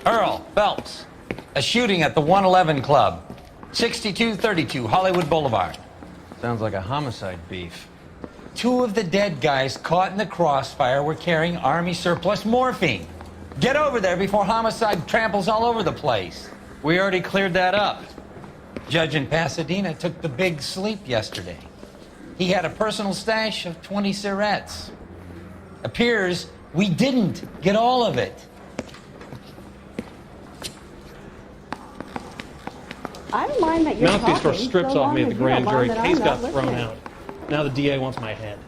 Earl Phelps. A shooting at the 111 Club. 6232 Hollywood Boulevard. Sounds like a homicide beef. 2 of the dead guys caught in the crossfire were carrying Army surplus morphine. Get over there before homicide tramples all over the place. We already cleared that up. Judge in Pasadena took the big sleep yesterday. He had a personal stash of 20 cigarettes. Appears we didn't get all of it. I don't mind that you're Mouthpiece talking, for strips so off me at long the as you don't grand jury. mind that Case I'm got not thrown listening. out. Now the DA wants my head.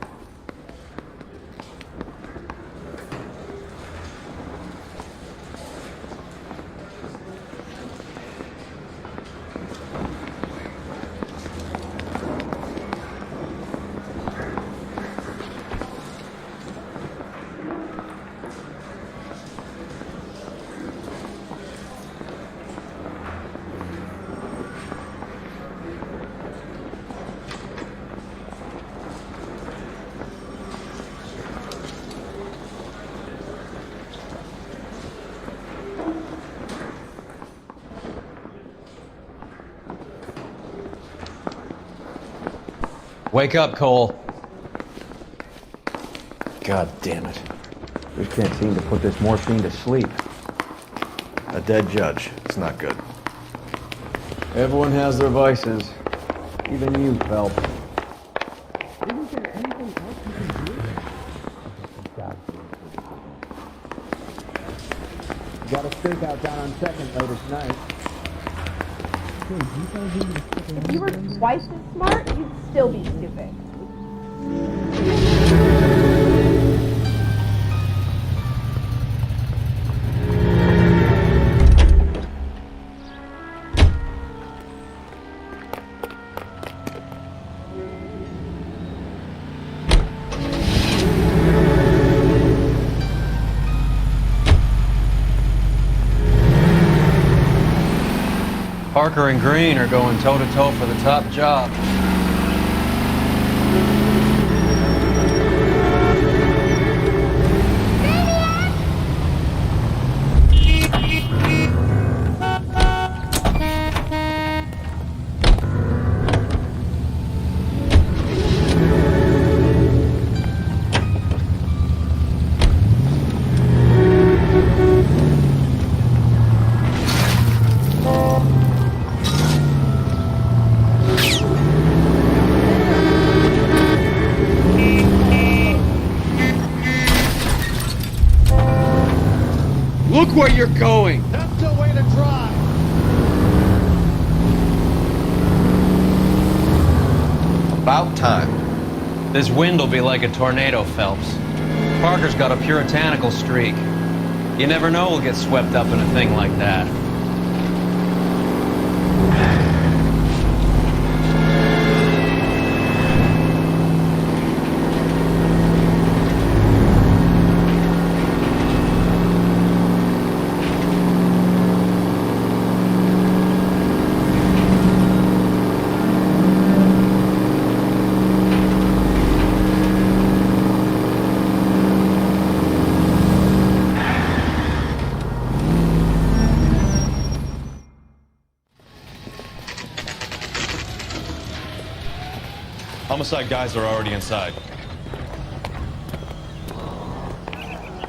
Wake up, Cole. God damn it. Just can't seem to put this morphine to sleep. A dead judge. It's not good. Everyone has their vices. Even you, Phelps. Isn't there anything else you can do? Got a stakeout down on 2nd later tonight. If you were twice as smart, you'd still be stupid. Parker and Green are going toe-to-toe for the top job. Look where you're going! That's the way to drive. About time. This wind will be like a tornado, Phelps. Parker's got a puritanical streak. You never know we'll get swept up in a thing like that. Homicide guys are already inside.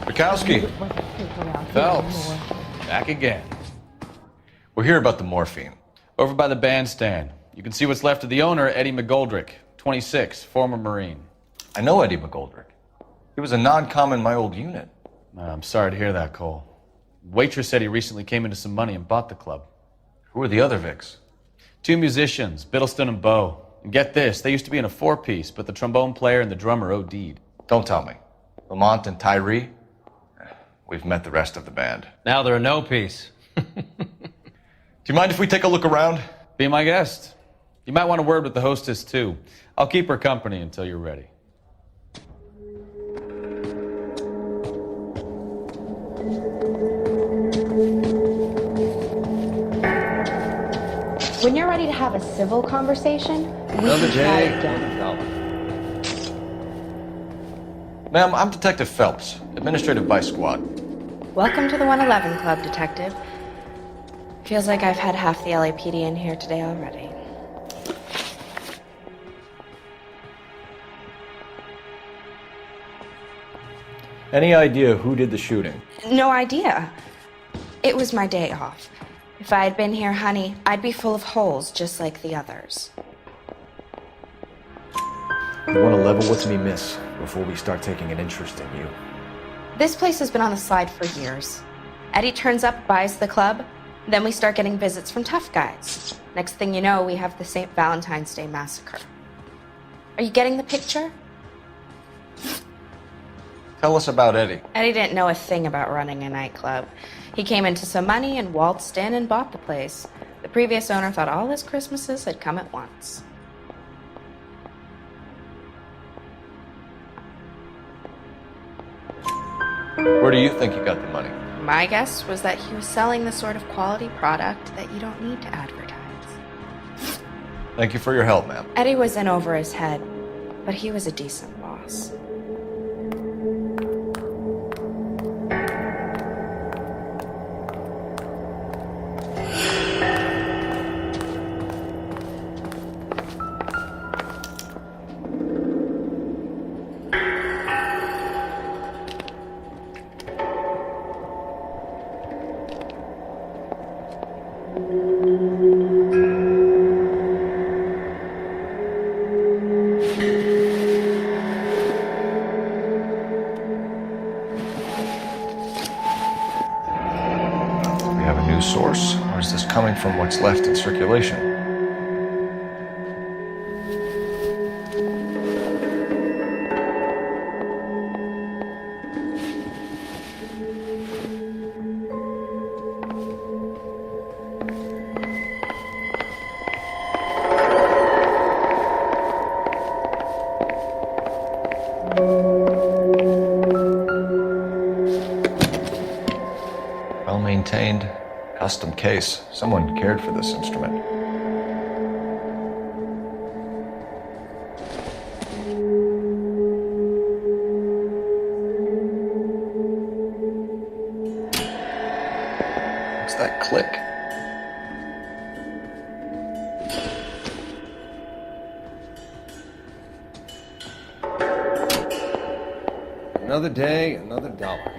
Bukowski. Phelps, back again. We're here about the morphine. Over by the bandstand. You can see what's left of the owner, Eddie McGoldrick, 26, former Marine. I know Eddie McGoldrick. He was a non-com in my old unit. I'm sorry to hear that, Cole. Waitress said he recently came into some money and bought the club. Who are the other Vics? 2 musicians, Biddleston and Bowe. And get this, they used to be in a 4-piece, but the trombone player and the drummer OD'd. Don't tell me. Lamont and Tyree? We've met the rest of the band. Now they're a no-piece. Do you mind if we take a look around? Be my guest. You might want a word with the hostess, too. I'll keep her company until you're ready. When you're ready to have a civil conversation, we can try again. Ma'am, I'm Detective Phelps, Administrative Vice Squad. Welcome to the 111 Club, Detective. Feels like I've had half the LAPD in here today already. Any idea who did the shooting? No idea. It was my day off. If I had been here, honey, I'd be full of holes just like the others. You want to level what's me miss before we start taking an interest in you. This place has been on the slide for years. Eddie turns up, buys the club, then we start getting visits from tough guys. Next thing you know, we have the St. Valentine's Day massacre. Are you getting the picture? Tell us about Eddie. Eddie didn't know a thing about running a nightclub. He came into some money and waltzed in and bought the place. The previous owner thought all his Christmases had come at once. Where do you think he got the money? My guess was that he was selling the sort of quality product that you don't need to advertise. Thank you for your help, ma'am. Eddie was in over his head, but he was a decent boss. We have a news source, or is this coming from what's left in circulation? Well-maintained, custom case. Someone cared for this instrument. What's that click? Another day, another dollar.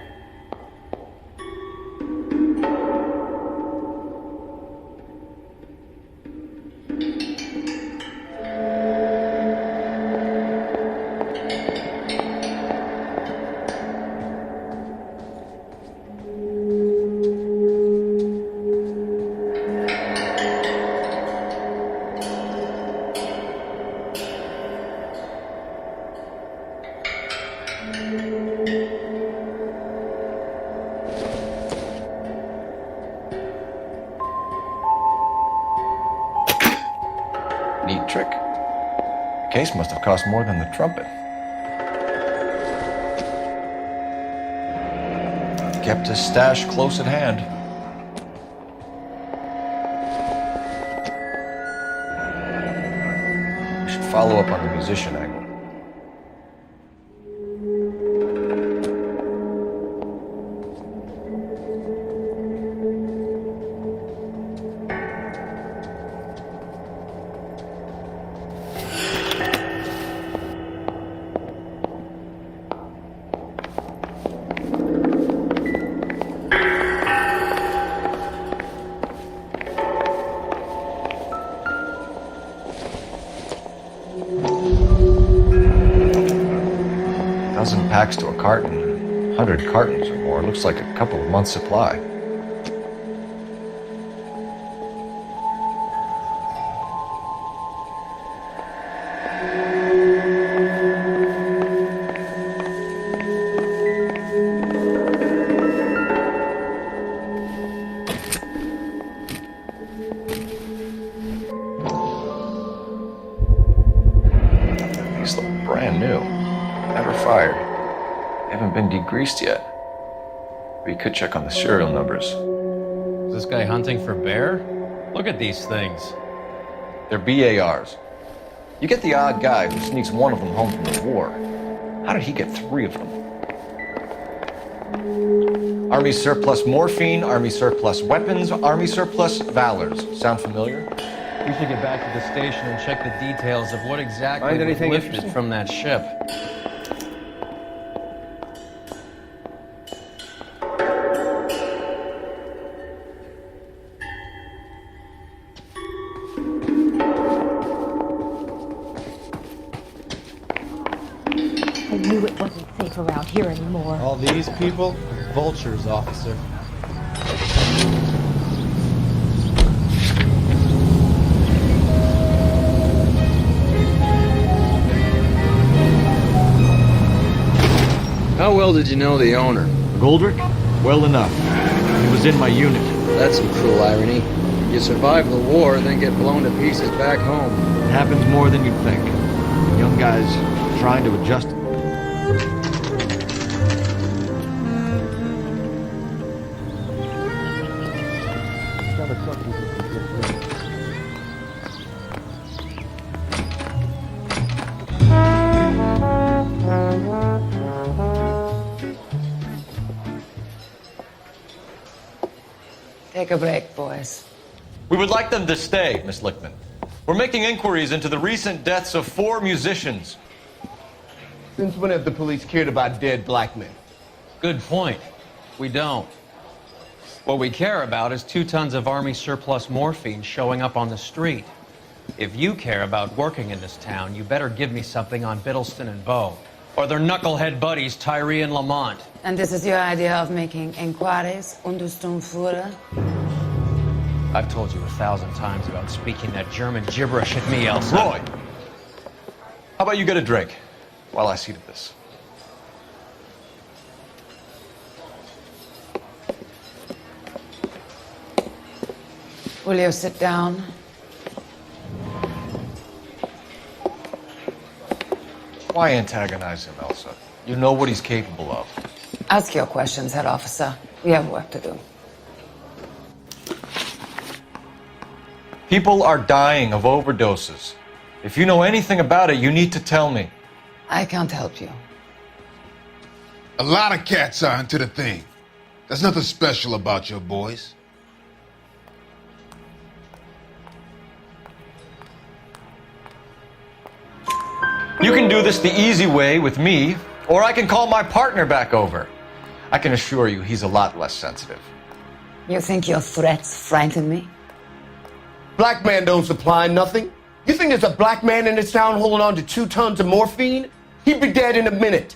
Neat trick. The case must have cost more than the trumpet. Kept his stash close at hand. We should follow up on the musician angle. Dozen packs to a carton, 100 cartons or more. Looks like a couple of months' supply. These look brand new. Never fired. They haven't been degreased yet. We could check on the serial numbers. Is this guy hunting for bear? Look at these things. They're BARs. You get the odd guy who sneaks one of them home from the war. How did he get 3 of them? Army surplus morphine, army surplus weapons, army surplus valors. Sound familiar? We should get back to the station and check the details of what exactly Find was anything lifted interesting? from that ship. I knew it wasn't safe around here anymore. All these people? Vultures, officer. How well did you know the owner? Goldrick? Well enough. He was in my unit. That's some cruel irony. You survive the war and then get blown to pieces back home. It happens more than you'd think. Young guys trying to adjust. Take a break, boys. We would like them to stay, Miss Lichtman. We're making inquiries into the recent deaths of 4 musicians. Since when have the police cared about dead black men? Good point. We don't. What we care about is 2 tons of Army surplus morphine showing up on the street. If you care about working in this town, you better give me something on Biddleston and Bow, or their knucklehead buddies Tyree and Lamont. And this is your idea of making inquiries? Untersturmführer? I've told you 1,000 times about speaking that German gibberish at me, Elsa. Roy, how about you get a drink while I see to this? Will you sit down? Why antagonize him, Elsa? You know what he's capable of. Ask your questions, head officer. We have work to do. People are dying of overdoses. If you know anything about it, you need to tell me. I can't help you. A lot of cats are into the thing. There's nothing special about your boys. You can do this the easy way with me, or I can call my partner back over. I can assure you he's a lot less sensitive. You think your threats frighten me? Black man don't supply nothing. You think there's a black man in this town holding on to 2 tons of morphine? He'd be dead in a minute.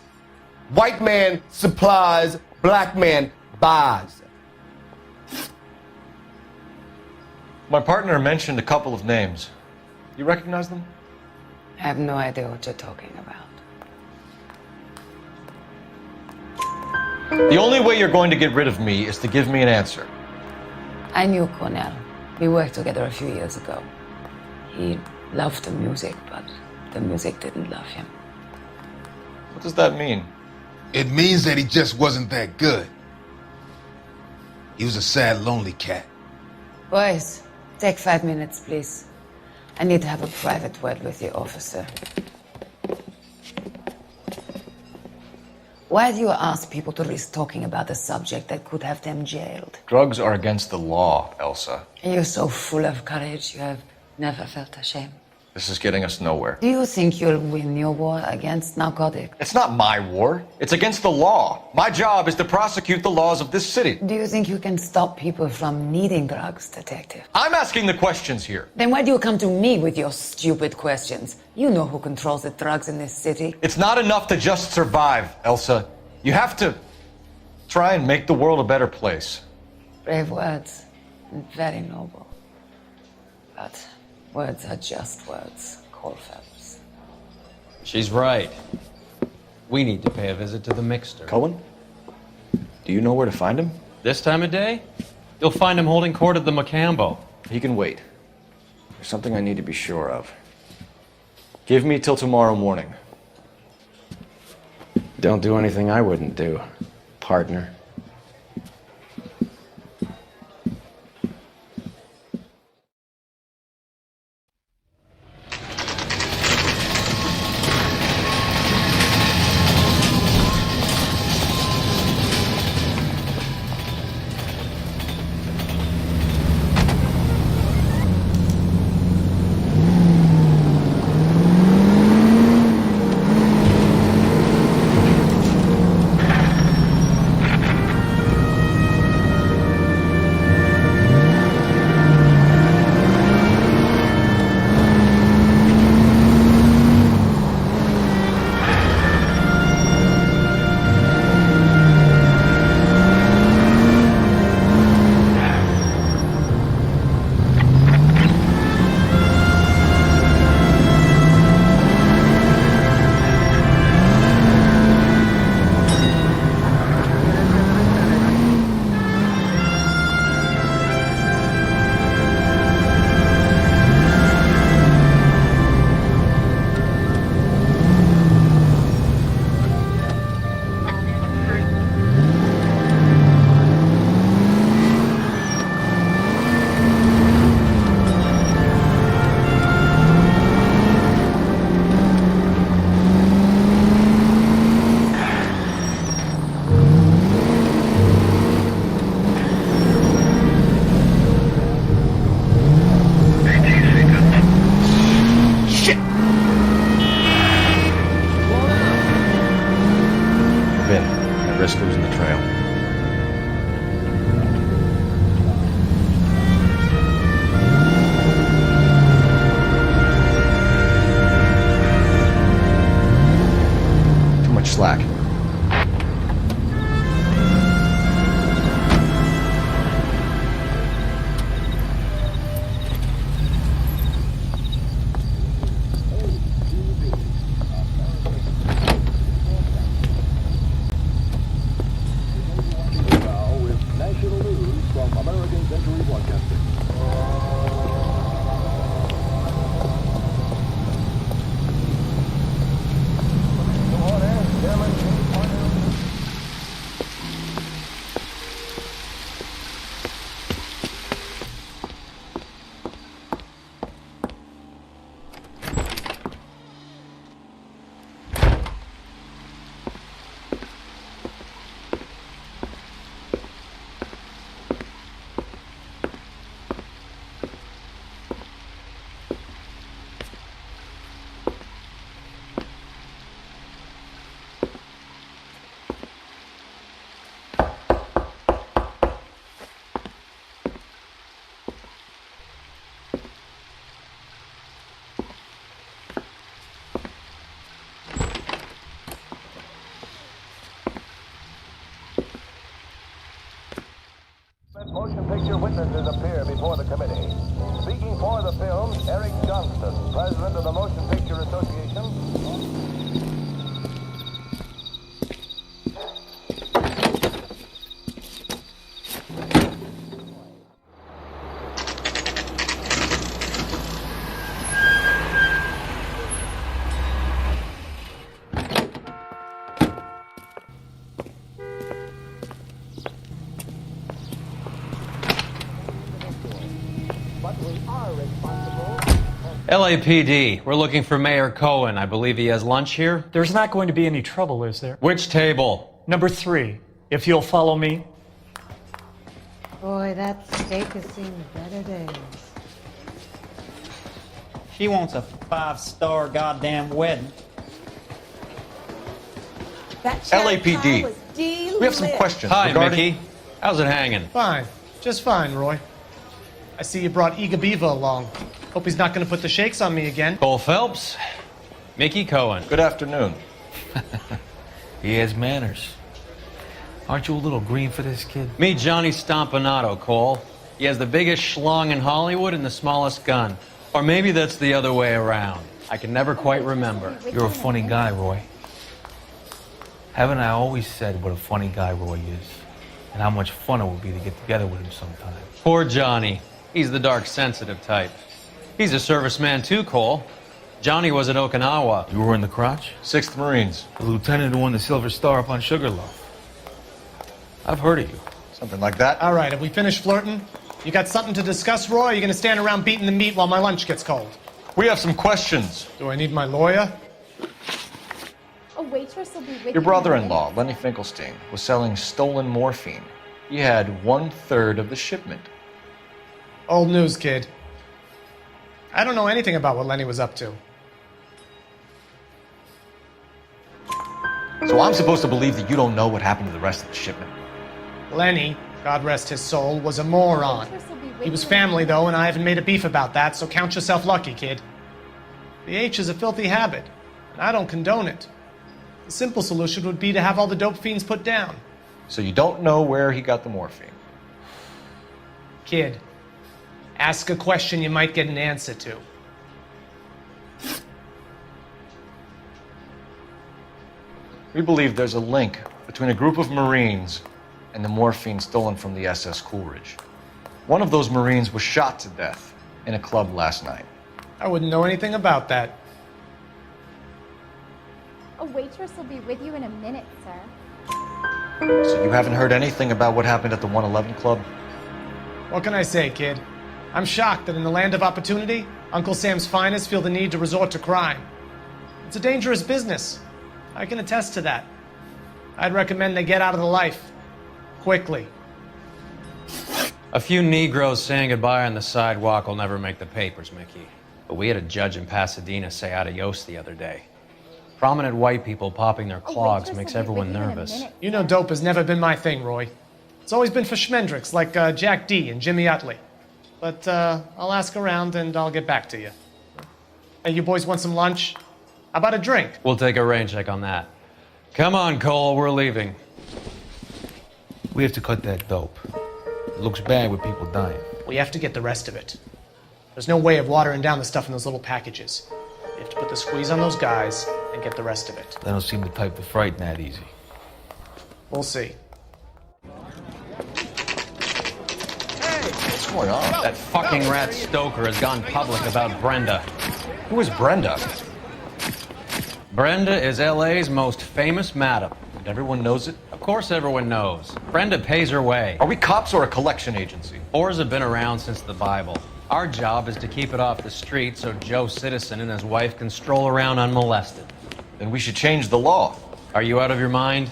White man supplies, black man buys. My partner mentioned a couple of names. You recognize them? I have no idea what you're talking about. The only way you're going to get rid of me is to give me an answer. I knew Cornell. We worked together a few years ago. He loved the music, but the music didn't love him. What does that mean? It means that he just wasn't that good. He was a sad, lonely cat. Boys, take 5 minutes, please. I need to have a private word with you, officer. Why do you ask people to risk talking about a subject that could have them jailed? Drugs are against the law, Elsa. And you're so full of courage, you have never felt ashamed. This is getting us nowhere. Do you think you'll win your war against narcotics? It's not my war. It's against the law. My job is to prosecute the laws of this city. Do you think you can stop people from needing drugs, detective? I'm asking the questions here. Then why do you come to me with your stupid questions? You know who controls the drugs in this city. It's not enough to just survive, Elsa. You have to try and make the world a better place. Brave words, and very noble. But words are just words, Colfax. She's right. We need to pay a visit to the Mixter. Cohen? Do you know where to find him? This time of day, you'll find him holding court at the Macambo. He can wait. There's something I need to be sure of. Give me till tomorrow morning. Don't do anything I wouldn't do, partner. Risk losing the trail. Too much slack. Motion picture witnesses appear before the committee. Speaking for the film, Eric Johnston, president of the Motion Picture Association. LAPD, we're looking for Mayor Cohen. I believe he has lunch here. There's not going to be any trouble, is there? Which table? Number 3, if you'll follow me. Boy, that steak has seen better days. She wants a 5-star goddamn wedding. That LAPD. was We have some questions. Hi, regarding... Mickey. How's it hanging? Fine. Just fine, Roy. I see you brought Iga Beaver along. Hope he's not going to put the shakes on me again. Cole Phelps, Mickey Cohen. Good afternoon. He has manners. Aren't you a little green for this kid? Meet Johnny Stompanato, Cole. He has the biggest schlong in Hollywood and the smallest gun. Or maybe that's the other way around. I can never quite remember. You're a funny guy, Roy. Haven't I always said what a funny guy Roy is? And how much fun it would be to get together with him sometime. Poor Johnny. He's the dark, sensitive type. He's a serviceman too, Cole. Johnny was at Okinawa. You were in the crotch? 6th Marines. The lieutenant who won the Silver Star up on Sugarloaf. I've heard of you. Something like that. All right, have we finished flirting? You got something to discuss, Roy, or are you going to stand around beating the meat while my lunch gets cold? We have some questions. Do I need my lawyer? A waitress will be with you. Your brother-in-law, Lenny Finkelstein, was selling stolen morphine. He had 1/3 of the shipment. Old news, kid. I don't know anything about what Lenny was up to. So I'm supposed to believe that you don't know what happened to the rest of the shipment? Lenny, God rest his soul, was a moron. He was family, though, and I haven't made a beef about that, so count yourself lucky, kid. The H is a filthy habit, and I don't condone it. The simple solution would be to have all the dope fiends put down. So you don't know where he got the morphine? Kid, ask a question you might get an answer to. We believe there's a link between a group of Marines and the morphine stolen from the SS Coolidge. One of those Marines was shot to death in a club last night. I wouldn't know anything about that. A waitress will be with you in a minute, sir. So you haven't heard anything about what happened at the 111 Club? What can I say, kid? I'm shocked that in the land of opportunity, Uncle Sam's finest feel the need to resort to crime. It's a dangerous business. I can attest to that. I'd recommend they get out of the life. Quickly. A few Negroes saying goodbye on the sidewalk will never make the papers, Mickey. But we had a judge in Pasadena say adios the other day. Prominent white people popping their clogs waitress makes will be everyone with you in a nervous. minute. You know dope has never been my thing, Roy. It's always been for schmendricks like Jack D and Jimmy Utley. But I'll ask around and I'll get back to you. Hey, you boys want some lunch? How about a drink? We'll take a rain check on that. Come on, Cole, we're leaving. We have to cut that dope. It looks bad with people dying. We have to get the rest of it. There's no way of watering down the stuff in those little packages. We have to put the squeeze on those guys and get the rest of it. They don't seem the type to frighten that easy. We'll see. What's going on? That fucking rat Stoker has gone public about Brenda. Who is Brenda? Brenda is LA's most famous madam. And everyone knows it? Of course everyone knows. Brenda pays her way. Are we cops or a collection agency? Whores have been around since the Bible. Our job is to keep it off the street so Joe Citizen and his wife can stroll around unmolested. Then we should change the law. Are you out of your mind?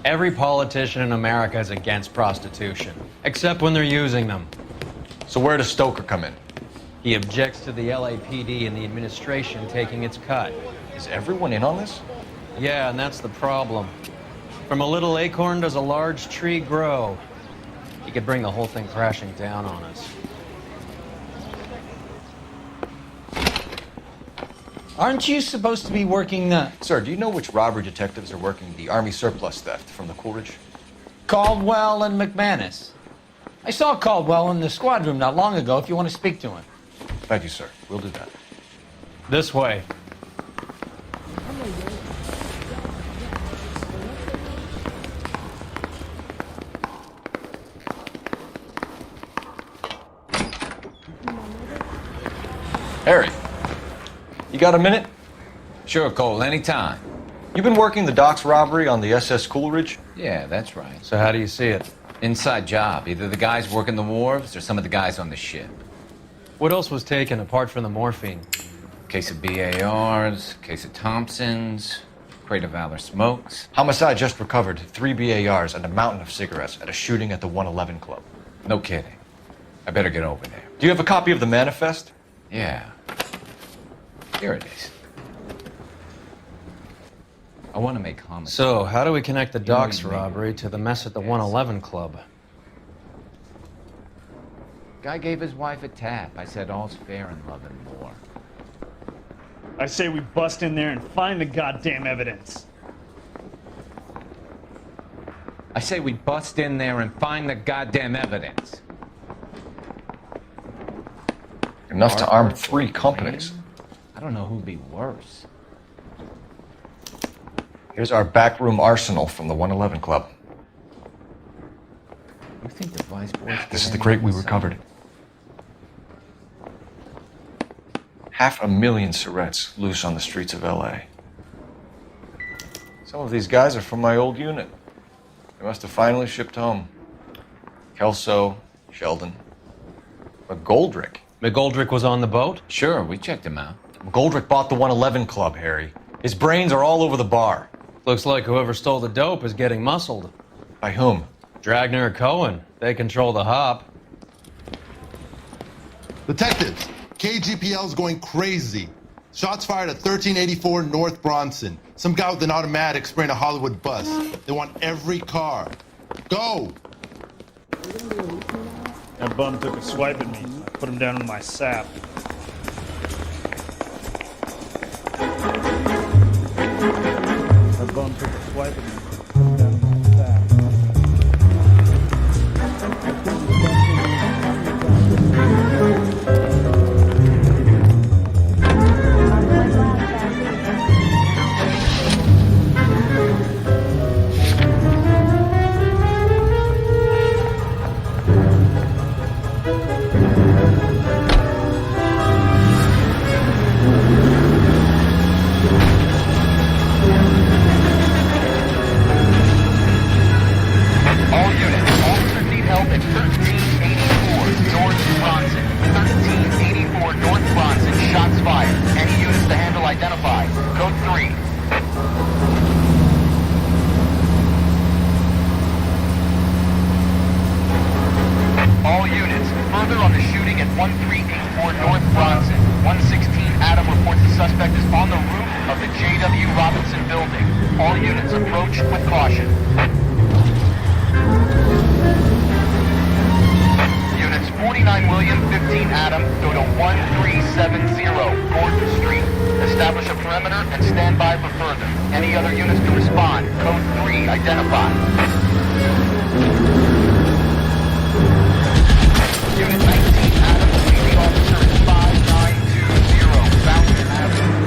Every politician in America is against prostitution, except when they're using them. So where does Stoker come in? He objects to the LAPD and the administration taking its cut. Is everyone in on this? Yeah, and that's the problem. From a little acorn does a large tree grow. He could bring the whole thing crashing down on us. Aren't you supposed to be working the... Sir, do you know which robbery detectives are working the Army surplus theft from the Coolidge? Caldwell and McManus? I saw Caldwell in the squad room not long ago if you want to speak to him. Thank you, sir. We'll do that. This way. Harry, you got a minute? Sure, Cole, anytime. You've been working the docks robbery on the SS Coolidge? Yeah, that's right. So how do you see it? Inside job. Either the guys working the wharves or some of the guys on the ship. What else was taken apart from the morphine? Case of BARs, case of Thompsons, crate of Valor smokes. Homicide just recovered 3 BARs and a mountain of cigarettes at a shooting at the 111 Club. No kidding. I better get over there. Do you have a copy of the manifest? Yeah. Here it is. I want to make homicide. So, how do we connect the docks what I mean? robbery to the mess at the 111 Club? Guy gave his wife a tap. I said all's fair in love and war. I say we bust in there and find the goddamn evidence. I say we bust in there and find the goddamn evidence. Enough to arm 3 companies. I don't know who'd be worse. Here's our backroom arsenal from the 111 Club. You think the vice boys... This is the crate we recovered. 500,000 cigarettes loose on the streets of LA. Some of these guys are from my old unit. They must have finally shipped home. Kelso, Sheldon, McGoldrick. McGoldrick was on the boat? Sure, we checked him out. McGoldrick bought the 111 Club, Harry. His brains are all over the bar. Looks like whoever stole the dope is getting muscled. By whom? Dragner or Cohen. They control the hop. Detectives, KGPL's going crazy. Shots fired at 1384 North Bronson. Some guy with an automatic spraying a Hollywood bus. They want every car. Go! That bum took a swipe at me. I put him down in my sap. That bum took a swipe at me. Put him down in my sap. All units, officers need help at 1384 North Bronson. 1384 North Bronson, shots fired. Any units to handle identified. Code 3. All units, further on the shooting at 1384 North Bronson. 116 Adam reports the suspect is on the roof of the J.W. Robinson building. All units approach with caution. Units 49 William, 15 Adam, go to 1370 Gordon Street. Establish a perimeter and stand by for further. Any other units to respond. Code 3 identified. Unit 19 Adam, leading officer is 5920 Fountain Avenue.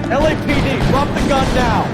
LAPD, drop the gun now!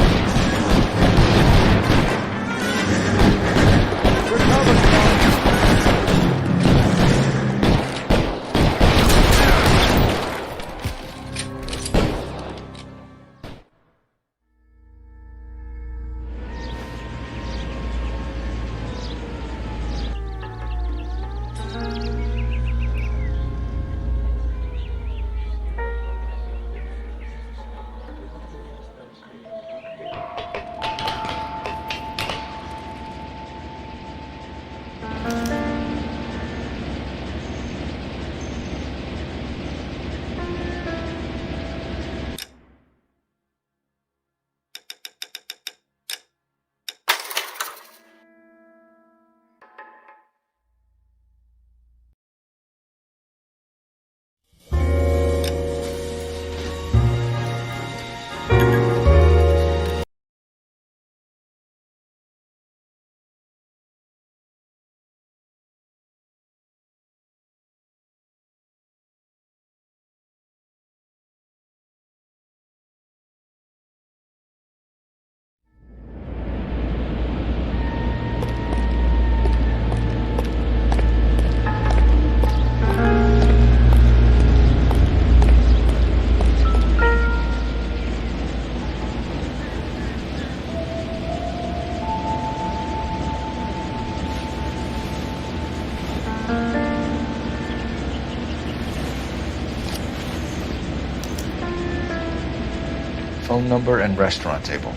Phone number and restaurant table.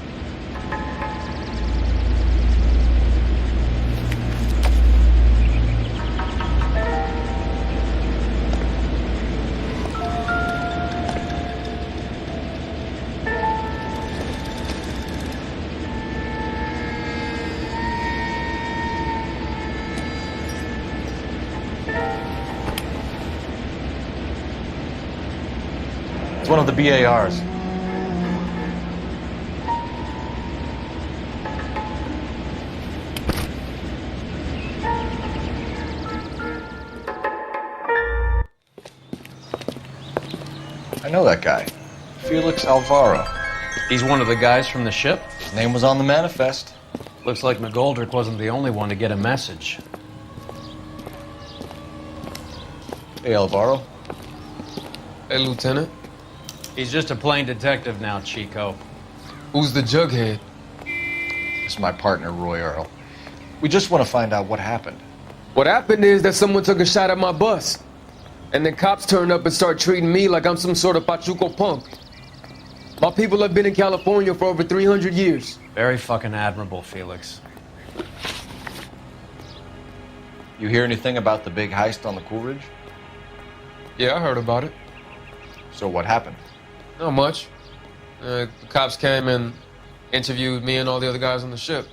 It's one of the BARs. I know that guy. Felix Alvaro. He's one of the guys from the ship? His name was on the manifest. Looks like McGoldrick wasn't the only one to get a message. Hey, Alvaro. Hey, Lieutenant. He's just a plain detective now, Chico. Who's the jughead? This is my partner, Roy Earl. We just want to find out what happened. What happened is that someone took a shot at my bus. And then cops turn up and start treating me like I'm some sort of Pachuco punk. My people have been in California for over 300 years. Very fucking admirable, Felix. You hear anything about the big heist on the Coolidge? Yeah, I heard about it. So what happened? Not much. The cops came and interviewed me and all the other guys on the ship.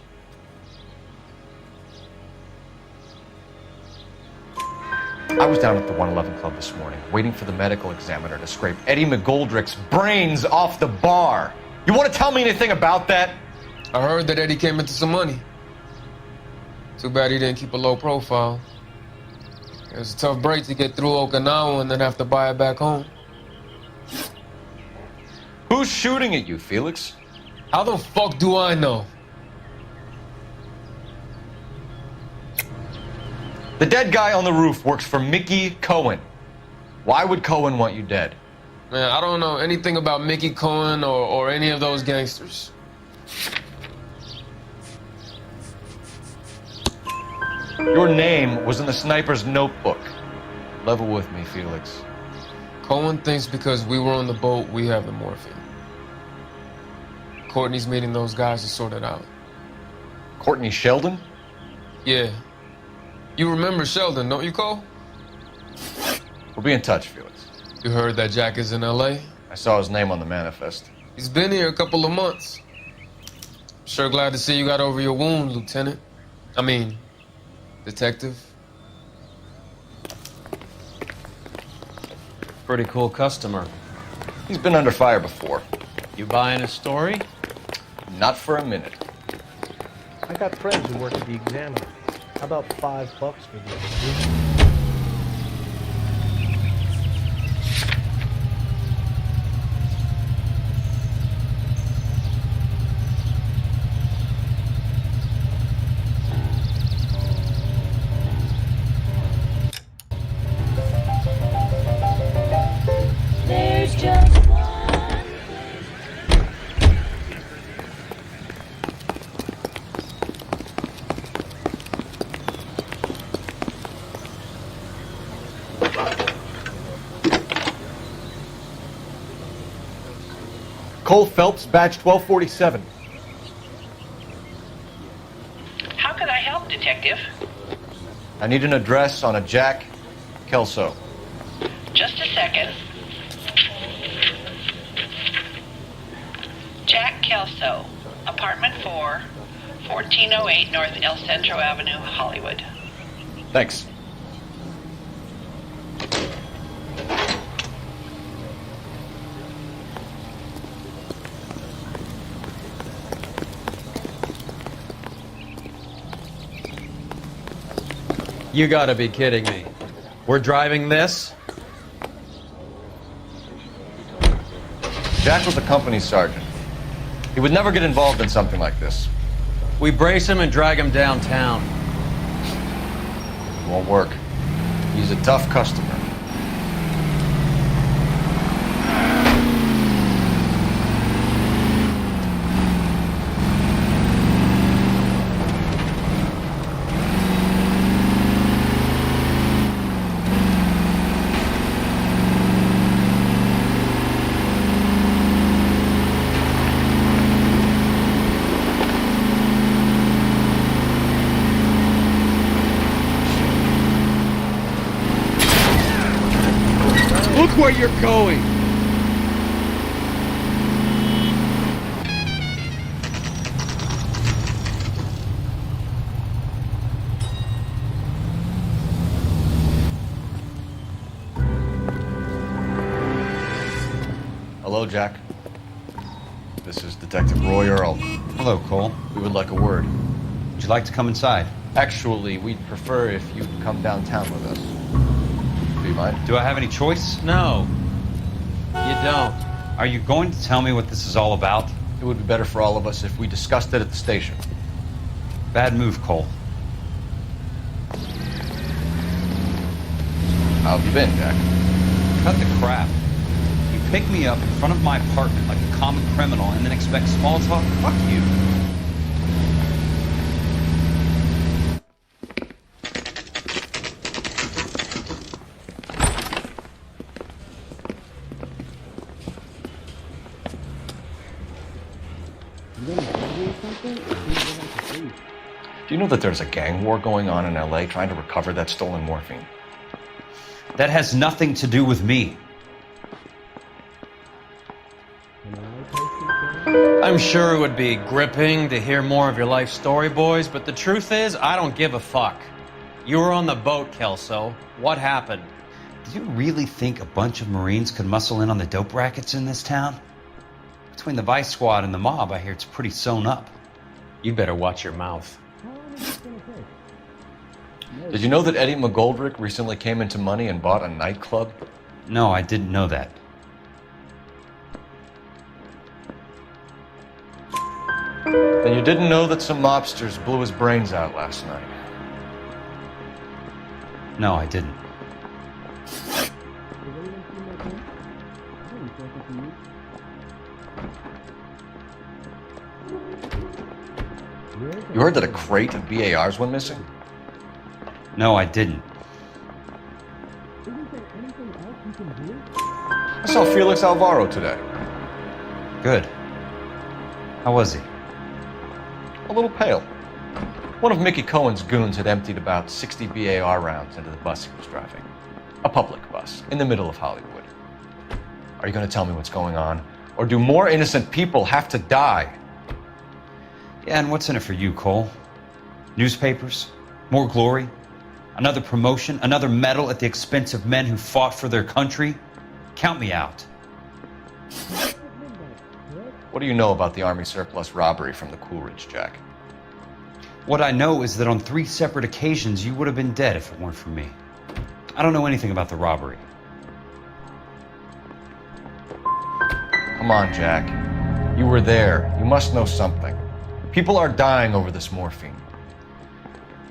I was down at the 111 Club this morning, waiting for the medical examiner to scrape Eddie McGoldrick's brains off the bar. You want to tell me anything about that? I heard that Eddie came into some money. Too bad he didn't keep a low profile. It was a tough break to get through Okinawa and then have to buy it back home. Who's shooting at you, Felix? How the fuck do I know? The dead guy on the roof works for Mickey Cohen. Why would Cohen want you dead? Man, I don't know anything about Mickey Cohen or any of those gangsters. Your name was in the sniper's notebook. Level with me, Felix. Cohen thinks because we were on the boat, we have the morphine. Courtney's meeting those guys to sort it out. Courtney Sheldon? Yeah. You remember Sheldon, don't you, Cole? We'll be in touch, Felix. You heard that Jack is in L.A.? I saw his name on the manifest. He's been here a couple of months. Sure glad to see you got over your wound, Lieutenant. I mean, Detective. Pretty cool customer. He's been under fire before. You buying his story? Not for a minute. I got friends who work at the Examiner. How about $5 for this? There's just one. Cole Phelps, badge 1247. How can I help, Detective? I need an address on a Jack Kelso. Just a second. Jack Kelso, apartment 4, 1408 North El Centro Avenue, Hollywood. Thanks. You gotta be kidding me. We're driving this? Jack was a company sergeant. He would never get involved in something like this. We brace him and drag him downtown. It won't work. He's a tough customer. Look where you're going! Hello, Jack. This is Detective Roy Earl. Hello, Cole. We would like a word. Would you like to come inside? Actually, we'd prefer if you'd come downtown with us. Do you mind? Do I have any choice? No. You don't. Are you going to tell me what this is all about? It would be better for all of us if we discussed it at the station. Bad move, Cole. How have you been, Jack? Cut the crap. You pick me up in front of my apartment like a common criminal and then expect small talk? Fuck you. Do you know that there's a gang war going on in LA trying to recover that stolen morphine? That has nothing to do with me. I'm sure it would be gripping to hear more of your life story, boys, but the truth is, I don't give a fuck. You were on the boat, Kelso. What happened? Do you really think a bunch of Marines could muscle in on the dope rackets in this town? Between the Vice Squad and the mob, I hear it's pretty sewn up. You better watch your mouth. Did you know that Eddie McGoldrick recently came into money and bought a nightclub? No, I didn't know that. Then you didn't know that some mobsters blew his brains out last night? No, I didn't. You heard that a crate of BARs went missing? No, I didn't. I saw Felix Alvaro today. Good. How was he? A little pale. One of Mickey Cohen's goons had emptied about 60 BAR rounds into the bus he was driving. A public bus, in the middle of Hollywood. Are you going to tell me what's going on? Or do more innocent people have to die? Yeah, and what's in it for you, Cole? Newspapers? More glory? Another promotion? Another medal at the expense of men who fought for their country? Count me out. What do you know about the Army surplus robbery from the Coolidge, Jack? What I know is that on 3 separate occasions you would have been dead if it weren't for me. I don't know anything about the robbery. Come on, Jack. You were there. You must know something. People are dying over this morphine.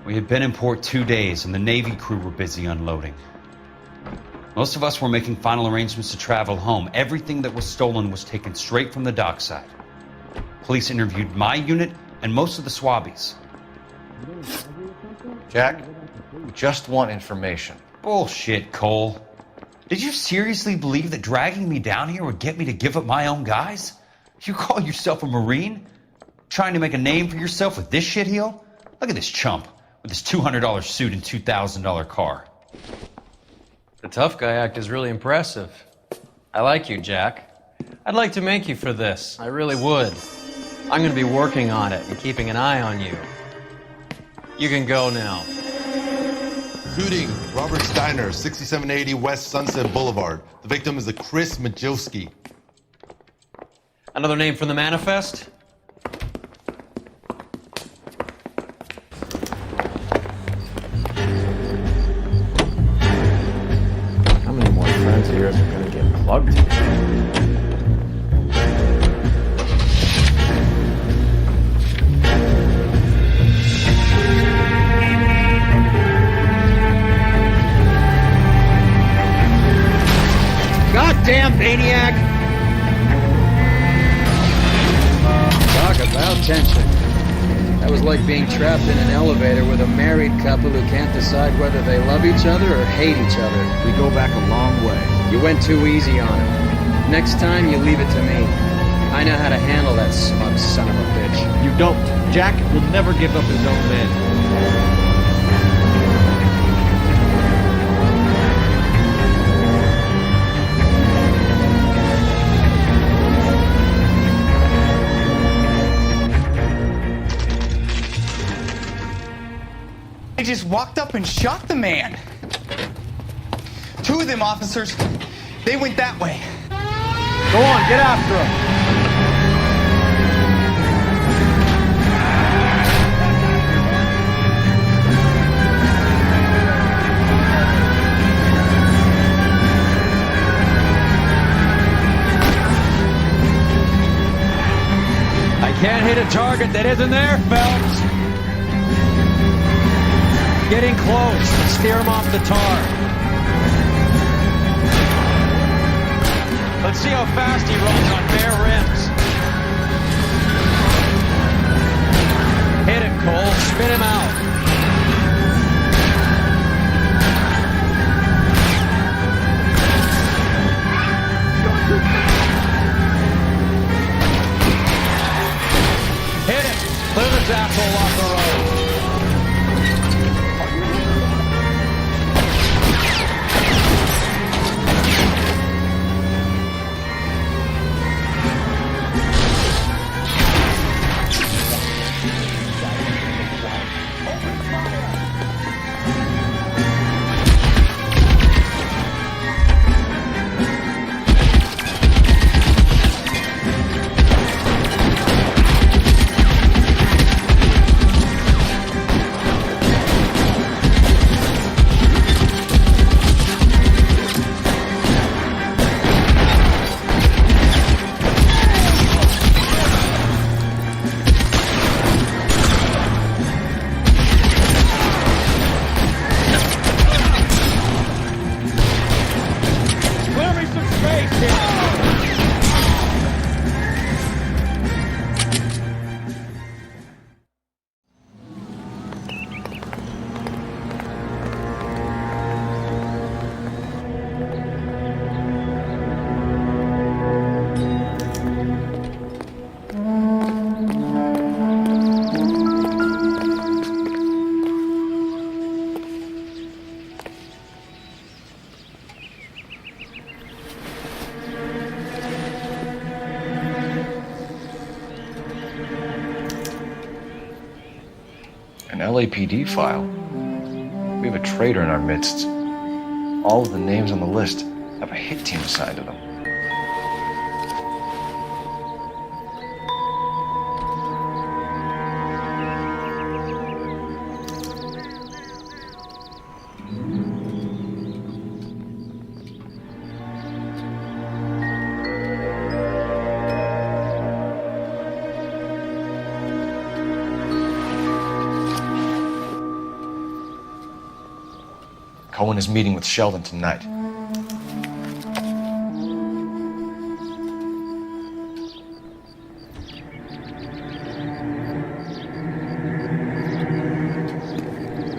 We had been in port 2 days and the Navy crew were busy unloading. Most of us were making final arrangements to travel home. Everything that was stolen was taken straight from the dockside. Police interviewed my unit and most of the swabbies. Jack, we just want information. Bullshit, Cole. Did you seriously believe that dragging me down here would get me to give up my own guys? You call yourself a Marine? Trying to make a name for yourself with this shitheel? Look at this chump with his $200 suit and $2,000 car. The tough guy act is really impressive. I like you, Jack. I'd like to make you for this. I really would. I'm going to be working on it and keeping an eye on you. You can go now. Shooting, Robert Steiner, 6780 West Sunset Boulevard. The victim is a Chris Majowski. Another name from the manifest? How many more friends of yours are gonna get plugged? Goddamn maniac! Talk about tension. That was like being trapped in an elevator with a married couple who can't decide whether they love each other or hate each other. We go back a long way. You went too easy on him. Next time, you leave it to me. I know how to handle that smug son of a bitch. You don't. Jack will never give up his own men. They just walked up and shot the man. 2 of them officers, they went that way. Go on, get after him. I can't hit a target that isn't there, Phelps. Getting close. Steer him off the tar. Let's see how fast he runs on bare rims. Hit him, Cole. Spin him out. Hit him. Clear this asshole off the road. LAPD file. We have a traitor in our midst. All of the names on the list have a hit team assigned to them. Cohen is meeting with Sheldon tonight.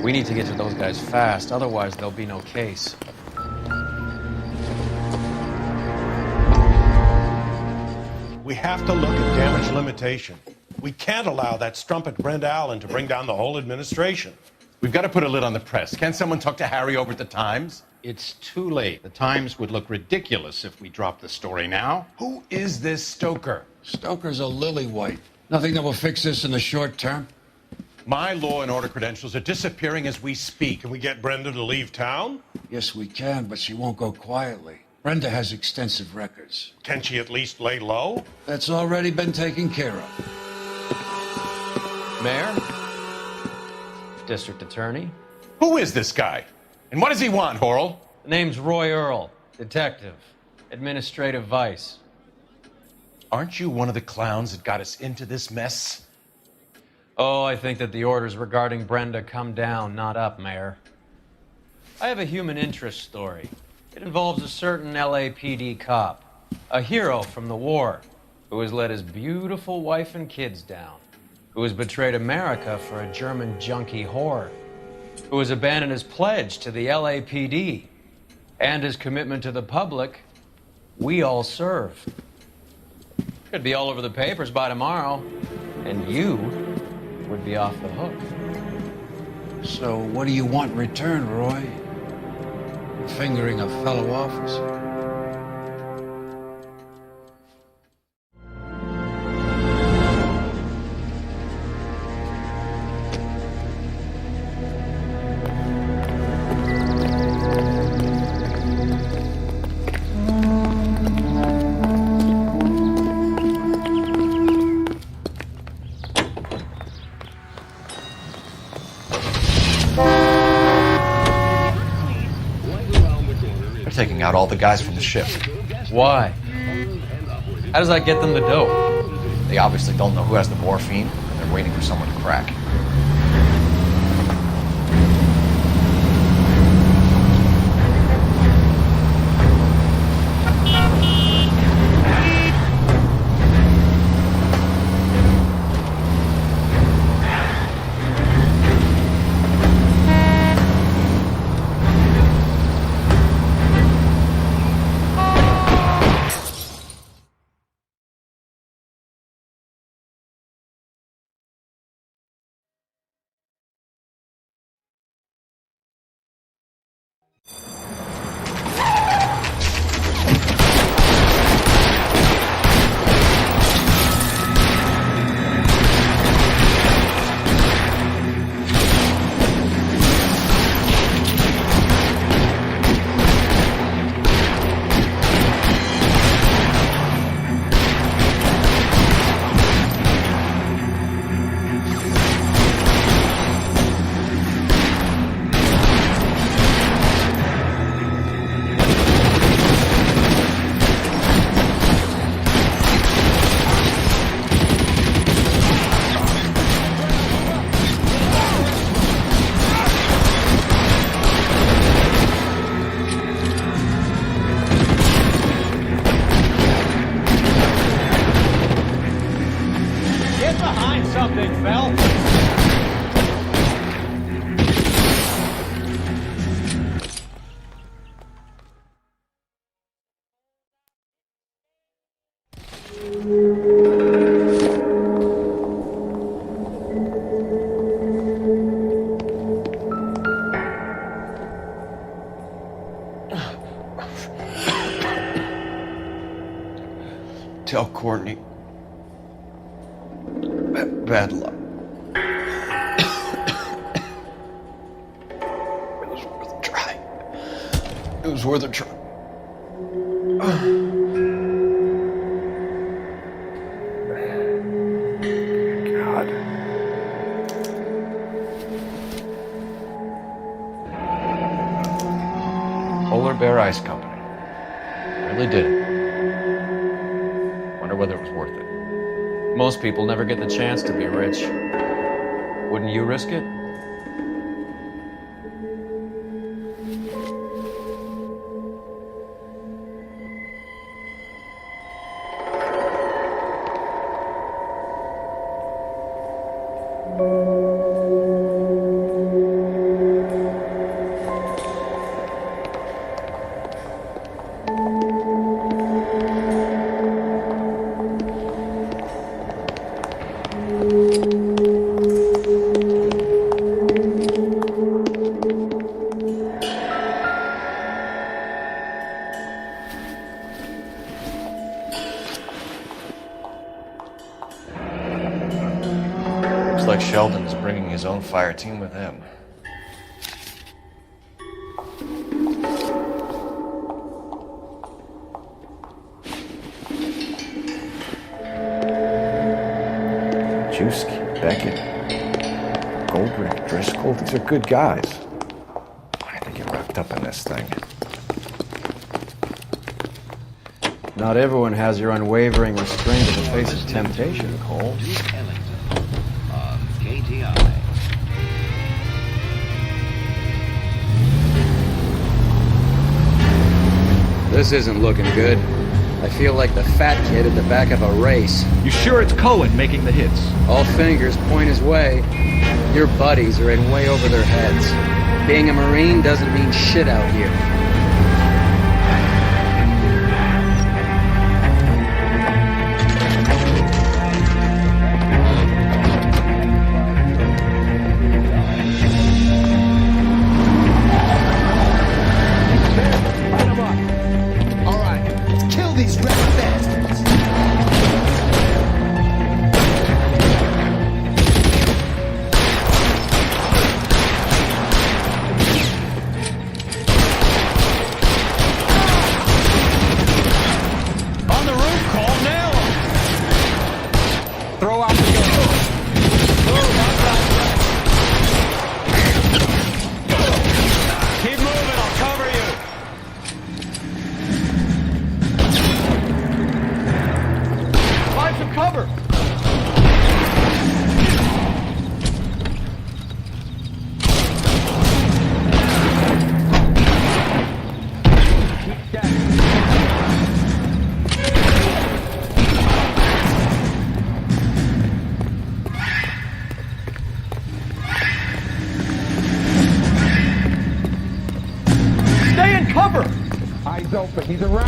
We need to get to those guys fast, otherwise there'll be no case. We have to look at damage limitation. We can't allow that strumpet Brent Allen to bring down the whole administration. We've got to put a lid on the press. Can't someone talk to Harry over at the Times? It's too late. The Times would look ridiculous if we dropped the story now. Who is this Stoker? Stoker's a lily-white. Nothing that will fix this in the short term. My law and order credentials are disappearing as we speak. Can we get Brenda to leave town? Yes, we can, but she won't go quietly. Brenda has extensive records. Can she at least lay low? That's already been taken care of. Mayor? District Attorney? Who is this guy? And what does he want, Horrell? The name's Roy Earl, detective, administrative vice. Aren't you one of the clowns that got us into this mess? Oh, I think that the orders regarding Brenda come down, not up, Mayor. I have a human interest story. It involves a certain LAPD cop, a hero from the war, who has let his beautiful wife and kids down, who has betrayed America for a German junkie whore, who has abandoned his pledge to the LAPD and his commitment to the public. We all serve. Could be all over the papers by tomorrow, and you would be off the hook. So what do you want in return, Roy? Fingering a fellow officer. Taking out all the guys from the ship. Why? How does that get them the dope? They obviously don't know who has the morphine, and they're waiting for someone to crack. Tell Courtney. Bad luck. It was worth a try. God. Polar Bear Ice Company. Really did it. Wonder whether it was worth it. Most people never get the chance to be rich. Wouldn't you risk it? Looks like Sheldon's bringing his own fire team with him. Juski, Beckett, Goldrick, Driscoll, these are good guys. Why did they get wrapped up in this thing? Not everyone has your unwavering restraint in the face of temptation, Cole. KTI. This isn't looking good. I feel like the fat kid at the back of a race. You sure it's Cohen making the hits? All fingers point his way. Your buddies are in way over their heads. Being a Marine doesn't mean shit out here. Eyes open. He's around.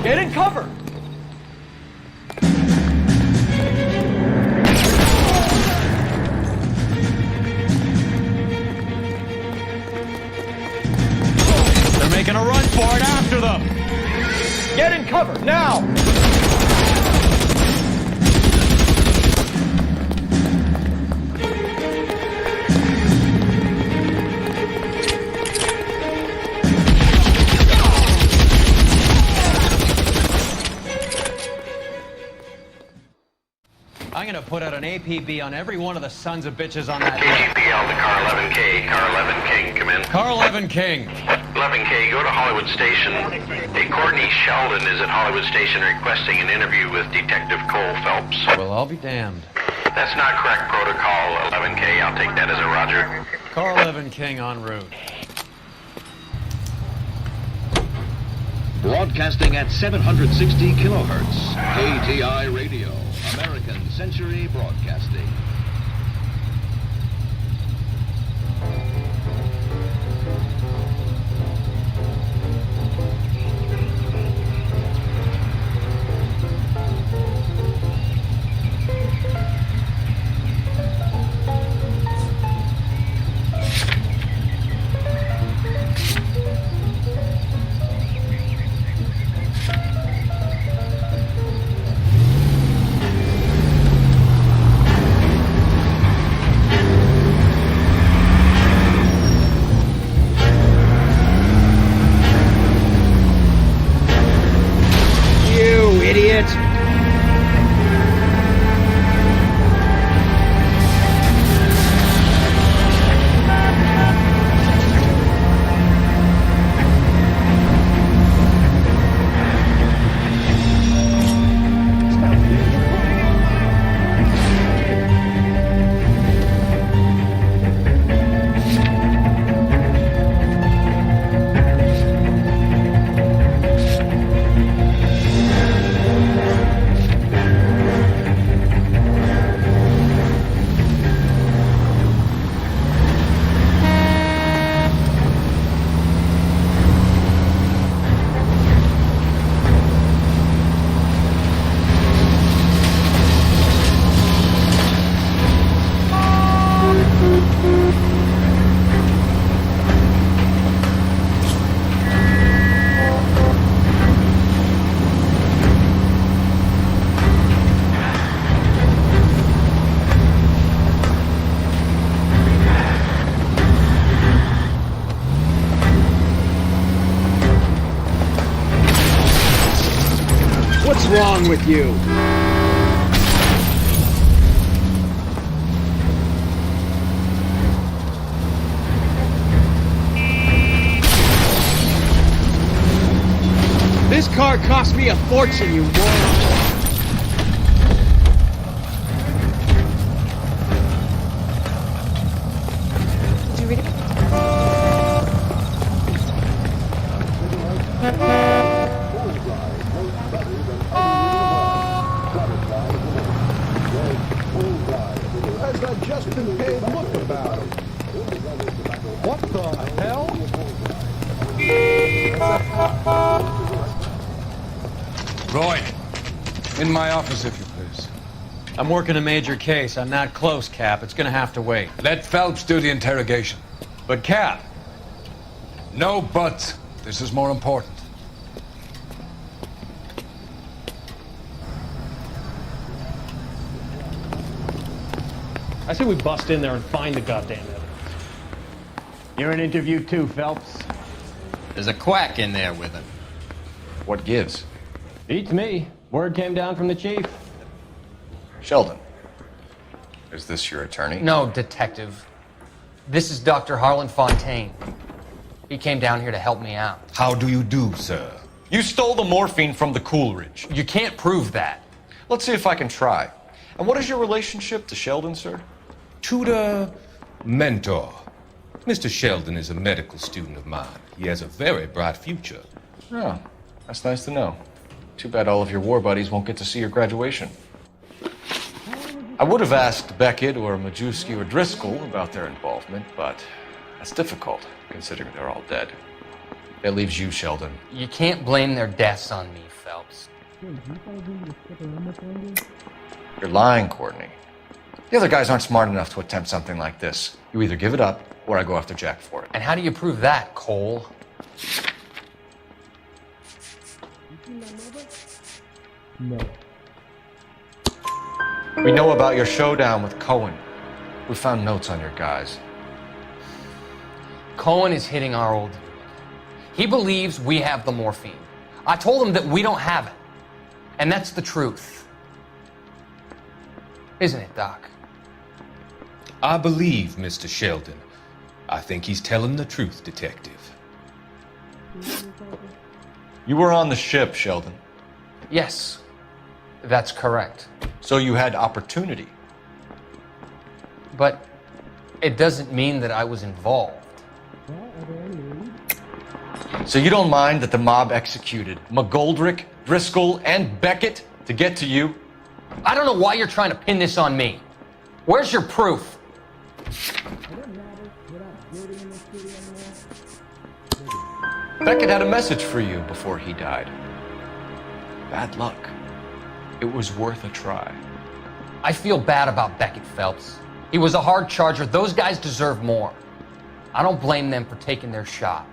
Get in cover! They're making a run for it after them! Get in cover, now! I'm gonna put out an APB on every one of the sons of bitches on that list. KGPL to Car 11K. Car 11 King, come in. Car 11 King. 11K, go to Hollywood Station. Hey, Courtney Sheldon is at Hollywood Station requesting an interview with Detective Cole Phelps. Well, I'll be damned. That's not correct protocol, 11K. I'll take that as a roger. Car 11 King en route. Broadcasting at 760 kilohertz. KTI Radio. American Century Broadcasting. it! What's wrong with you? This car cost me a fortune, you moron! Did you read it? Has that just been paid look about him? What the hell? Roy, in my office, if you please. I'm working a major case. I'm not close, Cap. It's gonna have to wait. Let Phelps do the interrogation. But, Cap... No buts. This is more important. I say we bust in there and find the goddamn evidence. You're in interview too, Phelps. There's a quack in there with him. What gives? Beats me. Word came down from the chief. Sheldon, is this your attorney? No, detective. This is Dr. Harlan Fontaine. He came down here to help me out. How do you do, sir? You stole the morphine from the Coolidge. You can't prove that. Let's see if I can try. And what is your relationship to Sheldon, sir? Tutor, mentor. Mr. Sheldon is a medical student of mine. He has a very bright future. Oh, that's nice to know. Too bad all of your war buddies won't get to see your graduation. I would have asked Beckett or Majewski or Driscoll about their involvement, but that's difficult, considering they're all dead. That leaves you, Sheldon. You can't blame their deaths on me, Phelps. You're lying, Courtney. The other guys aren't smart enough to attempt something like this. You either give it up, or I go after Jack for it. And how do you prove that, Cole? No. We know about your showdown with Cohen. We found notes on your guys. Cohen is hitting our old unit. He believes we have the morphine. I told him that we don't have it. And that's the truth. Isn't it, Doc? I believe Mr. Sheldon. I think he's telling the truth, Detective. You were on the ship, Sheldon. Yes, that's correct. So you had opportunity. But it doesn't mean that I was involved. So you don't mind that the mob executed McGoldrick, Driscoll, and Beckett to get to you? I don't know why you're trying to pin this on me. Where's your proof? Beckett had a message for you before he died. Bad luck. It was worth a try. I feel bad about Beckett, Phelps. He was a hard charger. Those guys deserve more. I don't blame them for taking their shot.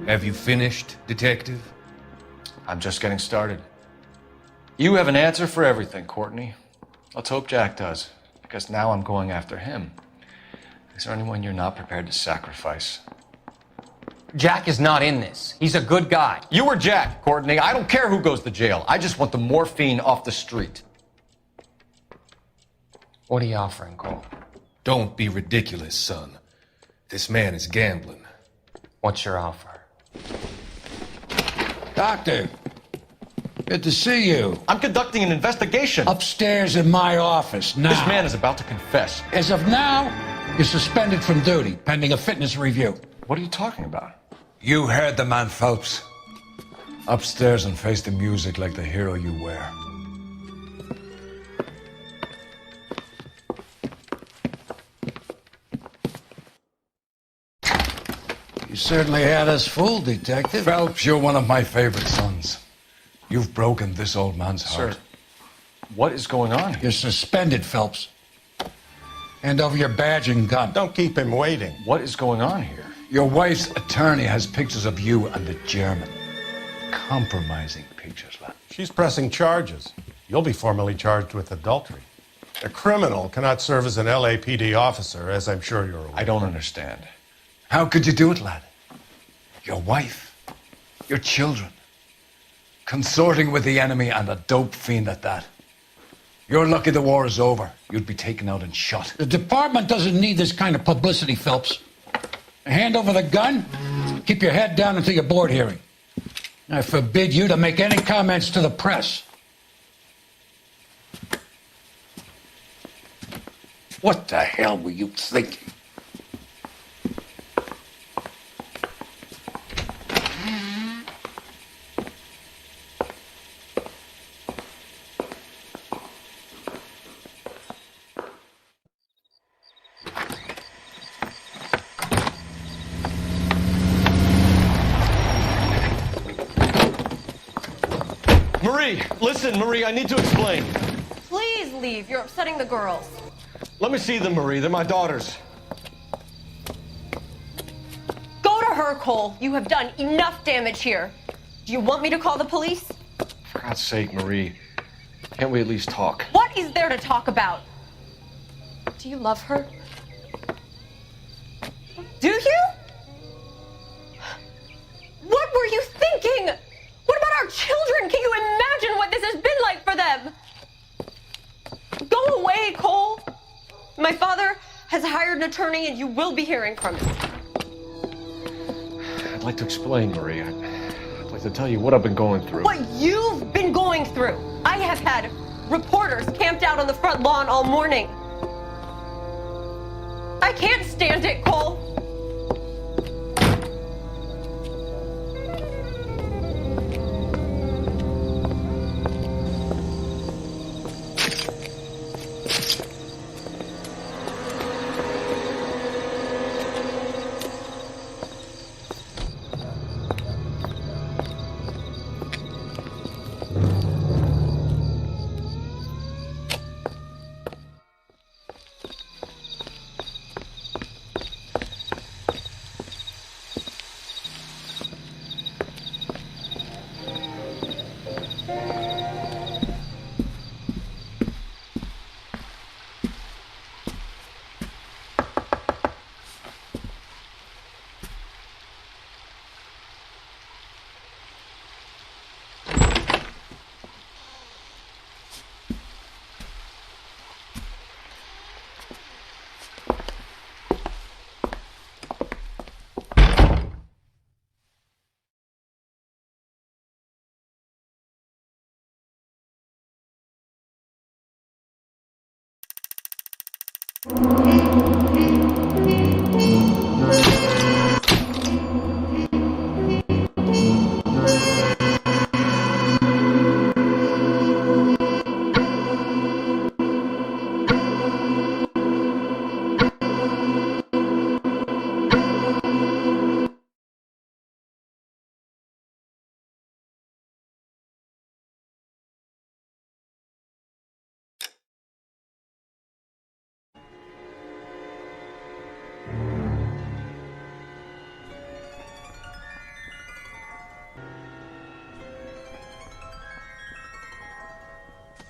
Have you finished, Detective? I'm just getting started. You have an answer for everything, Courtney. Let's hope Jack does, because now I'm going after him. Is there anyone you're not prepared to sacrifice? Jack is not in this. He's a good guy. You were Jack, Courtney. I don't care who goes to jail. I just want the morphine off the street. What are you offering, Cole? Don't be ridiculous, son. This man is gambling. What's your offer? Doctor, good to see you. I'm conducting an investigation. Upstairs in my office now. This man is about to confess. As of now, you're suspended from duty, pending a fitness review. What are you talking about? You heard the man, Phelps. Upstairs and face the music like the hero you were. You certainly had us fooled, Detective. Phelps, you're one of my favorite sons. You've broken this old man's heart. Sir, what is going on here? You're suspended, Phelps. Hand over your badge and gun. Don't keep him waiting. What is going on here? Your wife's attorney has pictures of you and the German. Compromising pictures, lad. She's pressing charges. You'll be formally charged with adultery. A criminal cannot serve as an LAPD officer, as I'm sure you're aware. I don't understand. How could you do it, lad? Your wife, your children, consorting with the enemy and a dope fiend at that. You're lucky the war is over. You'd be taken out and shot. The department doesn't need this kind of publicity, Phelps. Hand over the gun, keep your head down until your board hearing. I forbid you to make any comments to the press. What the hell were you thinking? Marie, listen, Marie, I need to explain. Please leave. You're upsetting the girls. Let me see them, Marie. They're my daughters. Go to her, Cole. You have done enough damage here. Do you want me to call the police? For God's sake, Marie, can't we at least talk? What is there to talk about? Do you love her? Do you? What were you thinking? What about our children? Can you imagine what this has been like for them? Go away, Cole. My father has hired an attorney and you will be hearing from him. I'd like to explain, Marie. I'd like to tell you what I've been going through. What you've been going through. I have had reporters camped out on the front lawn all morning. I can't stand it, Cole.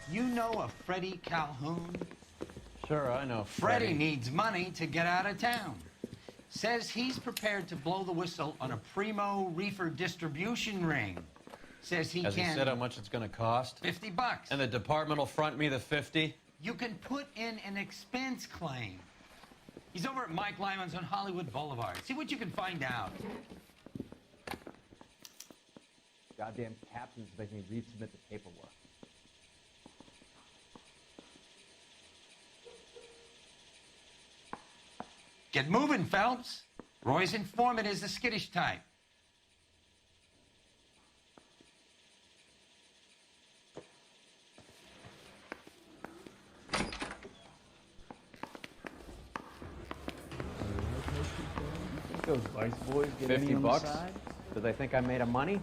You know a Freddie Calhoun? Sure, I know Freddie needs money to get out of town. Says he's prepared to blow the whistle on a primo reefer distribution ring. Says he Has can... he said how much it's going to cost? $50. And the department will front me the 50? You can put in an expense claim. He's over at Mike Lyman's on Hollywood Boulevard. See what you can find out. Goddamn captain's making me resubmit the paperwork. Get moving, Phelps. Roy's informant is the skittish type. Those vice boys get any $50? on the side? Do they think I made of money?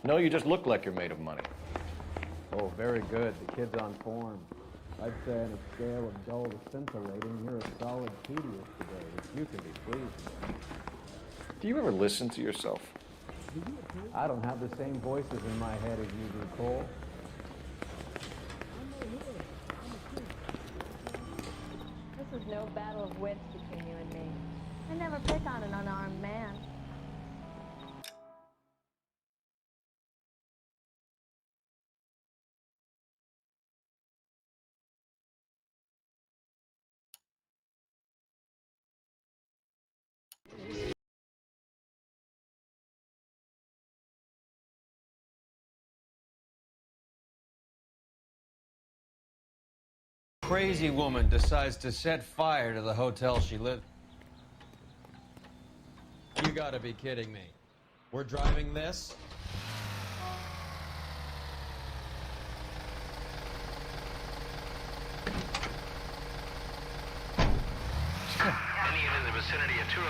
No, you just look like you're made of money. Oh, very good. The kid's on form. I'd say on a scale of dull to scintillating, you're a solid tedious today, which you can be pleased with. Do you ever listen to yourself? I don't have the same voices in my head as you do, Cole. This is no battle of wits between you and me. I never pick on an unarmed man. Crazy woman decides to set fire to the hotel she lived. You gotta be kidding me. We're driving this?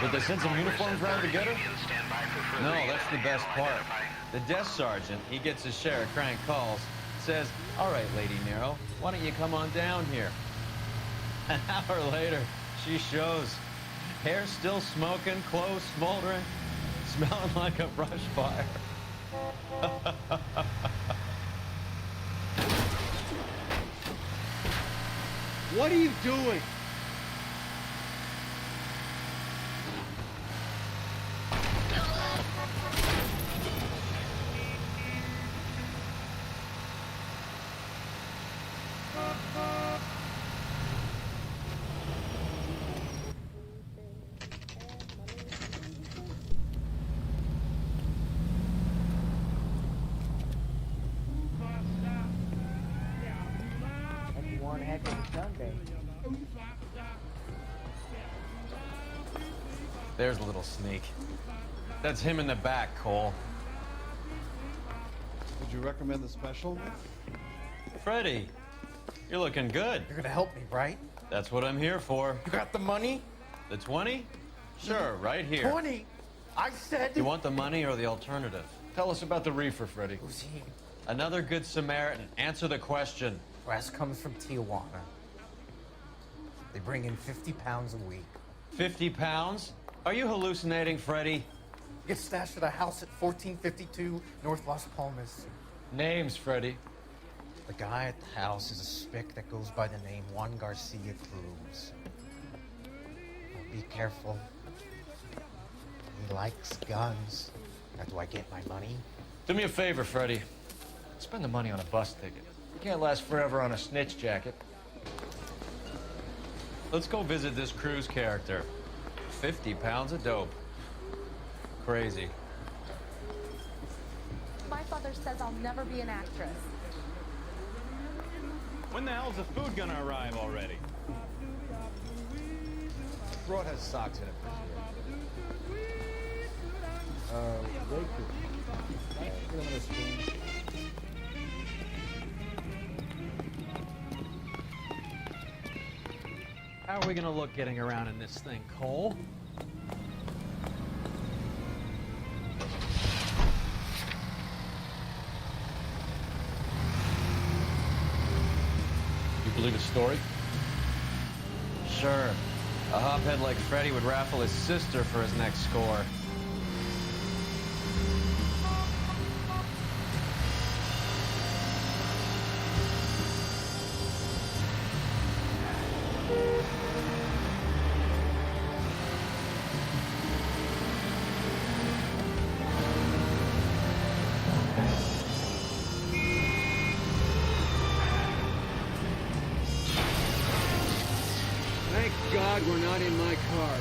Did they send some uniforms round to get her? No, that's the best part. The desk sergeant, he gets his share of crank calls, says, "All right, Lady Nero, why don't you come on down here?" An hour later, she shows. Hair still smoking, clothes smoldering, smelling like a brush fire. What are you doing? That's one heck of a Sunday. There's a little sneak. That's him in the back, Cole. Would you recommend the special? Freddie, you're looking good. You're gonna help me, right? That's what I'm here for. You got the money? The 20? Sure, right here. 20? I said... You want the money or the alternative? Tell us about the reefer, Freddie. Who's he? Another good Samaritan. Answer the question. Brass comes from Tijuana. They bring in 50 pounds a week. 50 pounds? Are you hallucinating, Freddie? Get stashed at a house at 1452 North Las Palmas. Names, Freddie. The guy at the house is a spick that goes by the name Juan Garcia Cruz. Now be careful. He likes guns. Now, do I get my money? Do me a favor, Freddie. Spend the money on a bus ticket. You can't last forever on a snitch jacket. Let's go visit this Cruz character. 50 pounds of dope. Crazy. My father says I'll never be an actress. When the hell's the food gonna arrive already? Broad has socks in it. How are we gonna look getting around in this thing, Cole? You believe his story? Sure. A hophead like Freddie would raffle his sister for his next score. God we're not in my car.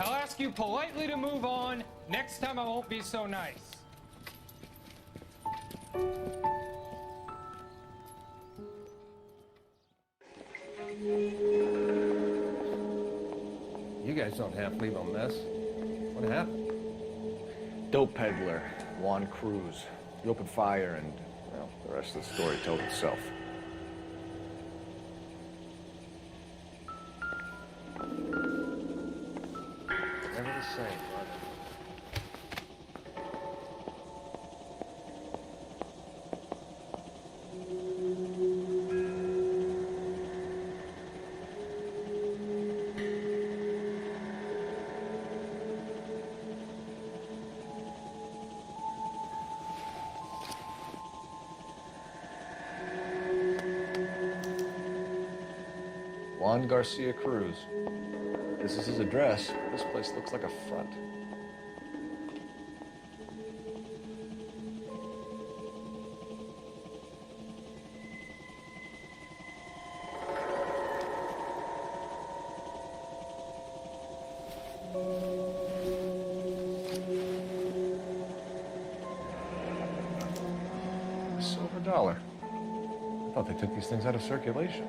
I'll ask you politely to move on. Next time I won't be so nice. You guys don't have to leave a mess. What happened? Dope peddler, Juan Cruz. He opened fire and, well, the rest of the story told itself. Never the same, brother. Juan Garcia Cruz. This is his address. This place looks like a front. A silver dollar. I thought they took these things out of circulation.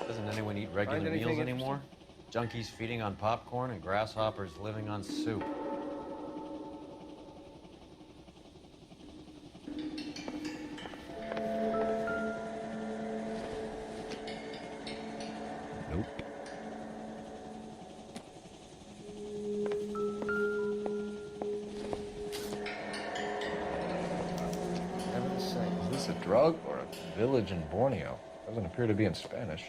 Doesn't anyone eat regular Find anything meals anymore? Junkies feeding on popcorn and grasshoppers living on soup. Nope. Heaven's sake, is this a drug or a village in Borneo? Doesn't appear to be in Spanish.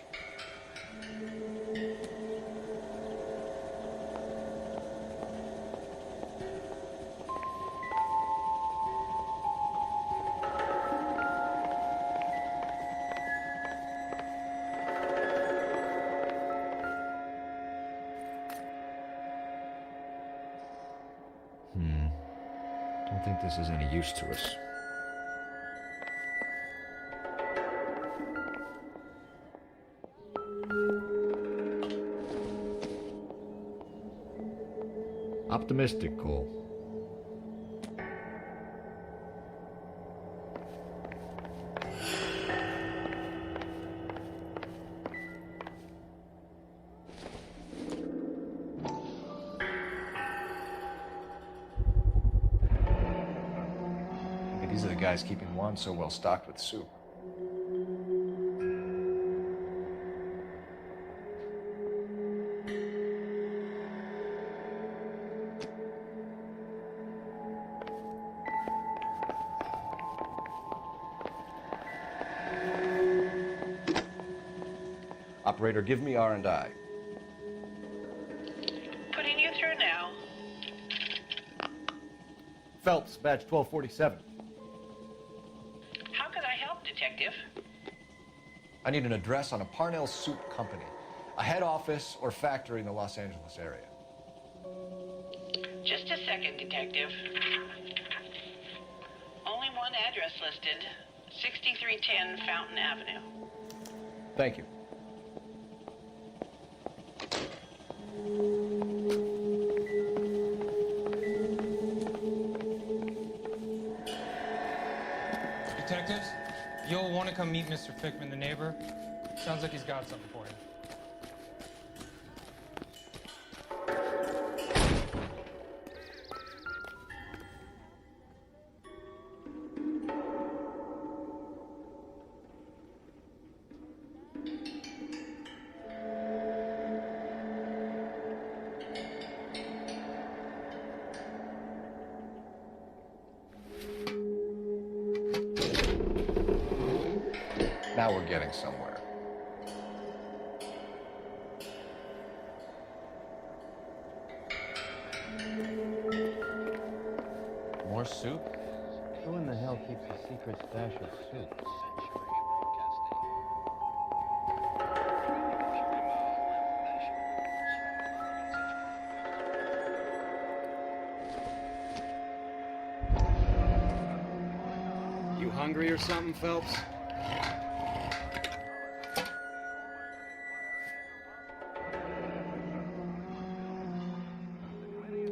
Don't think this is any use to us. Optimistic, Cole. These are the guys keeping Juan so well stocked with soup. Operator, give me R&I. Putting you through now. Phelps, badge 1247. How can I help, Detective? I need an address on a Parnell Soup Company, a head office or factory in the Los Angeles area. Just a second, Detective. Only one address listed. 6310 Fountain Avenue. Thank you. Detectives, you'll want to come meet Mr. Fickman, the neighbor. Sounds like he's got something for you. Now we're getting somewhere. More soup? Who in the hell keeps a secret stash of soup? You hungry or something, Phelps?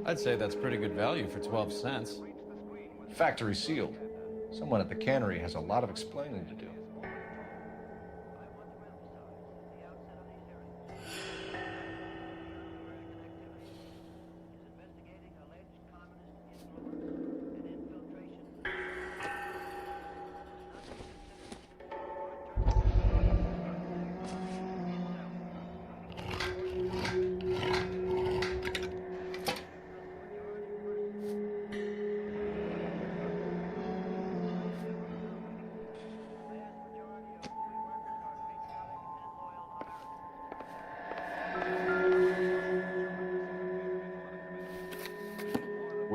I'd say that's pretty good value for 12 cents. Factory sealed. Someone at the cannery has a lot of explaining to do.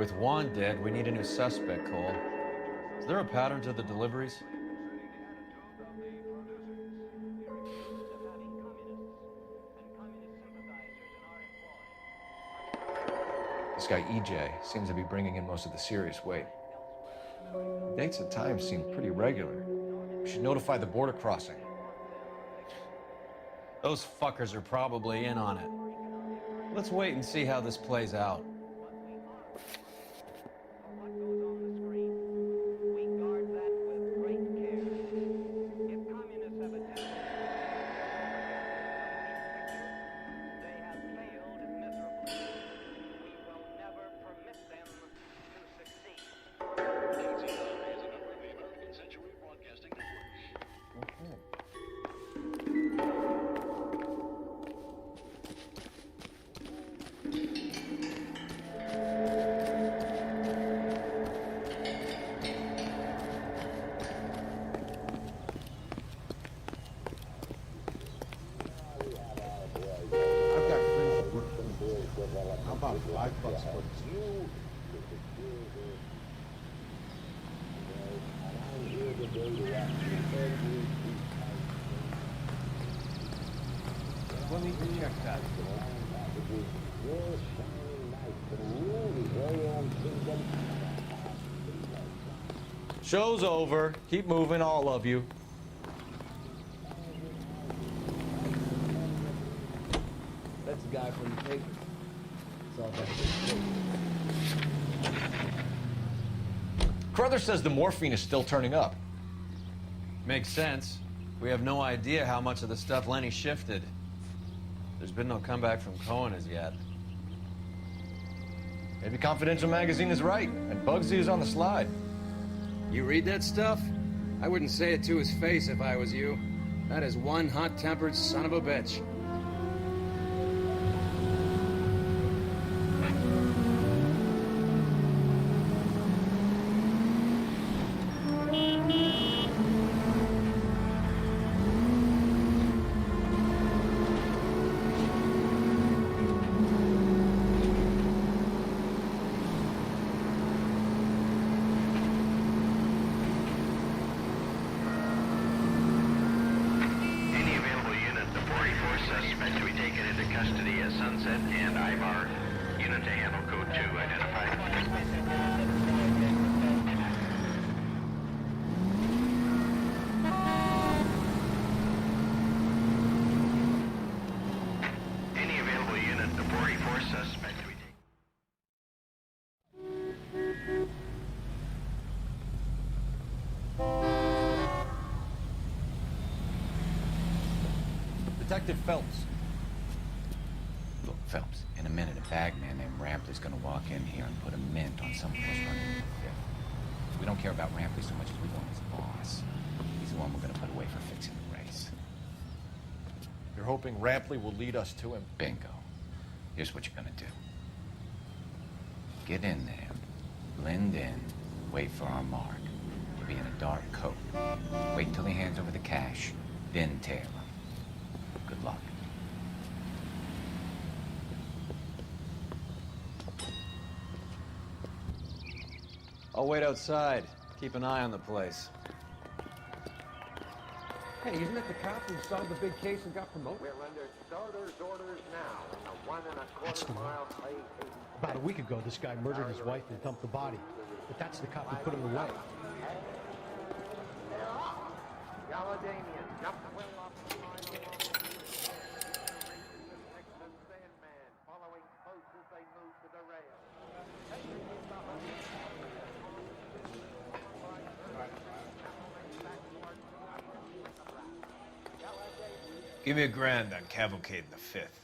With Juan dead, we need a new suspect, Cole. Is there a pattern to the deliveries? This guy EJ seems to be bringing in most of the serious weight. The dates and times seem pretty regular. We should notify the border crossing. Those fuckers are probably in on it. Let's wait and see how this plays out. How about $5 for you? Let me check that. Show's over. Keep moving, all of you. That's the guy from the paper. It's all that. Carruthers says the morphine is still turning up. Makes sense. We have no idea how much of the stuff Lenny shifted. There's been no comeback from Cohen as yet. Maybe Confidential Magazine is right, and Bugsy is on the slide. You read that stuff? I wouldn't say it to his face if I was you. That is one hot-tempered son of a bitch. Detective Phelps. Look, Phelps, in a minute, a bagman named Rampley's gonna walk in here and put a mint on someone who's running the fifth. We don't care about Rampley so much as we want his boss. He's the one we're gonna put away for fixing the race. You're hoping Rampley will lead us to him? Bingo. Here's what you're gonna do. Get in there, blend in, wait for our mark. He'll be in a dark coat. Wait till he hands over the cash, then tail him. Good luck. I'll wait outside. Keep an eye on the place. Hey, isn't it the cop who solved the big case and got promoted? We're under starter's orders now in the 1 1/4 mile play. About a week ago, this guy murdered his wife and dumped the body. But that's the cop who put him away. They're off. Galadamian jumped the well off the line along the Sandman, following close as they move to the rail. Give me a grand on Cavalcade the 5th.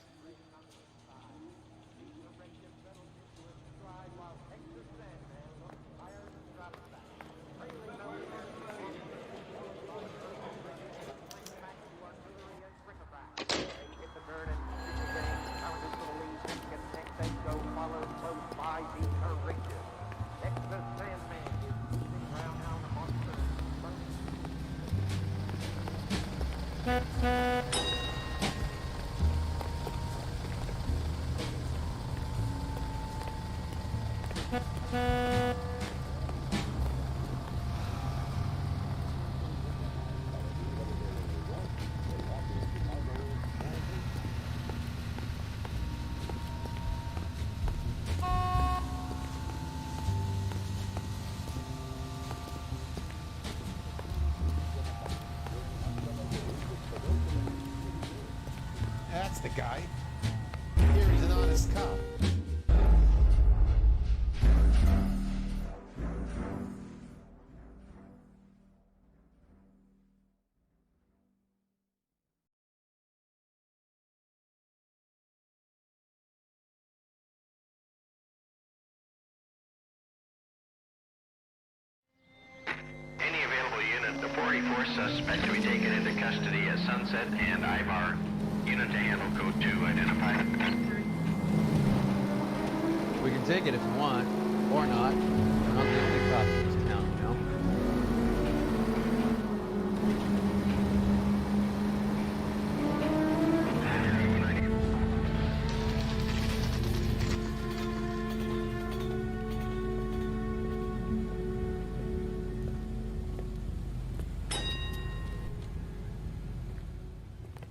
the guy. Here he's an honest cop. Any available unit, the 44 suspect to be taken into custody at Sunset and Ivar. Unit to handle code 2 identified. We can take it if you want, or not. We're not the only cops in this town, you know?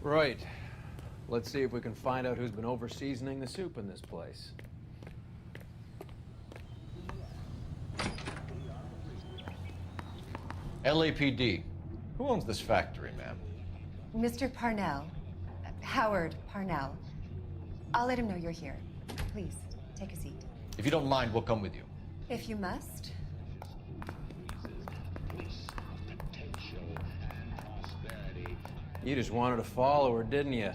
Right. Let's see if we can find out who's been over-seasoning the soup in this place. LAPD. Who owns this factory, ma'am? Mr. Parnell. Howard Parnell. I'll let him know you're here. Please, take a seat. If you don't mind, we'll come with you. If you must. You just wanted a follower, didn't you?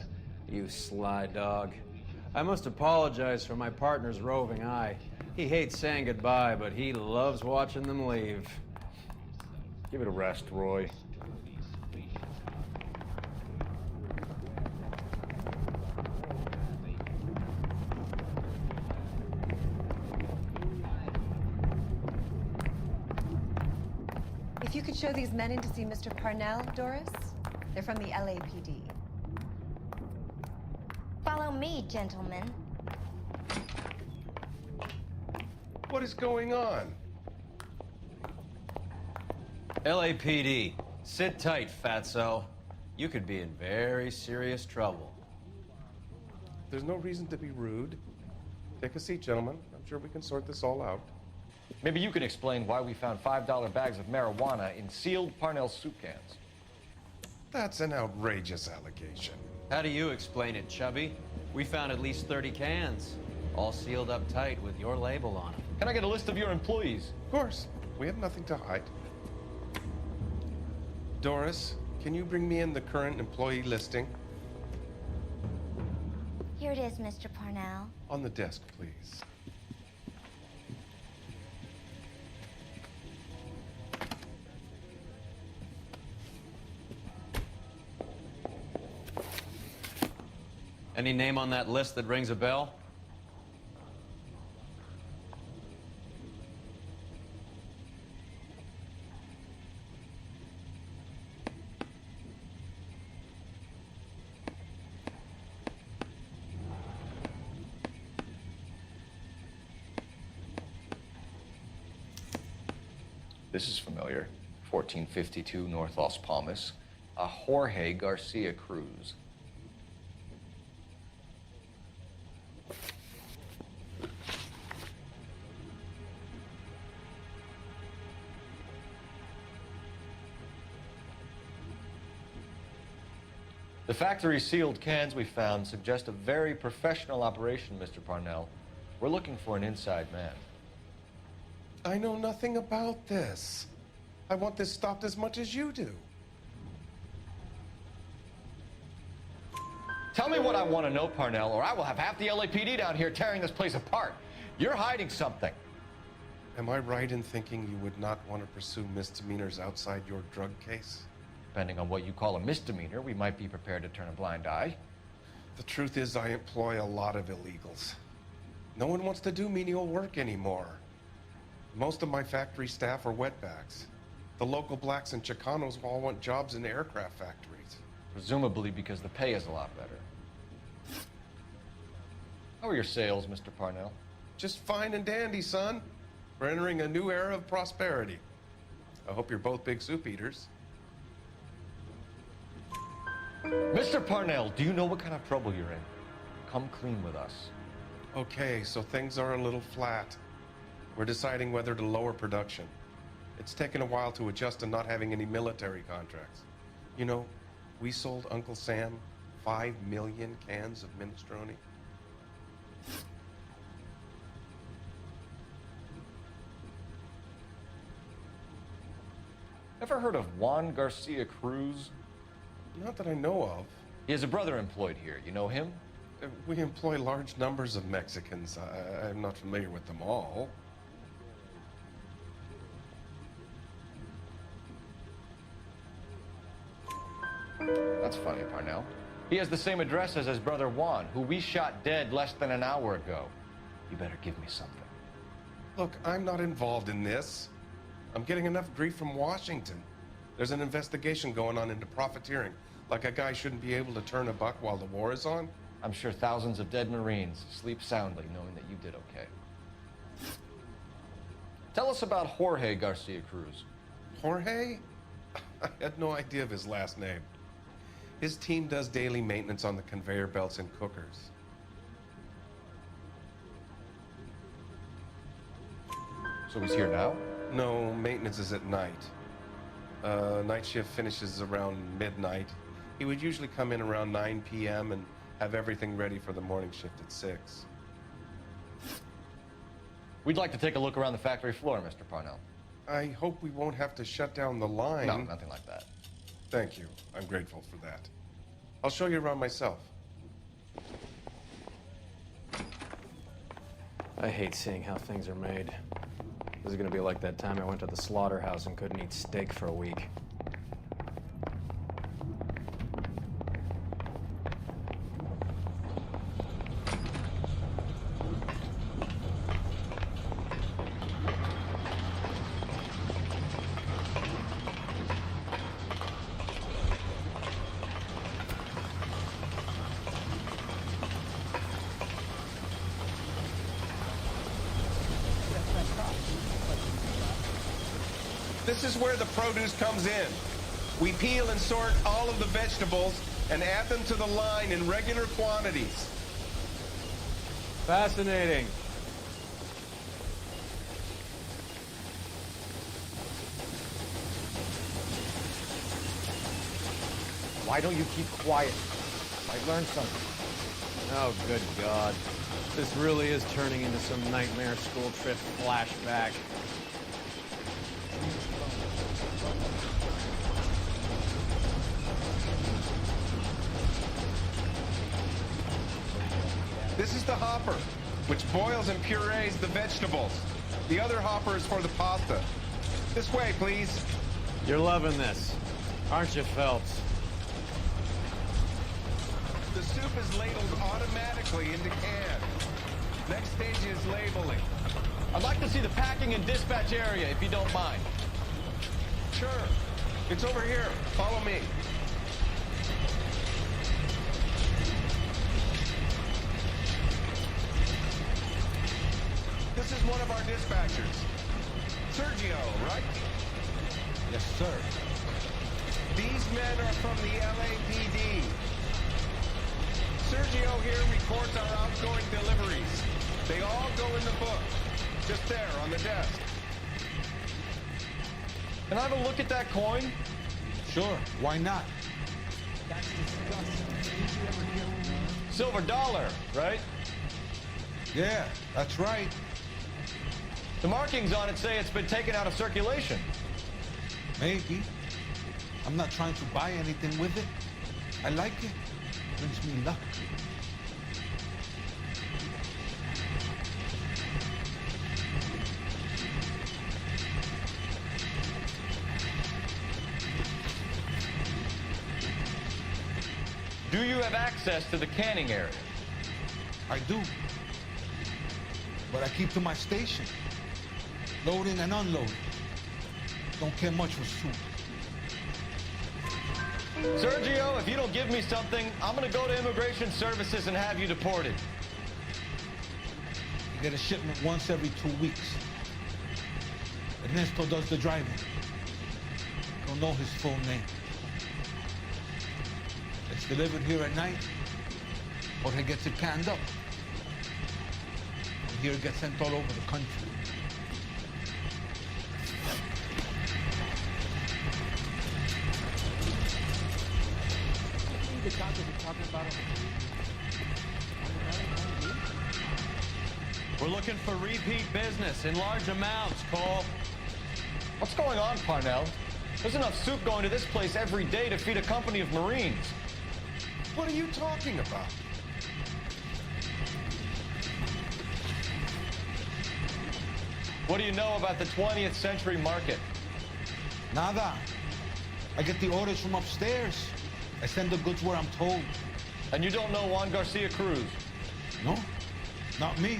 You sly dog. I must apologize for my partner's roving eye. He hates saying goodbye, but he loves watching them leave. Give it a rest, Roy. If you could show these men in to see Mr. Parnell, Doris. They're from the LAPD. Follow me, gentlemen. What is going on? LAPD, sit tight, fatso. You could be in very serious trouble. There's no reason to be rude. Take a seat, gentlemen. I'm sure we can sort this all out. Maybe you can explain why we found $5 bags of marijuana in sealed Parnell soup cans. That's an outrageous allegation. How do you explain it, Chubby? We found at least 30 cans, all sealed up tight with your label on them. Can I get a list of your employees? Of course. We have nothing to hide. Doris, can you bring me in the current employee listing? Here it is, Mr. Parnell. On the desk, please. Any name on that list that rings a bell? This is familiar. 1452 North Las Palmas. A Jorge Garcia Cruz. The factory sealed cans we found suggest a very professional operation, Mr. Parnell. We're looking for an inside man. I know nothing about this. I want this stopped as much as you do. Tell me what I want to know, Parnell, or I will have half the LAPD down here tearing this place apart. You're hiding something. Am I right in thinking you would not want to pursue misdemeanors outside your drug case? Depending on what you call a misdemeanor, we might be prepared to turn a blind eye. The truth is, I employ a lot of illegals. No one wants to do menial work anymore. Most of my factory staff are wetbacks. The local blacks and Chicanos all want jobs in aircraft factories. Presumably because the pay is a lot better. How are your sales, Mr. Parnell? Just fine and dandy, son. We're entering a new era of prosperity. I hope you're both big soup eaters. Mr. Parnell, do you know what kind of trouble you're in? Come clean with us. Okay, so things are a little flat. We're deciding whether to lower production. It's taken a while to adjust to not having any military contracts. You know, we sold Uncle Sam 5 million cans of minestrone? Ever heard of Juan Garcia Cruz? Not that I know of. He has a brother employed here. You know him? We employ large numbers of Mexicans. I'm not familiar with them all. That's funny, Parnell. He has the same address as his brother Juan, who we shot dead less than an hour ago. You better give me something. Look, I'm not involved in this. I'm getting enough grief from Washington. There's an investigation going on into profiteering. Like a guy shouldn't be able to turn a buck while the war is on. I'm sure thousands of dead Marines sleep soundly knowing that you did okay. Tell us about Jorge Garcia Cruz. Jorge? I had no idea of his last name. His team does daily maintenance on the conveyor belts and cookers. So he's here now? No, maintenance is at night. Night shift finishes around midnight. He would usually come in around 9 p.m. and have everything ready for the morning shift at 6. We'd like to take a look around the factory floor, Mr. Parnell. I hope we won't have to shut down the line. No, nothing like that. Thank you. I'm grateful for that. I'll show you around myself. I hate seeing how things are made. This is gonna be like that time I went to the slaughterhouse and couldn't eat steak for a week. This is where the produce comes in. We peel and sort all of the vegetables and add them to the line in regular quantities. Fascinating. Why don't you keep quiet? Might learn something. Oh, good God. This really is turning into some nightmare school trip flashback. This is the hopper, which boils and purees the vegetables. The other hopper is for the pasta. This way, please. You're loving this, aren't you, Phelps? The soup is ladled automatically into cans. Next stage is labeling. I'd like to see the packing and dispatch area, if you don't mind. Sure. It's over here. Follow me. This is one of our dispatchers. Sergio, right? Yes, sir. These men are from the LAPD. Sergio here records our outgoing deliveries. They all go in the book. Just there on the desk. Can I have a look at that coin? Sure, why not? Silver dollar, right? Yeah, that's right. The markings on it say it's been taken out of circulation. Maybe. I'm not trying to buy anything with it. I like it. Brings me luck. Do you have access to the canning area? I do. But I keep to my station. Loading and unloading. Don't care much for soup. Sergio, if you don't give me something, I'm gonna go to Immigration Services and have you deported. You get a shipment once every 2 weeks. Ernesto does the driving. Don't know his full name. It's delivered here at night, or he gets it canned up. And here it gets sent all over the country. the tacos we're talking about? We're looking for repeat business in large amounts, Cole. What's going on, Parnell? There's enough soup going to this place every day to feed a company of Marines. What are you talking about? What do you know about the 20th century market? Nada. I get the orders from upstairs. I send the goods where I'm told. And you don't know Juan Garcia Cruz? No, not me.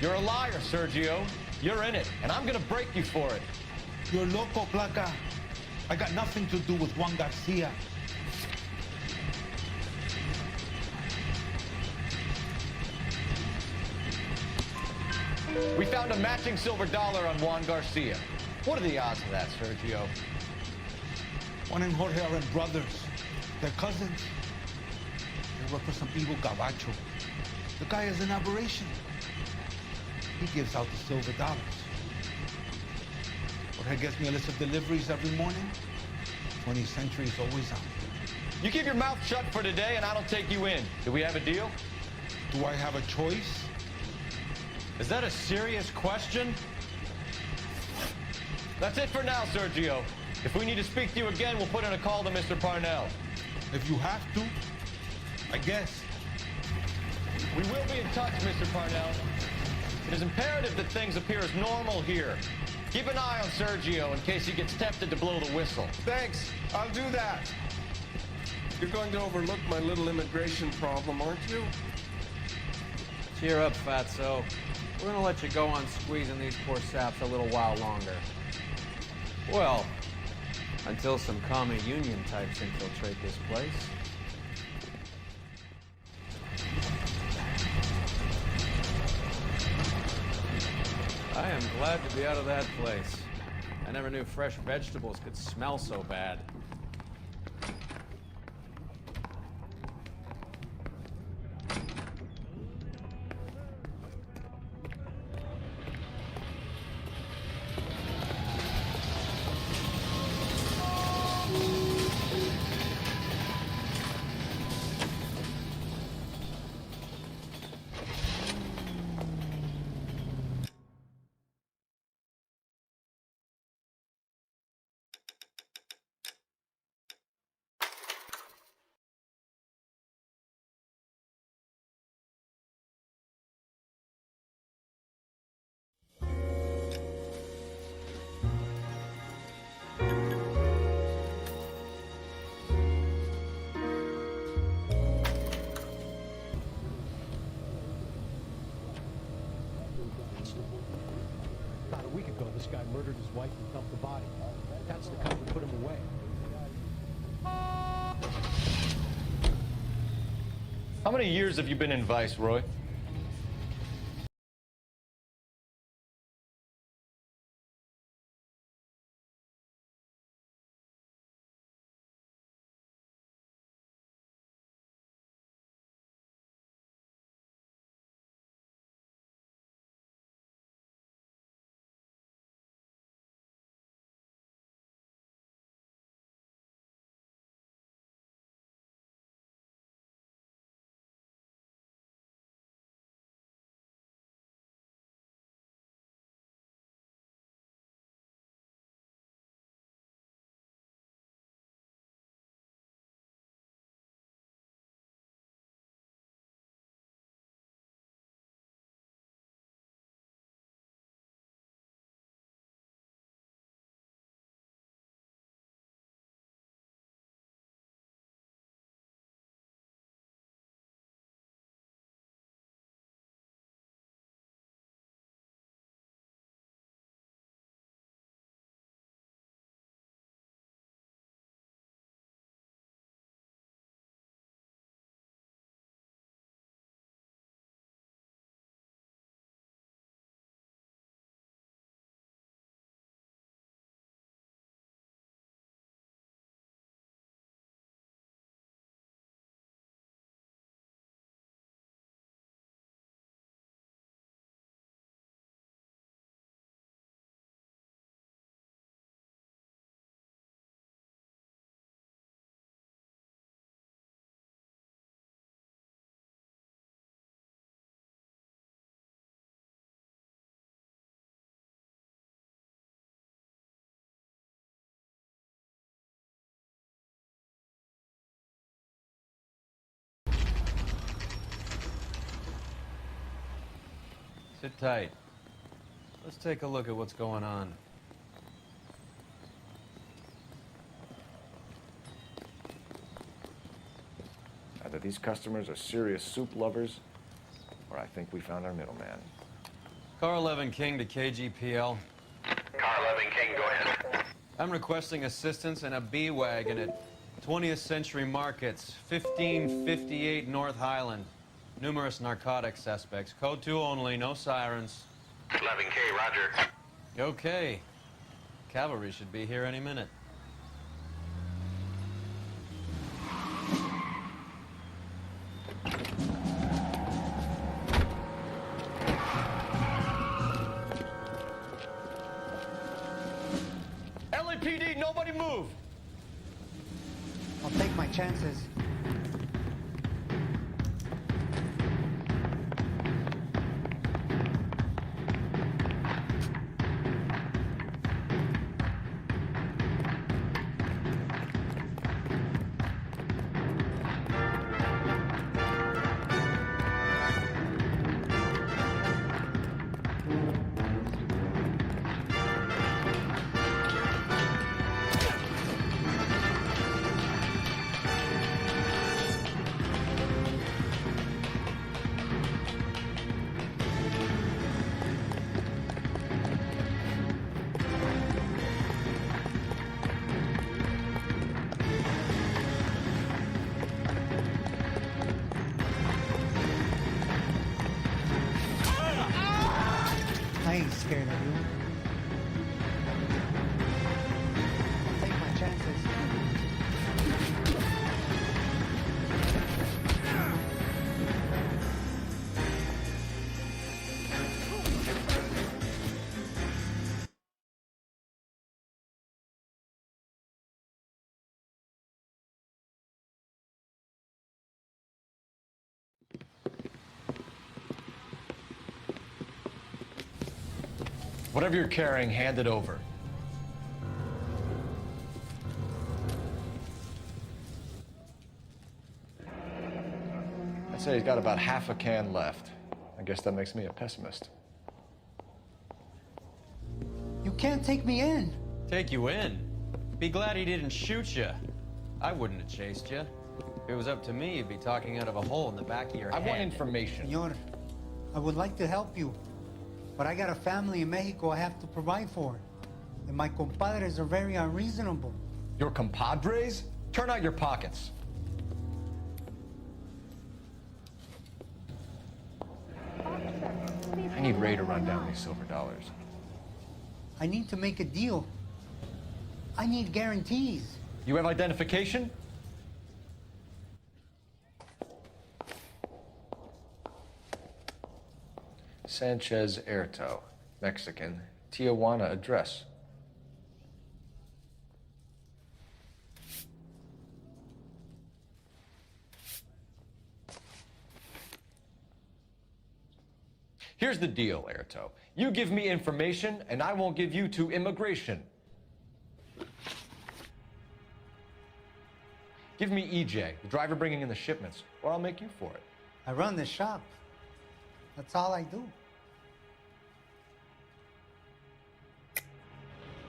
You're a liar, Sergio. You're in it, and I'm gonna break you for it. You're loco, Placa. I got nothing to do with Juan Garcia. We found a matching silver dollar on Juan Garcia. What are the odds of that, Sergio? Juan and Jorge are brothers. They're cousins. They work for some evil gabacho. The guy is an aberration. He gives out the silver dollars. Jorge gets me a list of deliveries every morning. 20th Century is always on. You keep your mouth shut for today, and I don't take you in. Do we have a deal? Do I have a choice? Is that a serious question? That's it for now, Sergio. If we need to speak to you again, we'll put in a call to Mr. Parnell. If you have to, I guess. We will be in touch, Mr. Parnell. It is imperative that things appear as normal here. Keep an eye on Sergio in case he gets tempted to blow the whistle. Thanks. I'll do that. You're going to overlook my little immigration problem, aren't you? Cheer up, Fatso. We're gonna let you go on squeezing these poor saps a little while longer. Well, until some commie union types infiltrate this place. I am glad to be out of that place. I never knew fresh vegetables could smell so bad. About a week ago, this guy murdered his wife and dumped the body. That's the kind who put him away. How many years have you been in Vice, Roy? Sit tight. Let's take a look at what's going on. Either these customers are serious soup lovers, or I think we found our middleman. Car 11 King to KGPL. Car 11 King, go ahead. I'm requesting assistance in a B-Wagon at 20th Century Markets, 1558 North Highland. Numerous narcotic suspects. Code 2 only, no sirens. 11K, roger. Okay. Cavalry should be here any minute. LAPD, nobody move! I'll take my chances. I ain't scared of you. I'll take my chances. Whatever you're carrying, hand it over. I'd say he's got about half a can left. I guess that makes me a pessimist. You can't take me in. Take you in? Be glad he didn't shoot you. I wouldn't have chased you. If it was up to me, you'd be talking out of a hole in the back of your head. I want information. Senor, I would like to help you, but I got a family in Mexico I have to provide for. And my compadres are very unreasonable. Your compadres? Turn out your pockets. I need Ray to run down these silver dollars. I need to make a deal. I need guarantees. You have identification? Sanchez Erto, Mexican, Tijuana address. Here's the deal, Erto. You give me information, and I won't give you to immigration. Give me EJ, the driver bringing in the shipments, or I'll make you for it. I run the shop. That's all I do.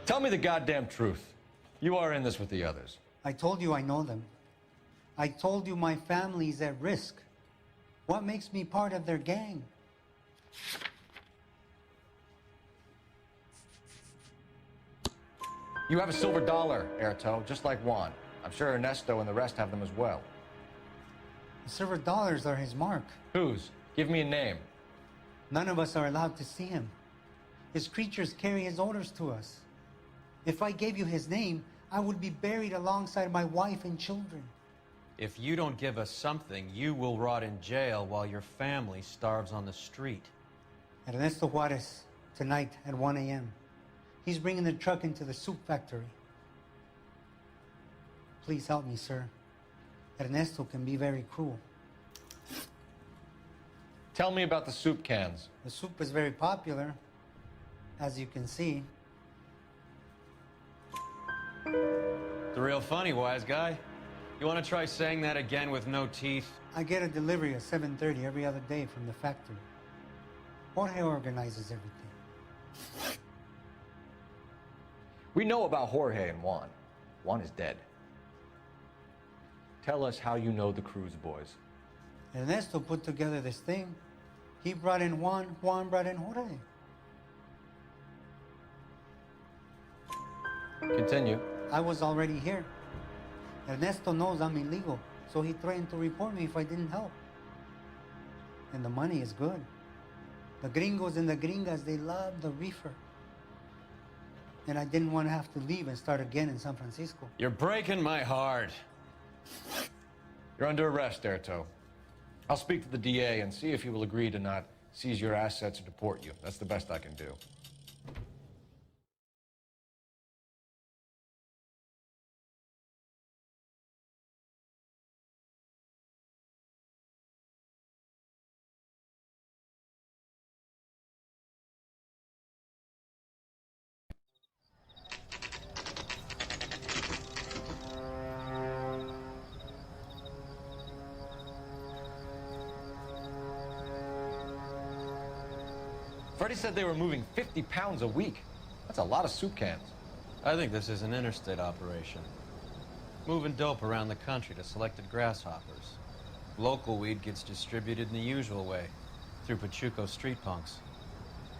Tell me the goddamn truth. You are in this with the others. I told you I know them. I told you my family's at risk. What makes me part of their gang? You have a silver dollar, Erto, just like Juan. I'm sure Ernesto and the rest have them as well. The silver dollars are his mark. Whose? Give me a name. None of us are allowed to see him. His creatures carry his orders to us. If I gave you his name, I would be buried alongside my wife and children. If you don't give us something, you will rot in jail while your family starves on the street. Ernesto Juarez, tonight at 1 a.m. He's bringing the truck into the soup factory. Please help me, sir. Ernesto can be very cruel. Tell me about the soup cans. The soup is very popular, as you can see. It's real funny, wise guy. You want to try saying that again with no teeth? I get a delivery at 7:30 every other day from the factory. Jorge organizes everything. We know about Jorge and Juan. Juan is dead. Tell us how you know the Cruz boys. Ernesto put together this thing. He brought in Juan, Juan brought in Jorge. Continue. I was already here. Ernesto knows I'm illegal, so he threatened to report me if I didn't help. And the money is good. The gringos and the gringas, they love the reefer. And I didn't want to have to leave and start again in San Francisco. You're breaking my heart. You're under arrest, Erto. I'll speak to the DA and see if he will agree to not seize your assets or deport you. That's the best I can do. Freddie said they were moving 50 pounds a week. That's a lot of soup cans. I think this is an interstate operation. Moving dope around the country to selected grasshoppers. Local weed gets distributed in the usual way, through Pachuco street punks.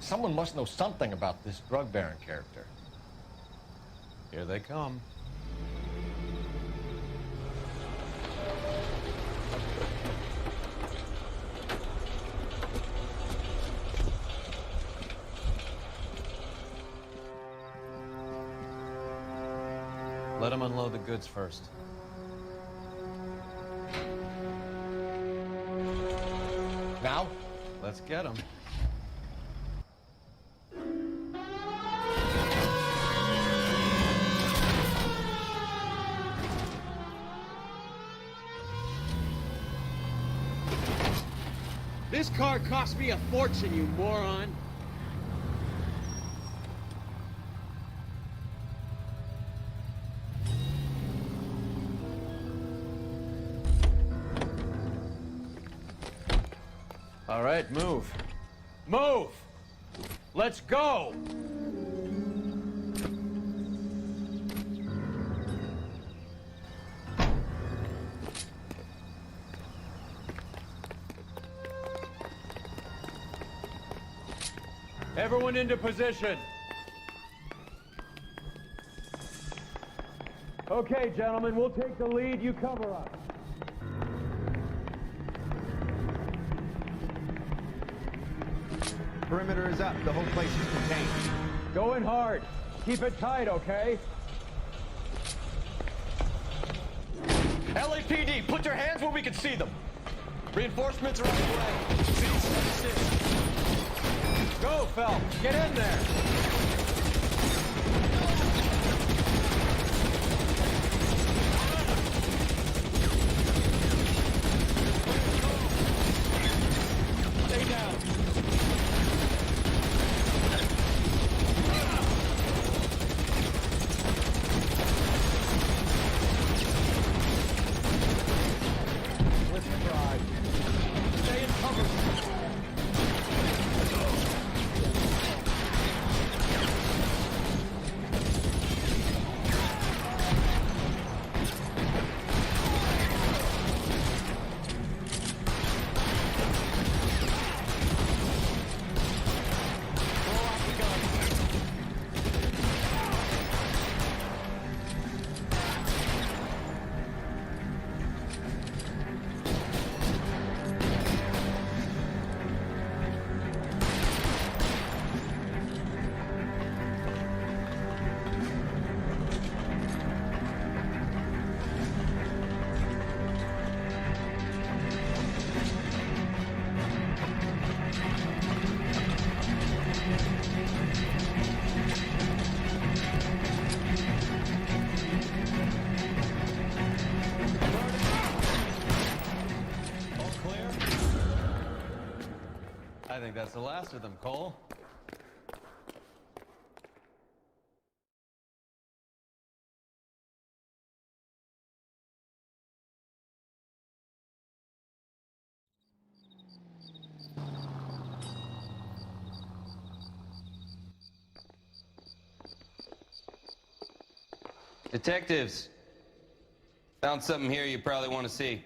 Someone must know something about this drug baron character. Here they come. Let them unload the goods first. Now? Let's get them. This car cost me a fortune, you moron. All right, move. Move! Let's go! Everyone into position. Okay, gentlemen, we'll take the lead. You cover us. Perimeter is up. The whole place is contained. Go in hard. Keep it tight, okay? LAPD, put your hands where we can see them. Reinforcements are on the way. Go, Phelps. Get in there. Stay down. Let's try. Stay in cover. I think that's the last of them, Cole. Detectives, found something here you probably want to see.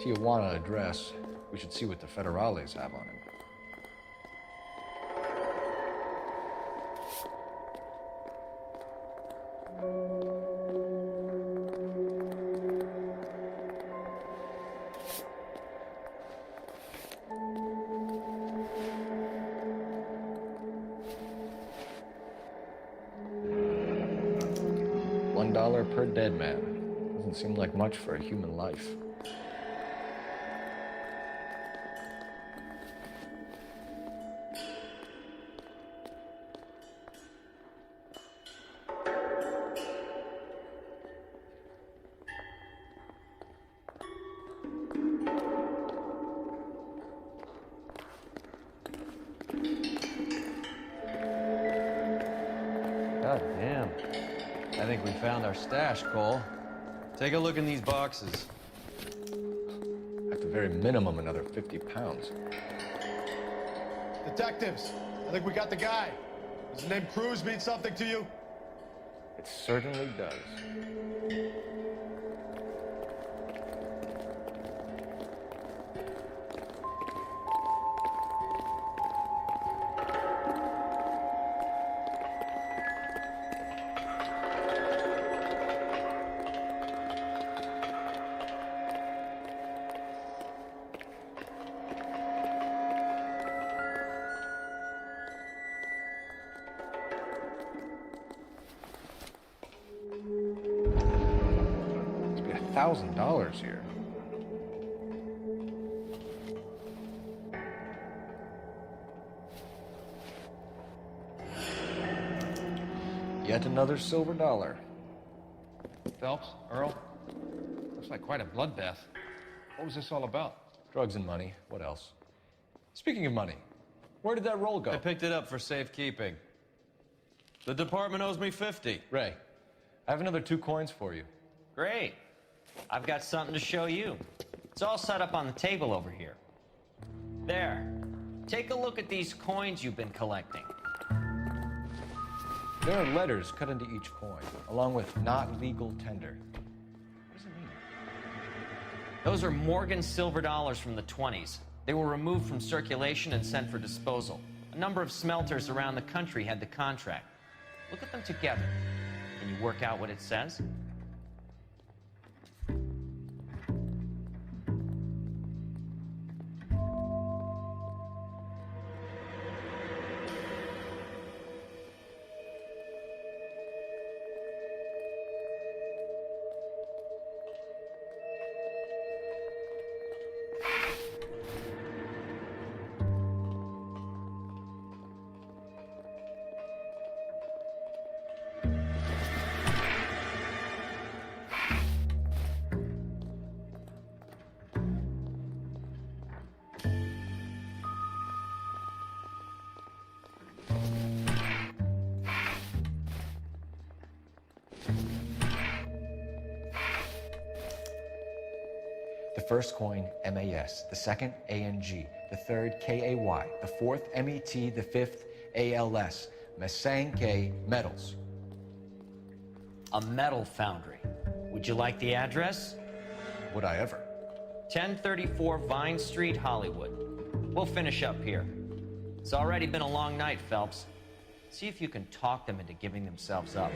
Tijuana address. We should see what the federales have on him. $1 per dead man. Doesn't seem like much for a human life. God damn. I think we found our stash, Cole. Take a look in these boxes. At the very minimum, another 50 pounds. Detectives, I think we got the guy. Does the name Cruz mean something to you? It certainly does. $1,000 here. Yet another silver dollar. Phelps, Earl, looks like quite a bloodbath. What was this all about? Drugs and money. What else? Speaking of money, where did that roll go? I picked it up for safekeeping. The department owes me 50. Ray, I have another 2 coins for you. Great. I've got something to show you. It's all set up on the table over here. There. Take a look at these coins you've been collecting. There are letters cut into each coin, along with not legal tender. What does it mean? Those are Morgan silver dollars from the 20s. They were removed from circulation and sent for disposal. A number of smelters around the country had the contract. Look at them together. Can you work out what it says? The first coin, MAS. The second, ANG. The third, KAY. The fourth, MET. The fifth, ALS. Masanke Metals. A metal foundry. Would you like the address? Would I ever? 1034 Vine Street, Hollywood. We'll finish up here. It's already been a long night, Phelps. See if you can talk them into giving themselves up.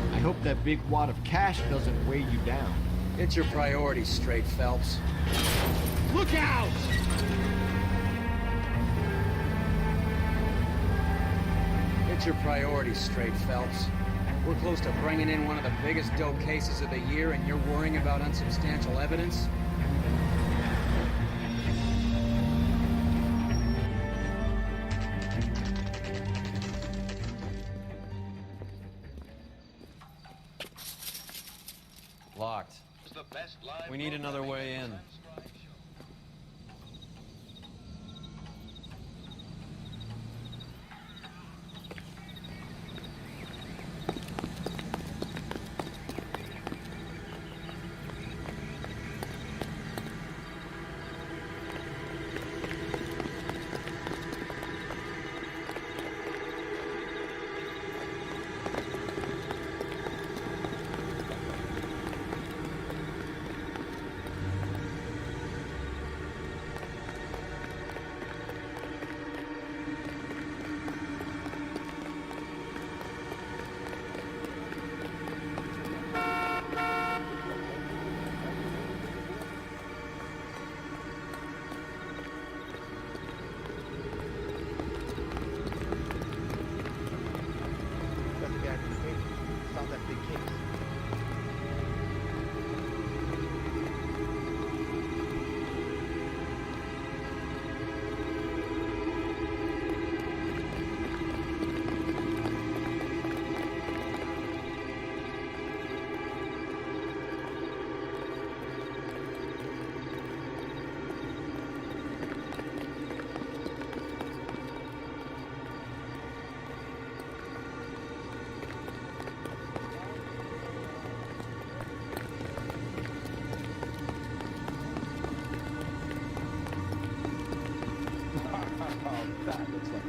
I hope that big wad of cash doesn't weigh you down. Get your priorities straight, Phelps. Look out! Get your priorities straight, Phelps. We're close to bringing in one of the biggest dope cases of the year, and you're worrying about unsubstantial evidence? We need another way in. That looks like.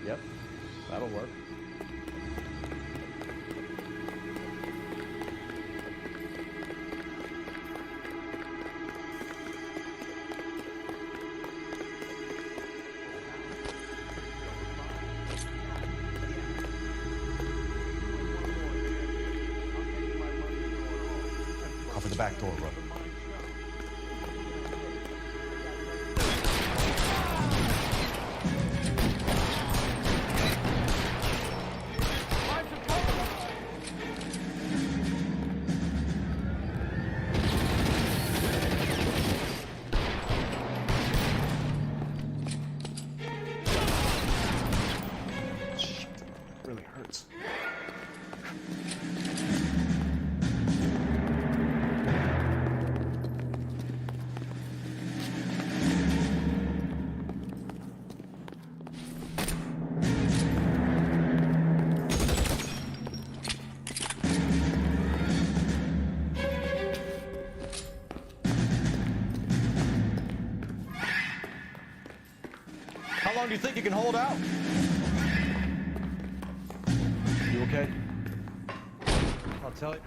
Yep, that'll work. Cover the back door, brother. Really hurts. How long do you think you can hold out? You okay? I'll tell you.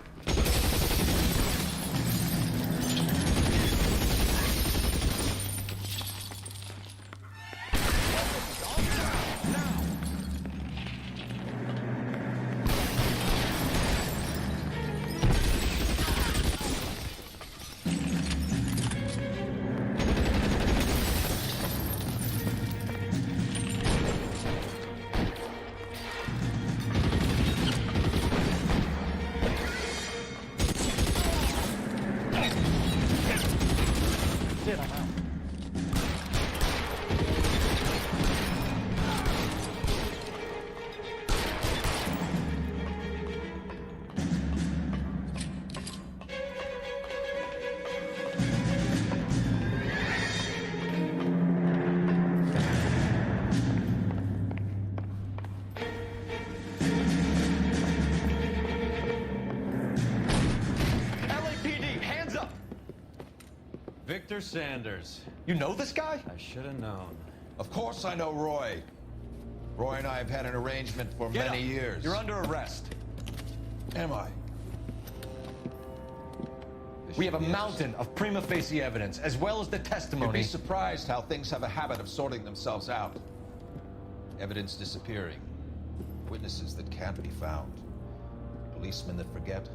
Victor Sanders. You know this guy? I should have known. Of course I know Roy. Roy and I have had an arrangement for Get many up. years. You're under arrest. Am I? We have a mountain of prima facie evidence, as well as the You'd testimony. be surprised how things have a habit of sorting themselves out. Evidence disappearing. Witnesses that can't be found. Policemen that forget.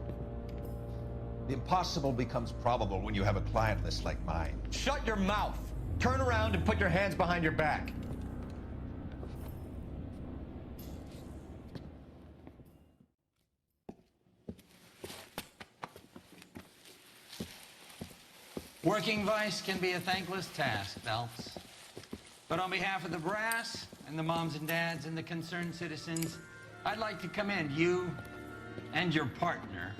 The impossible becomes probable when you have a client list like mine. Shut your mouth! Turn around and put your hands behind your back. Working vice can be a thankless task, Phelps. But on behalf of the brass, and the moms and dads and the concerned citizens, I'd like to commend you and your partner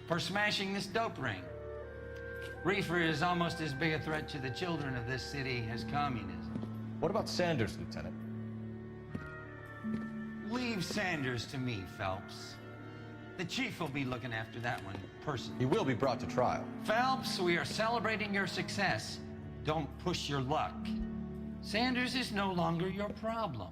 for smashing this dope ring. Reefer is almost as big a threat to the children of this city as communism. What about Sanders, Lieutenant? Leave Sanders to me, Phelps. The chief will be looking after that one personally. He will be brought to trial. Phelps, we are celebrating your success. Don't push your luck. Sanders is no longer your problem.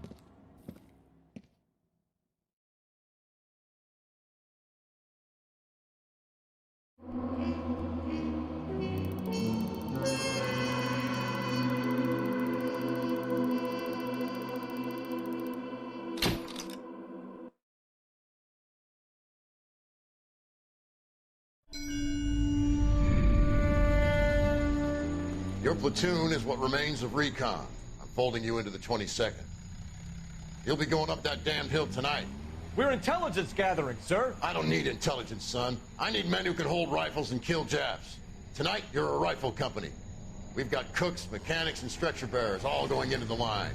Your platoon is what remains of recon. I'm folding you into the 22nd. You'll be going up that damned hill tonight. We're intelligence gathering, sir. I don't need intelligence, son. I need men who can hold rifles and kill Japs. Tonight, you're a rifle company. We've got cooks, mechanics, and stretcher bearers all going into the line.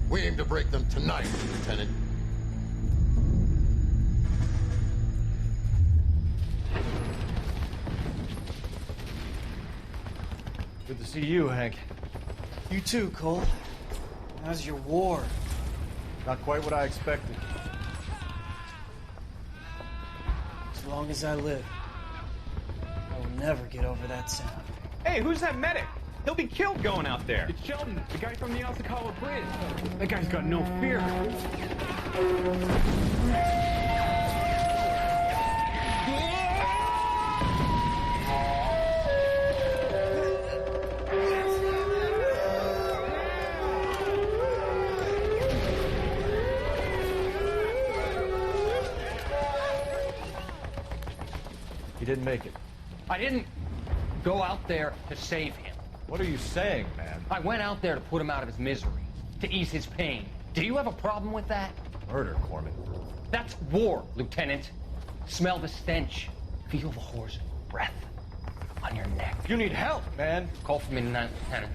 We aim to break them tonight, Lieutenant. Good to see you, Hank. You too, Cole. How's your war? Not quite what I expected. As long as I live, I will never get over that sound. Hey, who's that medic? He'll be killed going out there. It's Sheldon, the guy from the Osakawa Bridge. That guy's got no fear. He didn't make it. I didn't go out there to save him. What are you saying, man? I went out there to put him out of his misery, to ease his pain. Do you have a problem with that? Murder, Corman. That's war, Lieutenant. Smell the stench. Feel the horse's breath on your neck. You need help, man. Call for me tonight, Lieutenant.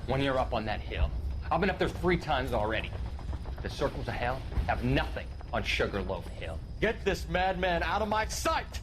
When you're up on that hill. I've been up there 3 times already. The circles of hell have nothing on Sugarloaf Hill. Get this madman out of my sight!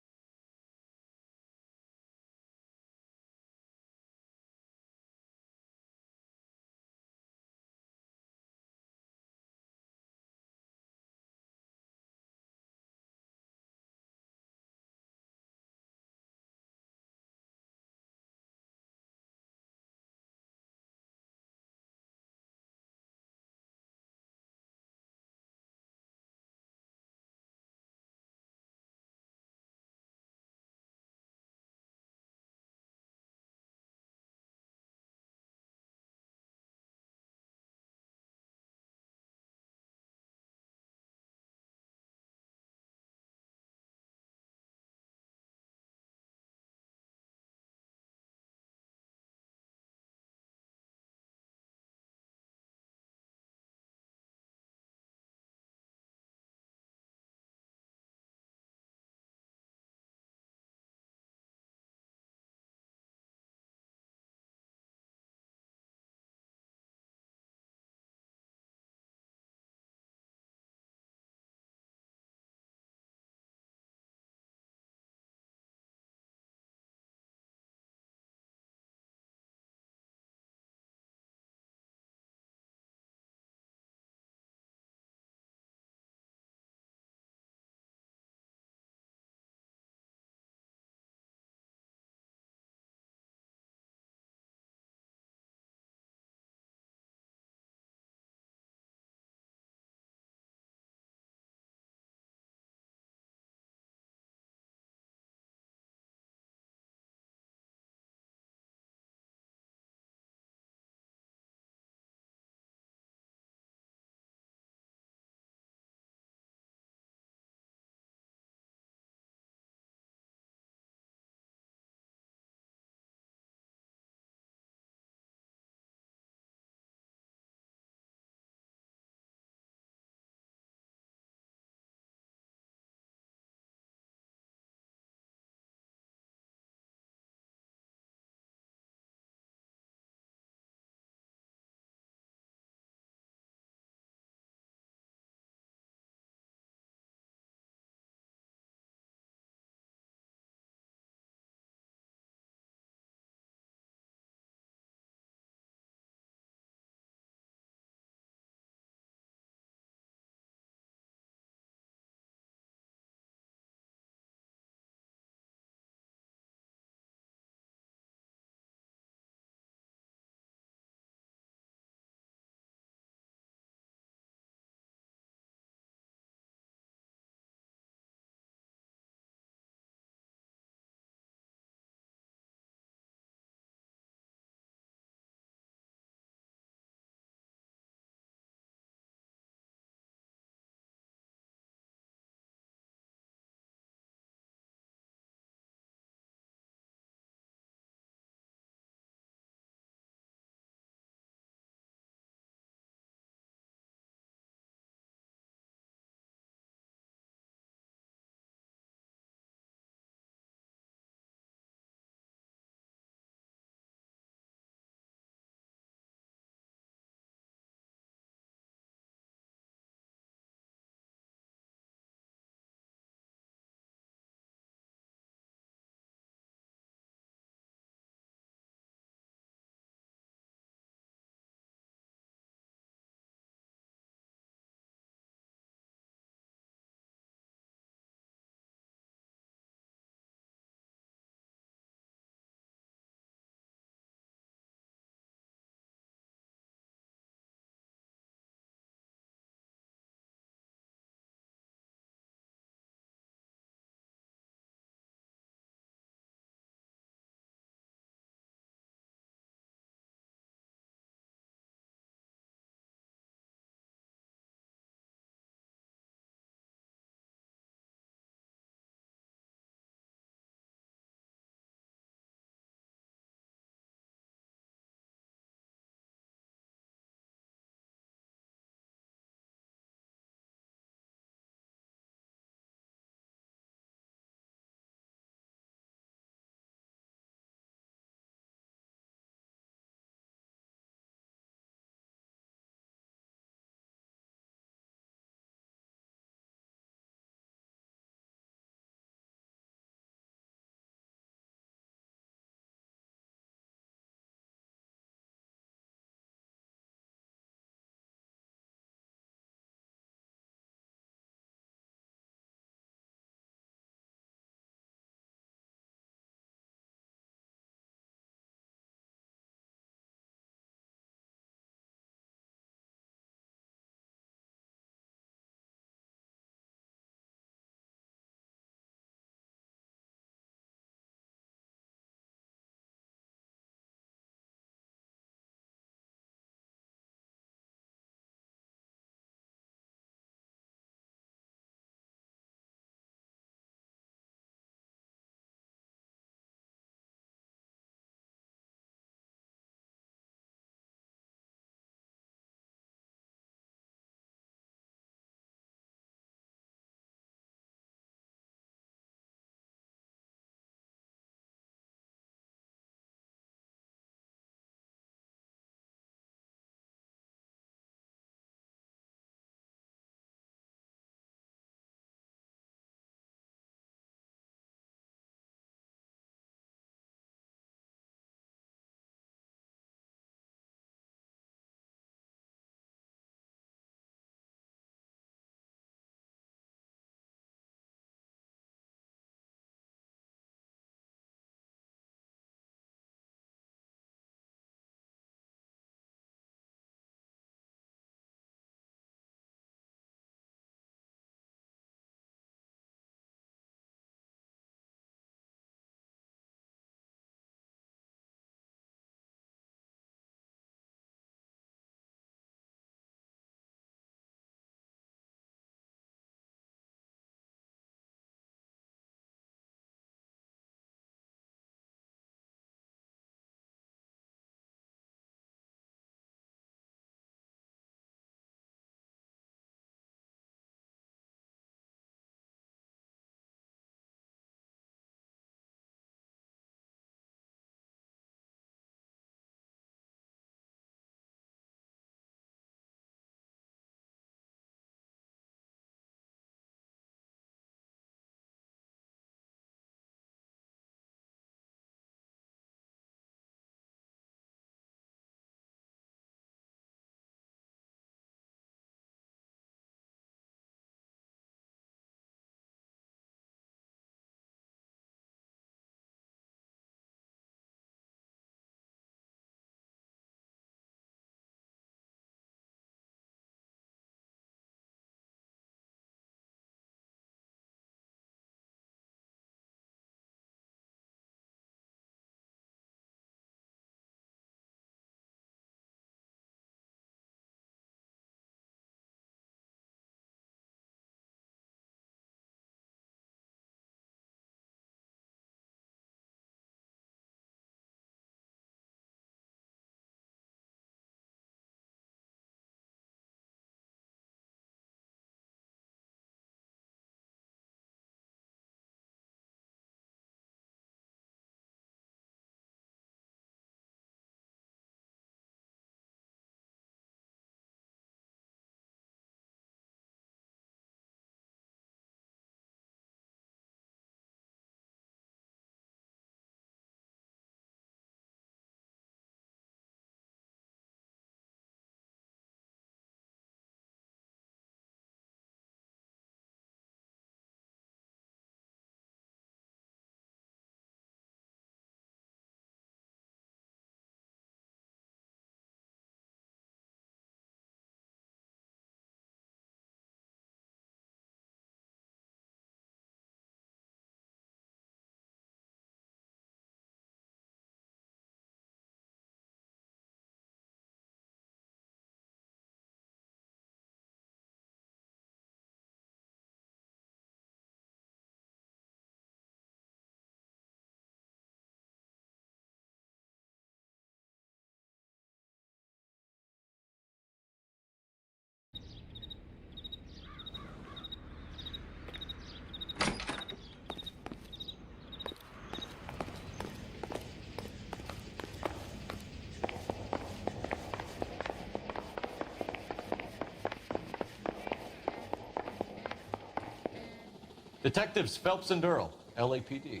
Detectives Phelps and Earl, LAPD.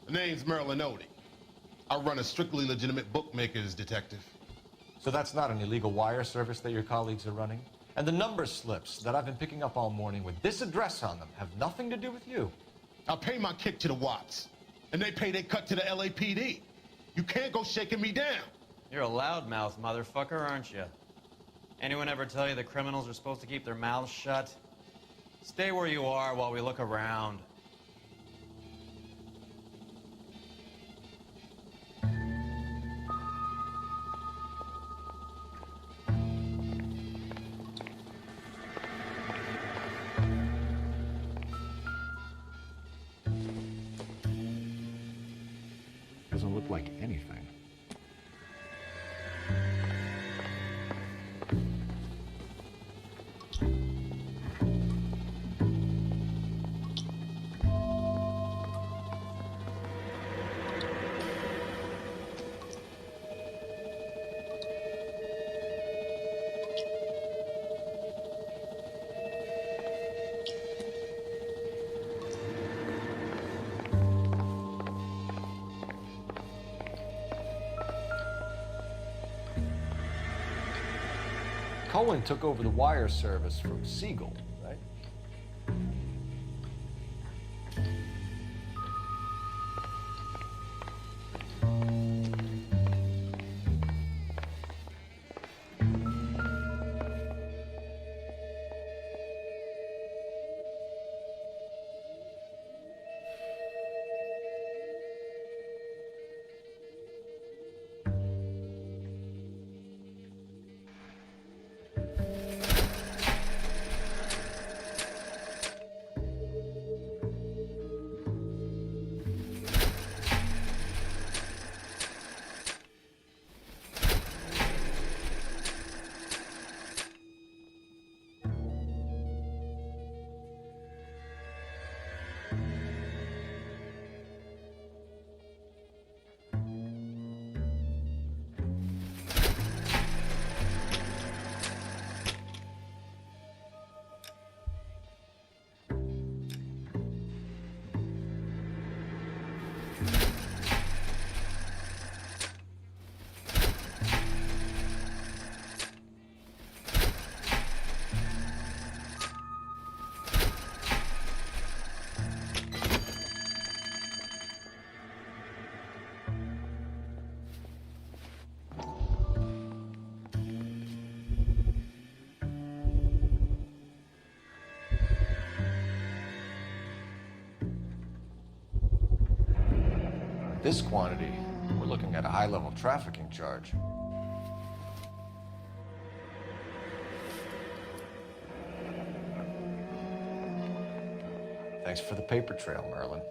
The name's Merlin Odie. I run a strictly legitimate bookmaker's detective. So that's not an illegal wire service that your colleagues are running? And the number slips that I've been picking up all morning with this address on them have nothing to do with you. I pay my kick to the Watts, and they pay their cut to the LAPD. You can't go shaking me down. You're a loudmouth motherfucker, aren't you? Anyone ever tell you the criminals are supposed to keep their mouths shut? Stay where you are while we look around. Doesn't look like anything. Cohen took over the wire service from Siegel, right? This quantity, we're looking at a high-level trafficking charge. Thanks for the paper trail, Merlin.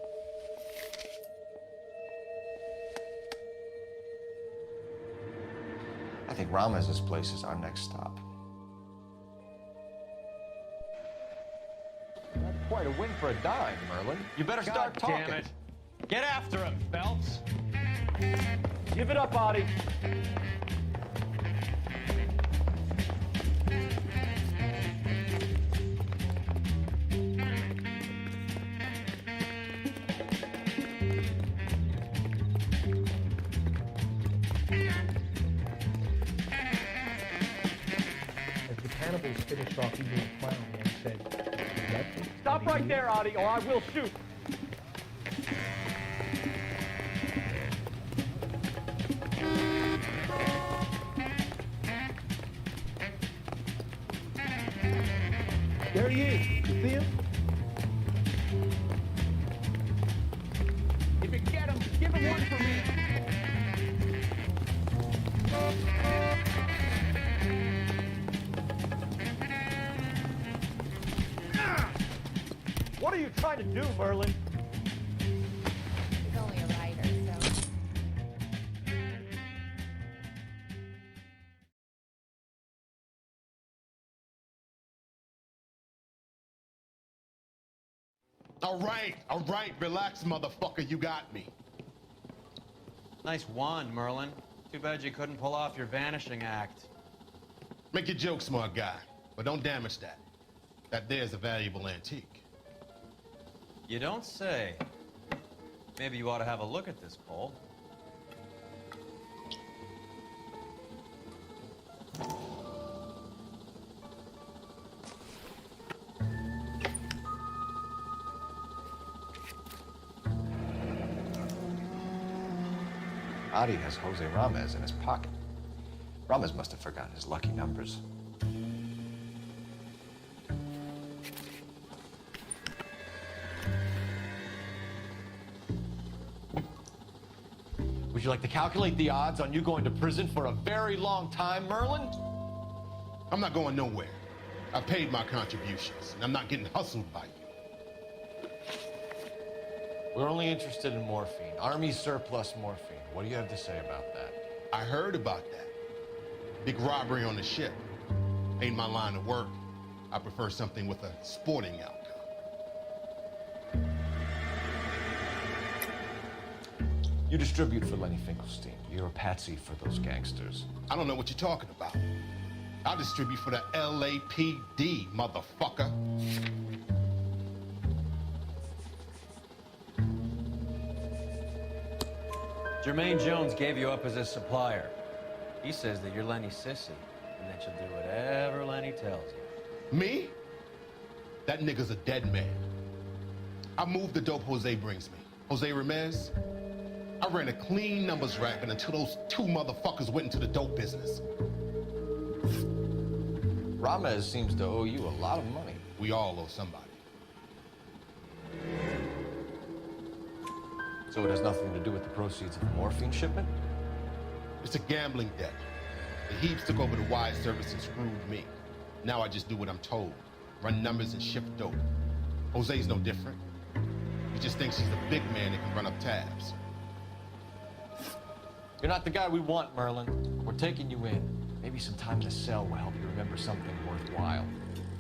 I think Ramez's place is our next stop. That's quite a win for a dime, Merlin. You better start talking. Damn it. Get after him, Phelps. Give it up, Audie. As the cannibals finished off eating the clown, one said, Stop right there, Audie, or I will shoot. There he is. You see him? If you get him, give him one for me. What are you trying to do, Merlin? He's only a writer, so... All right, relax, motherfucker, you got me. Nice wand, Merlin. Too bad you couldn't pull off your vanishing act. Make your joke, smart guy, but don't damage that. That there's a valuable antique. You don't say. Maybe you ought to have a look at this pole. Adi has Jose Ramez in his pocket. Ramez must have forgotten his lucky numbers. Would you like to calculate the odds on you going to prison for a very long time, Merlin? I'm not going nowhere. I paid my contributions, and I'm not getting hustled by you. We're only interested in morphine. Army surplus morphine. What do you have to say about that? I heard about that. Big robbery on the ship. Ain't my line of work. I prefer something with a sporting outcome. You distribute for Lenny Finkelstein. You're a patsy for those gangsters. I don't know what you're talking about. I distribute for the LAPD, motherfucker. Jermaine Jones gave you up as his supplier. He says that you're Lenny's sissy, and that you'll do whatever Lenny tells you. Me? That nigga's a dead man. I moved the dope Jose brings me. Jose Ramez? I ran a clean numbers racket until those two motherfuckers went into the dope business. Ramez seems to owe you a lot of money. We all owe somebody. So it has nothing to do with the proceeds of the morphine shipment? It's a gambling debt. The Heaps took over the wire service and screwed me. Now I just do what I'm told. Run numbers and shift dope. Jose's no different. He just thinks he's the big man that can run up tabs. You're not the guy we want, Merlin. We're taking you in. Maybe some time in the cell will help you remember something worthwhile.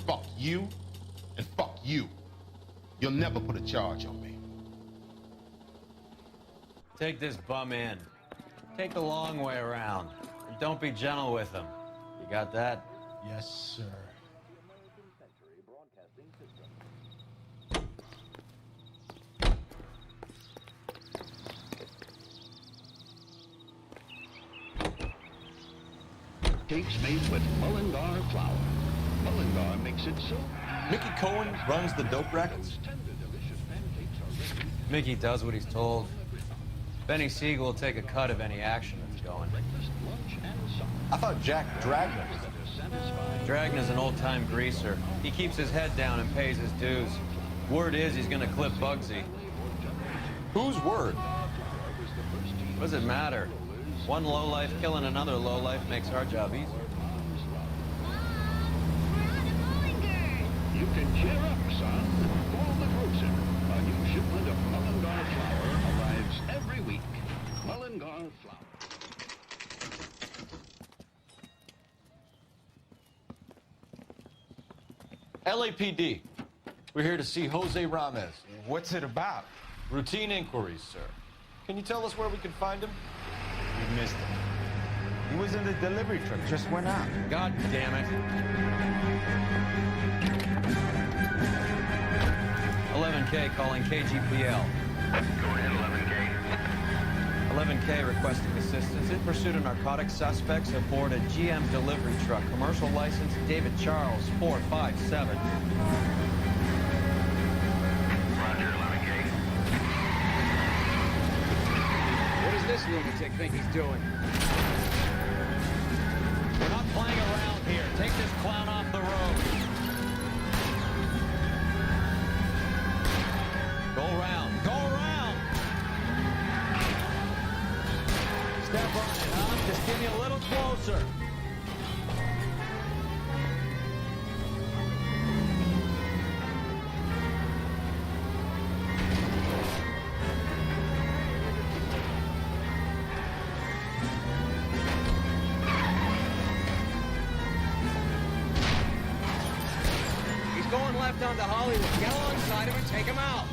Fuck you, and fuck you. You'll never put a charge on me. Take this bum in. Take the long way around. And don't be gentle with him. You got that? Yes, sir. Cakes made with Mullingar flour. Mullingar makes it so. Mickey Cohen runs the dope rackets? Mickey does what he's told. Benny Siegel will take a cut of any action that's going. I thought Jack Dragna was there. Dragna's an old-time greaser. He keeps his head down and pays his dues. Word is he's gonna clip Bugsy. Whose word? What does it matter? One lowlife killing another lowlife makes our job easier. You can cheer up, son. Call the grocer. A new shipment of Mullingar flour arrives every week. Mullingar flour. LAPD. We're here to see Jose Ramez. What's it about? Routine inquiries, sir. Can you tell us where we can find him? You missed him. He was in the delivery truck, just went out. God damn it. 11K calling KGPL. Go ahead, 11K. 11K requesting assistance in pursuit of narcotic suspects aboard a GM delivery truck. Commercial license David Charles 457. Roger, 11K. What does this lunatic think he's doing? We're not playing around here. Take this clown off the road. Go around. Go around. Step on it, huh? Just give me a little closer. He's going left onto Hollywood. Get alongside him and take him out.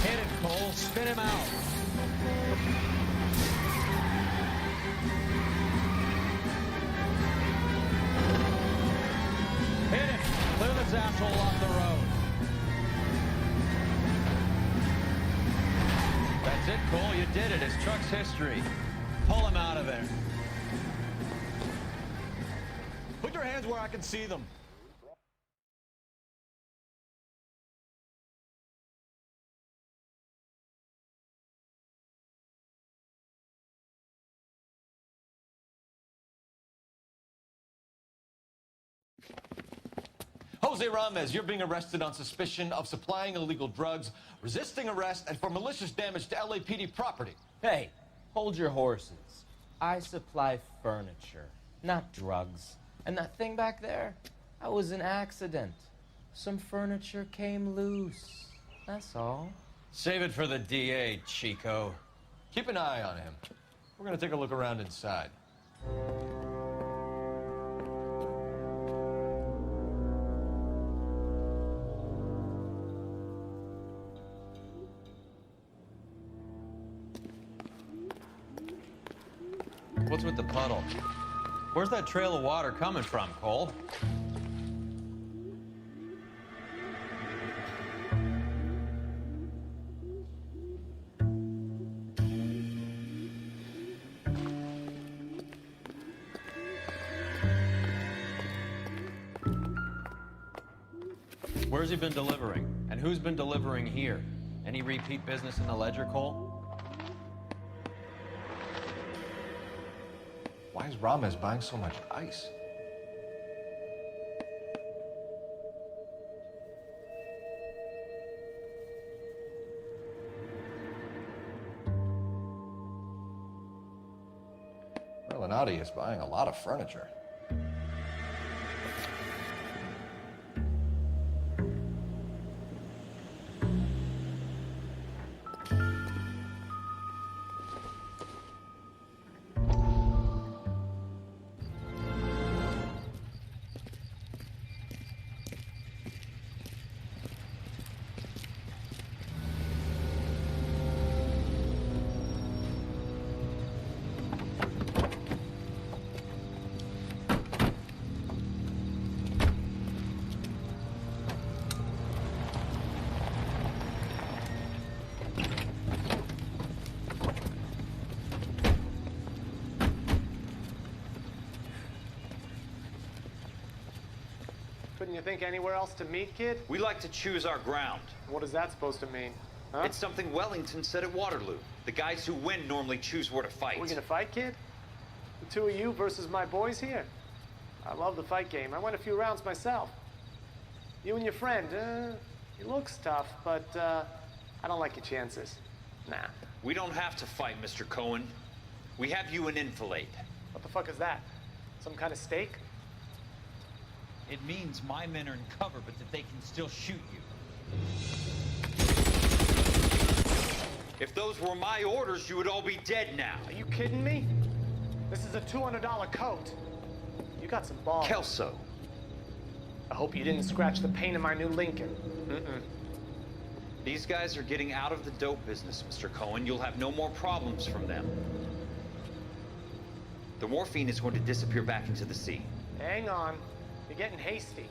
Hit it, Cole. Spin him out. this asshole off the road. That's it, Cole. You did it. His truck's history. Pull him out of there. Put your hands where I can see them. Jose Ramos, you're being arrested on suspicion of supplying illegal drugs, resisting arrest, and for malicious damage to LAPD property. Hey, hold your horses. I supply furniture, not drugs. And that thing back there, that was an accident. Some furniture came loose. That's all. Save it for the DA, Chico. Keep an eye on him. We're gonna take a look around inside. What's with the puddle? Where's that trail of water coming from, Cole? Where's he been delivering? And who's been delivering here? Any repeat business in the ledger, Cole? Why is Ramos buying so much ice? Well, Lenati is buying a lot of furniture. Couldn't you think anywhere else to meet, kid? We like to choose our ground. What is that supposed to mean? Huh? It's something Wellington said at Waterloo. The guys who win normally choose where to fight. We gonna fight, kid? The two of you versus my boys here? I love the fight game. I went a few rounds myself. You and your friend, he looks tough, but I don't like your chances. Nah. We don't have to fight, Mr. Cohen. We have you an enfilade. What the fuck is that? Some kind of steak? It means my men are in cover, but that they can still shoot you. If those were my orders, you would all be dead now. Are you kidding me? This is a $200 coat. You got some balls. Kelso. I hope you didn't scratch the paint of my new Lincoln. These guys are getting out of the dope business, Mr. Cohen. You'll have no more problems from them. The morphine is going to disappear back into the sea. Hang on. You're getting hasty.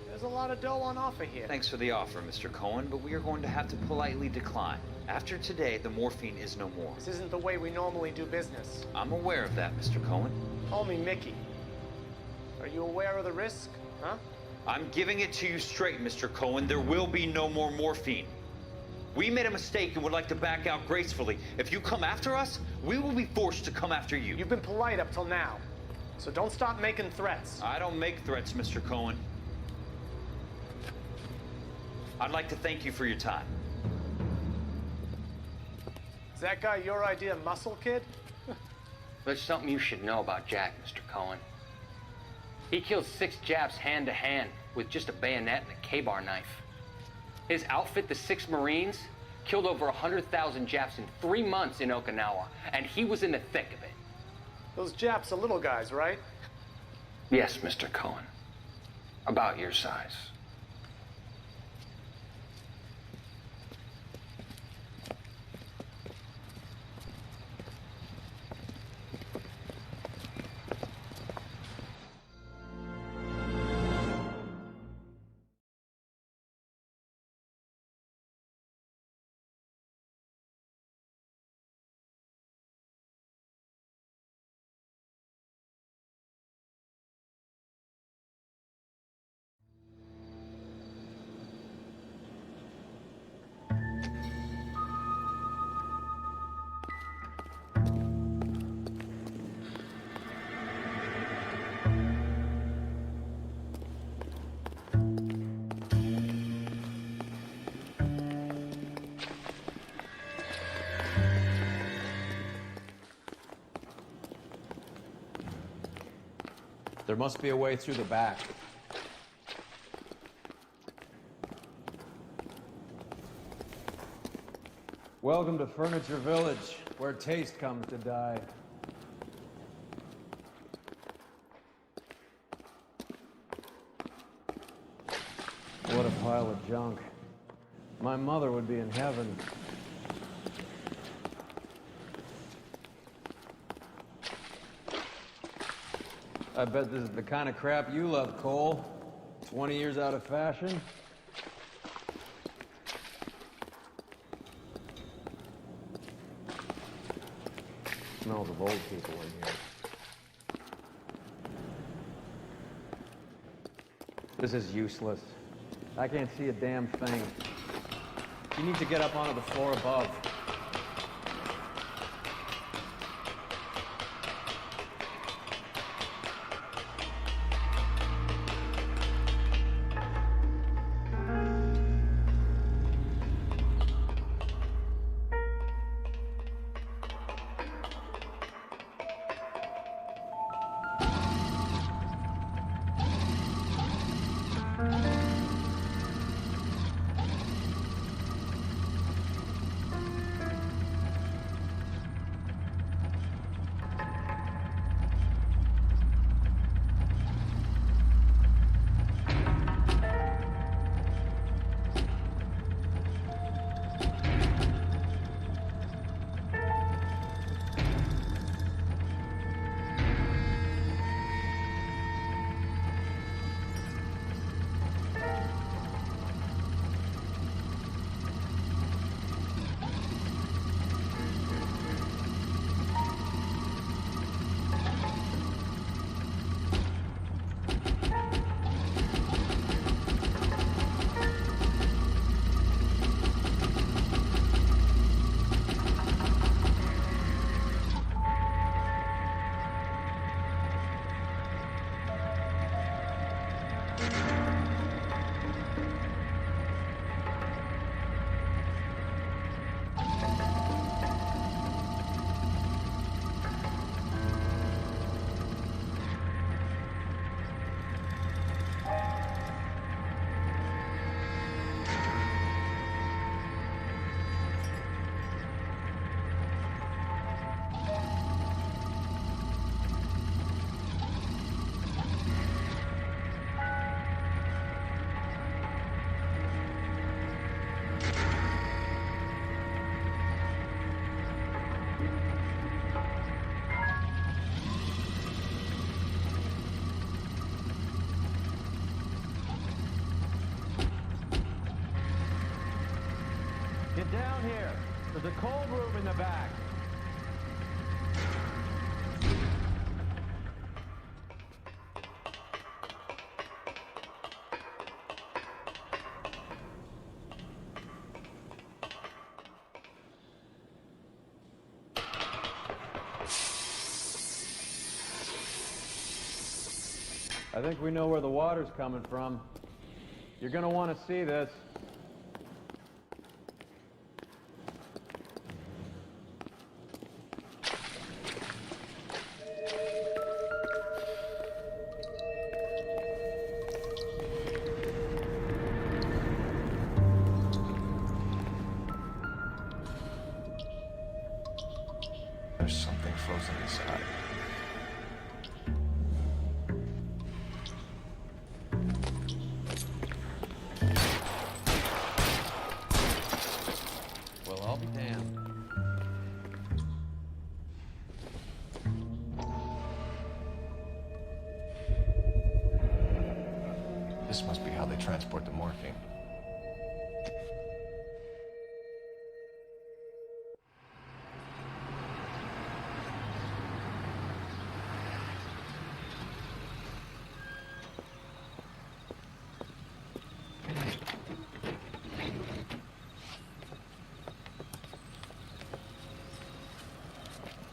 There's a lot of dough on offer here. Thanks for the offer, Mr. Cohen, but we are going to have to politely decline. After today, the morphine is no more. This isn't the way we normally do business. I'm aware of that, Mr. Cohen. Call me Mickey. Are you aware of the risk, huh? I'm giving it to you straight, Mr. Cohen. There will be no more morphine. We made a mistake and would like to back out gracefully. If you come after us, we will be forced to come after you. You've been polite up till now, so don't stop making threats. I don't make threats, Mr. Cohen. I'd like to thank you for your time. Is that guy your idea of muscle, kid? There's something you should know about Jack, Mr. Cohen. He killed 6 Japs hand to hand with just a bayonet and a K-bar knife. His outfit, the 6 Marines, killed over 100,000 Japs in 3 months in Okinawa, and he was in the thick of it. Those Japs are little guys, right? Yes, Mr. Cohen. About your size. There must be a way through the back. Welcome to Furniture Village, where taste comes to die. What a pile of junk. My mother would be in heaven. I bet this is the kind of crap you love, Cole. 20 years out of fashion. Smells of old people in here. This is useless. I can't see a damn thing. You need to get up onto the floor above. Get down here. There's a cold room in the back. I think we know where the water's coming from. You're gonna want to see this. There's something frozen inside. Well, I'll be damned. This must be how they transport the morphine.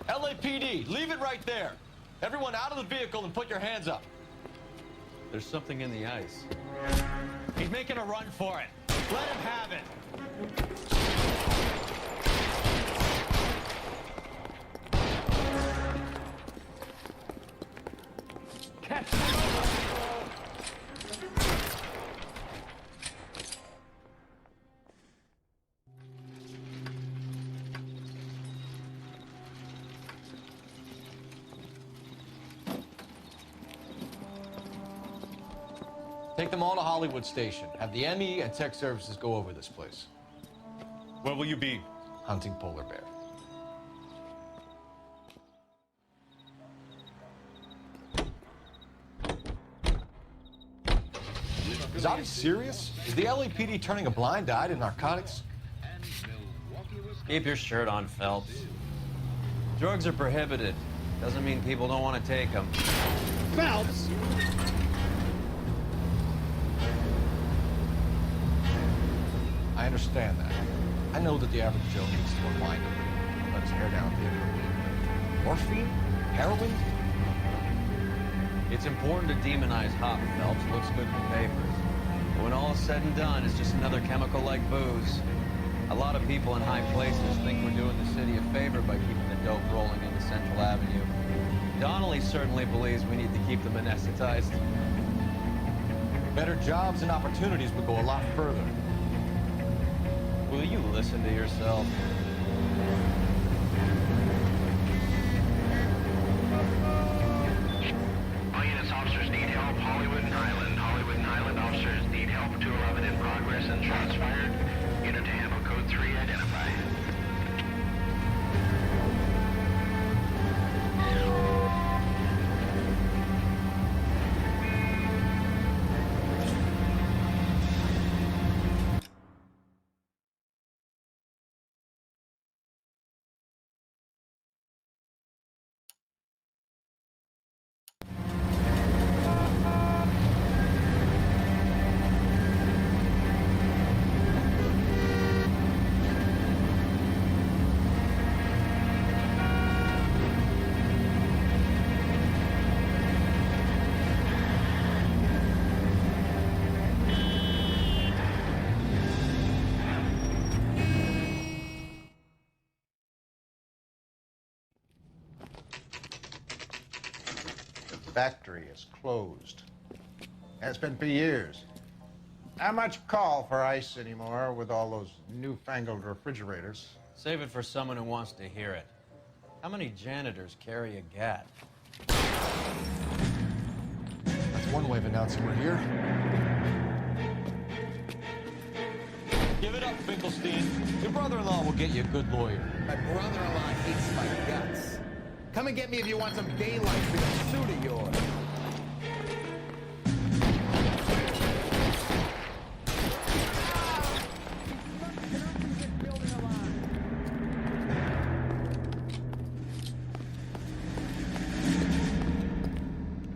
LAPD, leave it right there. Everyone out of the vehicle and put your hands up. There's something in the ice. He's making a run for it. Let him have it. Take them all to Hollywood Station. Have the ME and tech services go over this place. Where will you be? Hunting polar bear. Is Audie serious? Is the LAPD turning a blind eye to narcotics? Keep your shirt on, Phelps. Drugs are prohibited. Doesn't mean people don't want to take them. Phelps! I understand that. I know that the average Joe needs to unwind and let his hair down at the end of the week. Morphine? Heroin? It's important to demonize hop, Phelps. Looks good in the papers. But when all is said and done, it's just another chemical like booze. A lot of people in high places think we're doing the city a favor by keeping the dope rolling into Central Avenue. Donnelly certainly believes we need to keep them anesthetized. Better jobs and opportunities would go a lot further. Will you listen to yourself? All units, officers need help. Hollywood and Highland. Hollywood and Highland officers need help. 211 in progress and shots fired. Unit to handle code 3 identify. Factory is closed. Has been for years. Not much call for ice anymore with all those newfangled refrigerators. Save it for someone who wants to hear it. How many janitors carry a gat? That's one way of announcing we're here. Give it up, Finkelstein. Your brother-in-law will get you a good lawyer. My brother-in-law hates my guts. Come and get me if you want some daylight for that suit of yours.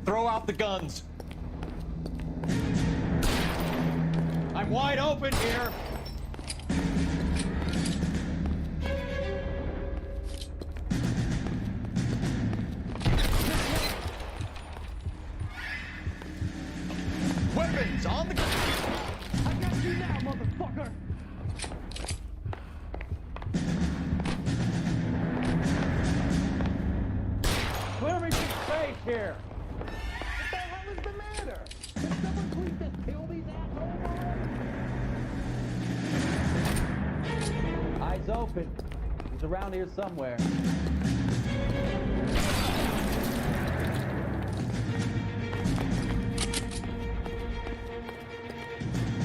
Throw out the guns. I'm wide open here. Weapons on the ground. I got you now, motherfucker! Clear me some space here! What the hell is the matter? Can someone please just kill these assholes? Eyes open. He's around here somewhere.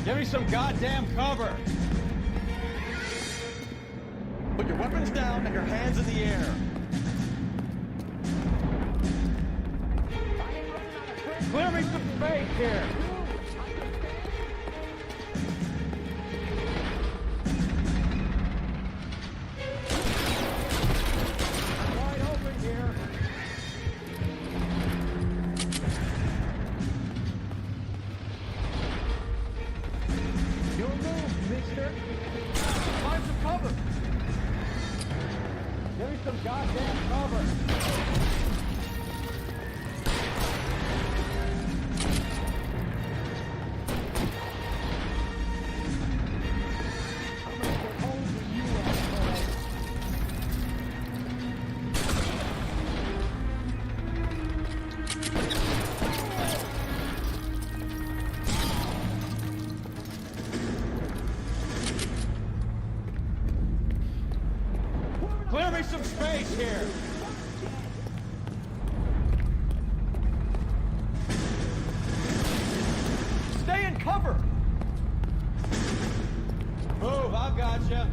Give me some goddamn cover! Put your weapons down and your hands in the air. Clear me some space here! Wide open here! Your move, mister! Find some cover! Give me some goddamn cover! base here. Stay in cover! Move, I've got you.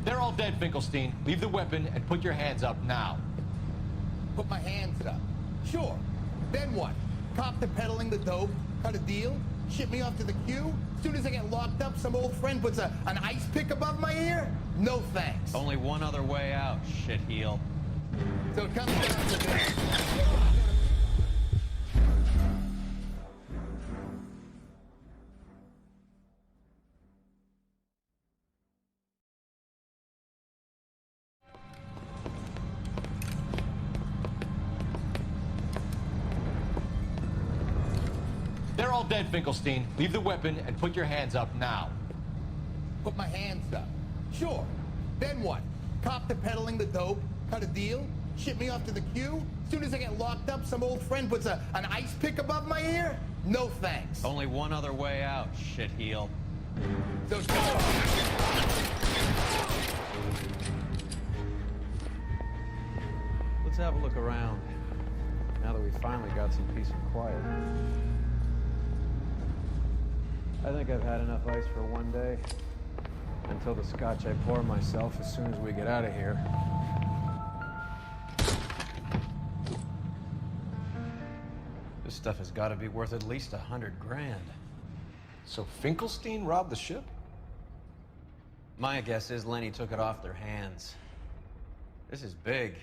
They're all dead, Finkelstein. Leave the weapon and put your hands up now. Put my hands up. Sure. Then what? Cop to peddling the dope? Cut a deal? Ship me off to the queue? Soon as I get locked up, some old friend puts an ice pick above my ear? No thanks. Only one other way out, shitheel. So it comes down to this. They're all dead, Finkelstein. Leave the weapon and put your hands up now. Put my hands up. Sure. Then what? Cop to peddling the dope? Cut a deal? Ship me off to the queue? Soon as I get locked up, some old friend puts an ice pick above my ear? No thanks. Only one other way out, shitheel. So Let's have a look around, now that we finally got some peace and quiet. I think I've had enough ice for one day. Until the scotch I pour myself as soon as we get out of here. This stuff has got to be worth at least 100 grand. So Finkelstein robbed the ship? My guess is Lenny took it off their hands. This is big.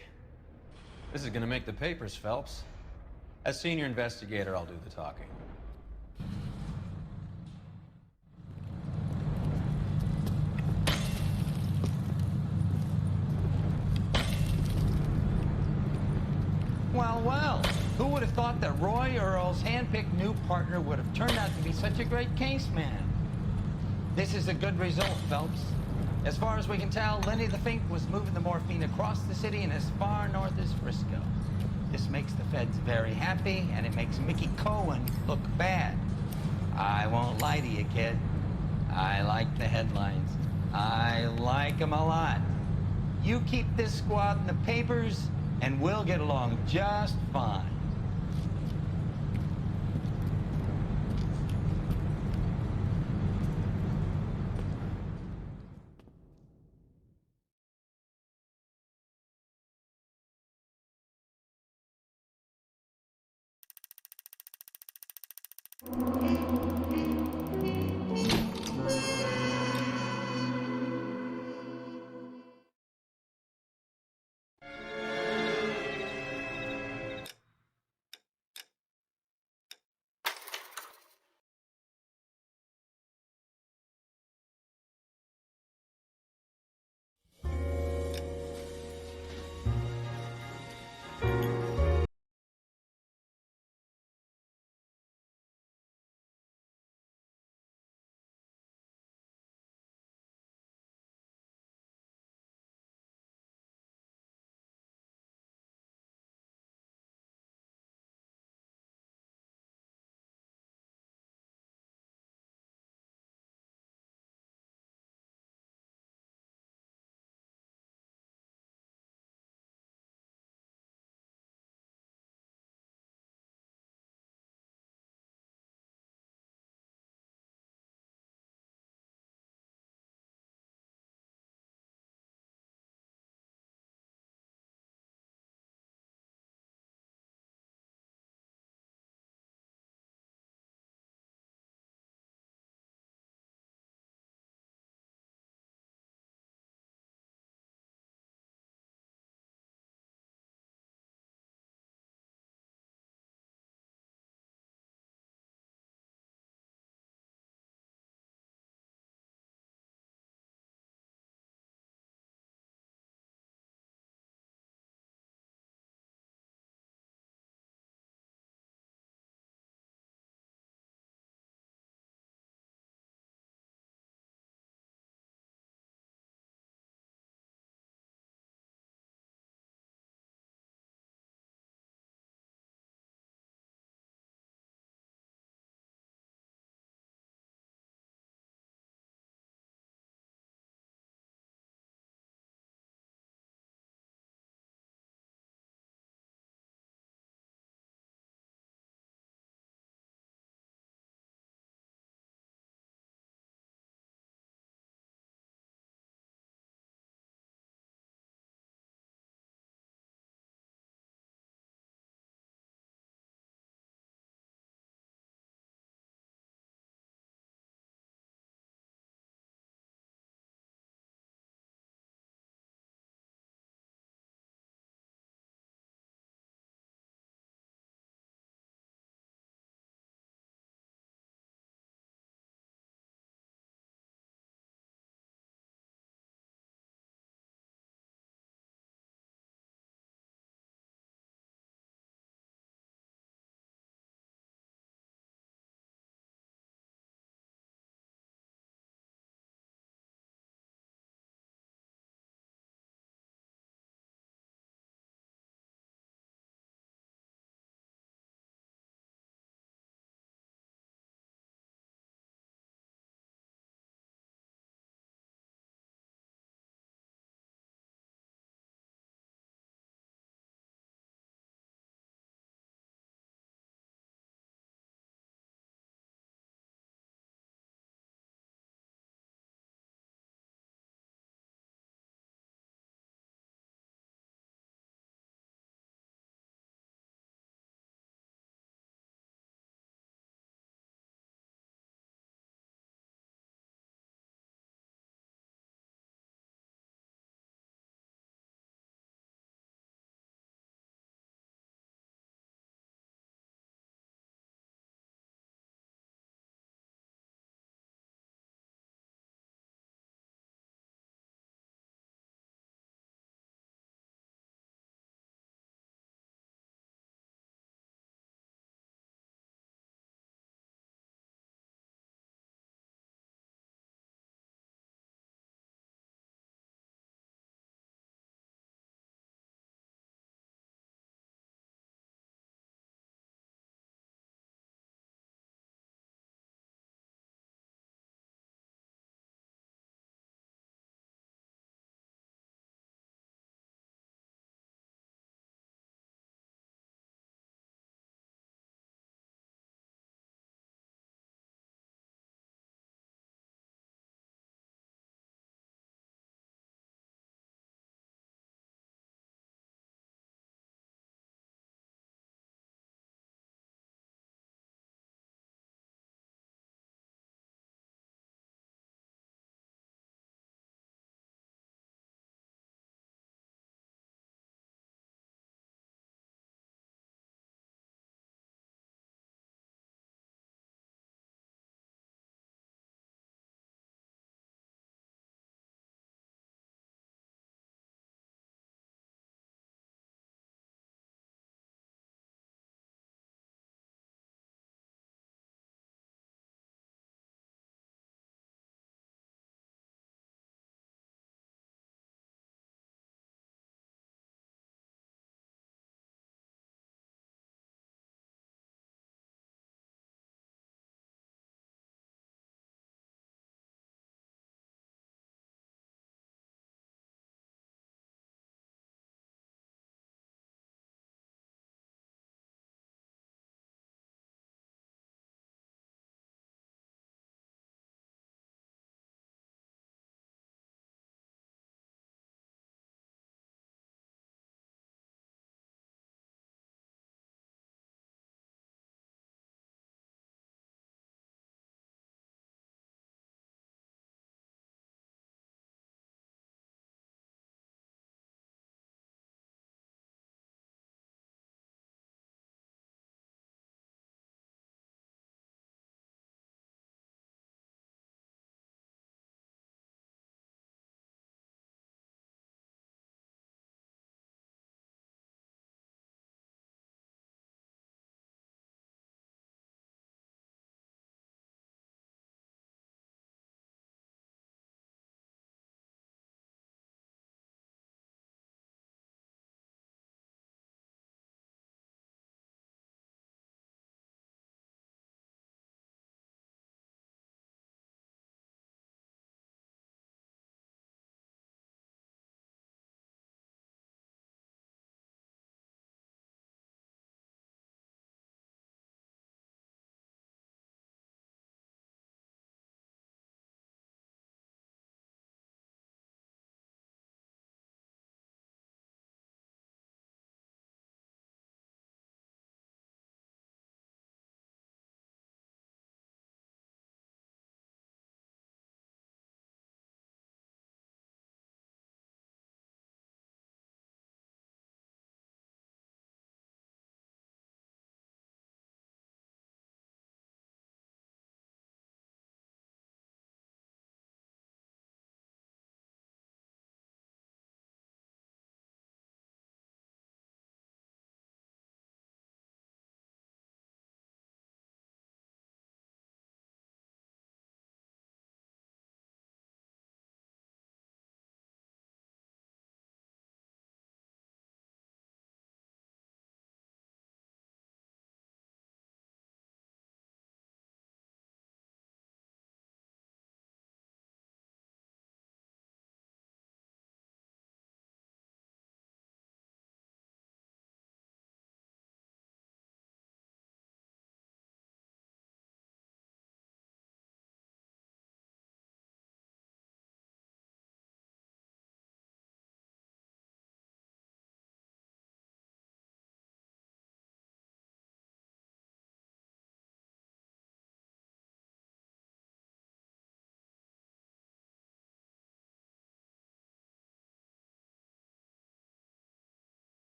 This is gonna make the papers, Phelps. As senior investigator, I'll do the talking. Well, well, who would have thought that Roy Earl's handpicked new partner would have turned out to be such a great case man? This is a good result, Phelps. As far as we can tell, Lenny the Fink was moving the morphine across the city and as far north as Frisco. This makes the feds very happy, and it makes Mickey Cohen look bad. I won't lie to you, kid. I like the headlines. I like them a lot. You keep this squad in the papers, and we'll get along just fine.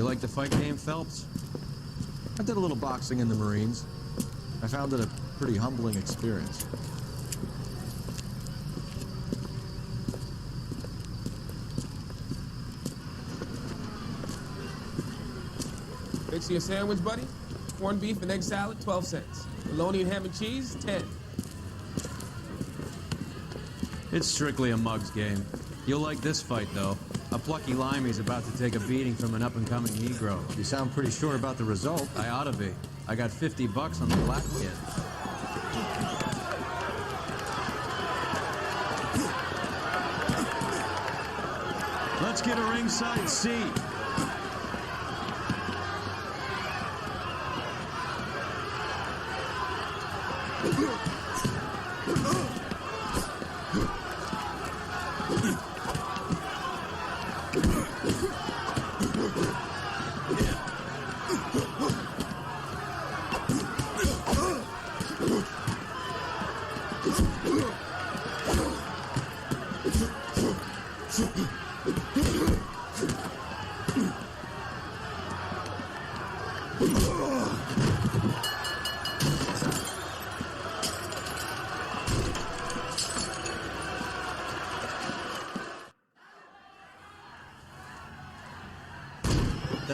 like the fight game, Phelps? I did a little boxing in the Marines. I found it a pretty humbling experience. Fix you a sandwich, buddy? Corned beef and egg salad, 12 cents. Bologna and ham and cheese, 10. It's strictly a mug's game. You'll like this fight, though. A plucky limey's about to take a beating from an up-and-coming Negro. You sound pretty sure about the result. I ought to be. I got $50 on the black kid. Let's get a ringside seat.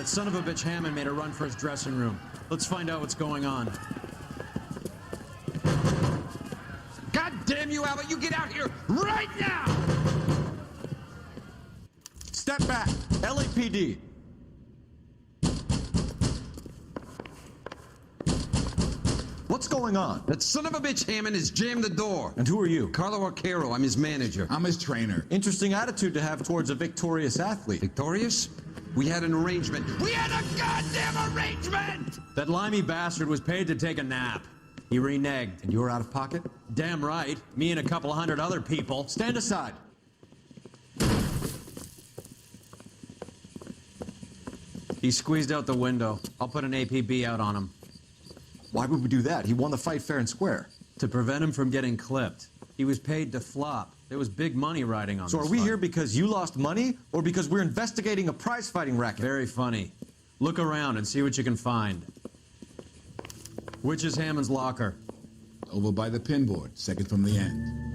That son of a bitch Hammond made a run for his dressing room. Let's find out what's going on. God damn you, Albert! You get out here right now! Step back! LAPD! What's going on? That son of a bitch Hammond has jammed the door. And who are you? Carlo Arcaro. I'm his manager. I'm his trainer. Interesting attitude to have towards a victorious athlete. Victorious? We had an arrangement. We had a goddamn arrangement! That limey bastard was paid to take a nap. He reneged. And you were out of pocket? Damn right. Me and a couple hundred other people. Stand aside. He squeezed out the window. I'll put an APB out on him. Why would we do that? He won the fight fair and square. To prevent him from getting clipped. He was paid to flop. There was big money riding on this So are we fight. here because you lost money, or because we're investigating a prize-fighting racket? Very funny. Look around and see what you can find. Which is Hammond's locker? Over by the pinboard, second from the end.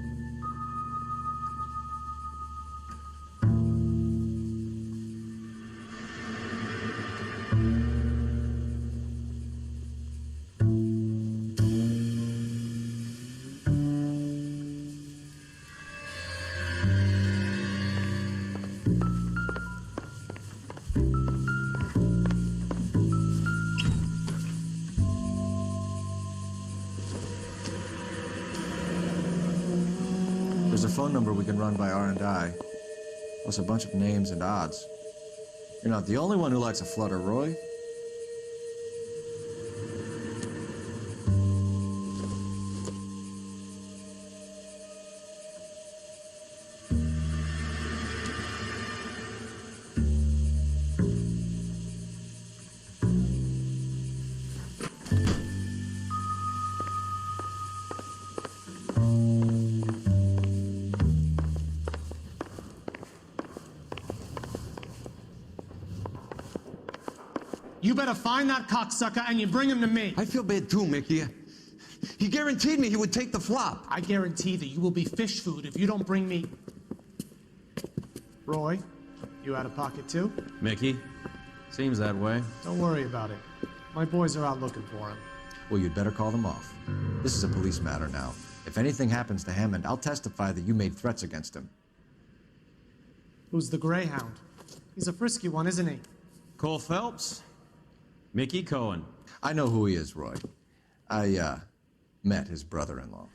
There's a phone number we can run by R&I, plus a bunch of names and odds. You're not the only one who likes a flutter, Roy. You better find that cocksucker and you bring him to me. I feel bad too, Mickey. He guaranteed me he would take the flop. I guarantee that you will be fish food if you don't bring me... Roy, you out of pocket too? Mickey? Seems that way. Don't worry about it. My boys are out looking for him. Well, you'd better call them off. This is a police matter now. If anything happens to Hammond, I'll testify that you made threats against him. Who's the Greyhound? He's a frisky one, isn't he? Cole Phelps? Mickey Cohen. I know who he is, Roy. I, met his brother-in-law.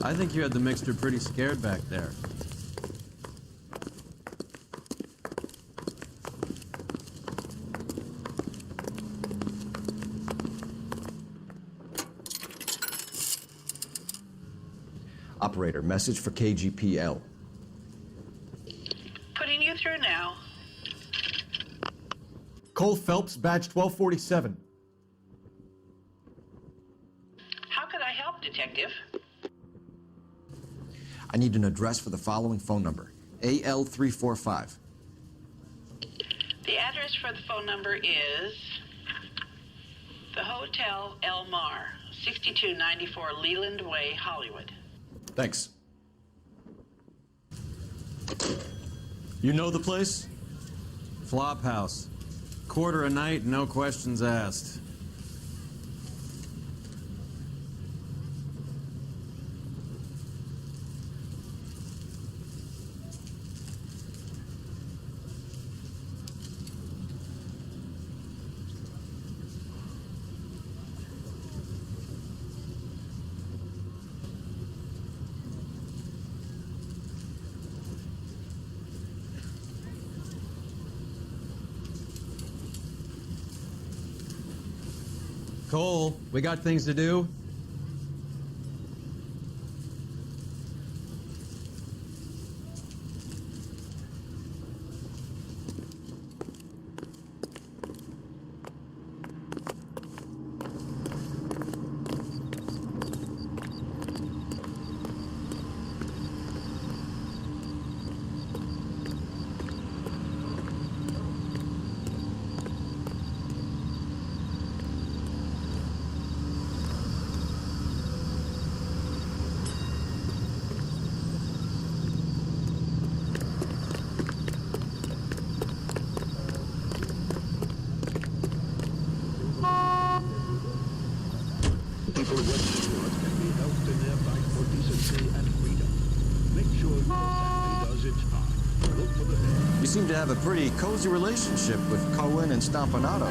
I think you had the mixture pretty scared back there. Operator, message for KGPL. Putting you through now. Cole Phelps, badge 1247. How could I help, Detective? I need an address for the following phone number. AL345. The address for the phone number is the Hotel El Mar, 6294 Leland Way, Hollywood. Thanks. You know the place? Flop house. Quarter a night, no questions asked. Cole, we got things to do. People working for us can be helped in their fight for decency and freedom. Make sure your family does its part. Look for the head. You seem to have a pretty cozy relationship with Cohen and Stompanato.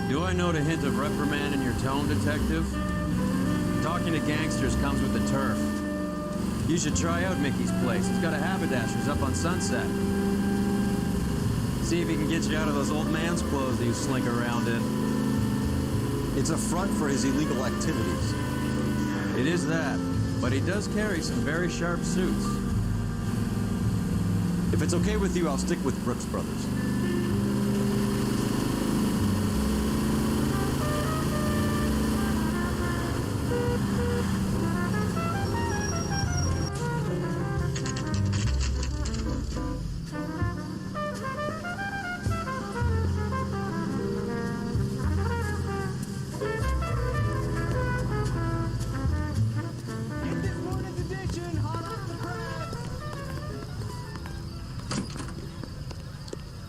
Do I note a hint of reprimand in your tone, Detective? Talking to gangsters comes with the turf. You should try out Mickey's place. He's got a haberdasher's up on Sunset. See if he can get you out of those old man's clothes that you slink around in. It's a front for his illegal activities. It is that, but he does carry some very sharp suits. If it's okay with you, I'll stick with Brooks Brothers.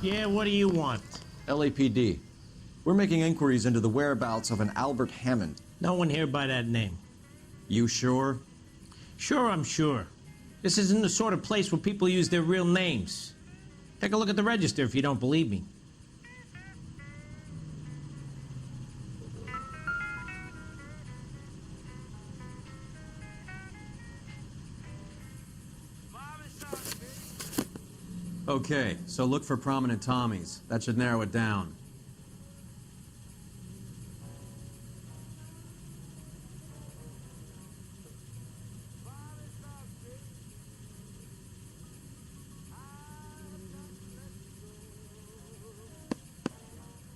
Yeah, what do you want? LAPD. We're making inquiries into the whereabouts of an Albert Hammond. No one here by that name. You sure? Sure, I'm sure. This isn't the sort of place where people use their real names. Take a look at the register if you don't believe me. Okay, so look for prominent Tommies. That should narrow it down.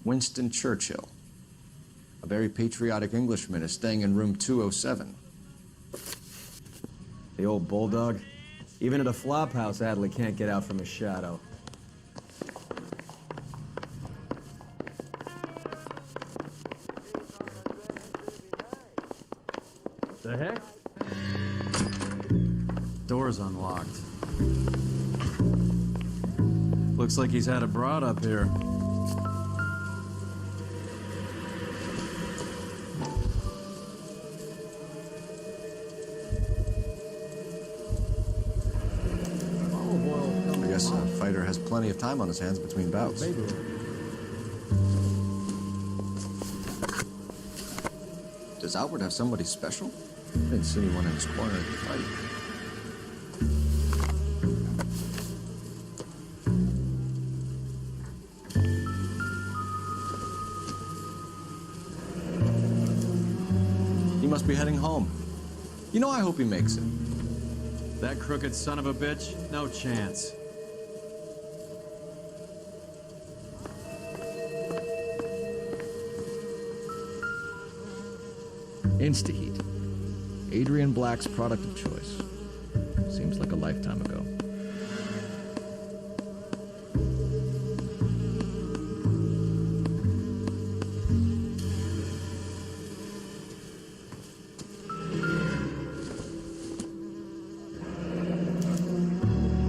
Winston Churchill. A very patriotic Englishman is staying in room 207. The old bulldog. Even at a flop house, Adley can't get out from his shadow. The heck? Door's unlocked. Looks like he's had a broad up here. Fighter has plenty of time on his hands between bouts. Does Albert have somebody special? I didn't see anyone in his corner at the fight. He must be heading home. You know, I hope he makes it. That crooked son of a bitch? No chance. Instaheat. Adrian Black's product of choice. seems like a lifetime ago.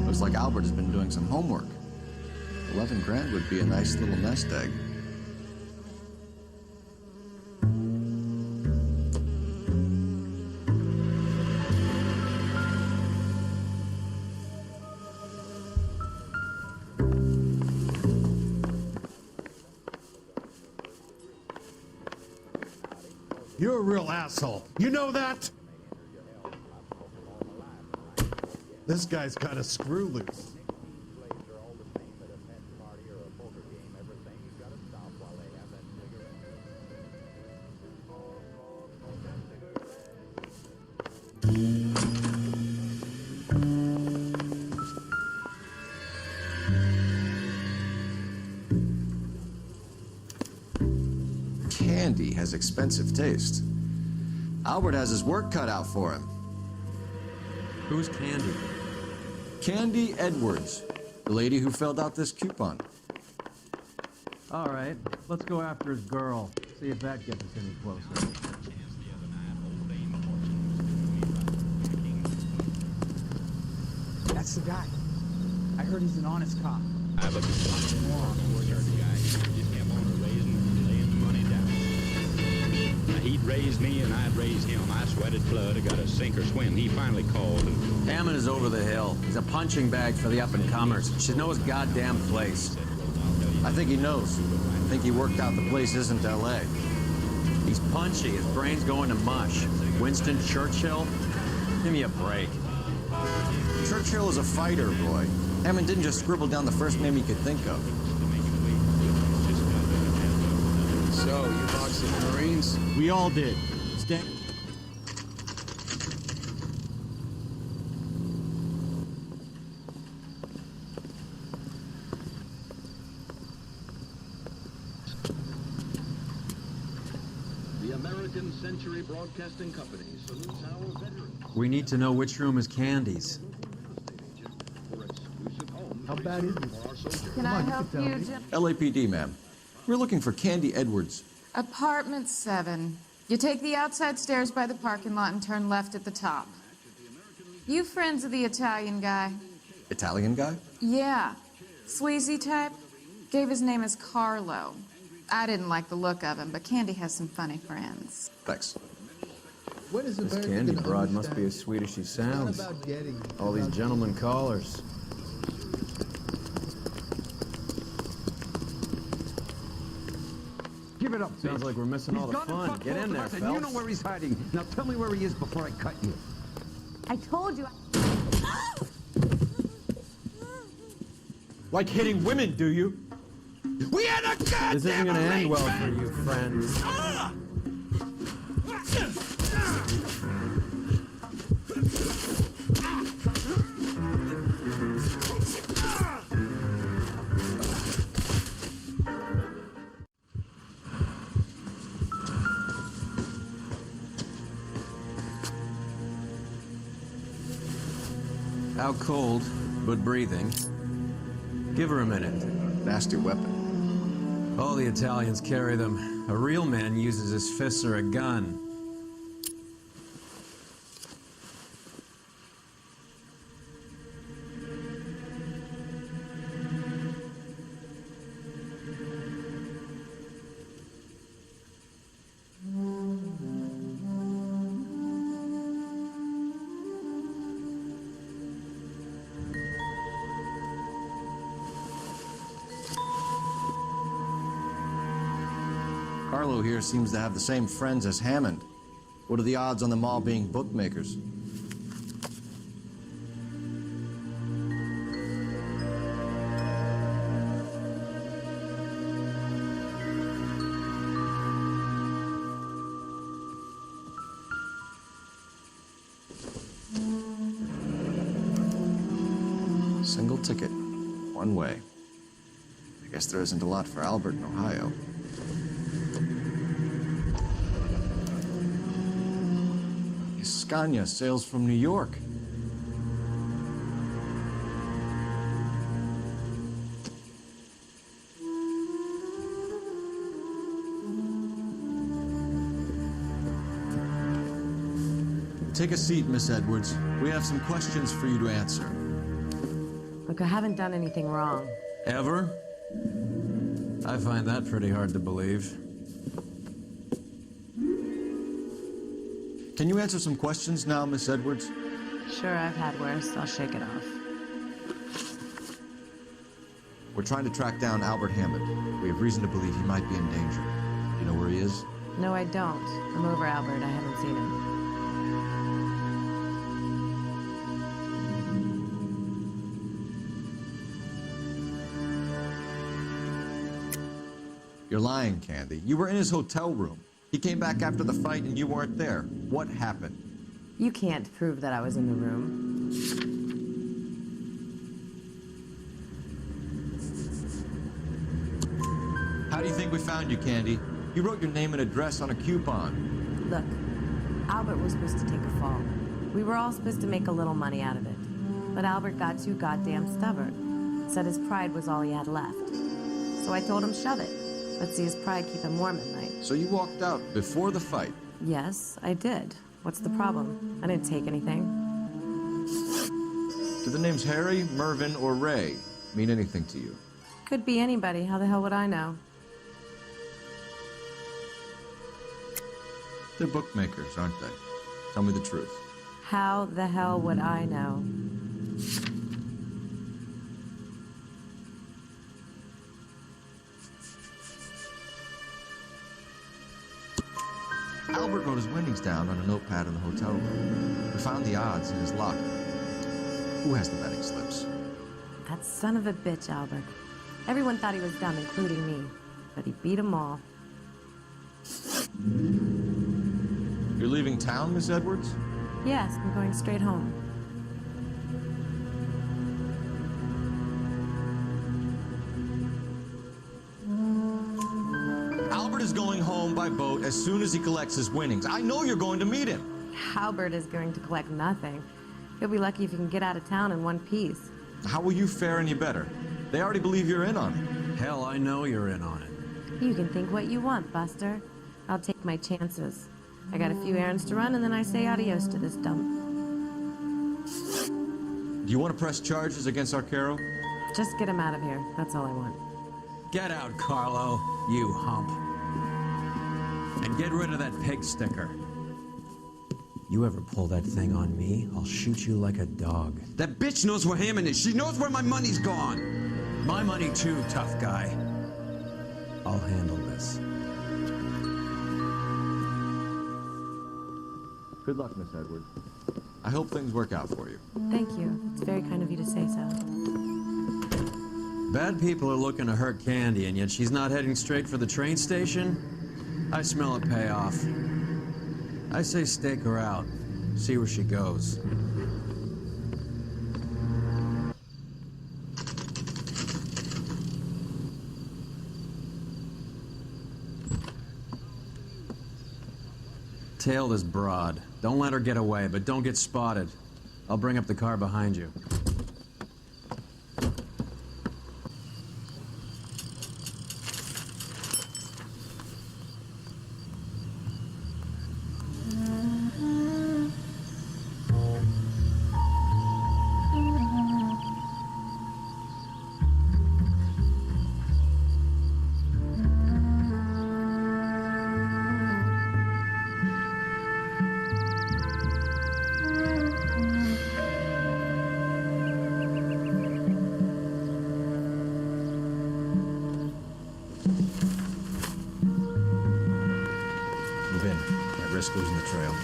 Looks like Albert has been doing some homework. 11 grand would be a nice little nest egg. You're a real asshole. You know that? This guy's got a screw loose. Candy has expensive taste. Albert has his work cut out for him. Who's Candy? Candy Edwards, the lady who filled out this coupon. All right, let's go after his girl. See if that gets us any closer. That's the guy. I heard he's an honest cop. I have a fucking moron for the guy. He just kept on laying the money down. Now, he'd raised me and I'd raised him. I sweated blood. I got a sink or swim. He finally called. And Hammond is over the hill. He's a punching bag for the up-and-comers. Should know his goddamn place. I think he knows. I think he worked out the place isn't L.A. He's punchy. His brain's going to mush. Winston Churchill? Give me a break. Churchill is a fighter, Roy. Hammond didn't just scribble down the first name he could think of. So, you boxed in the Marines? We all did. Stay. the American Century Broadcasting Company salutes our veterans. We need to know which room is Candy's. How bad is it? Can I help you, Jim? LAPD, ma'am. We're looking for Candy Edwards. Apartment 7. You take the outside stairs by the parking lot and turn left at the top. You friends of the Italian guy? Italian guy? Yeah. Sleazy type? Gave his name as Carlo. I didn't like the look of him, but Candy has some funny friends. Thanks. When is This Candy broad must be as sweet as she sounds. All these gentlemen callers. Give it up, Sounds bitch. like we're missing all He's the gone fun. fuck Get in both there, of us, and you Phelps. know where he's hiding. Now tell me where he is before I cut you. I told you. Like hitting women, do you? We had a goddamn This isn't gonna end well for arrangement! you, friends. Out cold, but breathing. Give her a minute. Nasty weapon. All the Italians carry them. A real man uses his fists or a gun. Carlo here seems to have the same friends as Hammond. What are the odds on them all being bookmakers? Single ticket, one way. I guess there isn't a lot for Albert in Ohio. Scania sails from New York. Take a seat, Miss Edwards. We have some questions for you to answer. Look, I haven't done anything wrong. Ever? I find that pretty hard to believe. Can you answer some questions now, Miss Edwards? Sure, I've had worse. I'll shake it off. We're trying to track down Albert Hammond. We have reason to believe he might be in danger. Do you know where he is? No, I don't. I'm over Albert. I haven't seen him. You're lying, Candy. You were in his hotel room. He came back after the fight and you weren't there. What happened? You can't prove that I was in the room. How do you think we found you, Candy? You wrote your name and address on a coupon. Look, Albert was supposed to take a fall. We were all supposed to make a little money out of it. But Albert got too goddamn stubborn. Said his pride was all he had left. So I told him shove it. Let's see his pride keep him warm at night. So you walked out before the fight? Yes, I did. What's the problem? I didn't take anything. Do the names Harry, Mervyn, or Ray mean anything to you? Could be anybody. How the hell would I know? They're bookmakers, aren't they? Tell me the truth. How the hell would I know? Albert wrote his winnings down on a notepad in the hotel room. We found the odds in his locker. Who has the betting slips? That son of a bitch, Albert. Everyone thought he was dumb, including me. But he beat them all. You're leaving town, Miss Edwards? Yes, I'm going straight home. Albert is going home by boat as soon as he collects his winnings. I know you're going to meet him. Albert is going to collect nothing. He'll be lucky if he can get out of town in one piece. How will you fare any better? They already believe you're in on it. Hell, I know you're in on it. You can think what you want, Buster. I'll take my chances. I got a few errands to run, and then I say adios to this dump. Do you want to press charges against Arcaro? Just get him out of here. That's all I want. Get out, Carlo, you hump. And get rid of that pig sticker. You ever pull that thing on me, I'll shoot you like a dog. That bitch knows where Hammond is. She knows where my money's gone. My money too, tough guy. I'll handle this. Good luck, Miss Edwards. I hope things work out for you. Thank you. It's very kind of you to say so. Bad people are looking to hurt Candy, and yet she's not heading straight for the train station? I smell a payoff. I say stake her out. See where she goes. Tail this broad. Don't let her get away, but don't get spotted. I'll bring up the car behind you. Risk losing the trail.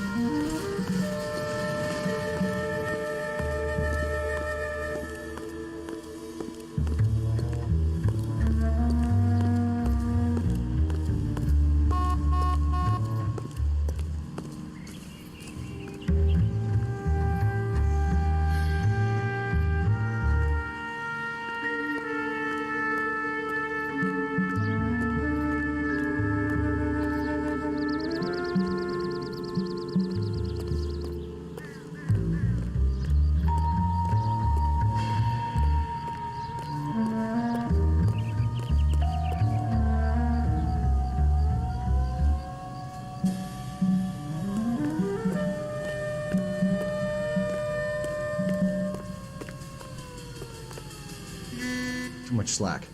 Too much slack.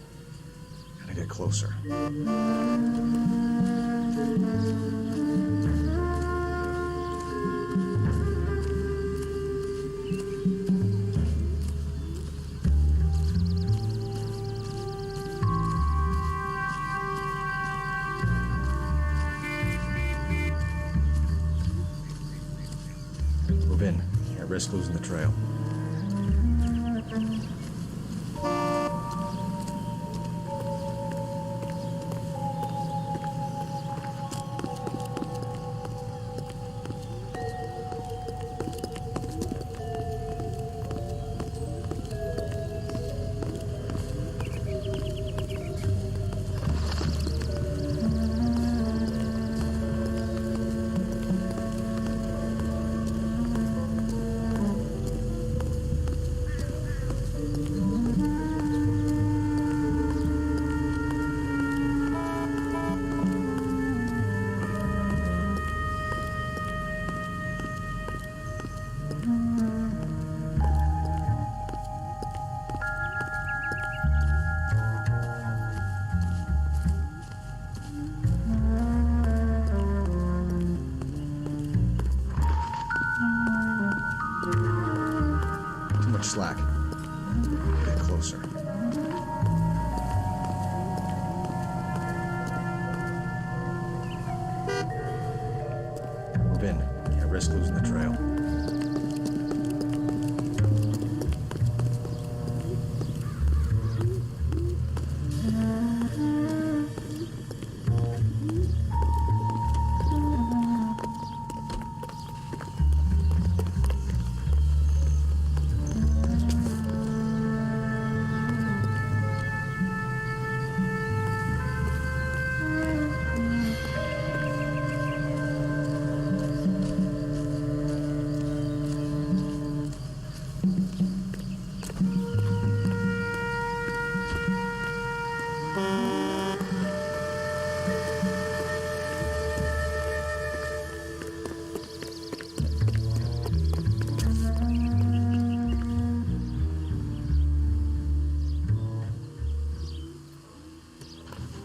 Gotta get closer. Move in. Can't risk losing the trail. Slack. Get closer. Move in. Can't risk losing the trail.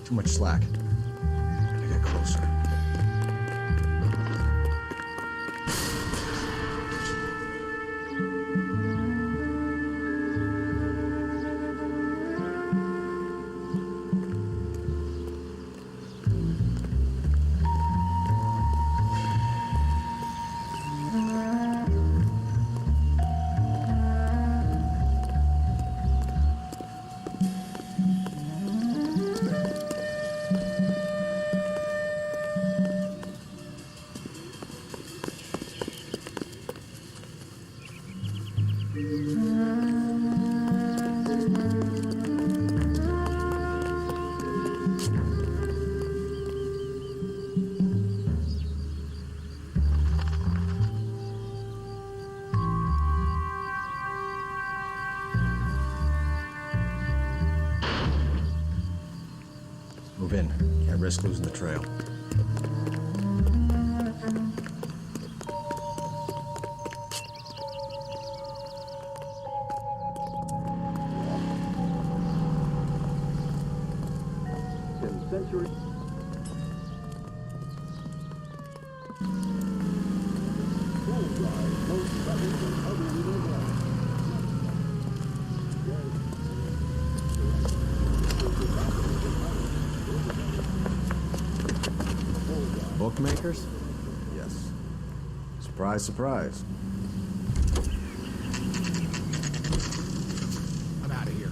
Too much slack. Gotta get closer. Move in. Can't risk losing the trail. Bookmakers? Yes. Surprise, surprise. I'm out of here.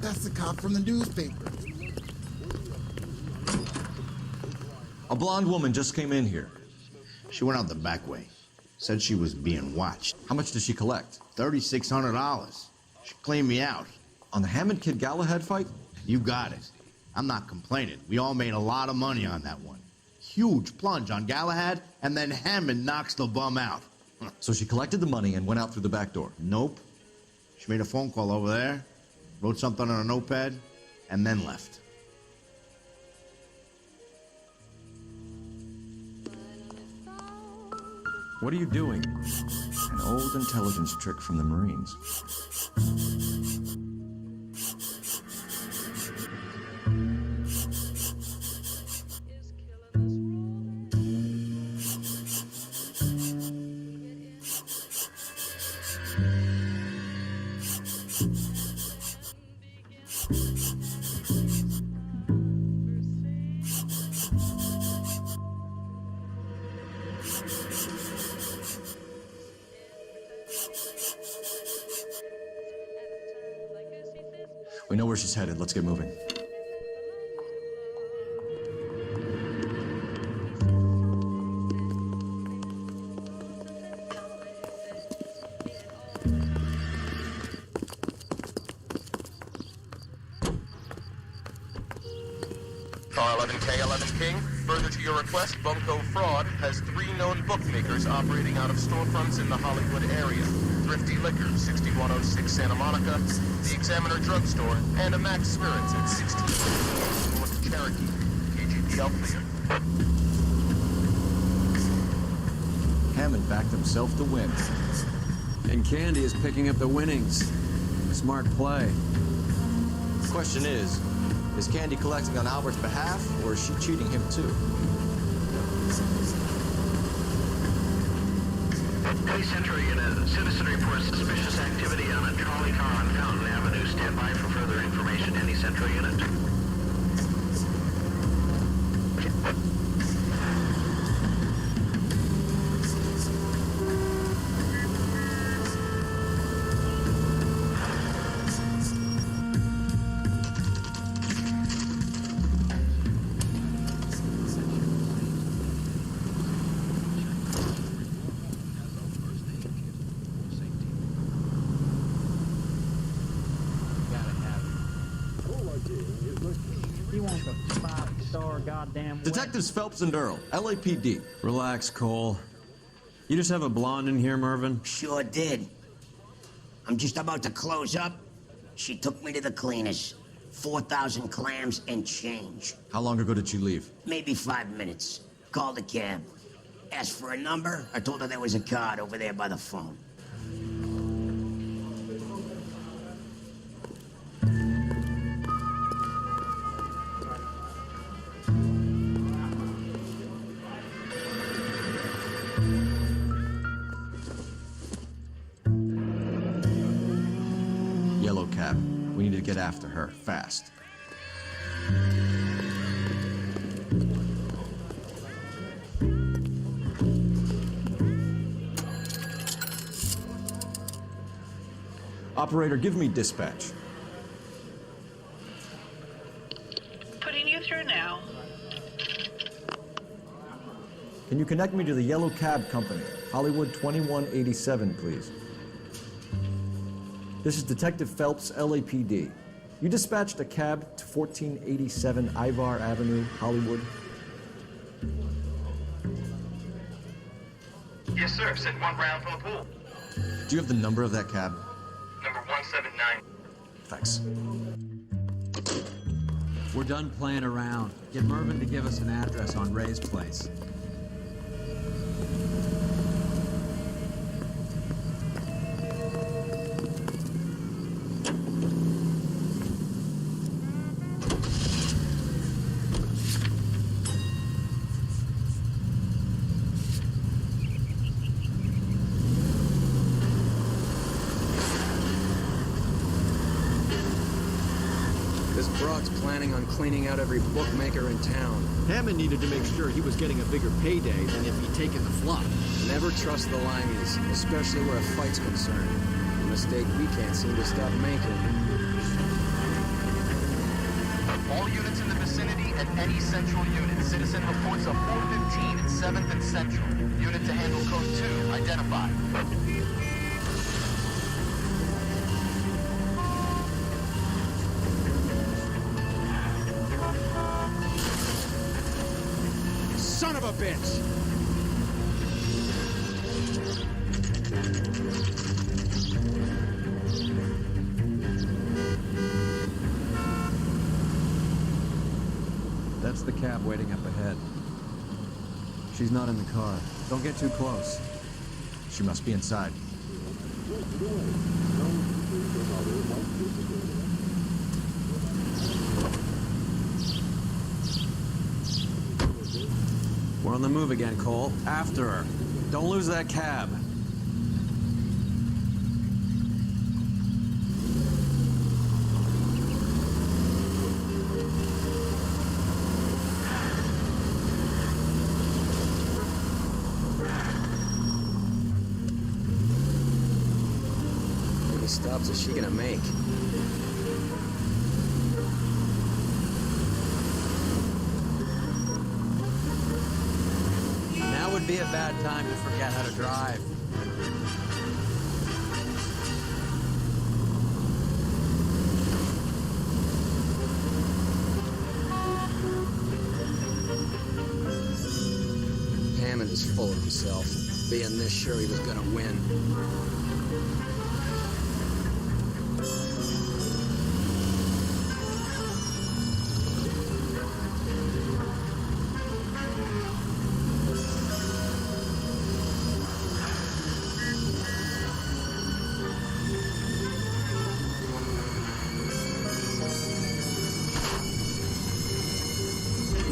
That's the cop from the newspaper. A blonde woman just came in here. She went out the back way. Said she was being watched. How much did she collect? $3,600. She cleaned me out. On the Hammond Kid Galahad fight? You got it. I'm not complaining. We all made a lot of money on that one. Huge plunge on Galahad, and then Hammond knocks the bum out. So she collected the money and went out through the back door? Nope. She made a phone call over there, wrote something on a notepad, and then left. What are you doing? An old intelligence trick from the Marines. We know where she's headed. Let's get moving. Car 11K, 11 King. Further to your request, Bunko Fraud has 3 known bookmakers operating out of storefronts in the Hollywood area. Thrifty Liquor, 6106 Santa Monica, the Examiner Drugstore, and a Max Spirits at 16 North Cherokee. KGPL clear. Hammond backed himself to win. And Candy is picking up the winnings. Smart play. Question is Candy collecting on Albert's behalf, or is she cheating him too? Any Central unit, citizen reports suspicious activity on a trolley car on Fountain Avenue. Stand by for further information. Any Central unit? Detectives Phelps and Earl, LAPD. Relax, Cole. You just have a blonde in here, Mervyn? Sure did. I'm just about to close up. She took me to the cleaners. 4,000 clams and change. How long ago did she leave? Maybe 5 minutes. Called a cab. Asked for a number. I told her there was a card over there by the phone. Yellow cab. We need to get after her, fast. Operator, give me dispatch. Putting you through now. Can you connect me to the Yellow Cab Company, Hollywood 2187, please? This is Detective Phelps, LAPD. You dispatched a cab to 1487 Ivar Avenue, Hollywood. Yes, sir. Sent one round from the pool. Do you have the number of that cab? Number 179. Thanks. We're done playing around. Get Mervyn to give us an address on Ray's place. This broad's planning on cleaning out every bookmaker in town. Hammond needed to make sure he was getting a bigger payday than if he'd taken the flop. Never trust the Limeys, especially where a fight's concerned. A mistake we can't seem to stop making. All units in the vicinity and any central unit. Citizen reports of 415 at 7th and Central. Unit to handle code 2, identified. Son of a bitch! That's the cab waiting up ahead. She's not in the car. Don't get too close. She must be inside. We're on the move again, Cole. After her. Don't lose that cab. How many stops is she gonna make? Now would be a bad time to forget how to drive. Hammond is full of himself, being this sure he was gonna win.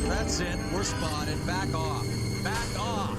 That's it. We're spotted. Back off. Back off.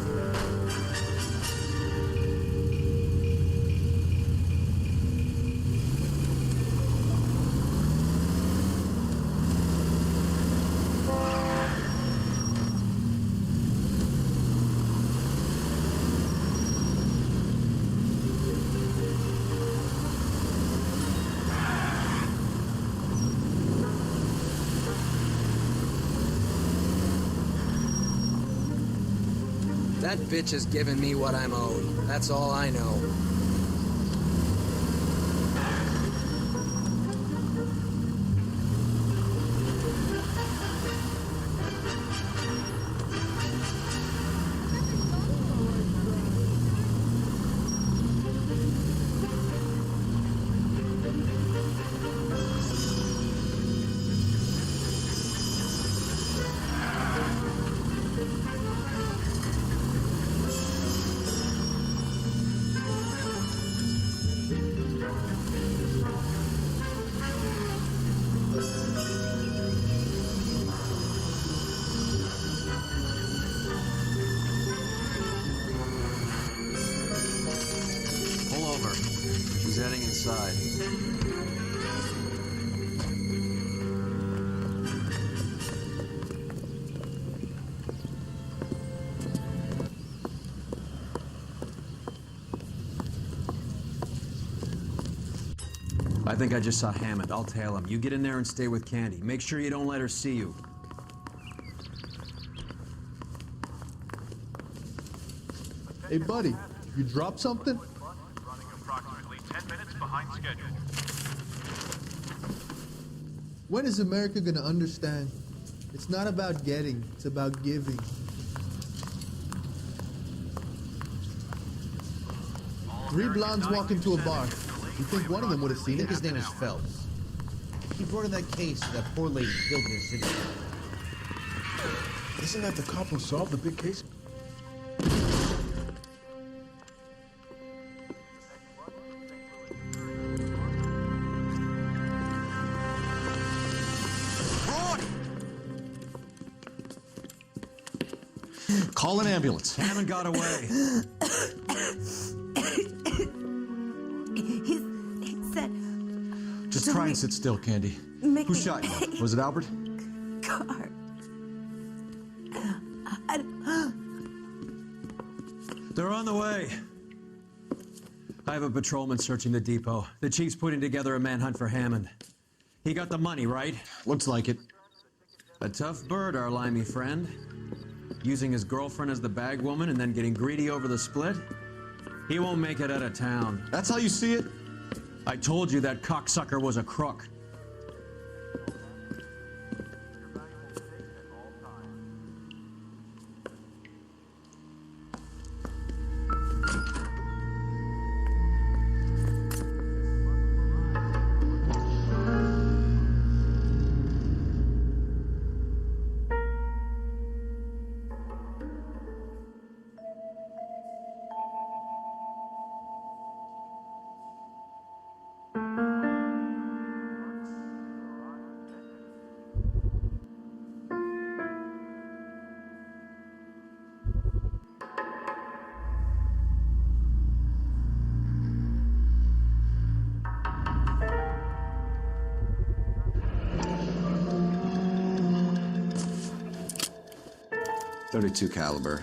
That bitch has given me what I'm owed. That's all I know. Pull over. She's heading inside. I think I just saw Hammond. I'll tail him. You get in there and stay with Candy. Make sure you don't let her see you. Hey, buddy, you drop something? Running approximately 10 minutes behind schedule. When is America gonna understand? It's not about getting, it's about giving. Three blondes walk into a bar. You think one of them would have seen it? His name is Phelps. He brought in that case of that poor lady killed in the city. Isn't that the cop who solved the big case? Call an ambulance. Hammond got away. He said... Just try and sit still, Candy. Who shot you? Was it Albert? Car. They're on the way. I have a patrolman searching the depot. The chief's putting together a manhunt for Hammond. He got the money, right? Looks like it. A tough bird, our limey friend. Using his girlfriend as the bag woman and then getting greedy over the split? He won't make it out of town. That's how you see it? I told you that cocksucker was a crook. .32 caliber.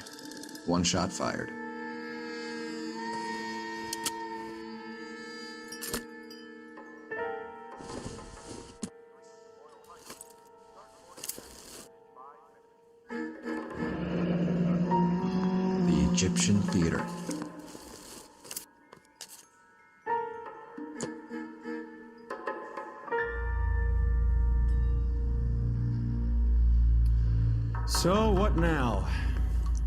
One shot fired. The Egyptian Theater. So, what now?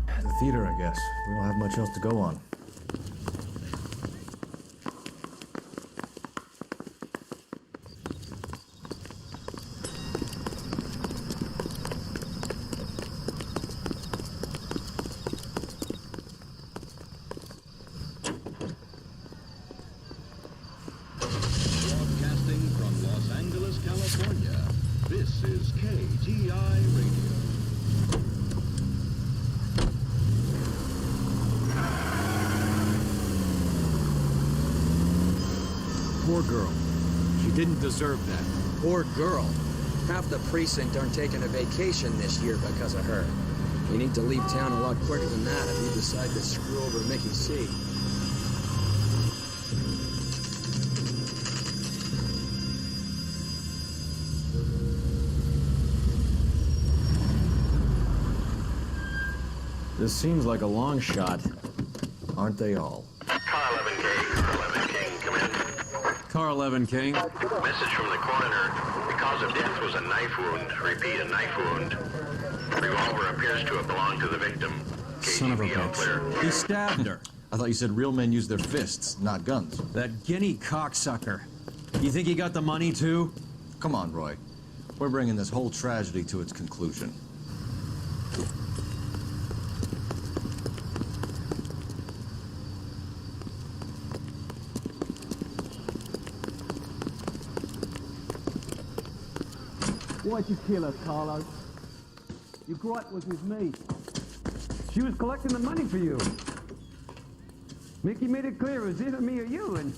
The theater, I guess. We don't have much else to go on. Broadcasting from Los Angeles, California, this is KTI Radio. Poor girl. She didn't deserve that. Poor girl. Half the precinct aren't taking a vacation this year because of her. We need to leave town a lot quicker than that if we decide to screw over Mickey C. This seems like a long shot. Aren't they all? Car 11K, Car 11 King, come in. Car 11 King. Message from the coroner. The cause of death was a knife wound. Repeat, a knife wound. Revolver appears to have belonged to the victim. Son of a bitch. He stabbed her. I thought you said real men use their fists, not guns. That guinea cocksucker. You think he got the money too? Come on, Roy. We're bringing this whole tragedy to its conclusion. Why'd you kill her, Carlo? Your gripe was with me. She was collecting the money for you. Mickey made it clear it was either me or you, and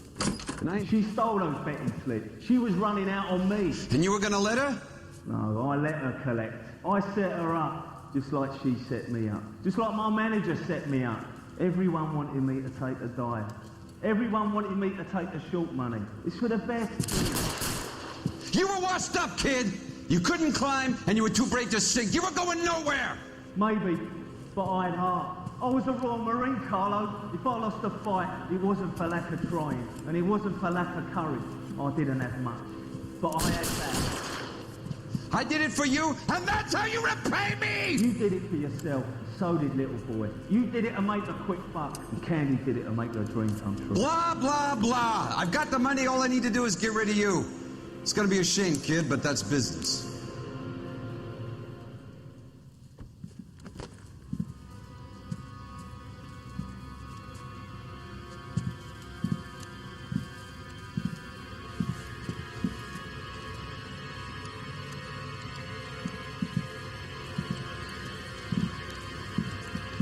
she stole those betting slips. She was running out on me. And you were gonna let her? No, I let her collect. I set her up, just like she set me up. Just like my manager set me up. Everyone wanted me to take the dive. Everyone wanted me to take the short money. It's for the best. You were washed up, kid! You couldn't climb, and you were too brave to sink. You were going nowhere! Maybe, but I had heart. I was a Royal Marine, Carlo. If I lost a fight, it wasn't for lack of trying, and it wasn't for lack of courage. I didn't have much, but I had that. I did it for you, and that's how you repay me! You did it for yourself. So did little boy. You did it to make a quick buck, and Candy did it to make her dream come true. Blah, blah, blah. I've got the money. All I need to do is get rid of you. It's gonna be a shame, kid, but that's business.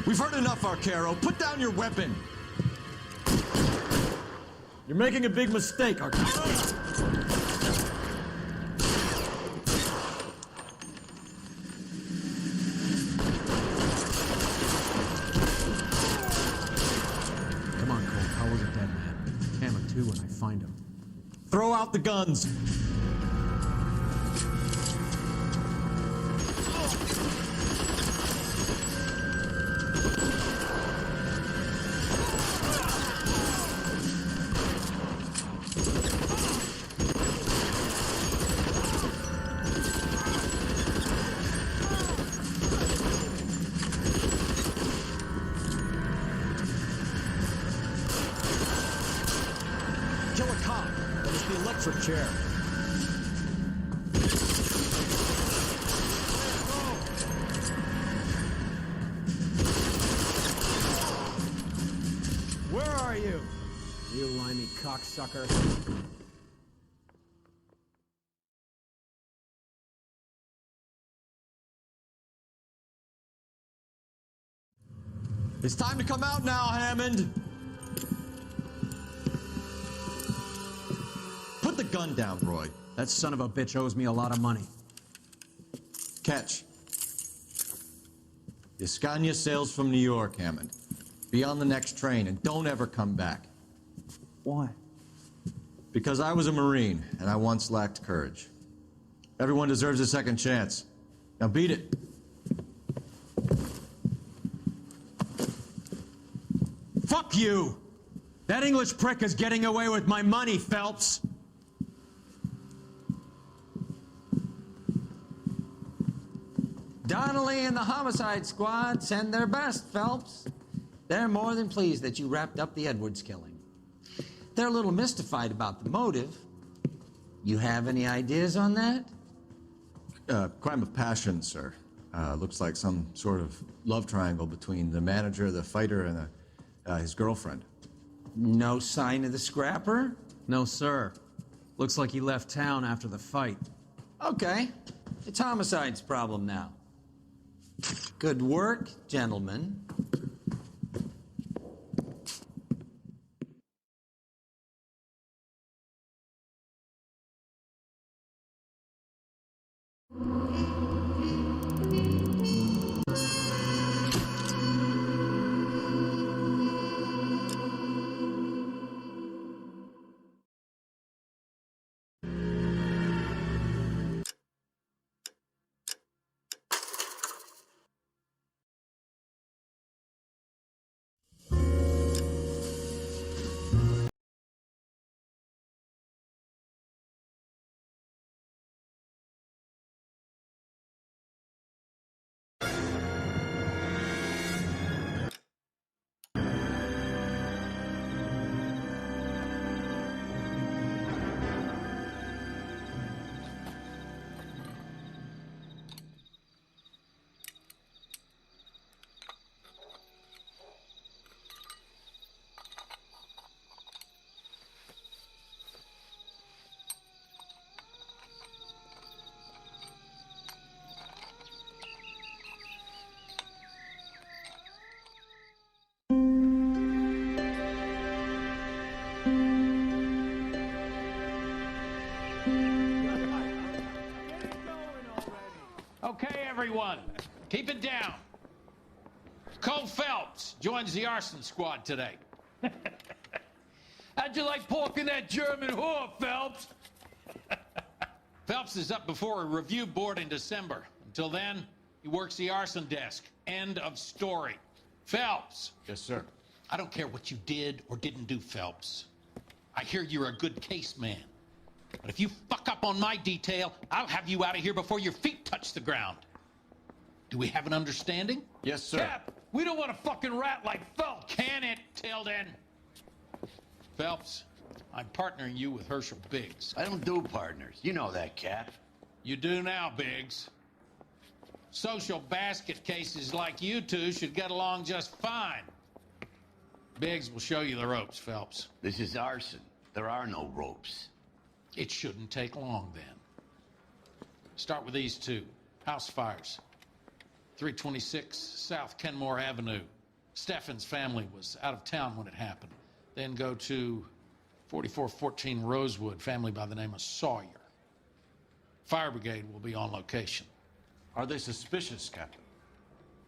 We've heard enough, Arcaro. Put down your weapon. You're making a big mistake, Arcaro. Come on, Cole. Carlo's a dead man. Hammer too when I find him. Throw out the guns. Kill a cop. That is the electric chair. Where are you? You limey cocksucker. It's time to come out now, Hammond. Put the gun down, Roy. That son of a bitch owes me a lot of money. Catch. Scania sails from New York, Hammond. Be on the next train and don't ever come back. Why? Because I was a Marine and I once lacked courage. Everyone deserves a second chance. Now beat it. Fuck you! That English prick is getting away with my money, Phelps! Donnelly and the homicide squad send their best, Phelps. They're more than pleased that you wrapped up the Edwards killing. They're a little mystified about the motive. You have any ideas on that? Crime of passion, sir. Looks like some sort of love triangle between the manager, the fighter, and his girlfriend. No sign of the scrapper? No, sir. Looks like he left town after the fight. Okay. It's homicide's problem now. Good work, gentlemen. Okay, everyone, keep it down. Cole Phelps joins the arson squad today. How'd you like porking that German whore, Phelps? Phelps is up before a review board in December. Until then, he works the arson desk. End of story. Phelps. Yes, sir. I don't care what you did or didn't do, Phelps. I hear you're a good case man. But if you fuck up on my detail, I'll have you out of here before your feet touch the ground. Do we have an understanding? Yes, sir. Cap, we don't want a fucking rat like Phelps. Can it, Tilden? Phelps, I'm partnering you with Herschel Biggs. I don't do partners. You know that, Cap. You do now, Biggs. Social basket cases like you two should get along just fine. Biggs will show you the ropes, Phelps. This is arson. There are no ropes. It shouldn't take long, then. Start with these two. House fires. 326 South Kenmore Avenue. Steffen's family was out of town when it happened. Then go to 4414 Rosewood, family by the name of Sawyer. Fire brigade will be on location. Are they suspicious, Captain?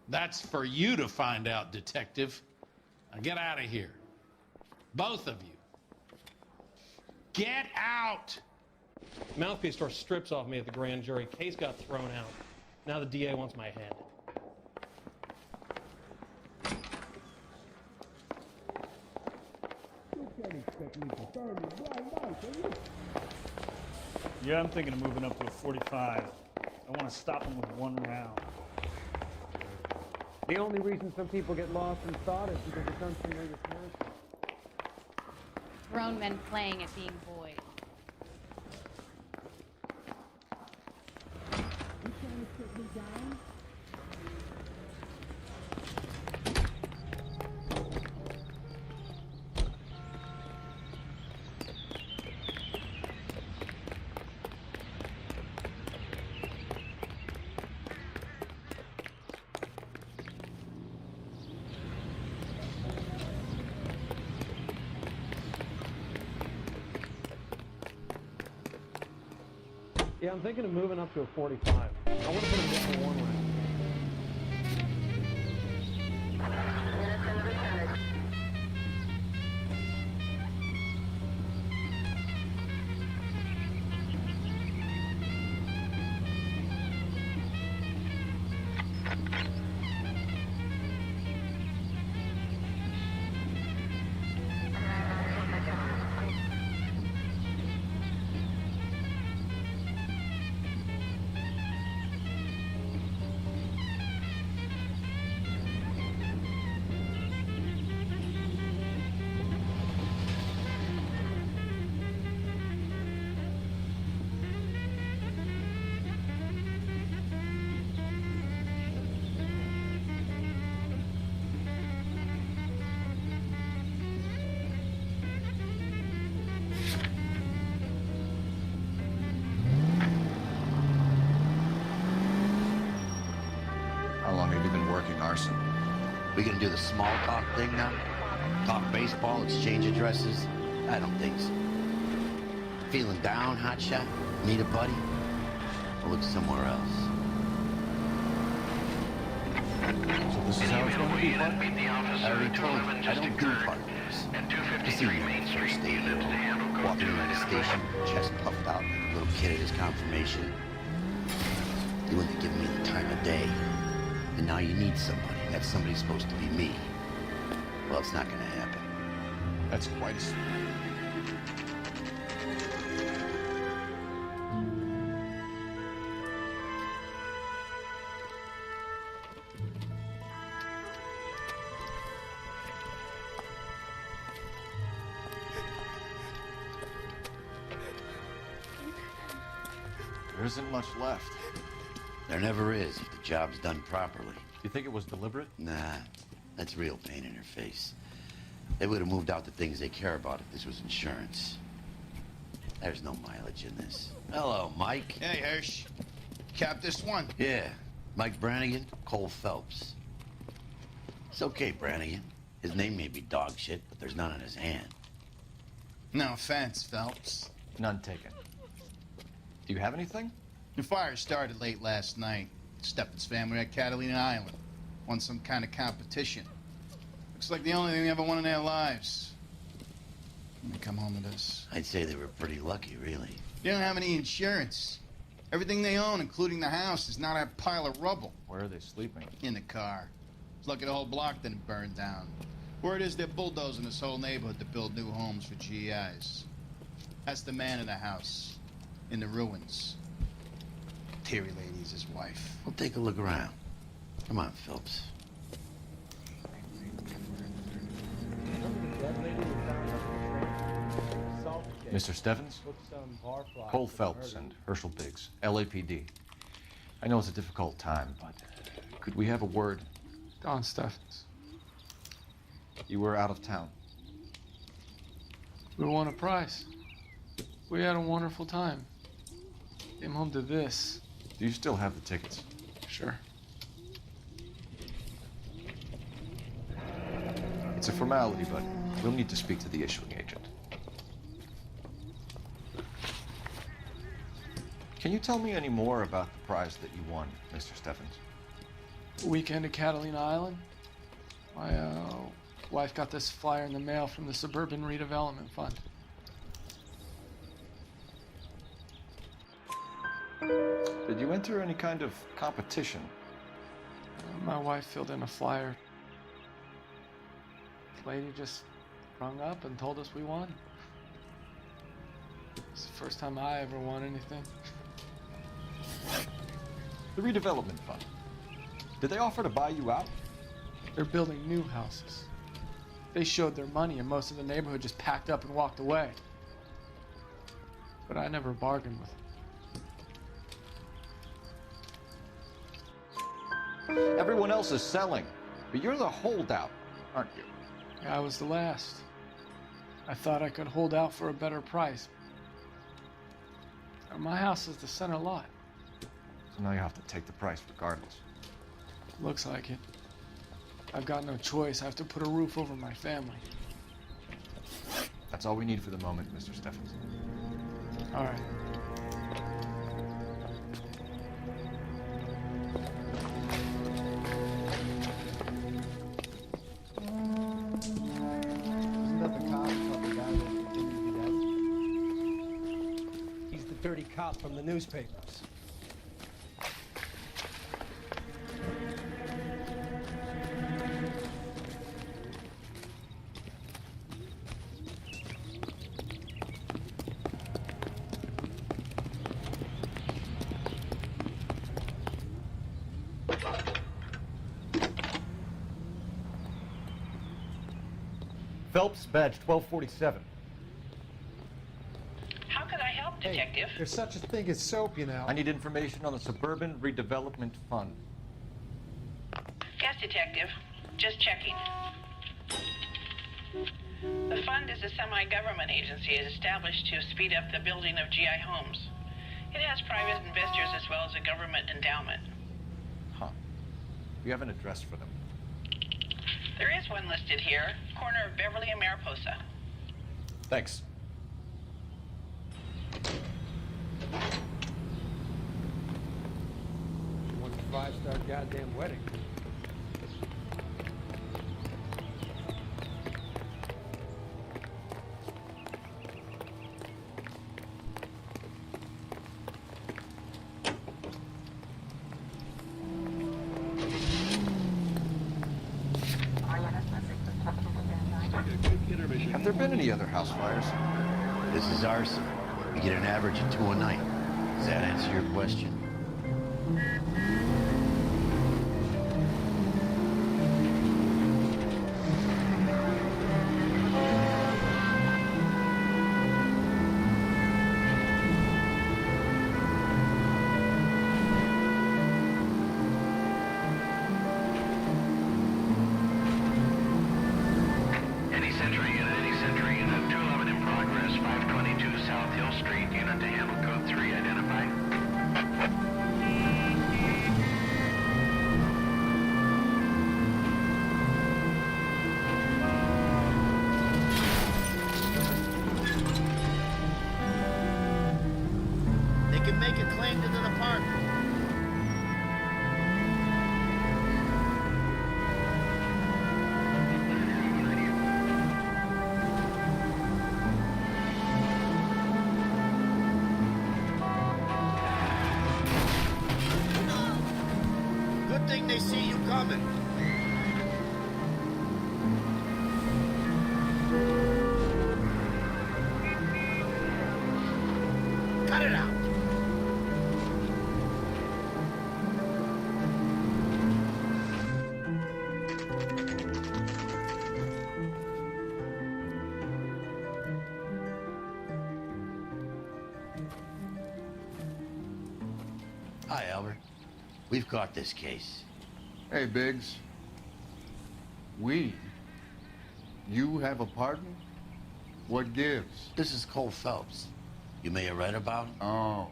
That's for you to find out, Detective. Now get out of here. Both of you. Get out! Mouthpiece tore strips off me at the grand jury. Case got thrown out. Now the DA wants my head. Yeah, I'm thinking of moving up to a 45. I want to stop him with one round. The only reason some people get lost in thought is because it's unfamiliar territory. Grown men playing at being boys. You trying to put me down? Yeah, I'm thinking of moving up to a 45. I want to put a bit more one way. arson. We gonna do the small talk thing now? Talk baseball, exchange addresses? I don't think so. Feeling down, hotshot? Need a buddy? I'll look somewhere else. So this is how it's going to be, partner? I already told you, I don't do partners. Just see me on the first day of the war. Walking into the station, chest puffed out like a little kid at his confirmation. You wouldn't give me the time of day. And now you need somebody. That somebody's supposed to be me. Well, it's not gonna happen. That's quite a... There isn't much left. There never is if the job's done properly. You think it was deliberate? Nah, that's real pain in her face. They would have moved out the things they care about if this was insurance. There's no mileage in this. Hello, Mike. Hey, Hirsch. Cap this one. Yeah, Mike Brannigan, Cole Phelps. It's okay, Brannigan. His name may be dog shit, but there's none on his hand. No offense, Phelps. None taken. Do you have anything? The fire started late last night. Steffen's family at Catalina Island. Won some kind of competition. Looks like the only thing they ever won in their lives. When they come home with us. I'd say they were pretty lucky, really. They don't have any insurance. Everything they own, including the house, is not a pile of rubble. Where are they sleeping? In the car. It's lucky the whole block didn't burn down. Word is they're bulldozing this whole neighborhood to build new homes for GIs. That's the man in the house. In the ruins. Terry lady's his wife. We'll take a look around. Come on, Phelps. Mr. Steffens? Cole Phelps and Herschel Biggs, LAPD. I know it's a difficult time, but could we have a word? Don Steffens. You were out of town. We won a prize. We had a wonderful time. Came home to this. Do you still have the tickets? Sure. It's a formality, but we'll need to speak to the issuing agent. Can you tell me any more about the prize that you won, Mr. Steffens? Weekend at Catalina Island. My wife got this flyer in the mail from the Suburban Redevelopment Fund. Did you enter any kind of competition? My wife filled in a flyer. The lady just rung up and told us we won. It's the first time I ever won anything. The redevelopment fund. Did they offer to buy you out? They're building new houses. They showed their money and most of the neighborhood just packed up and walked away. But I never bargained with them. Everyone else is selling, but you're the holdout, aren't you? I was the last. I thought I could hold out for a better price. My house is the center lot. So now you have to take the price regardless. Looks like it. I've got no choice. I have to put a roof over my family. That's all we need for the moment, Mr. Steffens. All right. Isn't that the cop who caught the guy that continued to be dead? He's the dirty cop from the newspapers. Phelps, badge 1247. How can I help, Detective? There's such a thing as soap, you know. I need information on the Suburban Redevelopment Fund. Yes, Detective. Just checking. The fund is a semi-government agency established to speed up the building of GI homes. It has private investors as well as a government endowment. Huh. You have an address for them? There is one listed here, corner of Beverly and Mariposa. Thanks. One 5-star goddamn wedding. Have there been any other house fires? This is arson. We get an average of 2 a night. Does that answer your question? Any Century Unit, 211 in progress, 522 South Hill Street, unit to handle code 3, identified. They can make a claim to the department. Good thing they see you coming. Cut it out. Hi, Albert. We've caught this case. Hey, Biggs. We? You have a partner? What gives? This is Cole Phelps. You may have read about him. Oh,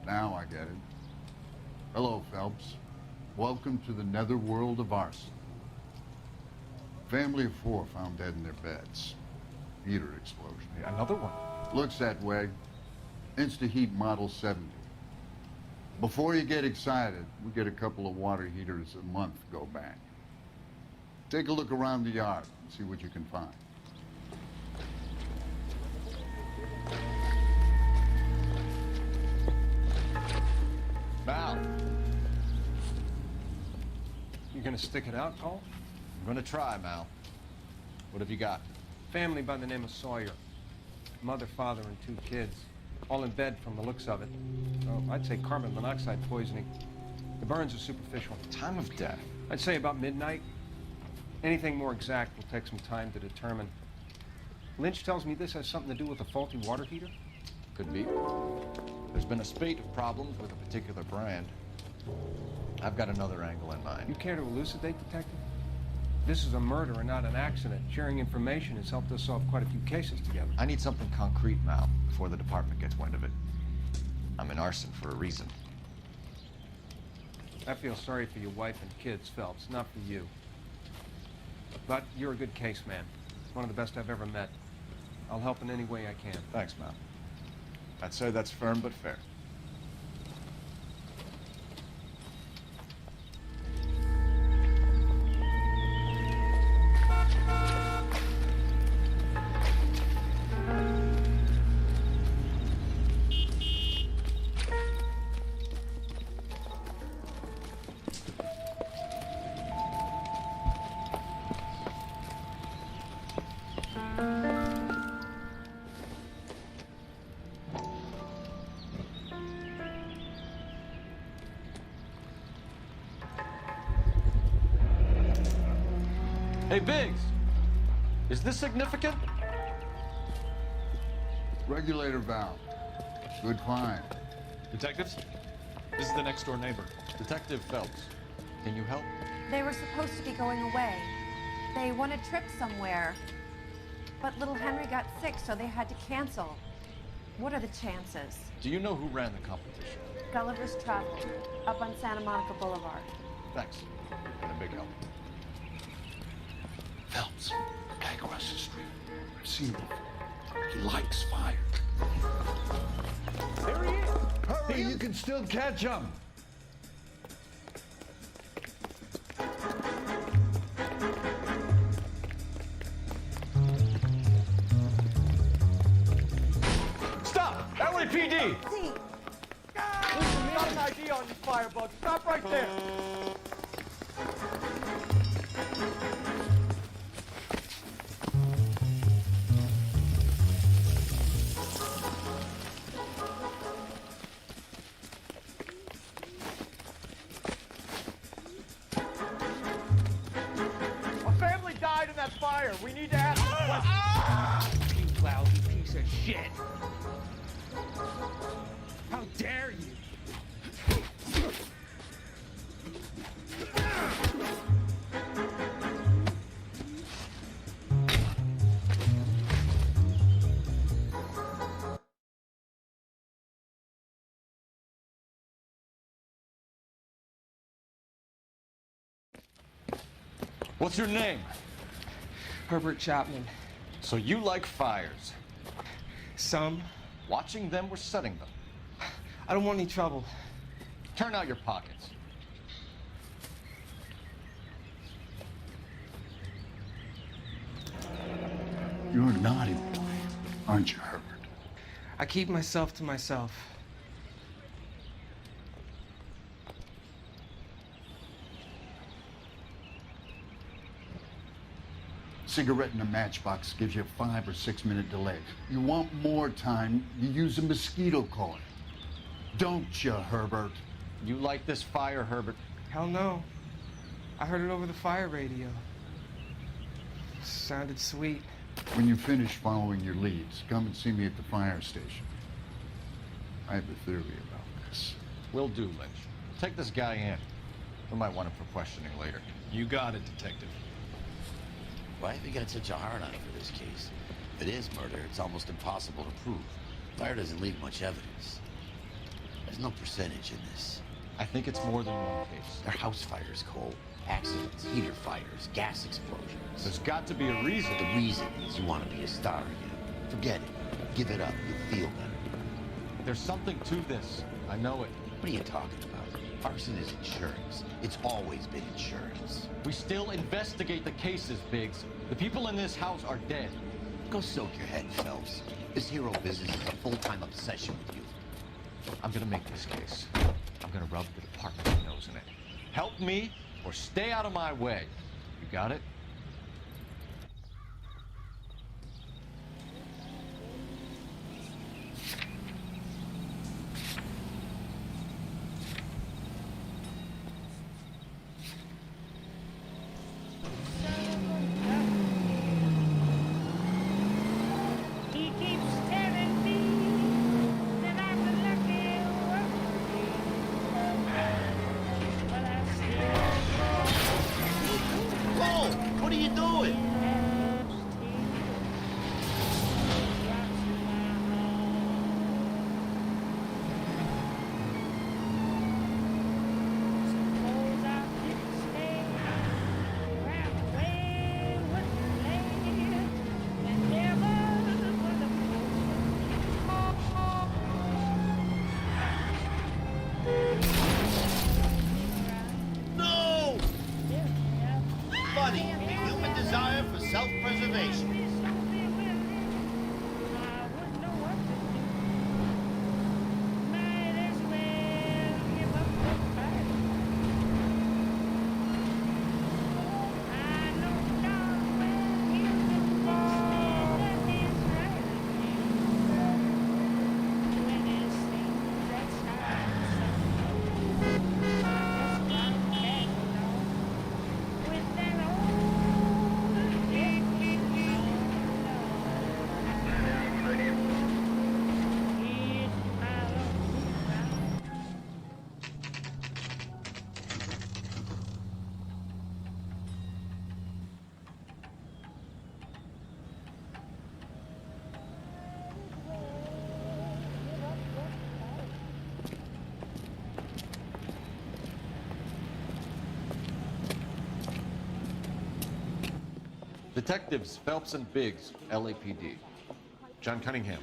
now I get it. Hello, Phelps. Welcome to the netherworld of arson. Family of 4 found dead in their beds. Heater explosion. Hey, another one. Looks that way. Insta-Heat Model 70. Before you get excited, we get a couple of water heaters a month go bang. Take a look around the yard and see what you can find. Mal, You gonna stick it out, Cole? I'm gonna try, Mal. What have you got? Family by the name of Sawyer. Mother, father, and 2 kids. All in bed from the looks of it. So I'd say carbon monoxide poisoning. The burns are superficial. Time of death? I'd say about midnight. Anything more exact will take some time to determine. Lynch tells me this has something to do with a faulty water heater. Could be. There's been a spate of problems with a particular brand. I've got another angle in mind. You care to elucidate, Detective? This is a murder and not an accident. Sharing information has helped us solve quite a few cases together. I need something concrete, Mal, before the department gets wind of it. I'm in arson for a reason. I feel sorry for your wife and kids, Phelps, not for you. But you're a good case man. One of the best I've ever met. I'll help in any way I can. Thanks, Mal. I'd say that's firm but fair. Hey, Biggs! Is this significant? Regulator valve. Good find. Detectives, this is the next door neighbor. Detective Phelps, can you help? They were supposed to be going away. They won a trip somewhere. But little Henry got sick, so they had to cancel. What are the chances? Do you know who ran the competition? Gulliver's Travel, up on Santa Monica Boulevard. Thanks. Been a big help. seen before. He likes fire. There he is! Hurry, you can still catch him! Stop! LAPD! Listen, got an ID on you, firebug. Stop right there. A family died in that fire. We need to ask questions. You lousy piece of shit! How dare you! What's your name? Herbert Chapman. So you like fires? Some. Watching them or setting them? I don't want any trouble. Turn out your pockets. You're a naughty boy, aren't you, Herbert? I keep myself to myself. Cigarette in a matchbox gives you a 5 or 6 minute delay. You want more time, you use a mosquito coil. Don't you, Herbert? You like this fire, Herbert? Hell no. I heard it over the fire radio. Sounded sweet. When you finish following your leads, come and see me at the fire station. I have a theory about this. Will do, Lynch. Take this guy in. We might want him for questioning later. You got it, Detective. Why have you got such a hard on for this case? If it is murder, it's almost impossible to prove. Fire doesn't leave much evidence. There's no percentage in this. I think it's more than one case. They're house fires, Cole. Accidents, heater fires, gas explosions. There's got to be a reason. The reason is you want to be a star again. Forget it. Give it up. You'll feel better. There's something to this. I know it. What are you talking about? Arson is insurance. It's always been insurance. We still investigate the cases, Biggs. The people in this house are dead. Go soak your head, Phelps. This hero business is a full-time obsession with you. I'm gonna make this case. I'm gonna rub the department's nose in it. Help me or stay out of my way. You got it? He keeps telling me that I'm the lucky one. But I still Cole, what are you doing? suppose I didn't stay right away with the land and never would have No! Buddy, the human desire for self-preservation. Detectives Phelps and Biggs, LAPD. John Cunningham.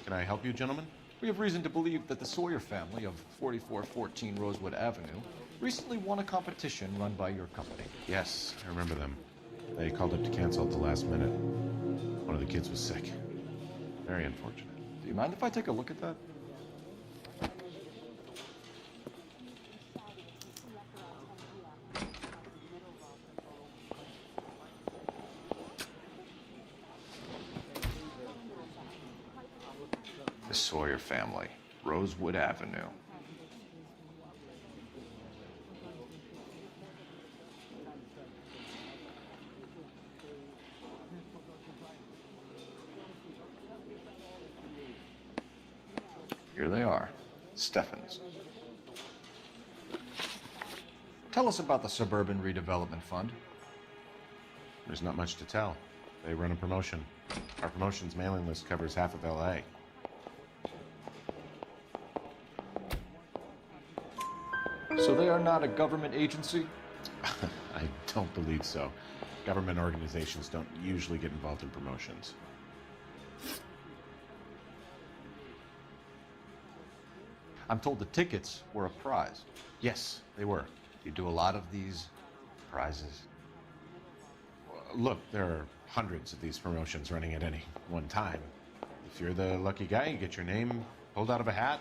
Can I help you, gentlemen? We have reason to believe that the Sawyer family of 4414 Rosewood Avenue recently won a competition run by your company. Yes, I remember them. They called up to cancel at the last minute. One of the kids was sick. Very unfortunate. Do you mind if I take a look at that? The Sawyer family, Rosewood Avenue. Here they are. Steffens. Tell us about the Suburban Redevelopment Fund. There's not much to tell. They run a promotion. Our promotion's mailing list covers half of LA. So they are not a government agency? I don't believe so. Government organizations don't usually get involved in promotions. I'm told the tickets were a prize. Yes, they were. You do a lot of these prizes? Look, there are hundreds of these promotions running at any one time. If you're the lucky guy, you get your name pulled out of a hat.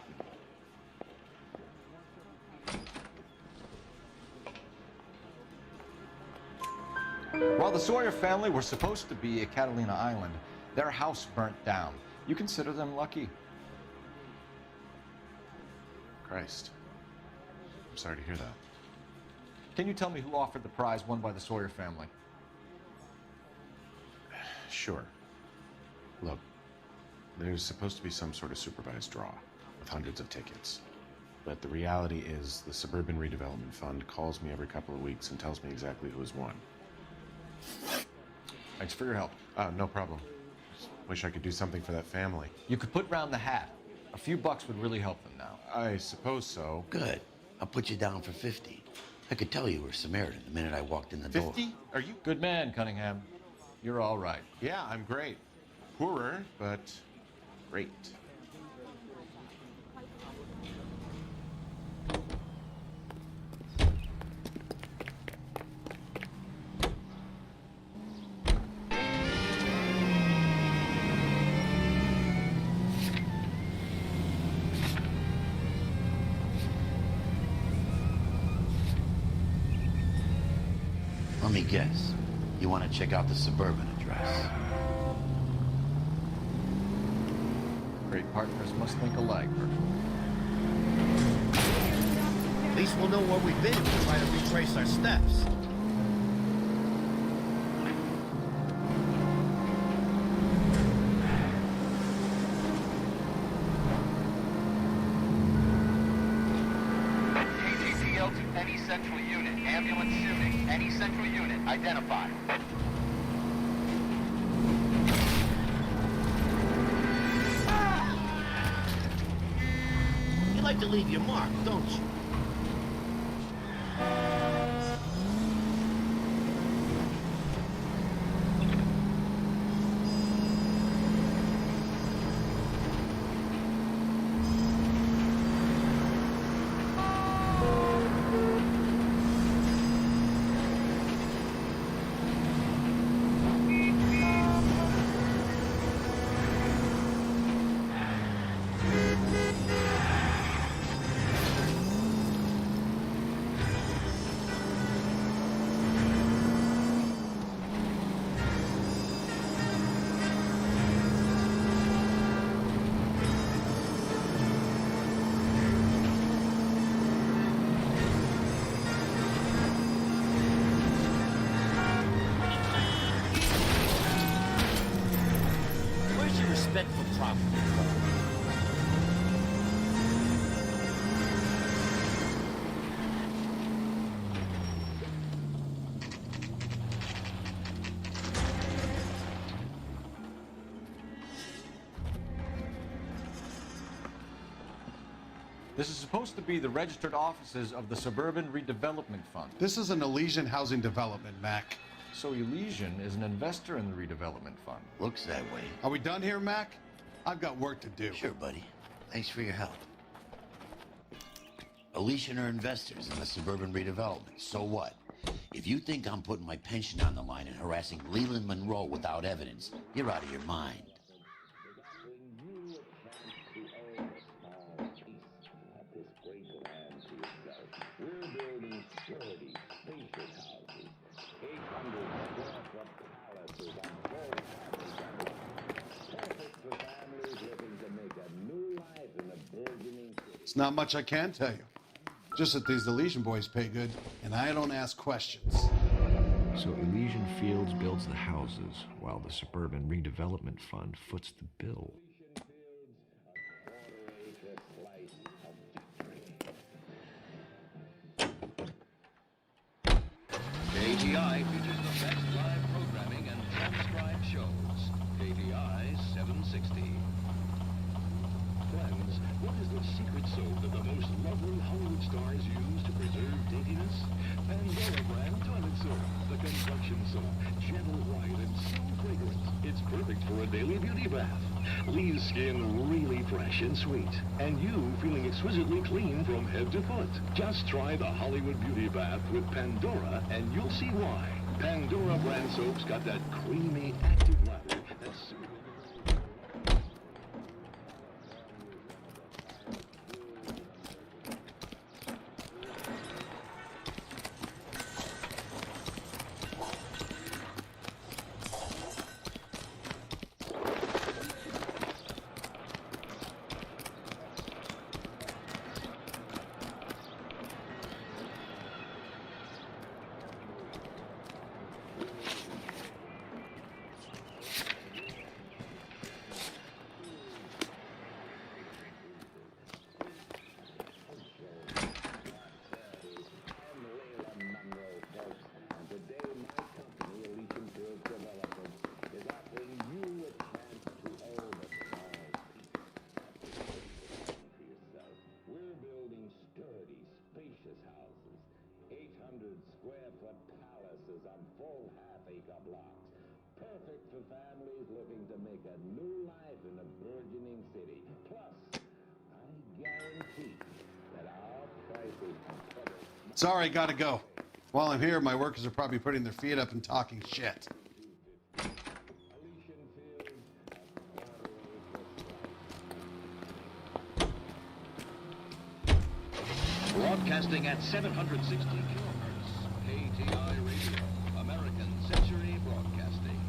While the Sawyer family were supposed to be at Catalina Island, their house burnt down. You consider them lucky? Christ. I'm sorry to hear that. Can you tell me who offered the prize won by the Sawyer family? Sure. Look, there's supposed to be some sort of supervised draw with hundreds of tickets. But the reality is the Suburban Redevelopment Fund calls me every couple of weeks and tells me exactly who has won. Thanks for your help. No problem. Just wish I could do something for that family. You could put round the hat. A few bucks would really help them now. I suppose so. Good. I'll put you down for 50. I could tell you were Samaritan the minute I walked in the door. 50? Are you? Good man, Cunningham. You're all right. Yeah, I'm great. Poorer, but great. Let me guess. You want to check out the Suburban address? Great partners must think alike, Bert. At least we'll know where we've been if we try to retrace our steps. ATTL to any central unit. Ambulance shooting. Any central unit. Identify. You like to leave your mark, don't you? Where's your respect for property? This is supposed to be the registered offices of the Suburban Redevelopment Fund. This is an Elysian housing development, Mac. So Elysian is an investor in the redevelopment fund. Looks that way. Are we done here, Mac? I've got work to do. Sure, buddy. Thanks for your help. Elysian are investors in the suburban redevelopment. So what? If you think I'm putting my pension on the line and harassing Leland Monroe without evidence, you're out of your mind. It's not much I can tell you. Just that these Elysian boys pay good, and I don't ask questions. So Elysian Fields builds the houses, while the Suburban Redevelopment Fund foots the bill. KTI features the best live programming and transcribed shows. KTI 760. Friends, what is the secret soap that the most lovely Hollywood stars use to preserve daintiness? Pandora brand toilet soap. The construction soap. Gentle white and so fragrant. It's perfect for a daily beauty bath. Leaves skin really fresh and sweet. And you feeling exquisitely clean from head to foot. Just try the Hollywood Beauty Bath with Pandora and you'll see why. Pandora brand soap's got that creamy, active lather that's Sorry, gotta go. While I'm here, my workers are probably putting their feet up and talking shit. broadcasting at 760 kilohertz. KTI Radio, American Century Broadcasting.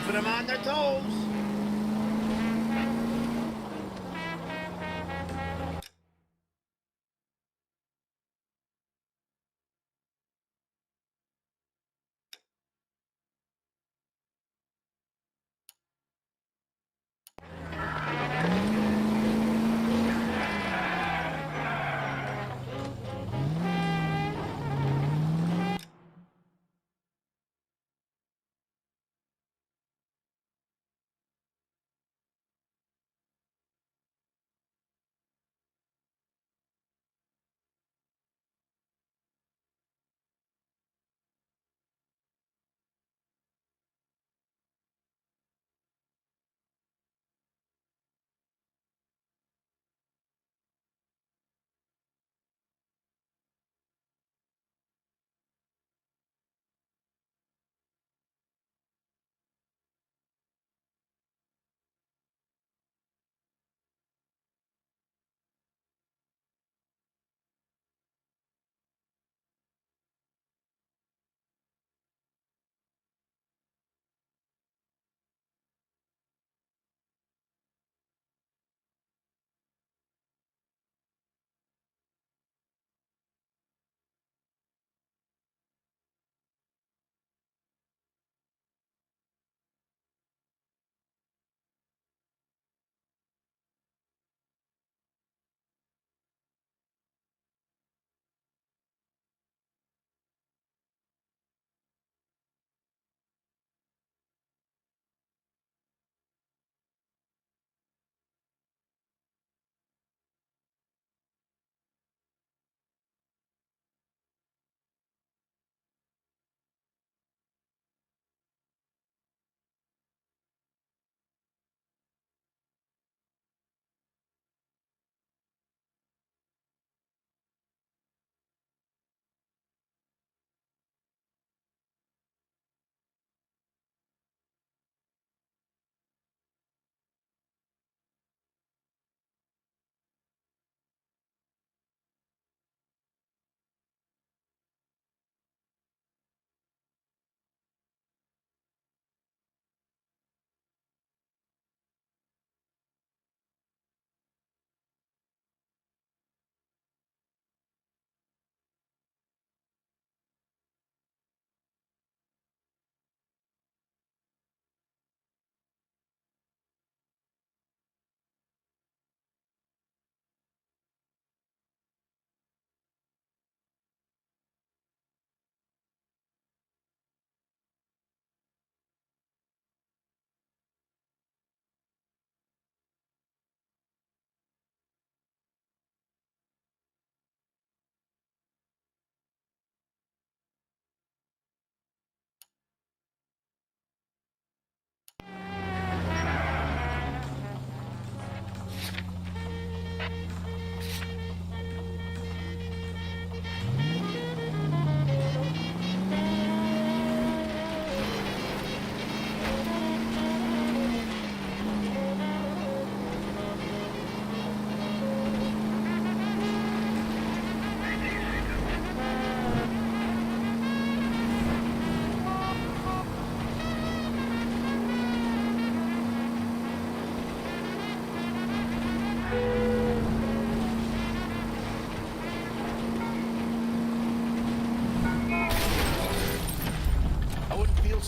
Keeping them on their toes.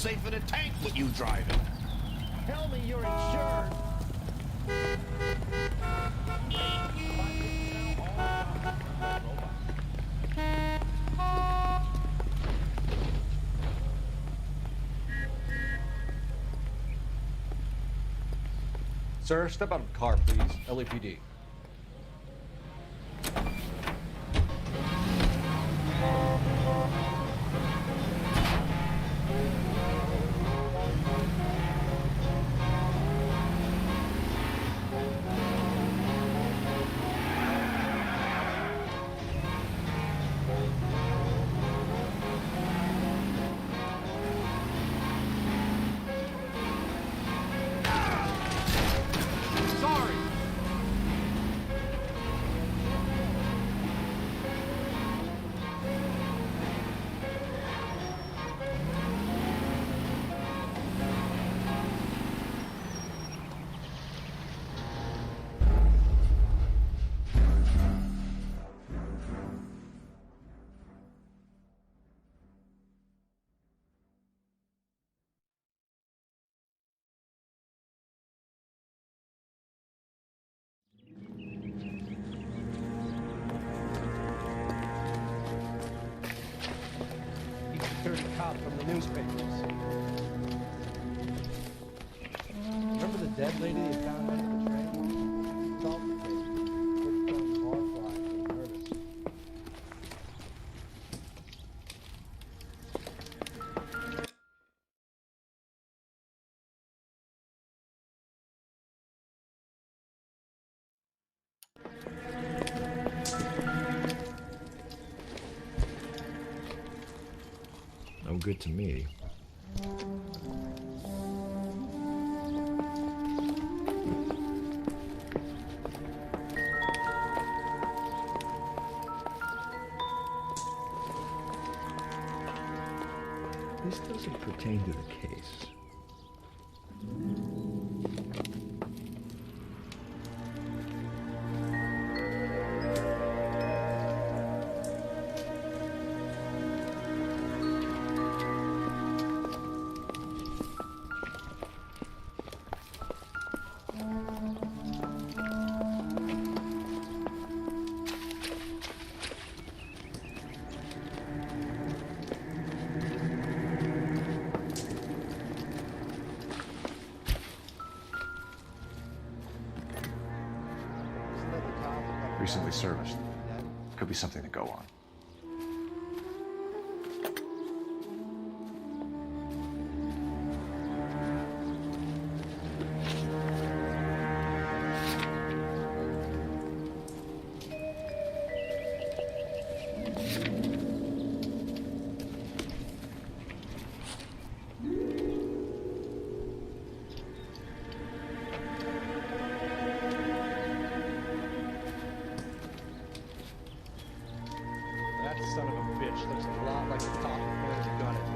safe in a tank with you driving. Tell me you're insured. Sir, step out of the car, please. LAPD. Sorry. He's the dirty cop from the newspapers. Remember the dead lady you found under the train? Solved the case. Quick term barfly for murders. No good to me. This doesn't pertain to the case. Recently serviced. Could be something to go on. That son of a bitch looks a lot like a cop who pointed a gun at me.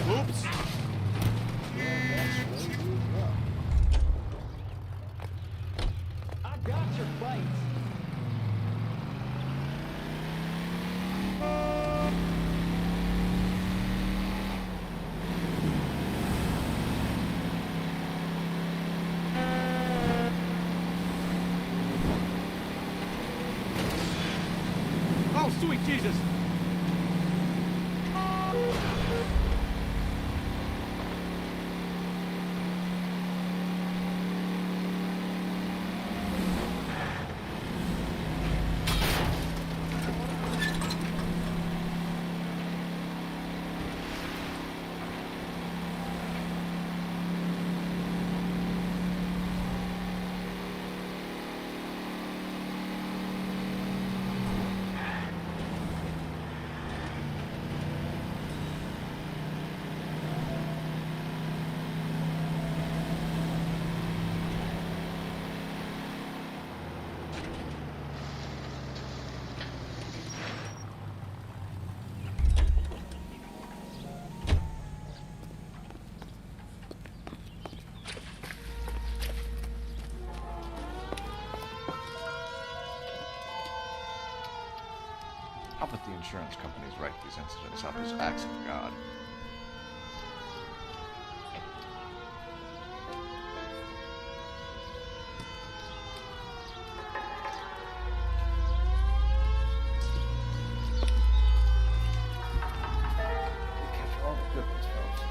Oops. I got your plates. Oh, sweet Jesus! How about the insurance companies write these incidents up as acts of God? You catch all the good ones, Phelps.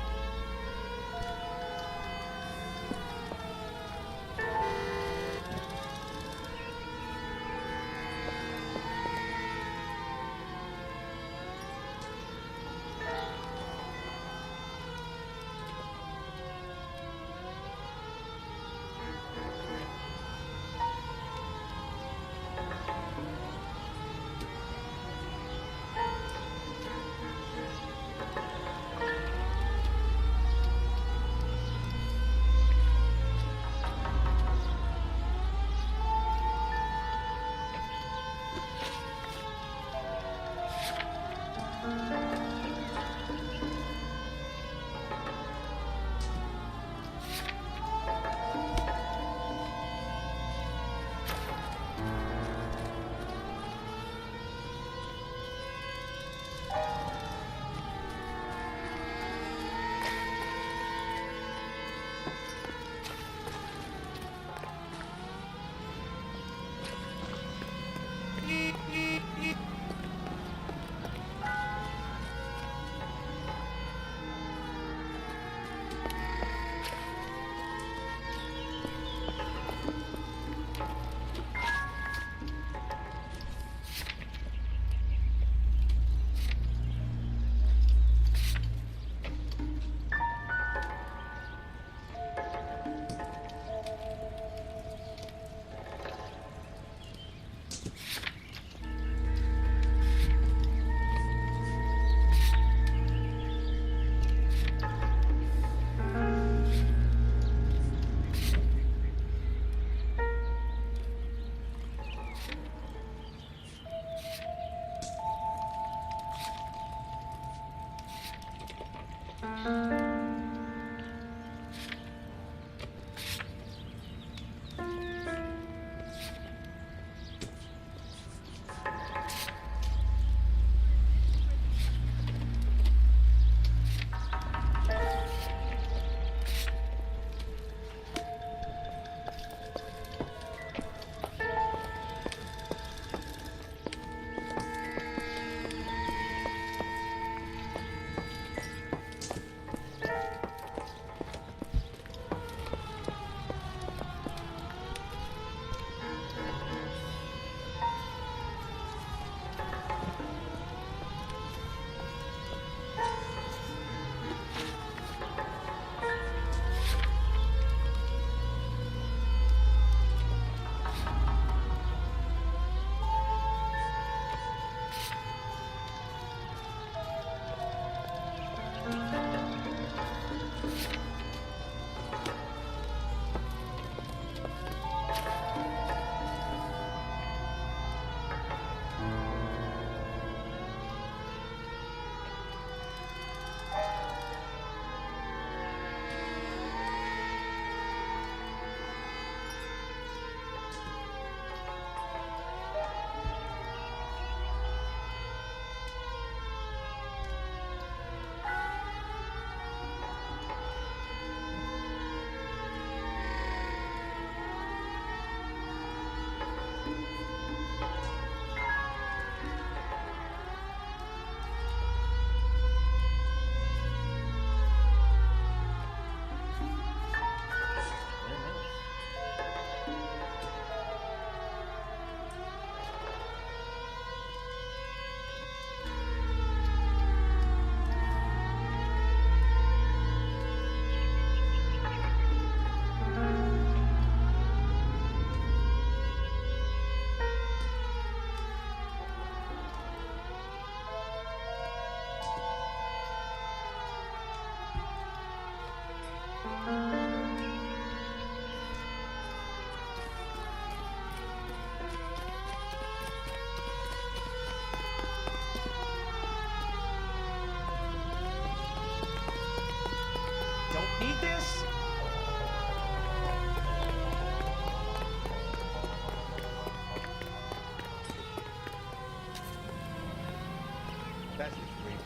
That's the dream.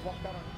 Walk out on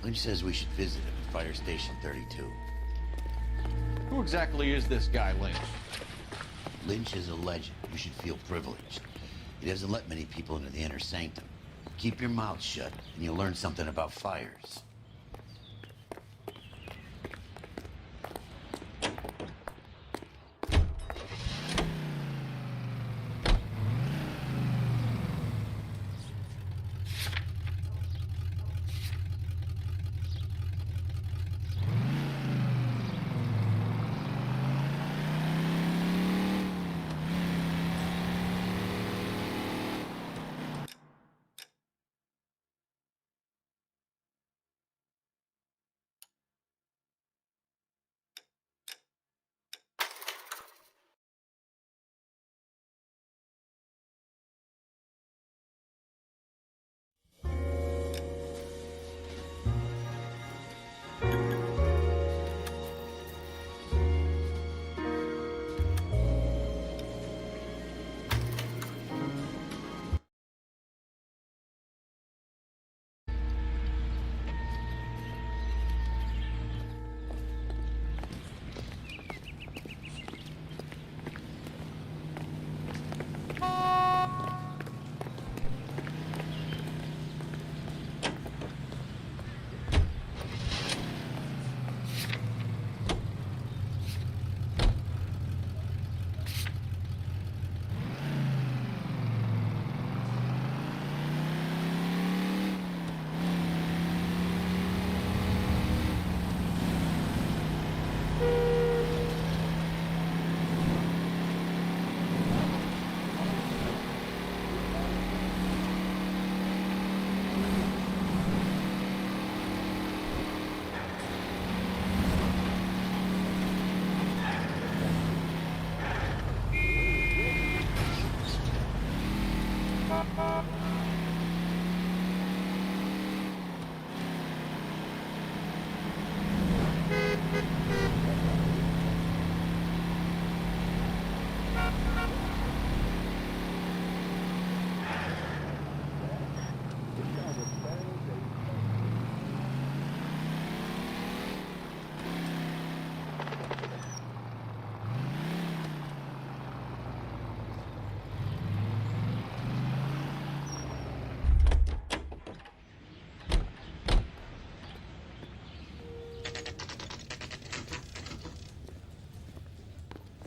Lynch says we should visit him at Fire Station 32. Who exactly is this guy, Lynch? Lynch is a legend. You should feel privileged. He doesn't let many people into the inner sanctum. Keep your mouth shut, and you'll learn something about fires.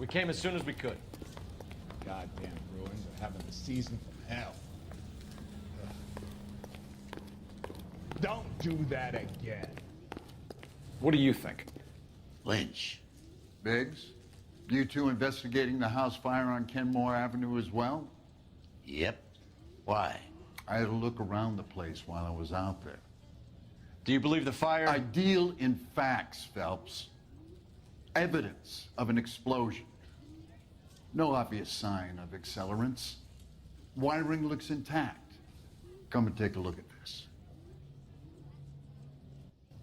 We came as soon as we could. Goddamn ruins are having a season from hell. Ugh. Don't do that again. What do you think? Lynch. Biggs, you two investigating the house fire on Kenmore Avenue as well? Yep. Why? I had a look around the place while I was out there. Do you believe the fire? I deal in facts, Phelps. Evidence of an explosion. No obvious sign of accelerants. Wiring looks intact. Come and take a look at this.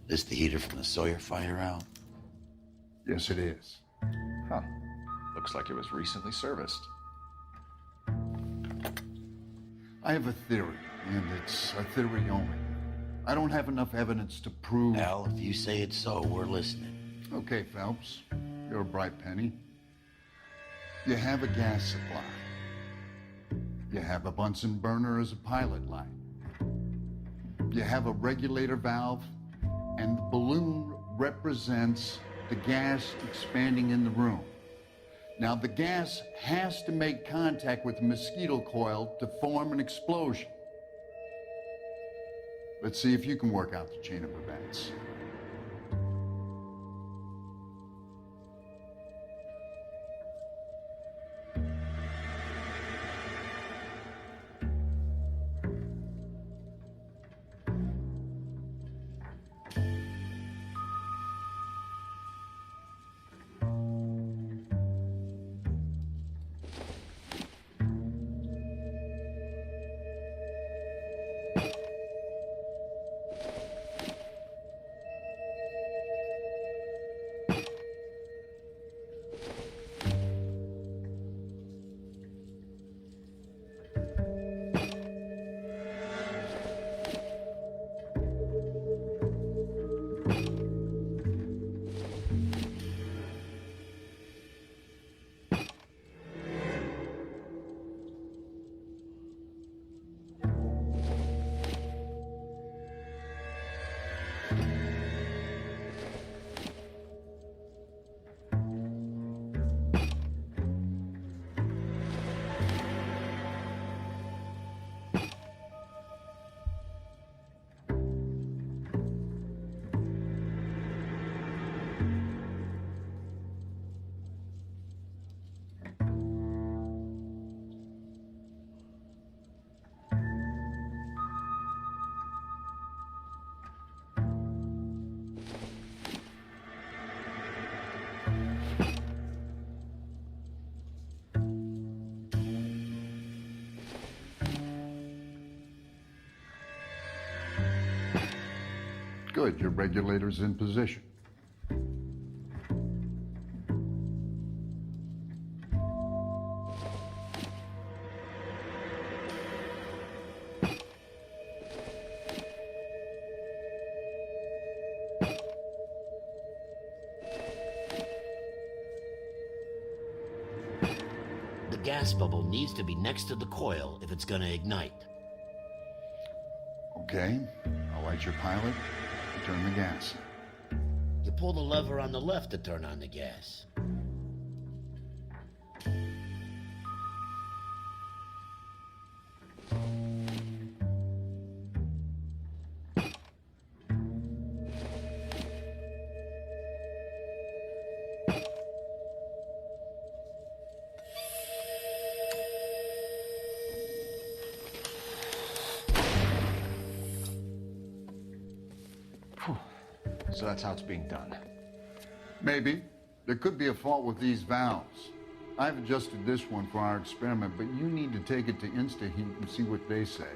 This the heater from the Sawyer fire out? Yes, it is. Huh. Looks like it was recently serviced. I have a theory, and it's a theory only. I don't have enough evidence to prove... Al, if you say it's so, we're listening. Okay, Phelps. You're a bright penny. You have a gas supply. You have a Bunsen burner as a pilot light. You have a regulator valve, and the balloon represents the gas expanding in the room. Now, the gas has to make contact with the mosquito coil to form an explosion. Let's see if you can work out the chain of events. Good, your regulator's in position. The gas bubble needs to be next to the coil if it's gonna ignite. Okay, I'll light your pilot and turn the gas. You pull the lever on the left to turn on the gas. So that's how it's being done. Maybe. There could be a fault with these valves. I've adjusted this one for our experiment, but you need to take it to InstaHeat and see what they say.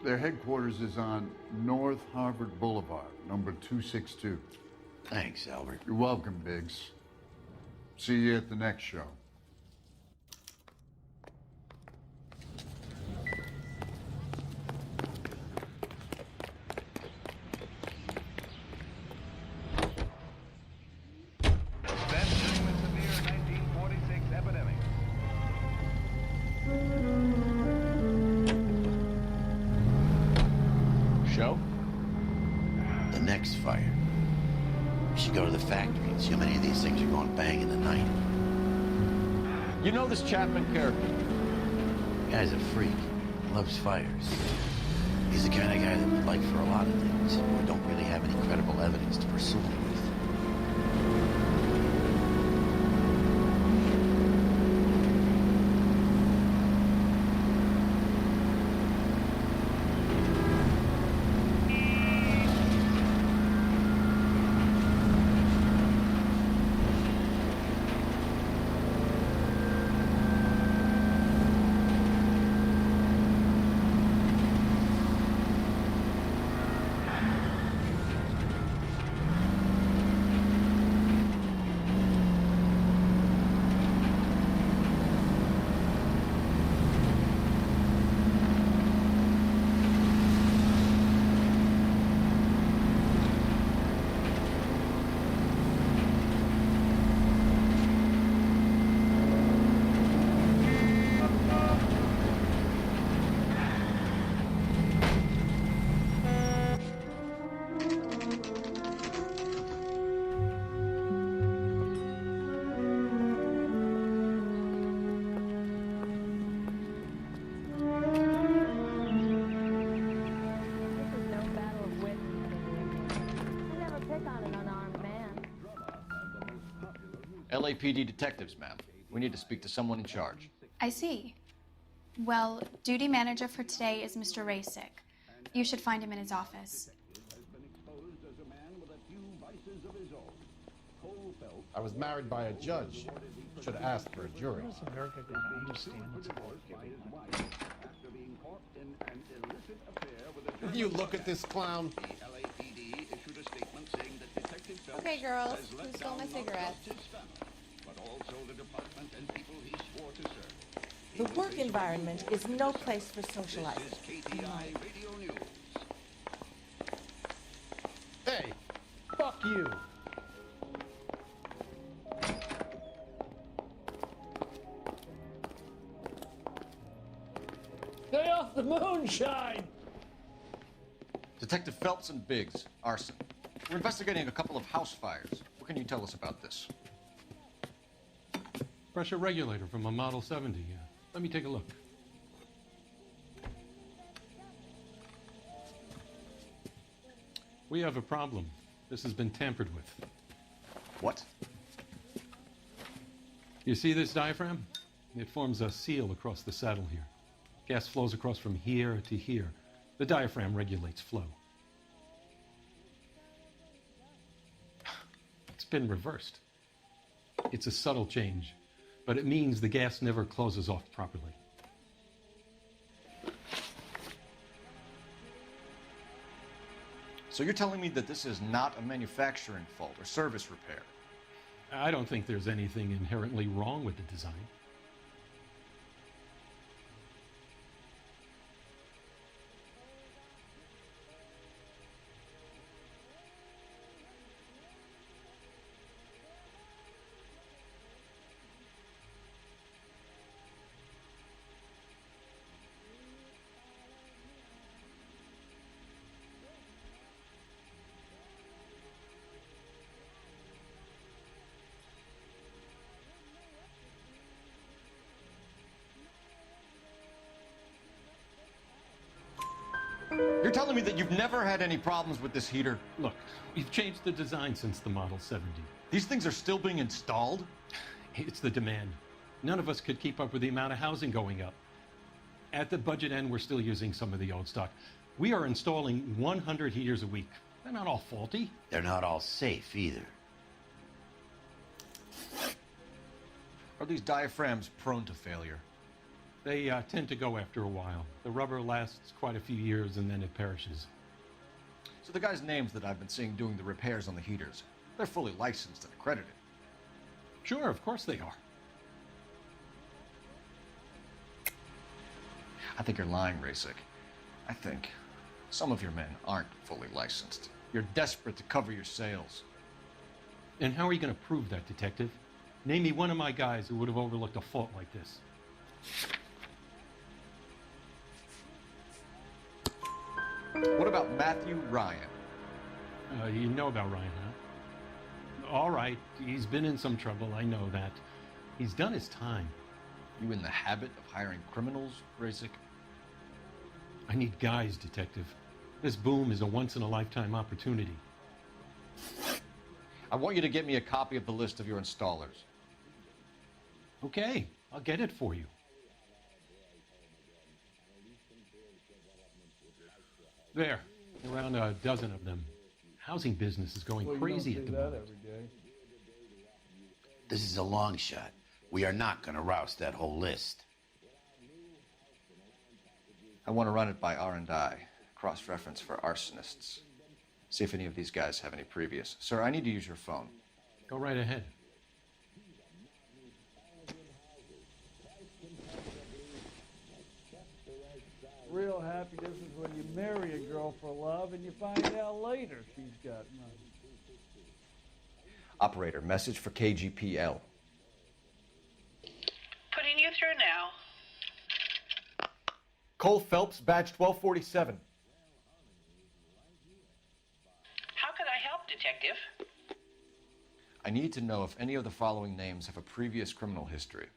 Their headquarters is on North Harvard Boulevard, number 262. Thanks, Albert. You're welcome, Biggs. See you at the next show. Show? The next fire. We should go to the factory and see how many of these things are going bang in the night. You know this Chapman character? Guy's a freak. Loves fires. He's the kind of guy that we'd like for a lot of things. We don't really have any credible evidence to pursue him with. LAPD detectives, ma'am. We need to speak to someone in charge. I see. Well, duty manager for today is Mr. Rasick. You should find him in his office. I was married by a judge. Should have asked for a jury. How is America going to understand what's about giving? You look at this clown. Okay, girls, who stole my cigarettes? The work environment is no place for socializing. Hey, fuck you. Stay off the moonshine! Detective Phelps and Biggs, arson. We're investigating a couple of house fires. What can you tell us about this? Pressure regulator from a Model 70. Let me take a look. We have a problem. This has been tampered with. What? You see this diaphragm? It forms a seal across the saddle here. Gas flows across from here to here. The diaphragm regulates flow. It's been reversed. It's a subtle change, but it means the gas never closes off properly. So you're telling me that this is not a manufacturing fault or service repair? I don't think there's anything inherently wrong with the design. You're telling me that you've never had any problems with this heater? Look, we've changed the design since the Model 70. These things are still being installed? It's the demand. None of us could keep up with the amount of housing going up. At the budget end, we're still using some of the old stock. We are installing 100 heaters a week. They're not all faulty. They're not all safe either. Are these diaphragms prone to failure? They tend to go after a while. The rubber lasts quite a few years and then it perishes. So the guys' names that I've been seeing doing the repairs on the heaters, they're fully licensed and accredited. Sure, of course they are. I think you're lying, Rasic. I think some of your men aren't fully licensed. You're desperate to cover your sales. And how are you going to prove that, Detective? Name me one of my guys who would have overlooked a fault like this. What about Matthew Ryan? You know about Ryan, huh? All right, he's been in some trouble, I know that. He's done his time. You in the habit of hiring criminals, Rasic? I need guys, Detective. This boom is a once-in-a-lifetime opportunity. I want you to get me a copy of the list of your installers. Okay, I'll get it for you. There, around a dozen of them. Housing business is going crazy at the moment. This is a long shot. We are not going to roust that whole list. I want to run it by R&I, cross-reference for arsonists. See if any of these guys have any previous. Sir, I need to use your phone. Go right ahead. Real happiness is when you marry a girl for love and you find out later she's got money. Operator, message for KGPL. Putting you through now. Cole Phelps, badge 1247. How could I help, Detective? I need to know if any of the following names have a previous criminal history.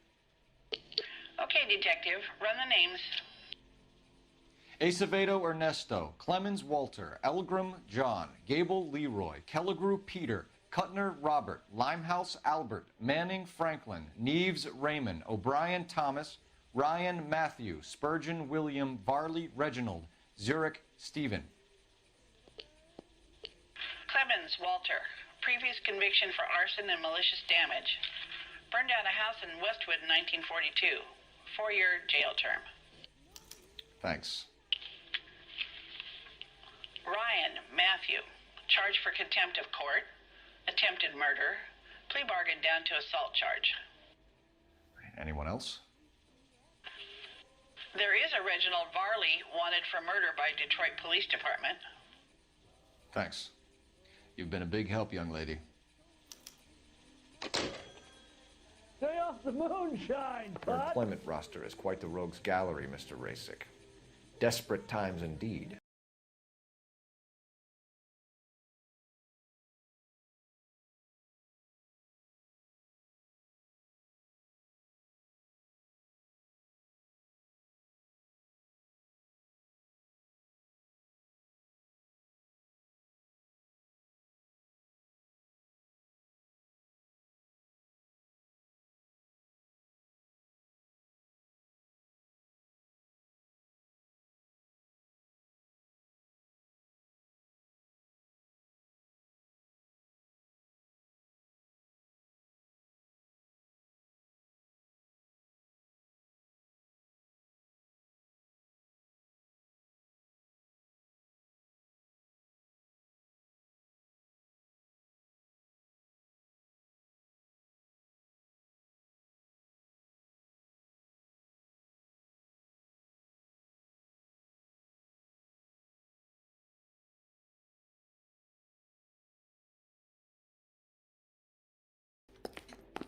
Okay, Detective, run the names. Acevedo Ernesto, Clemens Walter, Elgram John, Gable Leroy, Kelligrew Peter, Cutner Robert, Limehouse Albert, Manning Franklin, Neves Raymond, O'Brien Thomas, Ryan Matthew, Spurgeon William, Varley Reginald, Zurich Stephen. Clemens Walter, previous conviction for arson and malicious damage. Burned down a house in Westwood in 1942. 4-year jail term. Thanks. Ryan Matthew, charged for contempt of court, attempted murder, plea bargain down to assault charge. Anyone else? There is a Reginald Varley wanted for murder by Detroit Police Department. Thanks. You've been a big help, young lady. Stay off the moonshine, Your bud. employment roster is quite the rogues gallery, Mr. Rasic. Desperate times indeed.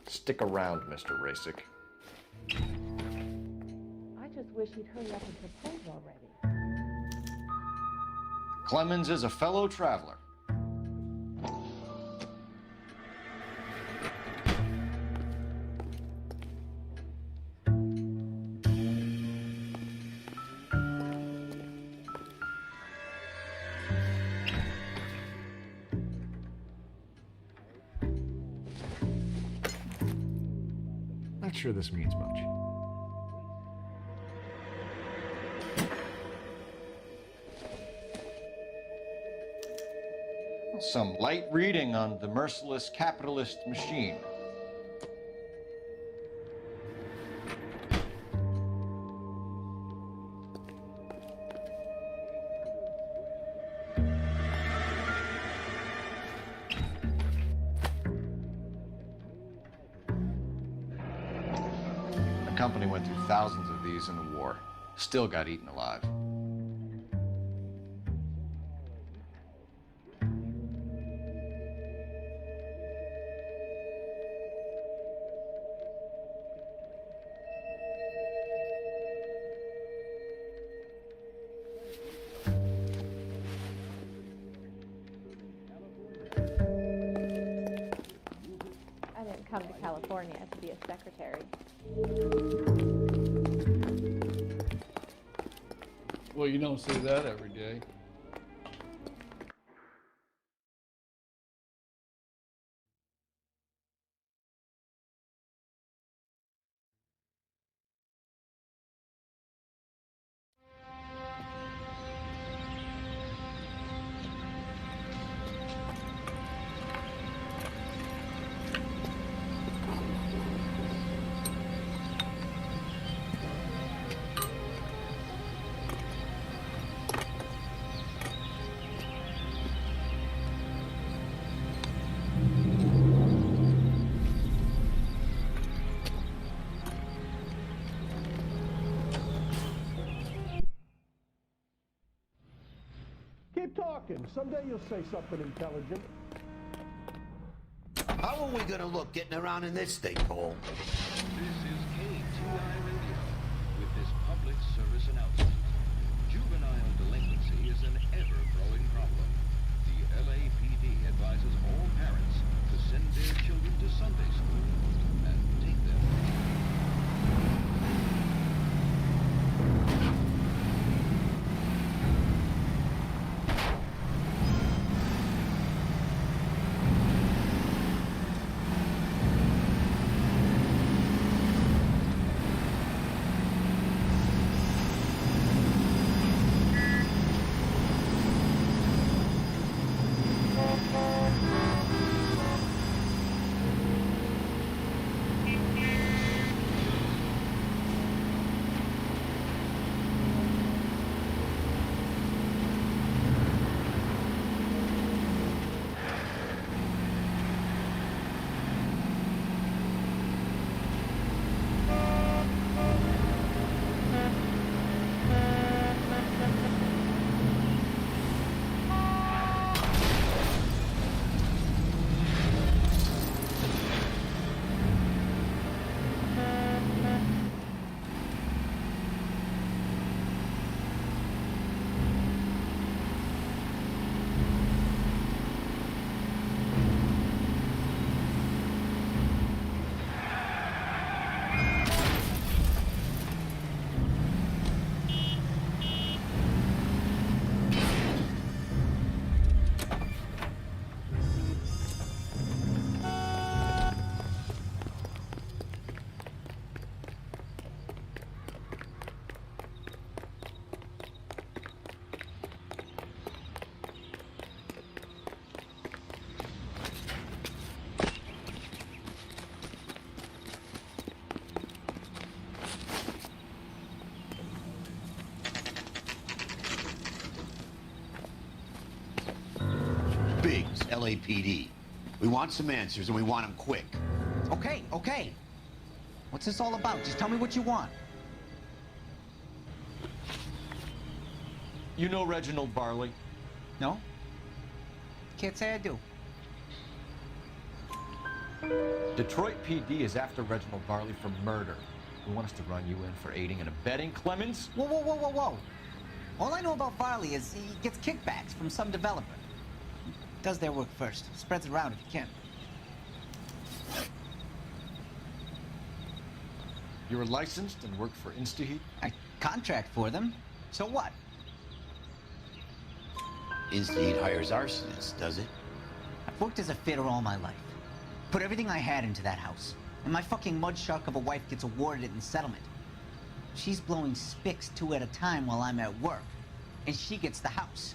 Stick around, Mr. Rasick. I just wish he'd hurry up and propose already. Clemens is a fellow traveler. Not sure this means much. Some light reading on the merciless capitalist machine. The company went through thousands of these in the war. Still got eaten alive. I didn't come to California to be a secretary. Well, you don't see that every day. Keep talking. Someday you'll say something intelligent. How are we gonna look getting around in this thing, Paul? This is KTI Radio with this public service announcement. Juvenile delinquency is an ever-growing problem. The LAPD advises all parents to send their children to Sunday school and take them. Biggs, LAPD. We want some answers, and we want them quick. Okay, okay. What's this all about? Just tell me what you want. You know Reginald Barley? No? Can't say I do. Detroit PD is after Reginald Varley for murder. You want us to run you in for aiding and abetting, Clemens? Whoa, whoa, whoa, whoa, whoa. All I know about Varley is he gets kickbacks from some developer. Does their work first. Spreads it around if he can. You were licensed and worked for InstaHeat? I contract for them. So what? InstaHeat hires arsonists, does it? I've worked as a fitter all my life. Put everything I had into that house. And my fucking mud shark of a wife gets awarded it in settlement. She's blowing spics 2 at a time while I'm at work. And she gets the house.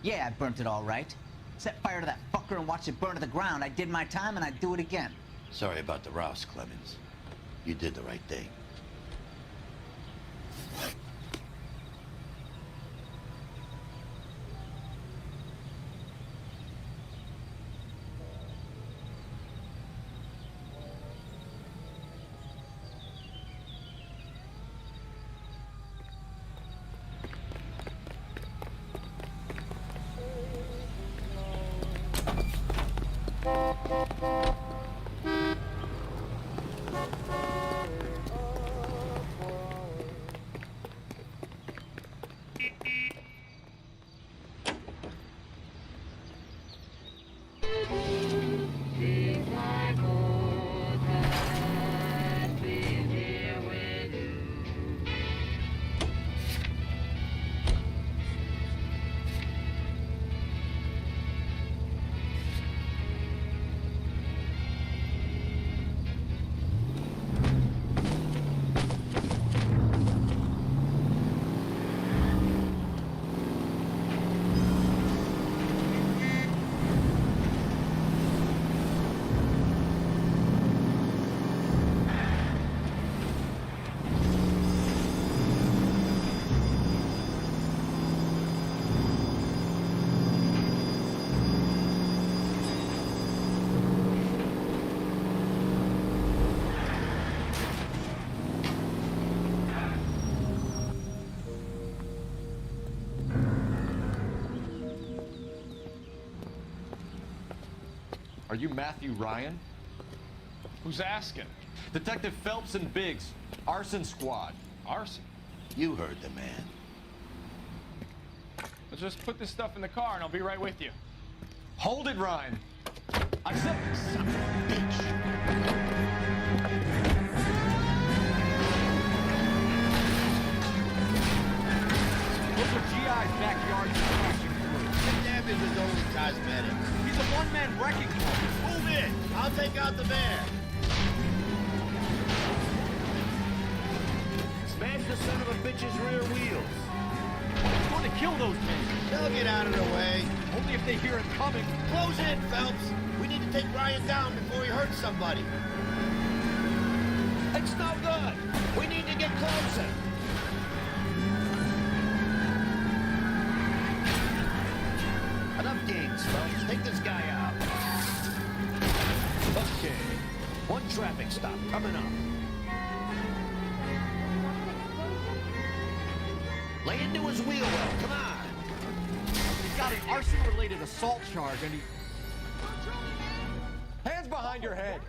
Yeah, I burnt it all right. Set fire to that fucker and watched it burn to the ground. I did my time and I'd do it again. Sorry about the Rouse, Clemens. You did the right thing. Are you Matthew Ryan? Who's asking? Detective Phelps and Biggs, Arson Squad. Arson? You heard the man. Let's just put this stuff in the car and I'll be right with you. Hold it, Ryan. I said, son of a bitch. Those are GI's backyard crashing through. The damage is only cosmetic. He's a one-man wrecking ball. Move in. I'll take out the van. Smash the son of a bitch's rear wheels. He's going to kill those men. They'll get out of the way. Only if they hear it coming. Close in, Phelps. We need to take Ryan down before he hurts somebody. It's no good. We need to get closer. Enough games, Phelps. Take this guy out. Okay. One traffic stop coming up. Lay into his wheel well. Come on. He's got an arson-related assault charge and he... hands behind your head.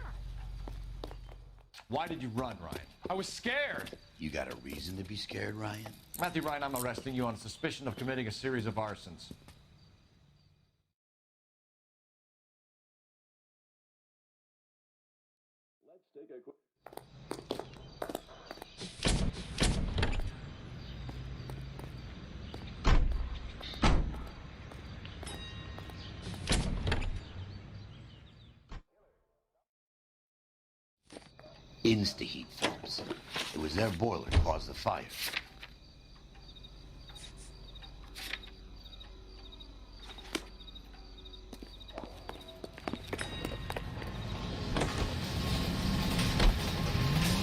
Why did you run, Ryan? I was scared. You got a reason to be scared, Ryan? Matthew Ryan, I'm arresting you on suspicion of committing a series of arsons. Let's take a quick... InstaHeat, Phelps. It was their boiler that caused the fire.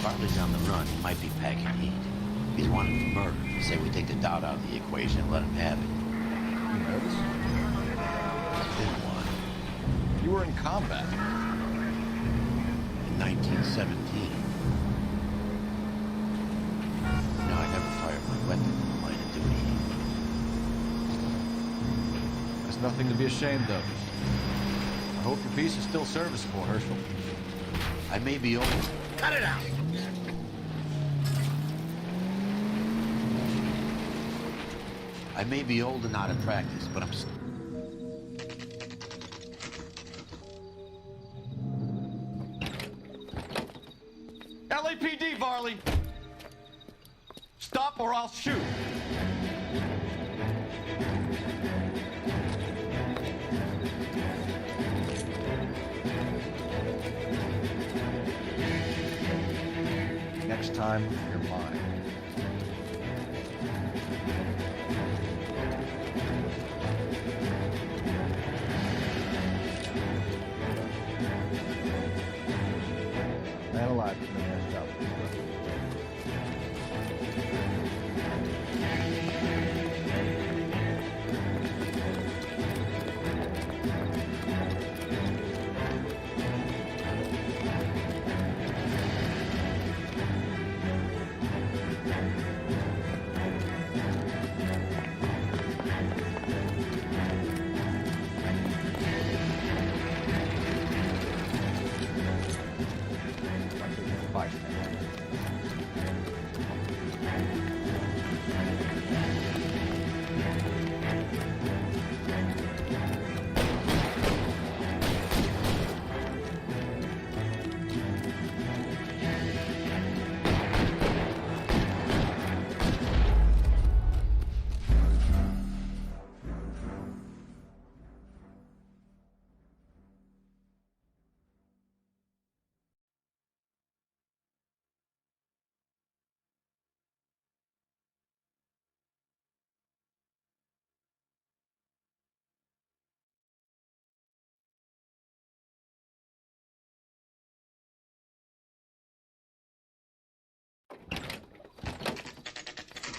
Bartley's on the run. He might be packing heat. He's wanted for murder. Say we take the doubt out of the equation and let him have it. You nervous? It's been a while. You were in combat. In 1917. No, I never fired my weapon in the line of duty. There's nothing to be ashamed of. I hope your piece is still serviceable, Herschel. I may be old. Cut it out! I may be old and out of practice, but I'm LAPD, Varley! Stop or I'll shoot! Next time, you're mine. Man alive is the best job.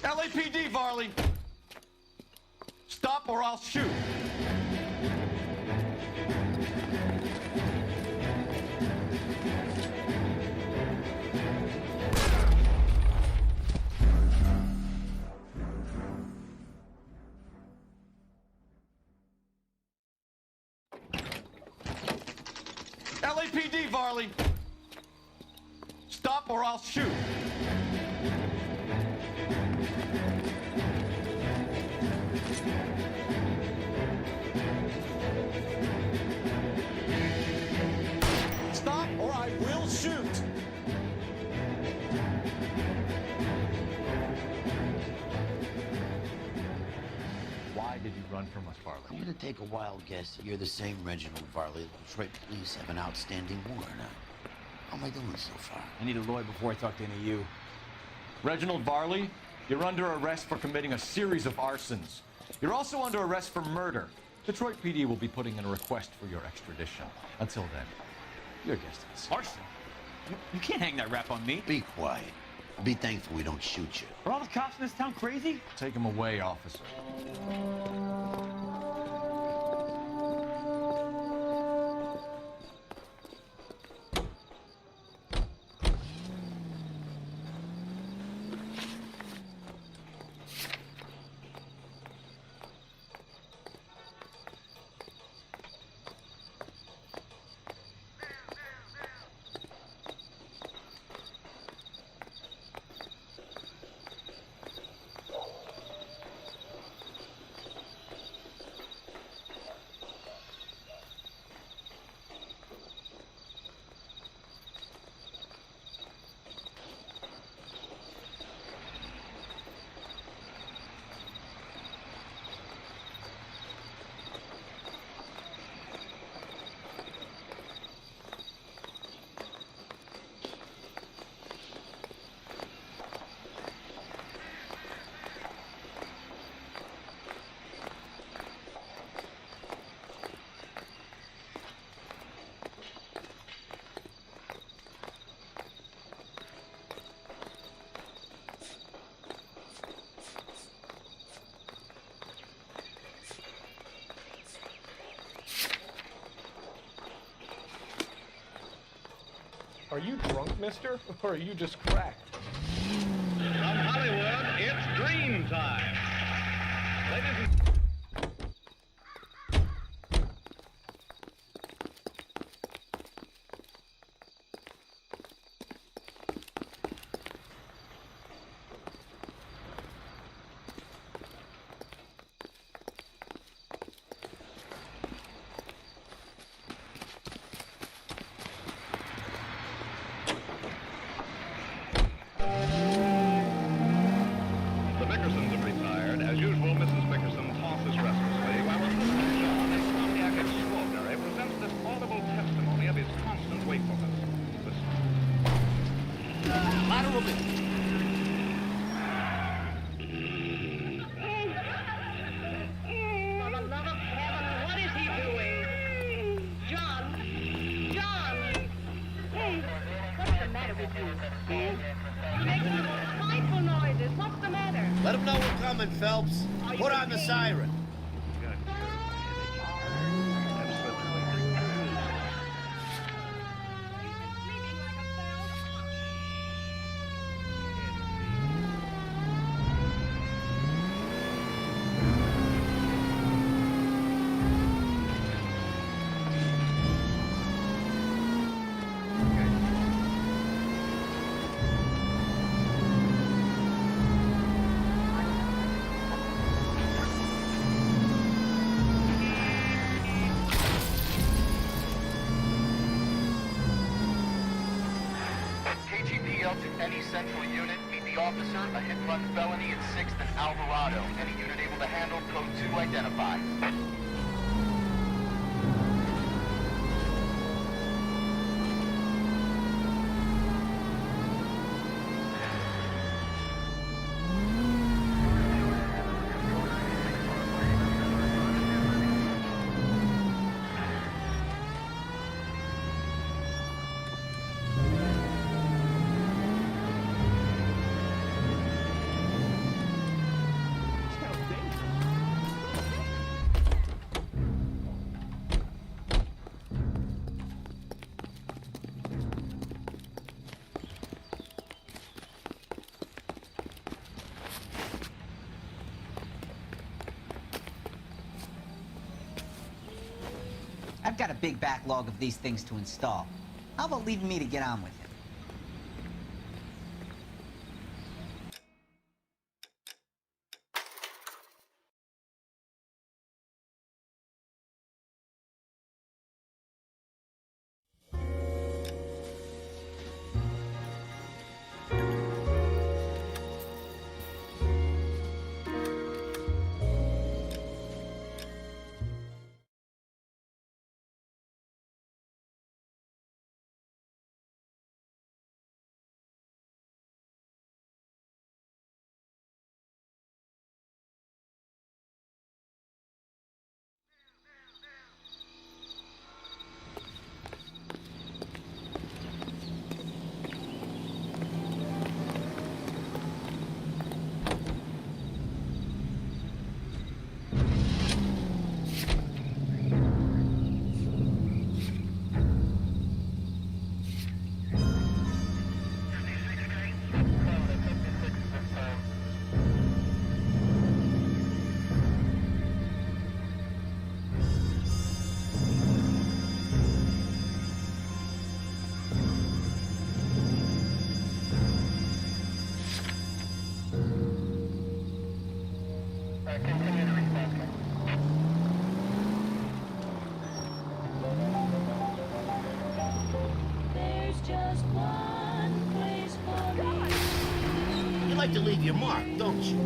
LAPD, Varley! Stop or I'll shoot! LAPD, Varley! Stop or I'll shoot! Stop or I will shoot! Why did you run from us, Varley? I'm gonna take a wild guess that you're the same Reginald Varley the Detroit police have an outstanding warrant on. How am I doing so far? I need a lawyer before I talk to any of you. Reginald Varley, you're under arrest for committing a series of arsons. You're also under arrest for murder. Detroit PD will be putting in a request for your extradition. Until then, your guest is Arson? You can't hang that rap on me. Be quiet. Be thankful we don't shoot you. Are all the cops in this town crazy? Take him away, officer. Are you drunk, mister? Or are you just cracked? From Hollywood, it's dream time. Ladies and Let them know we're coming, Phelps. Put on the siren. Any central unit, meet the officer, a hit-run felony at 6th and Alvarado. Any unit able to handle code 2 identified. I've got a big backlog of these things to install. How about leaving me to get on with it? You like to leave your mark, don't you?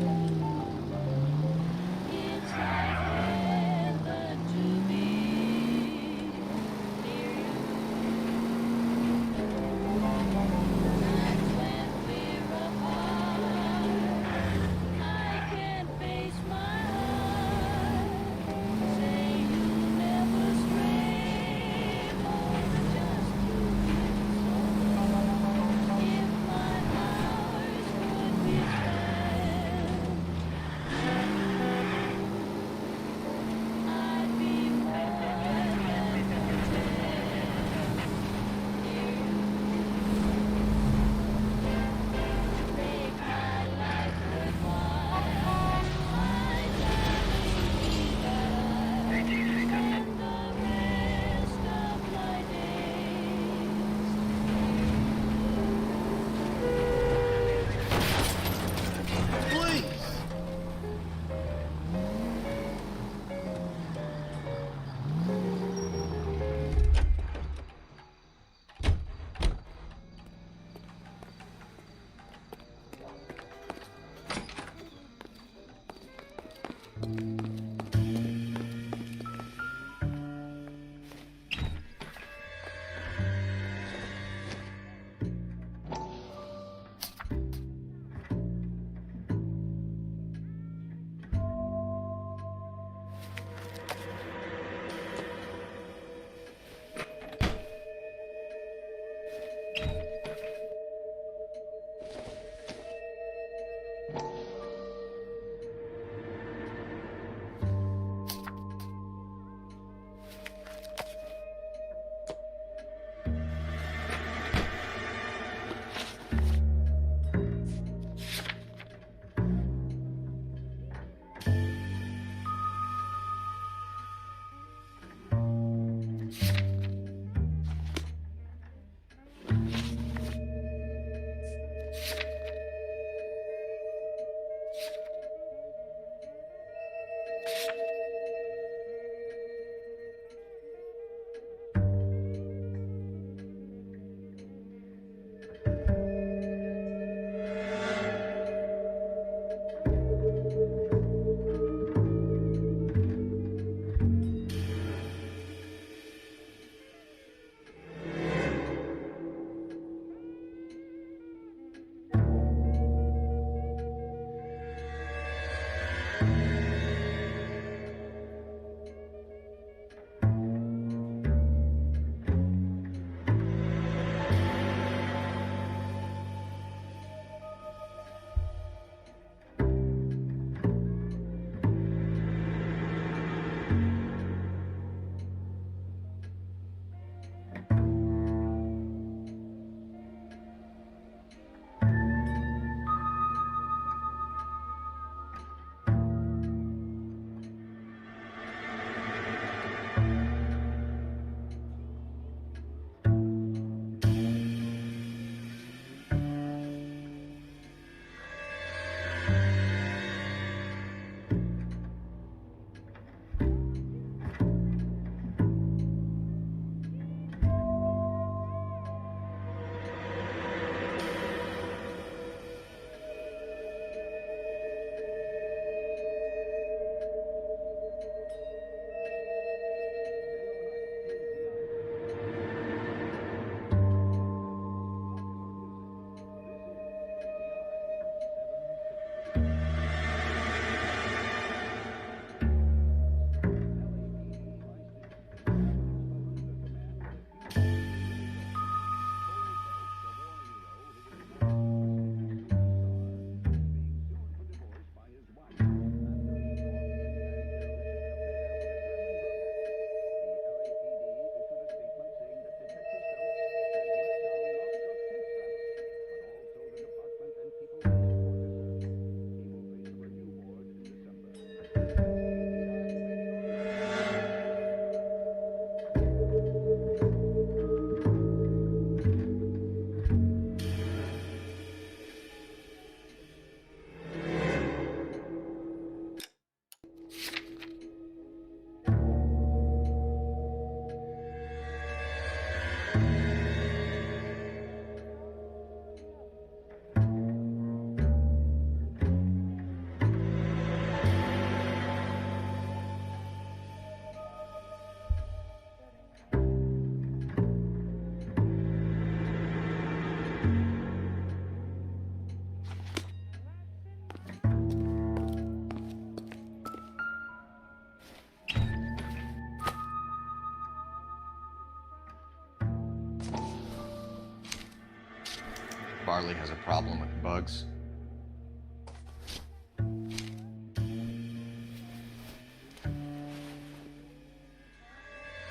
Barley has a problem with bugs.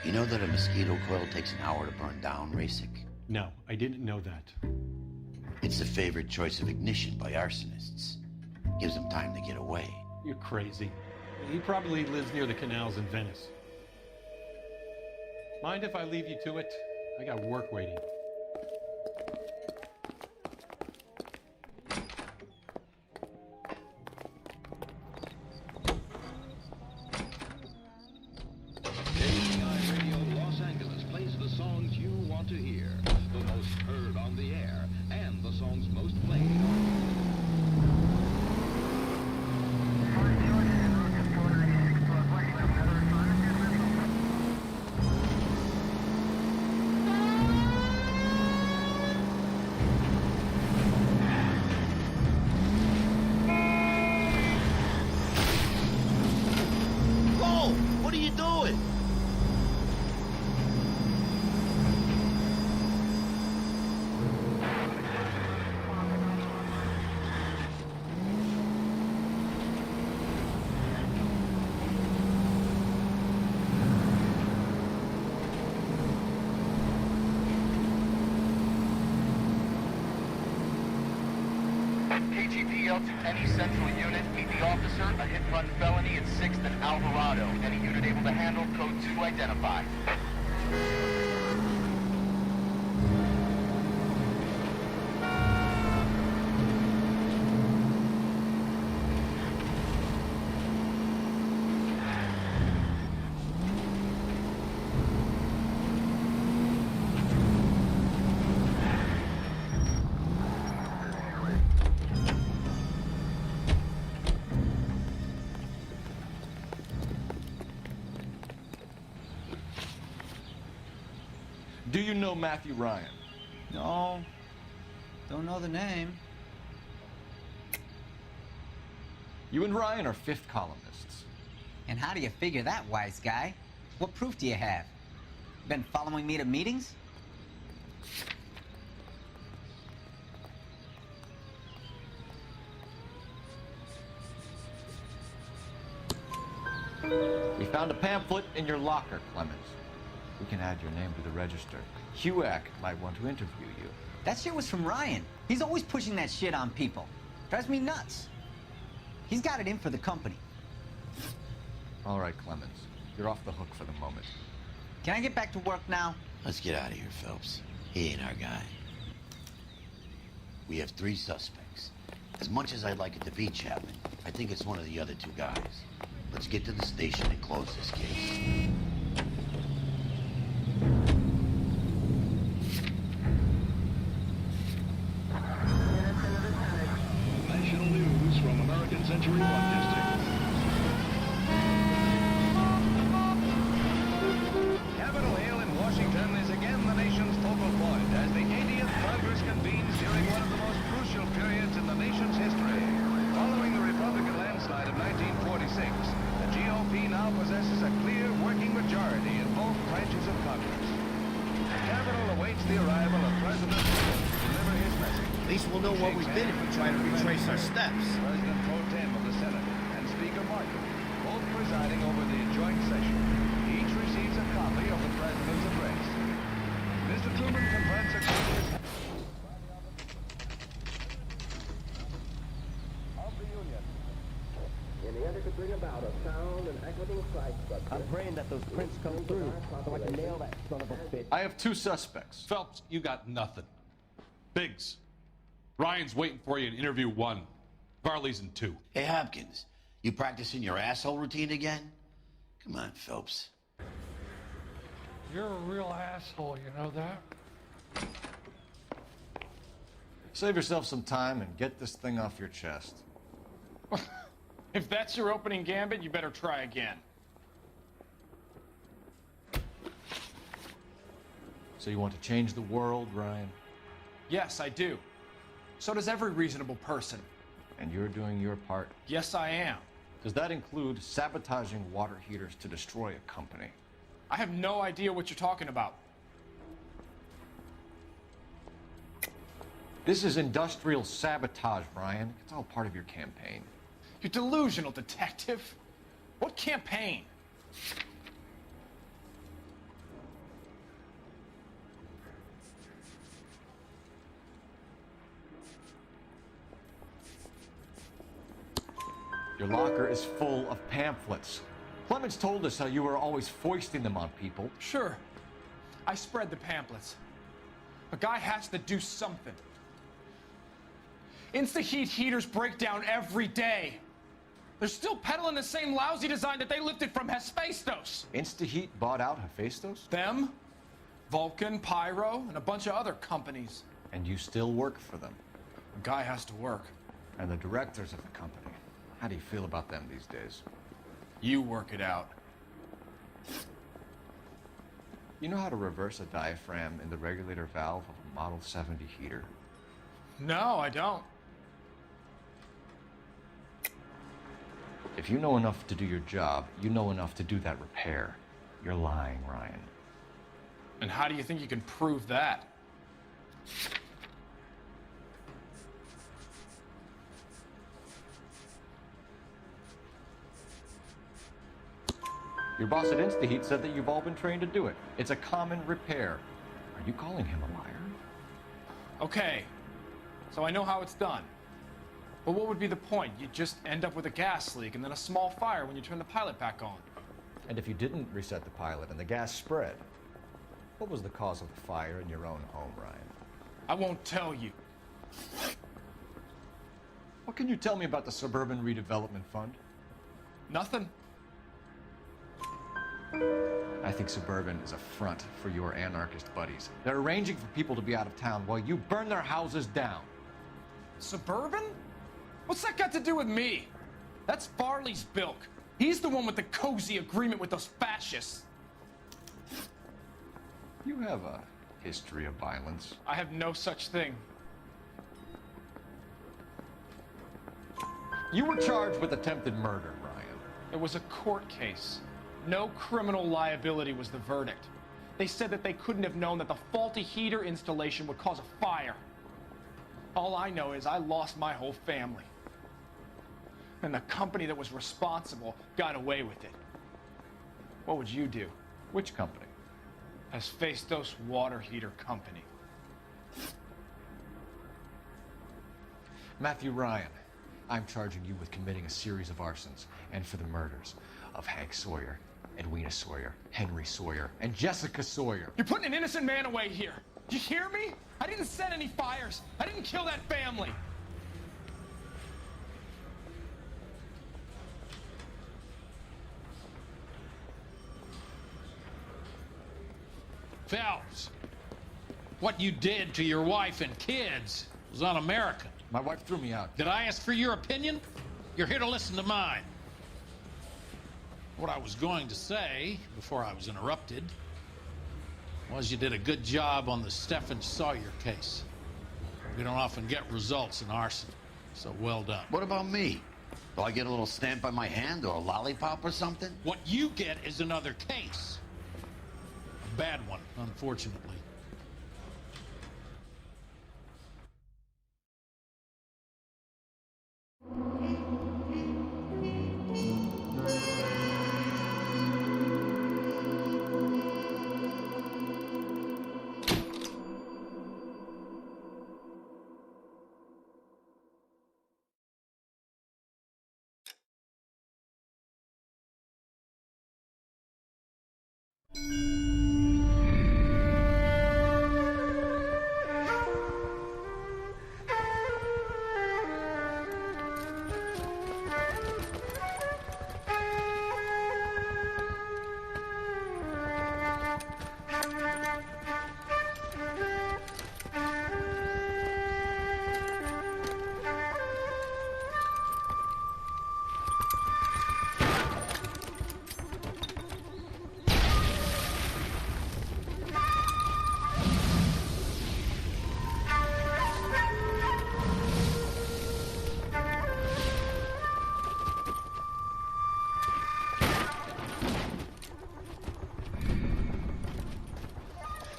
You know that a mosquito coil takes an hour to burn down, Rasic? No, I didn't know that. It's the favored choice of ignition by arsonists. Gives them time to get away. You're crazy. He probably lives near the canals in Venice. Mind if I leave you to it? I got work waiting. KGPL to any central unit. Meet the officer. A hit-run felony at 6th and Alvarado. Any unit able to handle code 2 identified. Do you know Matthew Ryan? No, don't know the name. You and Ryan are fifth columnists. And how do you figure that, wise guy? What proof do you have? Been following me to meetings? We found a pamphlet in your locker, Clemens. We can add your name to the register. HUAC might want to interview you. That shit was from Ryan. He's always pushing that shit on people. Drives me nuts. He's got it in for the company. All right, Clemens. You're off the hook for the moment. Can I get back to work now? Let's get out of here, Phelps. He ain't our guy. We have 3 suspects. As much as I'd like it to be Chapman, I think it's one of the other 2 guys. Let's get to the station and close this case. National news from American Century 1 District. Capitol Hill in Washington is again the nation's focal point as the 80th Congress convenes during one of the most crucial periods in the nation's history. Following the Republican landslide of 1946, the GOP now possesses a clear working majority in both branches of Congress. The Capitol awaits the arrival of President Trump to deliver his message. At least we'll know what we've been if we try to retrace our steps. President Pro Tem of the Senate and Speaker Martin, both presiding over the joint session. Each receives a copy of the President's address. Mr. Truman confronts a Congress of the Union. In the end, it could bring about a sound and echoing price structure. I'm praying that those prints come through so I can nail that son of a bitch. I have 2 suspects. Phelps, you got nothing. Biggs, Ryan's waiting for you in interview 1. Varley's in 2. Hey, Hopkins, you practicing your asshole routine again? Come on, Phelps. You're a real asshole, you know that? Save yourself some time and get this thing off your chest. If that's your opening gambit, you better try again. So you want to change the world, Ryan? Yes, I do. So does every reasonable person. And you're doing your part? Yes, I am. Does that include sabotaging water heaters to destroy a company? I have no idea what you're talking about. This is industrial sabotage, Ryan. It's all part of your campaign. You're delusional, detective. What campaign? Your locker is full of pamphlets. Clemens told us how you were always foisting them on people. Sure. I spread the pamphlets. A guy has to do something. Insta-heat heaters break down every day. They're still peddling the same lousy design that they lifted from Hephaestus. Insta-heat bought out Hephaestus? Them, Vulcan, Pyro, and a bunch of other companies. And you still work for them? A guy has to work. And the directors of the company. How do you feel about them these days? You work it out. You know how to reverse a diaphragm in the regulator valve of a Model 70 heater? No, I don't. If you know enough to do your job, you know enough to do that repair. You're lying, Ryan. And how do you think you can prove that? Your boss at InstaHeat said that you've all been trained to do it. It's a common repair. Are you calling him a liar? Okay, so I know how it's done. But what would be the point? You just end up with a gas leak and then a small fire when you turn the pilot back on. And if you didn't reset the pilot and the gas spread, what was the cause of the fire in your own home, Ryan? I won't tell you. What can you tell me about the Suburban Redevelopment Fund? Nothing. I think Suburban is a front for your anarchist buddies. They're arranging for people to be out of town while you burn their houses down. Suburban? What's that got to do with me? That's Farley's bilk. He's the one with the cozy agreement with those fascists. You have history of violence. I have no such thing. You were charged with attempted murder, Ryan. It was a court case. No criminal liability was the verdict. They said that they couldn't have known that the faulty heater installation would cause a fire. All I know is I lost my whole family. And the company that was responsible got away with it. What would you do? Which company? Hephaestus Water Heater Company. Matthew Ryan, I'm charging you with committing a series of arsons and for the murders of Hank Sawyer, Edwina Sawyer, Henry Sawyer, and Jessica Sawyer. You're putting an innocent man away here. You hear me? I didn't set any fires. I didn't kill that family. Phelps, what you did to your wife and kids was un-American. My wife threw me out. Did I ask for your opinion? You're here to listen to mine. What I was going to say, before I was interrupted, was you did a good job on the Stephen Sawyer case. We don't often get results in arson, so well done. What about me? Do I get a little stamp by my hand or a lollipop or something? What you get is another case. A bad one, unfortunately.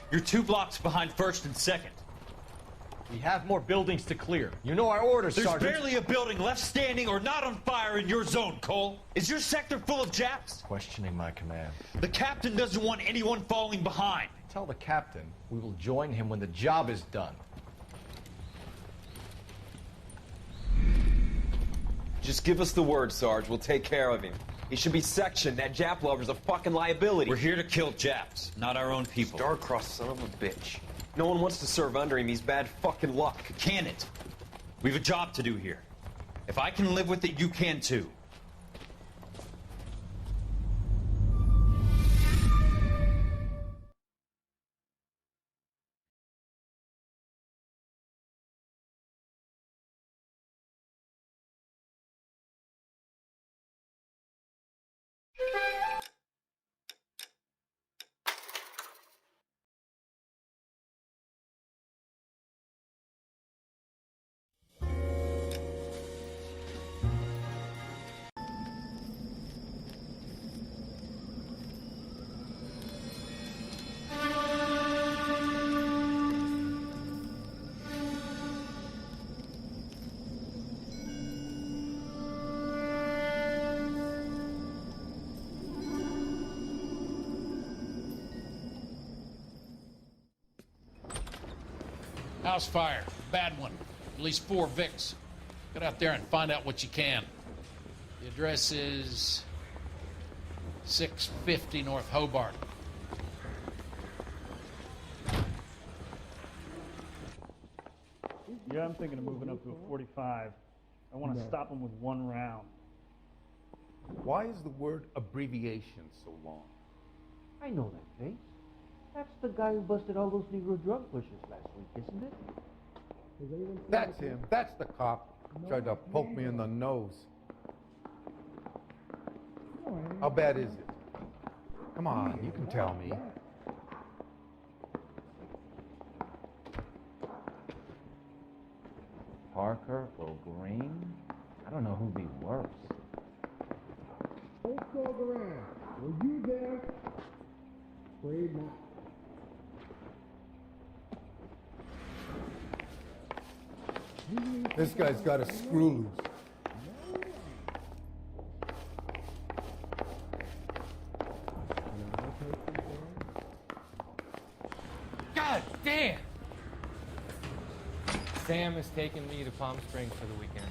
You're 2 blocks behind 1st and 2nd. We have more buildings to clear. You know our orders, Sergeant. There's barely a building left standing or not on fire in your zone, Cole. Is your sector full of Japs? Questioning my command. The captain doesn't want anyone falling behind. Tell the captain we will join him when the job is done. Just give us the word, Sarge. We'll take care of him. He should be sectioned. That Jap lover's a fucking liability. We're here to kill Japs, not our own people. Star-crossed son of a bitch. No one wants to serve under him. He's bad fucking luck. Can it? We have a job to do here. If I can live with it, you can too. House fire. Bad one. At least 4 Vicks. Get out there and find out what you can. The address is 650 North Hobart. Yeah, I'm thinking of moving up to a 45. I want to stop him with 1 round. Why is the word abbreviation so long? I know that face. That's the guy who busted all those Negro drug pushers last week, isn't it? That's him. That's the cop. Tried to poke me in the nose. How bad is it? Come on, you can tell me. Parker or Green? I don't know who'd be worse. Let's go around. Were you there? Afraid not. This guy's got a screw loose. God damn! Sam is taking me to Palm Springs for the weekend.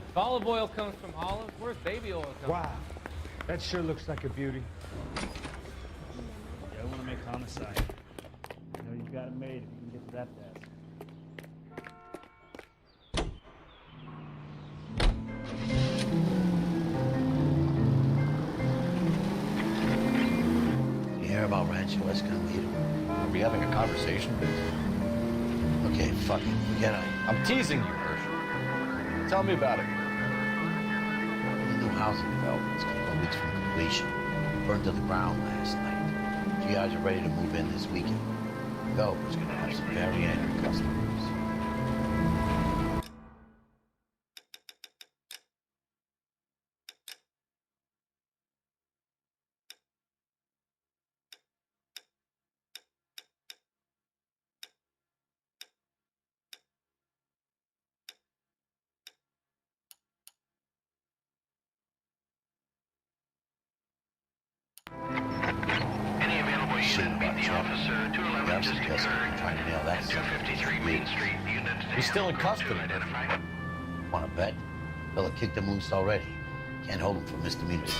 If olive oil comes from olives, where's baby oil come Wow, that sure looks like a beauty. Yeah, I want to make homicide. You know you got it made if you can get to that desk. You hear about Rancho Escondido? Are we having a conversation, Biggs? Okay, fuck it. Forget it. I'm teasing you, Hirsch. Tell me about it. The new housing development's a couple of weeks from completion. Burned to the ground last night. GIs are ready to move in this weekend. Developer's gonna have some very angry customers. Any available unit, meet the officer. 211 just concurred. Trying to nail that At 253 Main Street, unit. He's still in custody. Wanna bet? Fella kicked him loose already. Can't hold him for misdemeanors.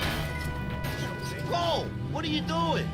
Whoa! What are you doing?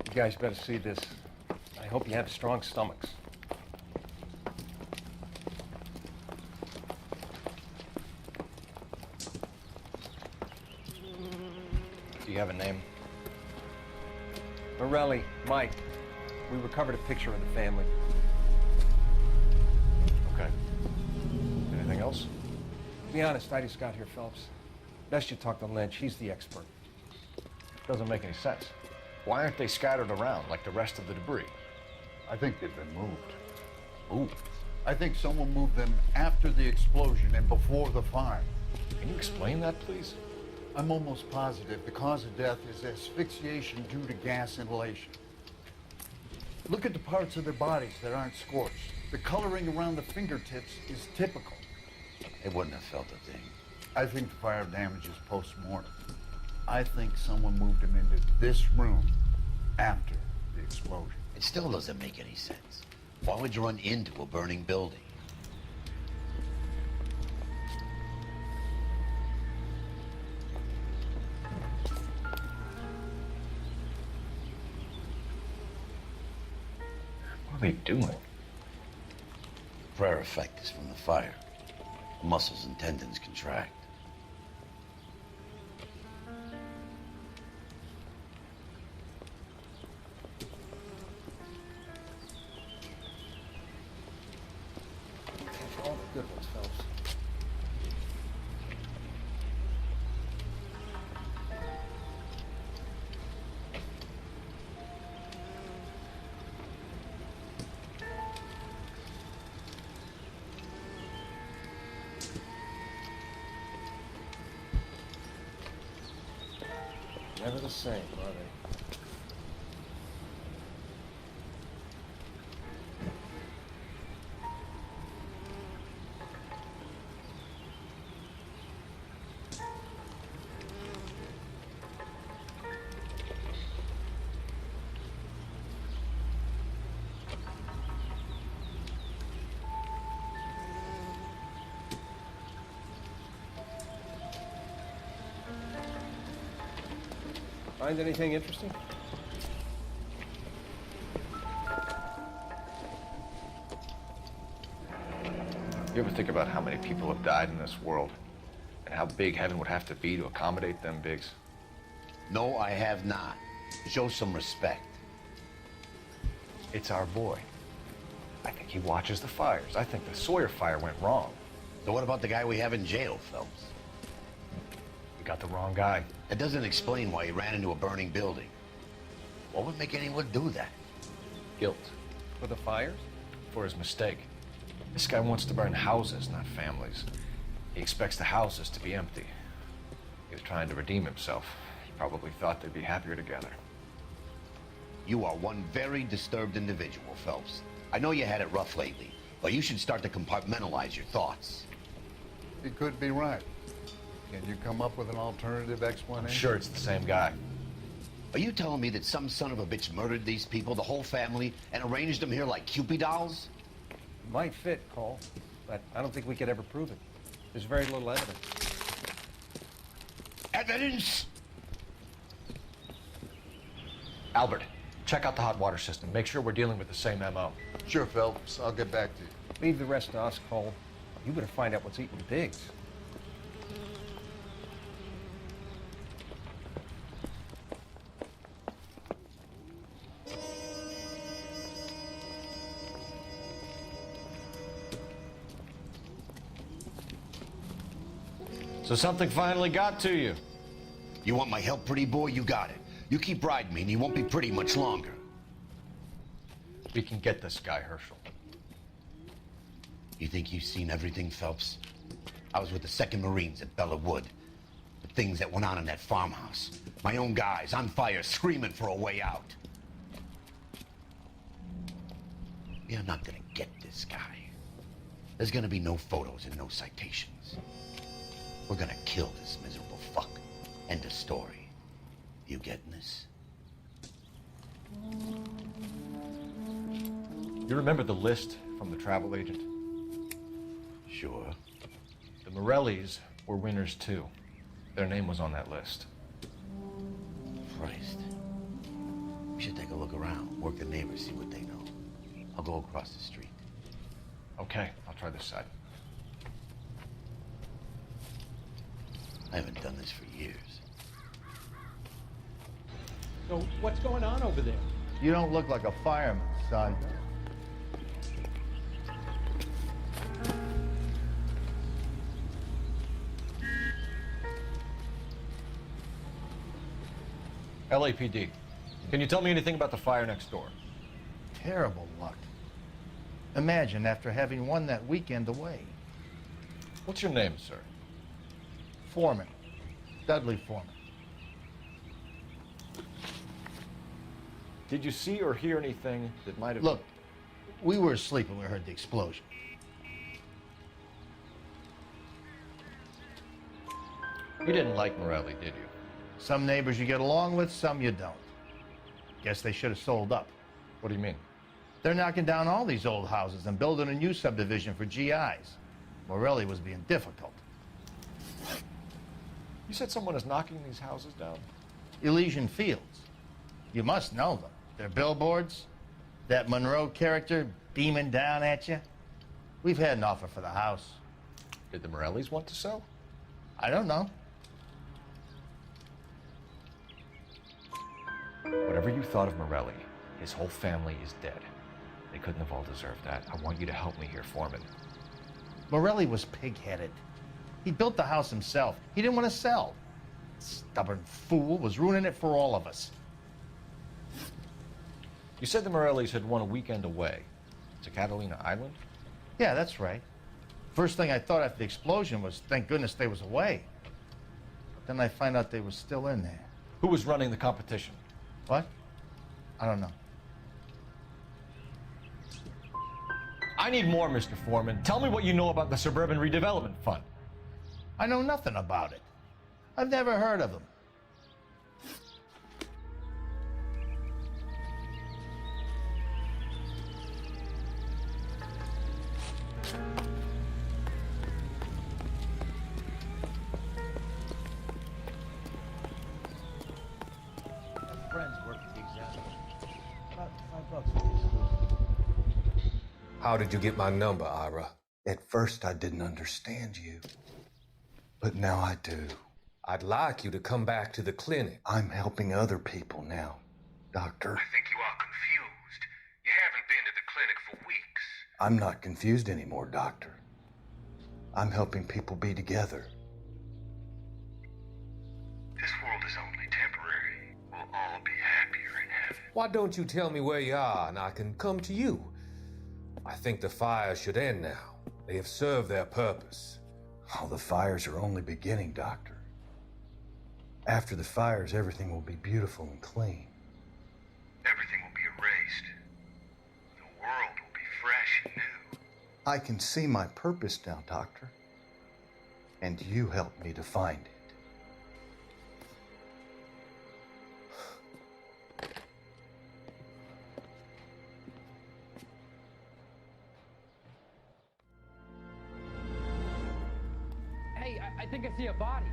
You guys better see this. I hope you have strong stomachs. Do you have a name? Morelli, Mike. We recovered a picture of the family. Okay. Anything else? To be honest, I just got here, Phelps. Best you talk to Lynch. He's the expert. Doesn't make any sense. Why aren't they scattered around like the rest of the debris? I think they've been moved. Ooh. I think someone moved them after the explosion and before the fire. Can you explain that, please? I'm almost positive the cause of death is asphyxiation due to gas inhalation. Look at the parts of their bodies that aren't scorched. The coloring around the fingertips is typical. They wouldn't have felt a thing. I think the fire damage is post-mortem. I think someone moved him into this room after the explosion. It still doesn't make any sense. Why would you run into a burning building? What are you doing? Prayer effect is from the fire. The muscles and tendons contract. All the good ones, Phelps. Never the same, are they? Find anything interesting? You ever think about how many people have died in this world? And how big heaven would have to be to accommodate them, Biggs? No, I have not. Show some respect. It's our boy. I think he watches the fires. I think the Sawyer fire went wrong. So what about the guy we have in jail, Phelps? We got the wrong guy. That doesn't explain why he ran into a burning building. What would make anyone do that? Guilt. For the fires? For his mistake. This guy wants to burn houses, not families. He expects the houses to be empty. He was trying to redeem himself. He probably thought they'd be happier together. You are one very disturbed individual, Phelps. I know you had it rough lately, but you should start to compartmentalize your thoughts. He could be right. Can you come up with an alternative explanation? I'm sure it's the same guy. Are you telling me that some son of a bitch murdered these people, the whole family, and arranged them here like Cupid dolls? Might fit, Cole, but I don't think we could ever prove it. There's very little evidence. Evidence? Albert, check out the hot water system. Make sure we're dealing with the same MO. Sure, Phelps. I'll get back to you. Leave the rest to us, Cole. You better find out what's eating Biggs. So something finally got to you. You want my help, pretty boy? You got it. You keep riding me and you won't be pretty much longer. We can get this guy, Herschel. You think you've seen everything, Phelps? I was with the 2nd Marines at Bella Wood. The things that went on in that farmhouse. My own guys on fire, screaming for a way out. You're not gonna get this guy. There's gonna be no photos and no citations. We're gonna kill this miserable fuck. End of story. You getting this? You remember the list from the travel agent? Sure. The Morellis were winners too. Their name was on that list. Christ. We should take a look around, work the neighbors, see what they know. I'll go across the street. Okay, I'll try this side. I haven't done this for years. So what's going on over there? You don't look like a fireman, son. LAPD. Can you tell me anything about the fire next door? Terrible luck. Imagine after having won that weekend away. What's your name, sir? Foreman. Dudley Foreman. Did you see or hear anything that might have... Look, we were asleep when we heard the explosion. You didn't like Morelli, did you? Some neighbors you get along with, some you don't. Guess they should have sold up. What do you mean? They're knocking down all these old houses and building a new subdivision for GIs. Morelli was being difficult. You said someone is knocking these houses down? Elysian Fields. You must know them. They're billboards. That Monroe character beaming down at you? We've had an offer for the house. Did the Morellis want to sell? I don't know. Whatever you thought of Morelli, his whole family is dead. They couldn't have all deserved that. I want you to help me here, Foreman. Morelli was pig-headed. He built the house himself. He didn't want to sell. Stubborn fool was ruining it for all of us. You said the Morellis had won a weekend away to Catalina Island? Yeah, that's right. First thing I thought after the explosion was, thank goodness they was away. But then I find out they was still in there. Who was running the competition? What? I don't know. I need more, Mr. Foreman. Tell me what you know about the Suburban Redevelopment Fund. I know nothing about it. I've never heard of them. Friends work at the exam. About $5 for this. How did you get my number, Ira? At first, I didn't understand you. But now I do. I'd like you to come back to the clinic. I'm helping other people now, Doctor. I think you are confused. You haven't been to the clinic for weeks. I'm not confused anymore, Doctor. I'm helping people be together. This world is only temporary. We'll all be happier in heaven. Why don't you tell me where you are and I can come to you? I think the fires should end now. They have served their purpose. Oh, the fires are only beginning, Doctor. After the fires, everything will be beautiful and clean. Everything will be erased. The world will be fresh and new. I can see my purpose now, Doctor. And you helped me to find it. Hey, I think I see a body.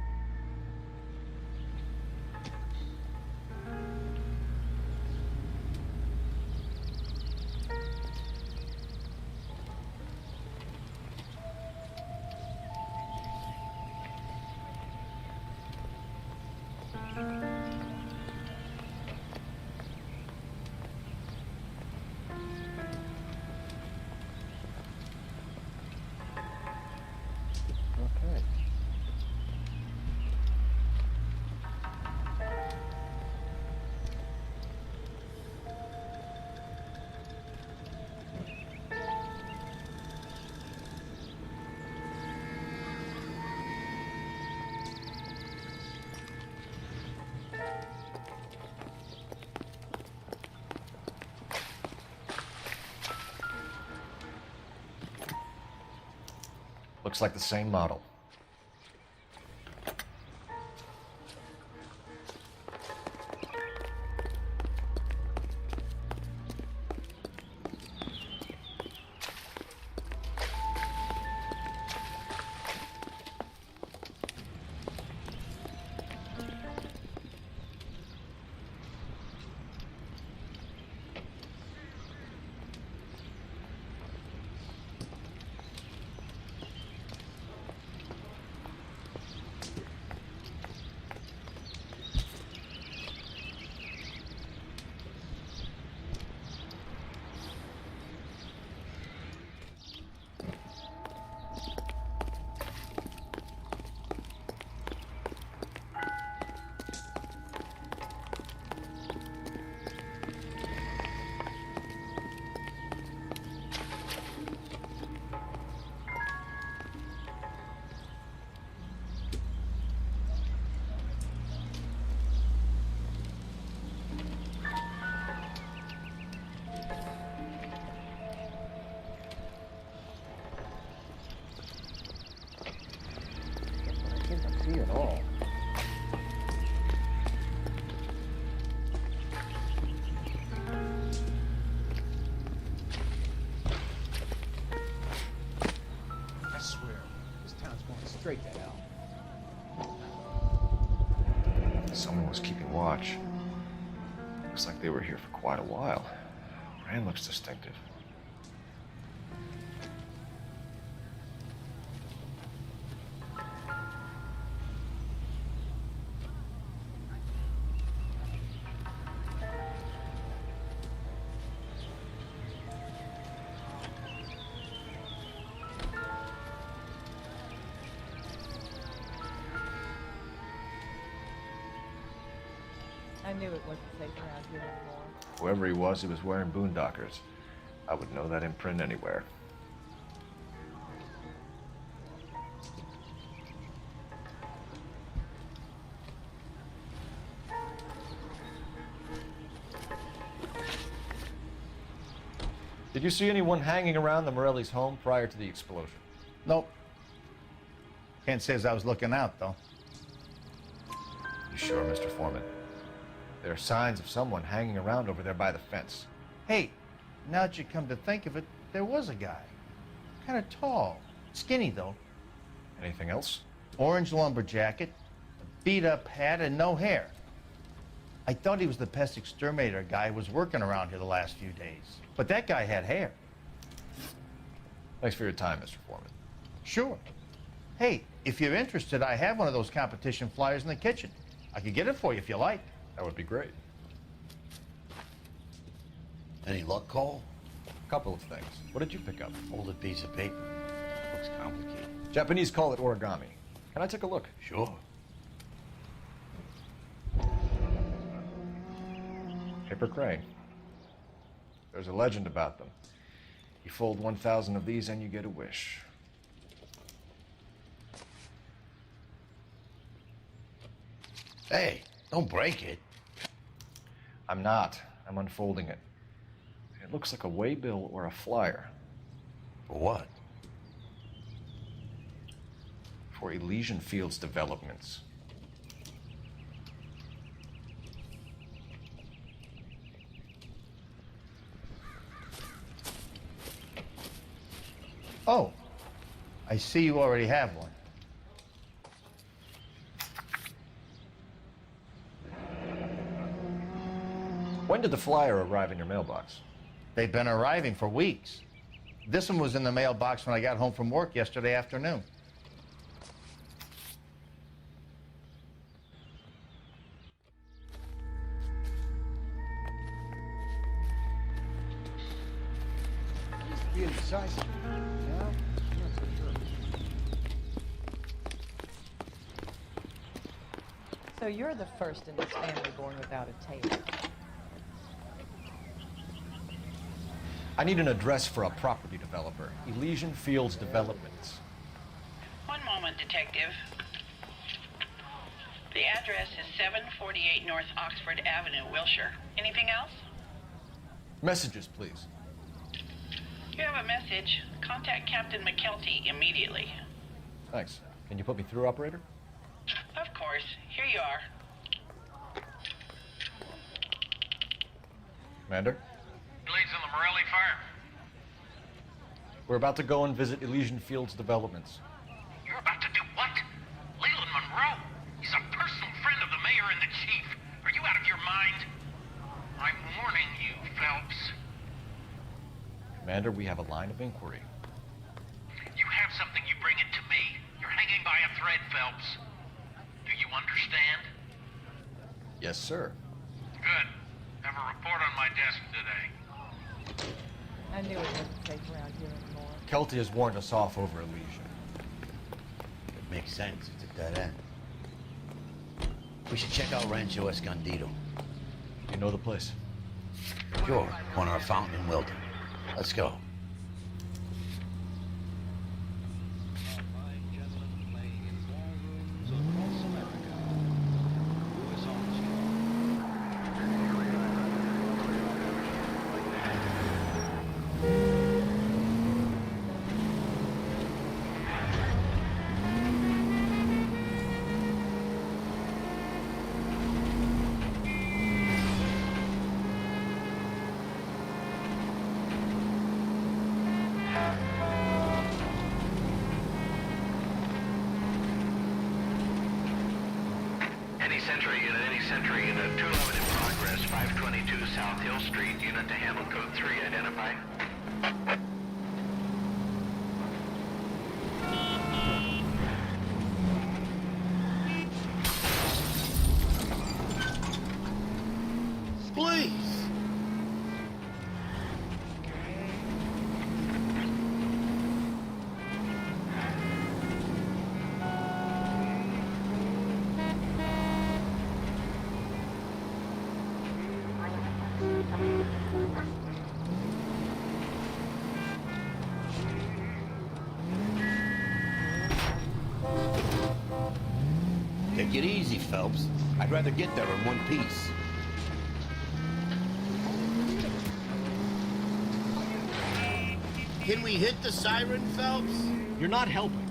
Okay. Looks like the same model. See it all. I swear, this town's going straight to hell. Someone was keeping watch. Looks like they were here for quite a while. Man looks distinctive. I knew it wasn't safe around here anymore. Whoever he was wearing boondockers. I would know that imprint anywhere. Did you see anyone hanging around the Morelli's home prior to the explosion? Nope. Can't say as I was looking out, though. You sure, Mr. Foreman? There are signs of someone hanging around over there by the fence. Hey, now that you come to think of it, there was a guy. Kind of tall. Skinny, though. Anything else? Orange lumber jacket, a beat-up hat, and no hair. I thought he was the pest exterminator guy who was working around here the last few days. But that guy had hair. Thanks for your time, Mr. Foreman. Sure. Hey, if you're interested, I have one of those competition flyers in the kitchen. I could get it for you if you like. That would be great. Any luck, Cole? A couple of things. What did you pick up? Folded piece of paper. Looks complicated. Japanese call it origami. Can I take a look? Sure. Paper crane. There's a legend about them. You fold 1,000 of these and you get a wish. Hey, don't break it. I'm not. I'm unfolding it. It looks like a waybill or a flyer. For what? For Elysian Fields developments. Oh, I see you already have one. When did the flyer arrive in your mailbox? They've been arriving for weeks. This one was in the mailbox when I got home from work yesterday afternoon. Used to be indecisive. Yeah? I'm not so sure. So you're the first in this family born without a tail. I need an address for a property developer. Elysian Fields Developments. One moment, Detective. The address is 748 North Oxford Avenue, Wilshire. Anything else? Messages, please. You have a message. Contact Captain McKelty immediately. Thanks. Can you put me through, operator? Of course. Here you are. Commander? Leads in the Morelli fire. We're about to go and visit Elysian Fields Developments. You're about to do what? Leland Monroe? He's a personal friend of the mayor and the chief. Are you out of your mind? I'm warning you, Phelps. Commander, we have a line of inquiry. You have something, you bring it to me. You're hanging by a thread, Phelps. Do you understand? Yes, sir. Good. Have a report on my desk today. I knew it wasn't safe around here anymore. Kelty has warned us off over Elysian. It makes sense. It's a dead end. We should check out Rancho Escondido. You know the place? Sure. Corner of Fountain and Wilton. Let's go. Any sentry unit, 211 in progress. 522 South Hill Street, unit to handle code 3, identify. Please. Take it easy, Phelps. I'd rather get there in one piece. Can we hit the siren, Phelps? You're not helping.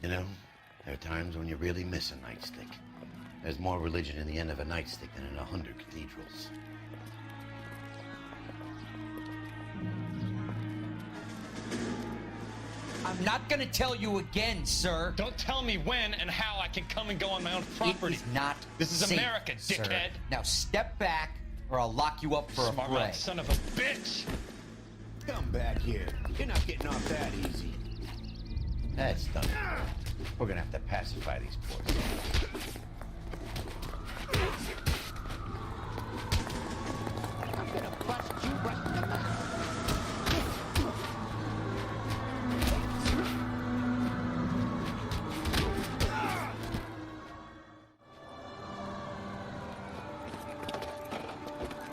You know, there are times when you really miss a nightstick. There's more religion in the end of a nightstick than in 100 cathedrals. I'm not gonna tell you again, sir. Don't tell me when and how I can come and go on my own property. It is not This is safe, America, sir. dickhead. Now step back, or I'll lock you up for a Smart fray. mouth son of a bitch! Come back here. You're not getting off that easy. That's done. We're gonna have to pacify these boys. I'm gonna bust you right in the mouth.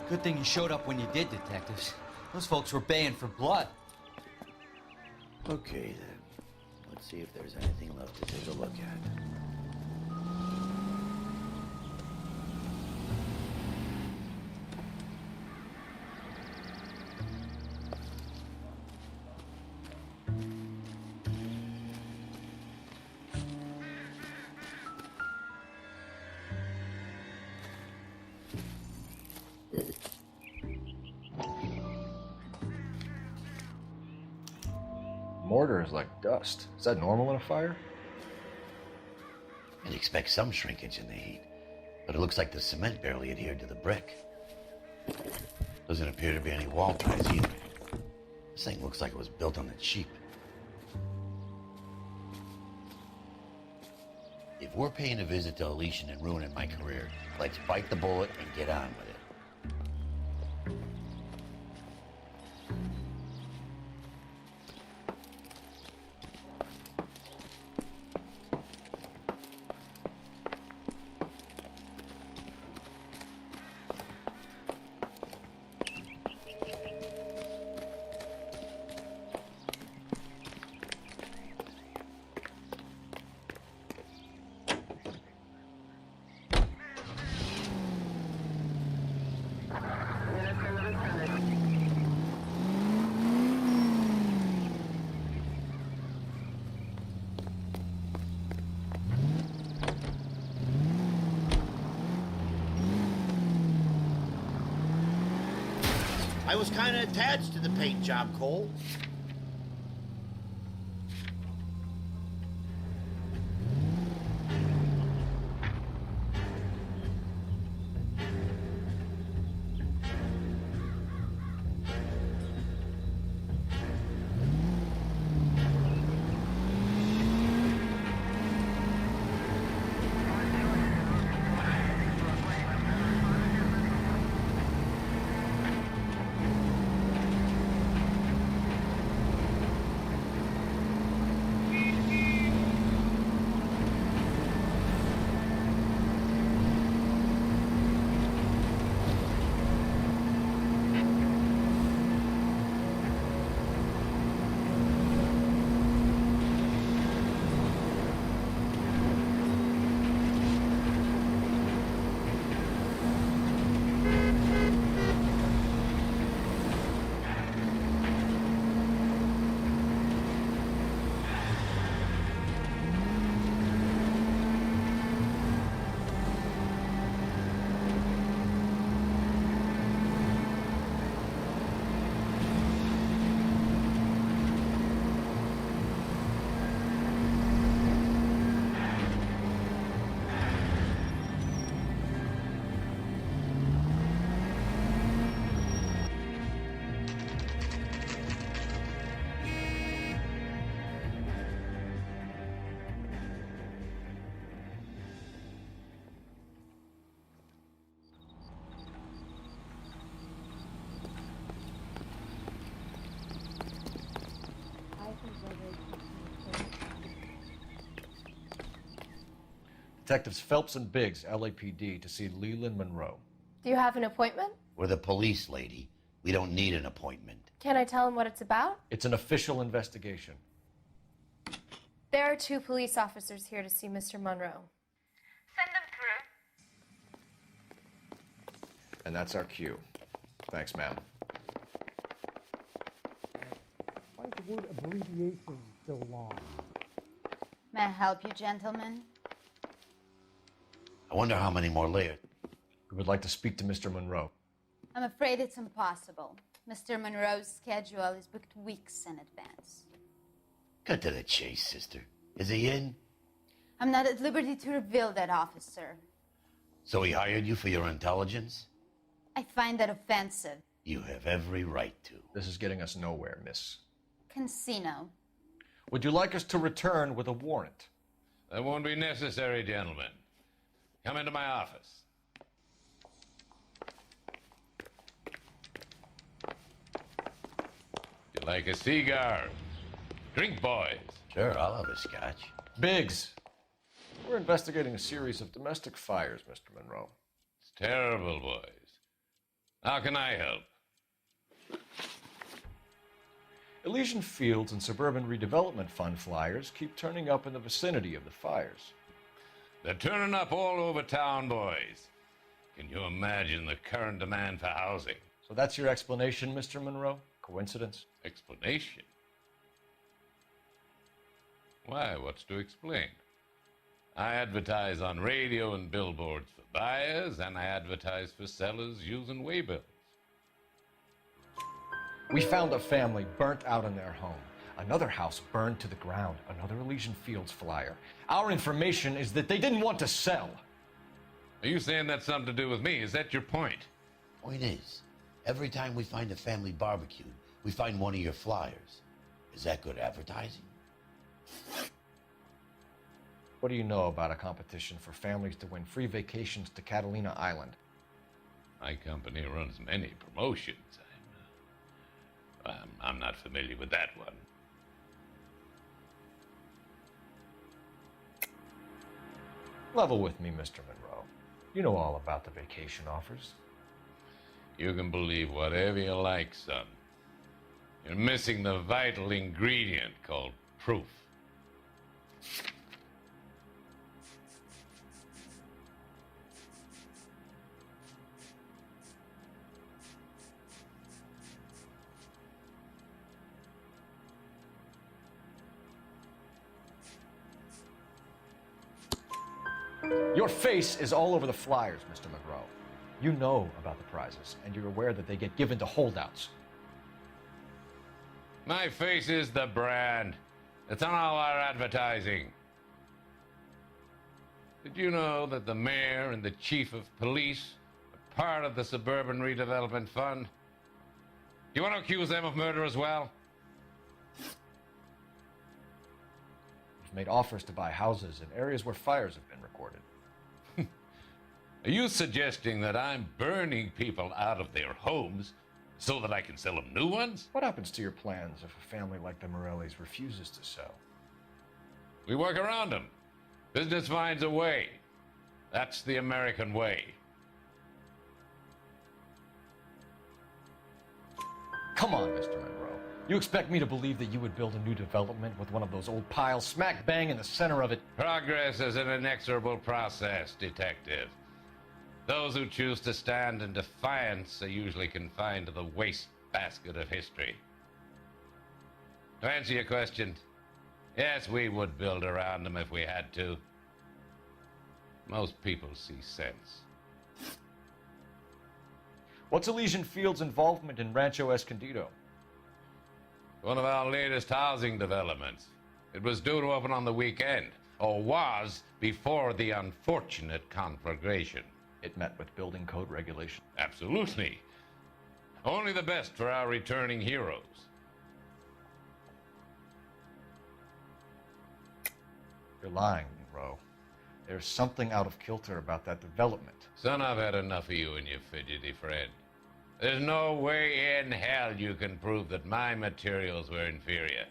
Good thing you showed up when you did, detectives. Those folks were baying for blood. Okay, then. Let's see if there's anything left to take a look at. Mortar is like dust. Is that normal in a fire? I'd expect some shrinkage in the heat, but it looks like the cement barely adhered to the brick. Doesn't appear to be any wall ties either. This thing looks like it was built on the cheap. If we're paying a visit to Elysian and ruining my career, let's bite the bullet and get on with it. I was kind of attached to the paint job, Cole. Detectives Phelps and Biggs, LAPD, to see Leland Monroe. Do you have an appointment? We're the police, lady. We don't need an appointment. Can I tell him what it's about? It's an official investigation. There are 2 police officers here to see Mr. Monroe. Send them through. And that's our cue. Thanks, ma'am. Why is the word abbreviation so long? May I help you, gentlemen? I wonder how many more layers. We would like to speak to Mr. Monroe. I'm afraid it's impossible. Mr. Monroe's schedule is booked weeks in advance. Cut to the chase, sister. Is he in? I'm not at liberty to reveal that, officer. So he hired you for your intelligence? I find that offensive. You have every right to. This is getting us nowhere, miss. Casino. Would you like us to return with a warrant? That won't be necessary, gentlemen. Come into my office. You like a cigar? Drink, boys. Sure, I'll have a scotch. Biggs, we're investigating a series of domestic fires, Mr. Monroe. It's terrible, boys. How can I help? Elysian Fields and Suburban Redevelopment Fund flyers keep turning up in the vicinity of the fires. They're turning up all over town, boys. Can you imagine the current demand for housing? So that's your explanation, Mr. Monroe? Coincidence? Explanation? Why, what's to explain? I advertise on radio and billboards for buyers, and I advertise for sellers using waybills. We found a family burnt out in their home. Another house burned to the ground. Another Elysian Fields flyer. Our information is that they didn't want to sell. Are you saying that's something to do with me? Is that your point? Point is, every time we find a family barbecue, we find one of your flyers. Is that good advertising? What do you know about a competition for families to win free vacations to Catalina Island? My company runs many promotions. I'm not familiar with that one. Level with me, Mr. Monroe. You know all about the vacation offers. You can believe whatever you like, son. You're missing the vital ingredient called proof. Your face is all over the flyers, Mr. Monroe. You know about the prizes, and you're aware that they get given to holdouts. My face is the brand. It's on all our advertising. Did you know that the mayor and the chief of police are part of the Suburban Redevelopment Fund? You want to accuse them of murder as well? You've made offers to buy houses in areas where fires have been recorded. Are you suggesting that I'm burning people out of their homes so that I can sell them new ones? What happens to your plans if a family like the Morellis refuses to sell? We work around them. Business finds a way. That's the American way. Come on, Mr. Monroe. You expect me to believe that you would build a new development with one of those old piles smack bang in the center of it? Progress is an inexorable process, detective. Those who choose to stand in defiance are usually confined to the wastebasket of history. To answer your question, yes, we would build around them if we had to. Most people see sense. What's Elysian Fields' involvement in Rancho Escondido? One of our latest housing developments. It was due to open on the weekend, or was before the unfortunate conflagration. It met with building code regulations. Absolutely. Only the best for our returning heroes. You're lying, Monroe. There's something out of kilter about that development. Son, I've had enough of you and your fidgety friend. There's no way in hell you can prove that my materials were inferior.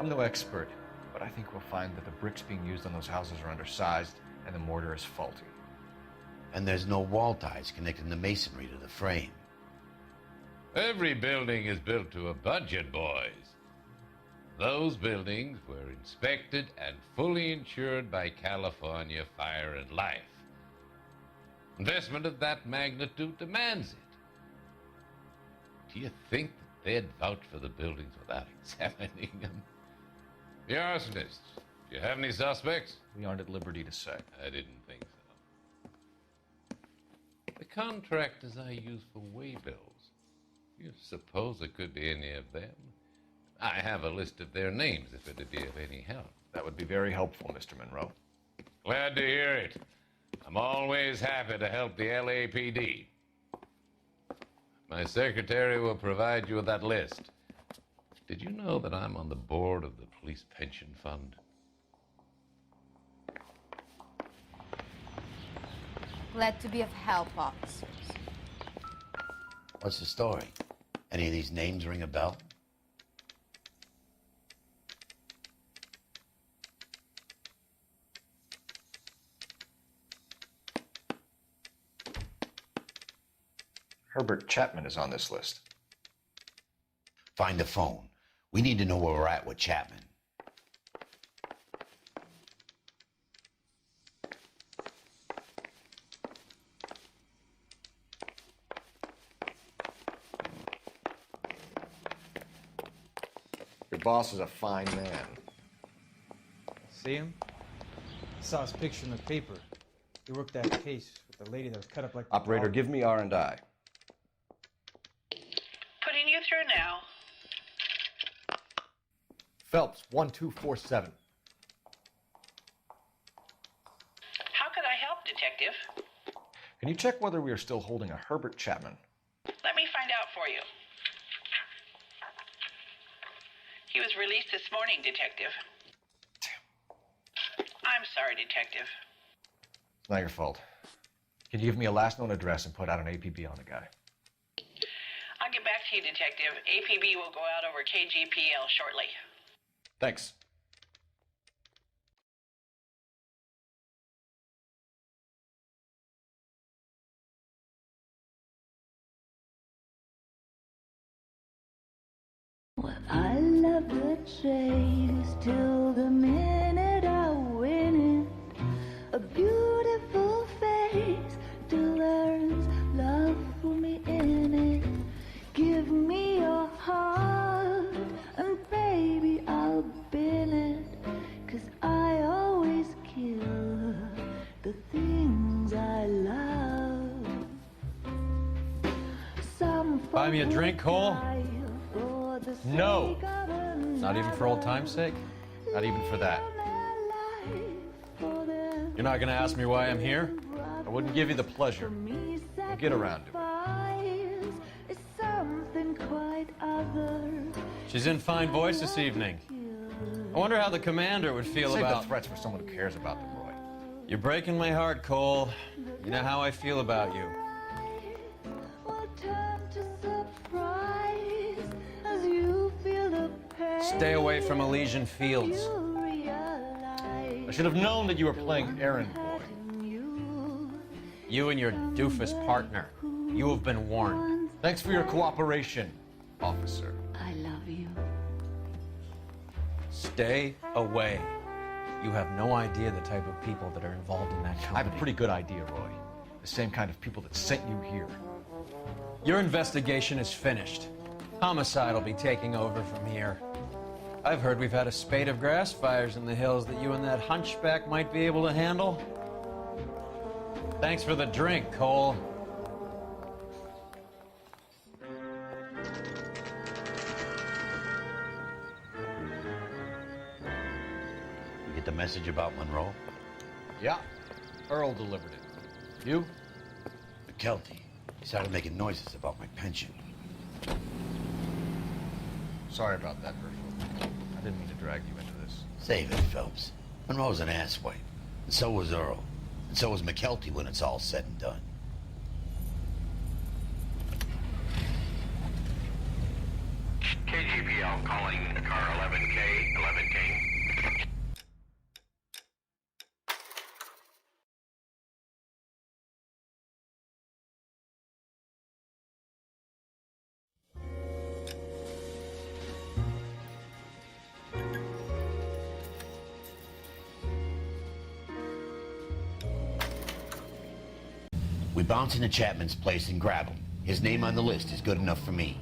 I'm no expert, but I think we'll find that the bricks being used on those houses are undersized and the mortar is faulty. And there's no wall ties connecting the masonry to the frame. Every building is built to a budget, boys. Those buildings were inspected and fully insured by California Fire and Life. Investment of that magnitude demands it. Do you think that they'd vouch for the buildings without examining them? The arsonists, do you have any suspects? We aren't at liberty to say. I didn't think so. The contractors I use for waybills, you suppose it could be any of them? I have a list of their names if it'd be of any help. That would be very helpful, Mr. Monroe. Glad to hear it. I'm always happy to help the LAPD. My secretary will provide you with that list. Did you know that I'm on the board of the police pension fund? Glad to be of help, officers. What's the story? Any of these names ring a bell? Herbert Chapman is on this list. Find the phone. We need to know where we're at with Chapman. Your boss is a fine man. See him? I saw his picture in the paper. He worked that case with the lady that was cut up like... Operator, give me R&I. Putting you through now. Phelps, 1247. How could I help, Detective? Can you check whether we are still holding a Herbert Chapman? Let me find out for you. He was released this morning, Detective. I'm sorry, Detective. It's not your fault. Can you give me a last known address and put out an APB on the guy? I'll get back to you, Detective. APB will go out over KGPL shortly. Thanks. Well, I love the chase till the minute I win it. A beautiful face till there's love for me in it. Give me your heart and baby I'll bill it. 'Cause I always kill the things I love. Some Buy me a drink, Cole? No. Not even for old time's sake? Not even for that. You're not gonna ask me why I'm here? I wouldn't give you the pleasure. We'll get around to it. It's something quite other. She's in fine voice this evening. I wonder how the commander would feel Save about... the threats for someone who cares about them, Roy. You're breaking my heart, Cole. You know how I feel about you. Stay away from Elysian Fields. I should have known that you were playing errand boy. You and your doofus partner. You have been warned. Thanks for your cooperation, officer. I love you. Stay away. You have no idea the type of people that are involved in that company. I have a pretty good idea, Roy. The same kind of people that sent you here. Your investigation is finished. Homicide will be taking over from here. I've heard we've had a spate of grass fires in the hills that you and that hunchback might be able to handle. Thanks for the drink, Cole. You get the message about Monroe? Yeah. Earl delivered it. You? McKelty. He started making noises about my pension. Sorry about that, Herschel. I didn't mean to drag you into this. Save it, Phelps. Monroe's an asswipe. And so was Earl. And so was McKelty when it's all said and done. KGPL, 12 calling car 11K, 11 King. We bounce into Chapman's place and grab him. His name on the list is good enough for me.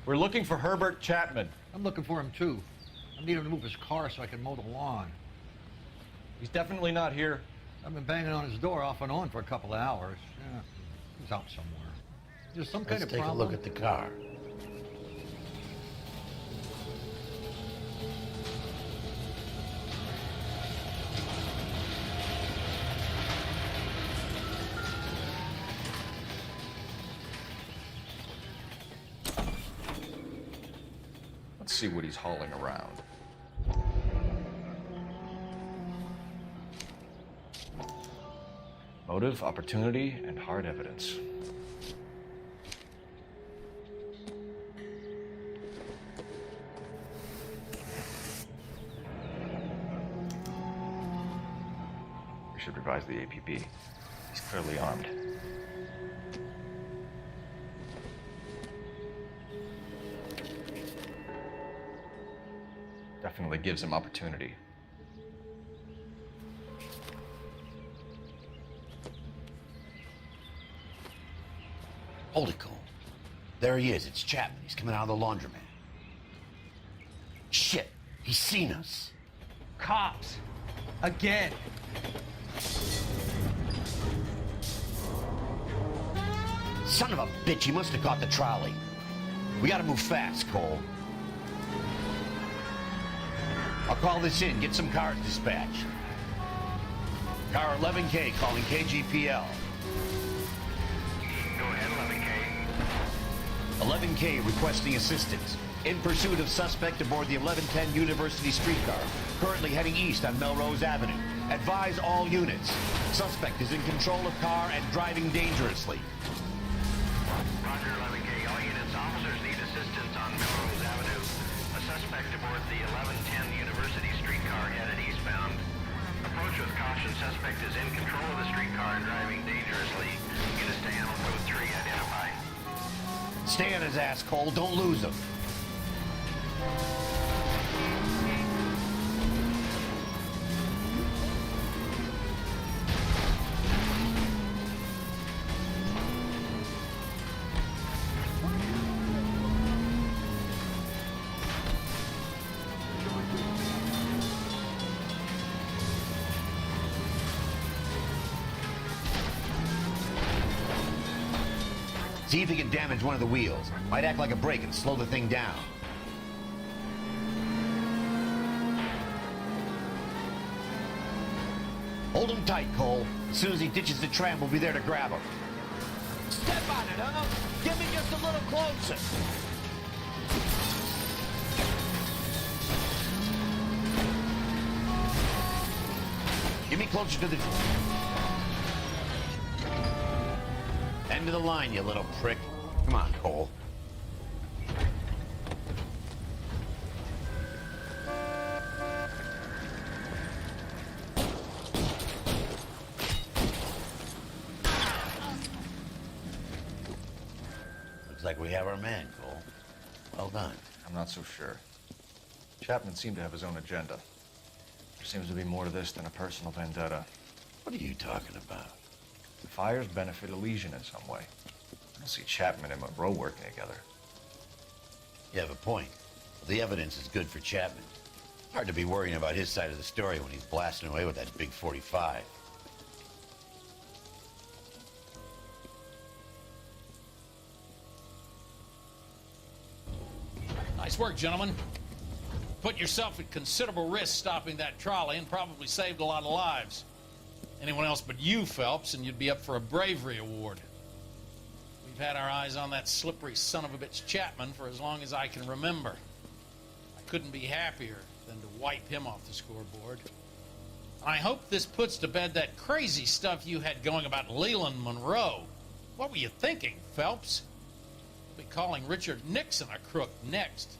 We're looking for Herbert Chapman. I'm looking for him too. I need him to move his car so I can mow the lawn. He's definitely not here. I've been banging on his door off and on for a couple of hours. Yeah, he's out somewhere. There's some kind of Let's take a problem. look at the car. Let's see what he's hauling around. Motive, opportunity, and hard evidence. We should revise the APB. He's clearly armed. Definitely gives him opportunity. Hold it, Cole. There he is. It's Chapman. He's coming out of the laundromat. Shit. He's seen us. Cops. Again. Son of a bitch. He must have caught the trolley. We gotta move fast, Cole. I'll call this in. Get some cars dispatched. Car 11K calling KGPL. Go ahead, 11K. 11K requesting assistance. In pursuit of suspect aboard the 1110 University streetcar. Currently heading east on Melrose Avenue. Advise all units. Suspect is in control of car and driving dangerously. Roger, 11K. All units, officers need assistance on Melrose Avenue. A suspect aboard the 1110 University streetcar headed eastbound. Approach with caution. Suspect is in control of the streetcar and driving dangerously. Stay on his ass, Cole. Don't lose him. See if he can damage one of the wheels. Might act like a brake and slow the thing down. Hold him tight, Cole. As soon as he ditches the tram, we'll be there to grab him. Step on it, huh? Get me just a little closer. Get me closer to the... End of the line, you little prick. Come on, Cole. Looks like we have our man, Cole. Well done. I'm not so sure. Chapman seemed to have his own agenda. There seems to be more to this than a personal vendetta. What are you talking about? The fires benefit Elysian in some way. I don't see Chapman and Monroe working together. You have a point. The evidence is good for Chapman. Hard to be worrying about his side of the story when he's blasting away with that big 45. Nice work, gentlemen. Put yourself at considerable risk stopping that trolley and probably saved a lot of lives. Anyone else but you, Phelps, and you'd be up for a bravery award. We've had our eyes on that slippery son of a bitch Chapman for as long as I can remember. I couldn't be happier than to wipe him off the scoreboard. I hope this puts to bed that crazy stuff you had going about Leland Monroe. What were you thinking, Phelps? We'll be calling Richard Nixon a crook next.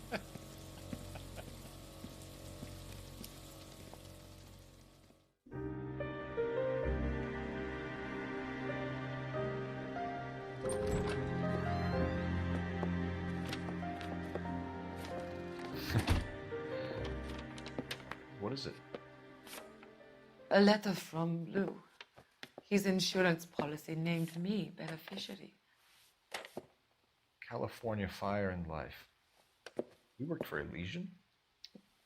What is it? A letter from Lou. His insurance policy named me beneficiary. California Fire and Life. You worked for Elysian?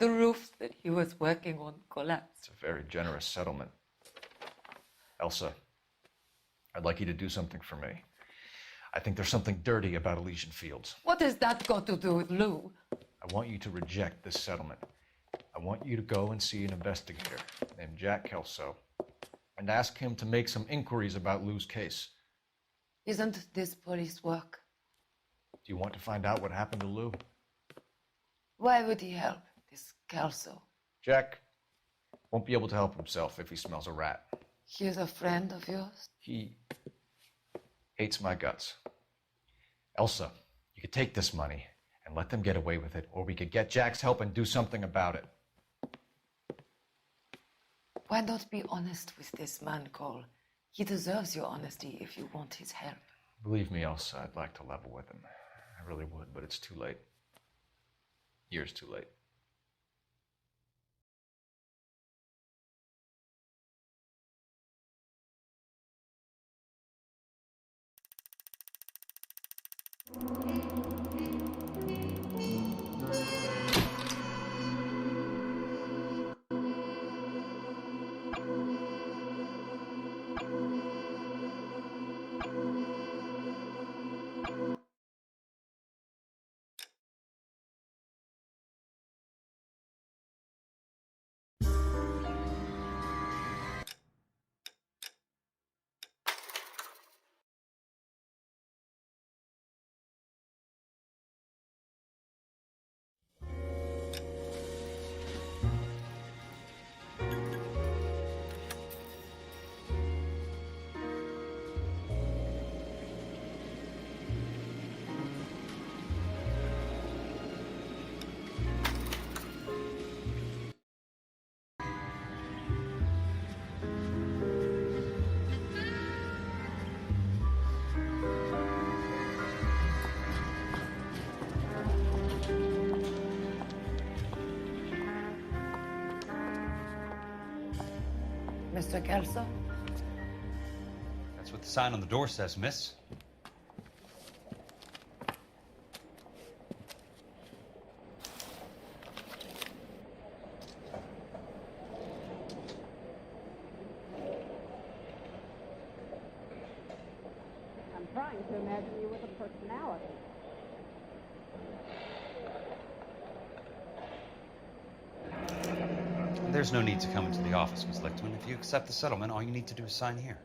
The roof that he was working on collapsed. It's a very generous settlement. Elsa, I'd like you to do something for me. I think there's something dirty about Elysian Fields. What has that got to do with Lou? I want you to reject this settlement. I want you to go and see an investigator named Jack Kelso and ask him to make some inquiries about Lou's case. Isn't this police work? Do you want to find out what happened to Lou? Why would he help, this Kelso? Jack won't be able to help himself if he smells a rat. He is a friend of yours? He hates my guts. Elsa, you could take this money and let them get away with it, or we could get Jack's help and do something about it. Why not be honest with this man, Cole? He deserves your honesty if you want his help. Believe me, Elsa, I'd like to level with him. I really would, but it's too late. Years too late. Mr. Kelso? That's what the sign on the door says, miss. I'm trying to imagine you with a personality. There's no need to come into the office, Miss Lichtman. If you accept the settlement, all you need to do is sign here.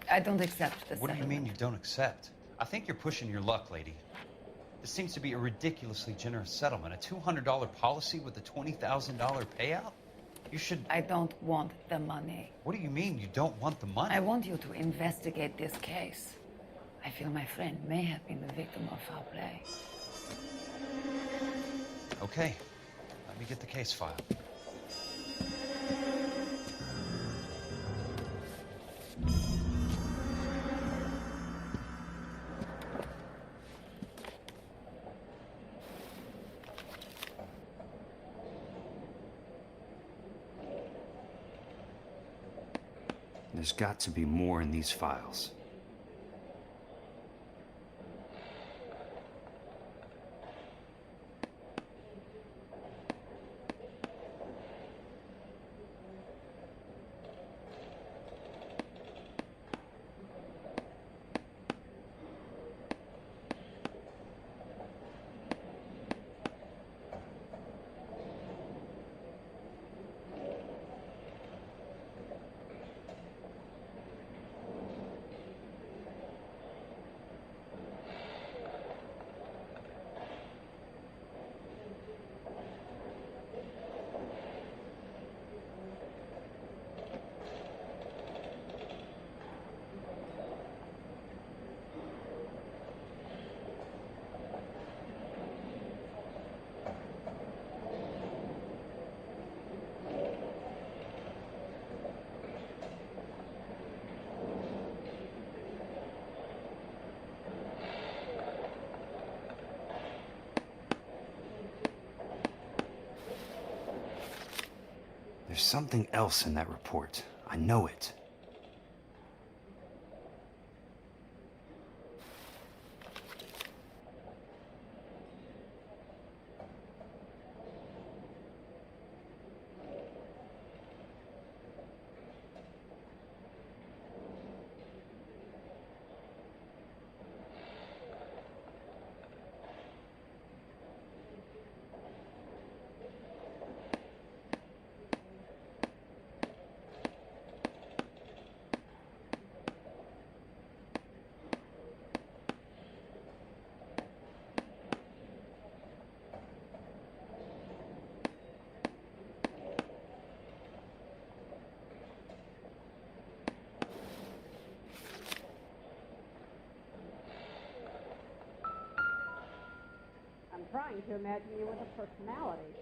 I don't accept the What do you mean you don't accept? I think you're pushing your luck, lady. This seems to be a ridiculously generous settlement. A $200 policy with a $20,000 payout? You should... I don't want the money. What do you mean you don't want the money? I want you to investigate this case. I feel my friend may have been the victim of foul play. Okay. Let me get the case file. There's got to be more in these files. There's something else in that report. I know it. I'm trying to imagine you with a personality.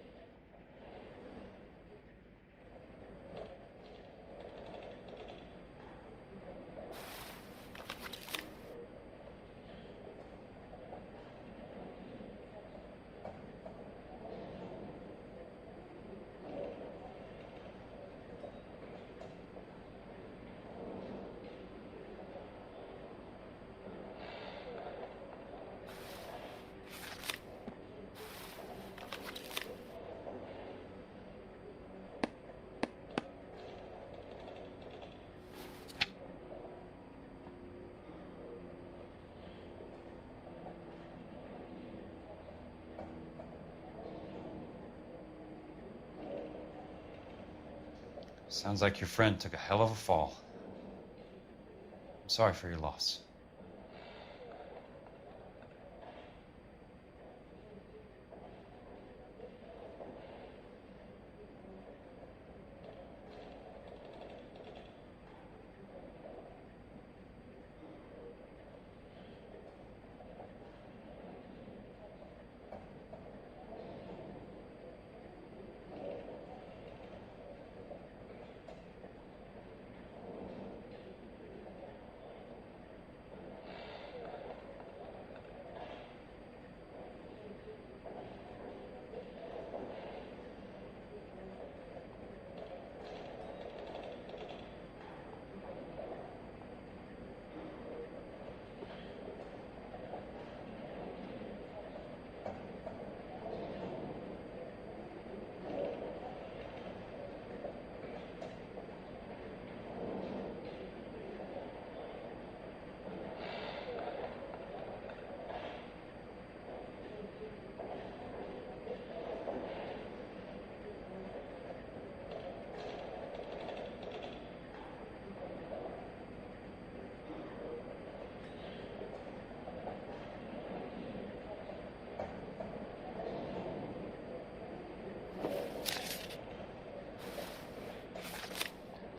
Sounds like your friend took a hell of a fall. I'm sorry for your loss.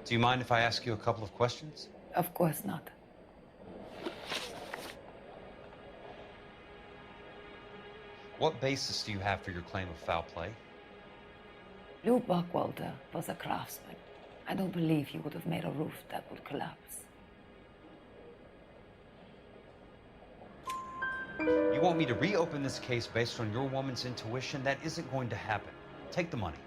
Do you mind if I ask you a couple of questions? Of course not. What basis do you have for your claim of foul play? Lou Buckwalter was a craftsman. I don't believe he would have made a roof that would collapse. You want me to reopen this case based on your woman's intuition? That isn't going to happen. Take the money.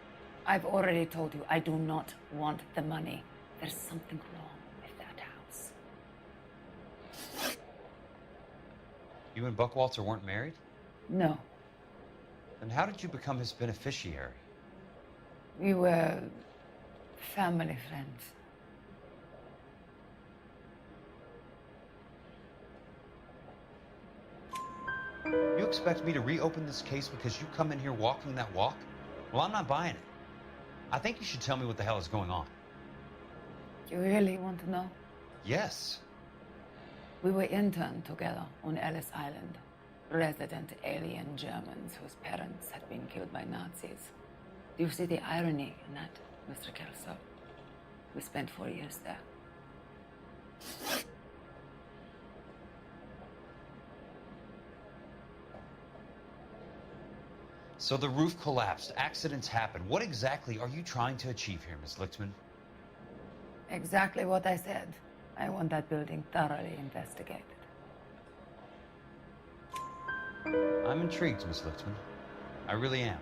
I've already told you I do not want the money. There's something wrong with that house. You and Buckwalter weren't married? No. Then how did you become his beneficiary? We were family friends. You expect me to reopen this case because you come in here walking that walk? Well, I'm not buying it. I think you should tell me what the hell is going on. You really want to know? Yes. We were interned together on Ellis Island. Resident alien Germans whose parents had been killed by Nazis. Do you see the irony in that, Mr. Kelso? We spent 4 years there. So the roof collapsed. Accidents happen. What exactly are you trying to achieve here, Miss Lichtman? Exactly what I said. I want that building thoroughly investigated. I'm intrigued, Miss Lichtman. I really am.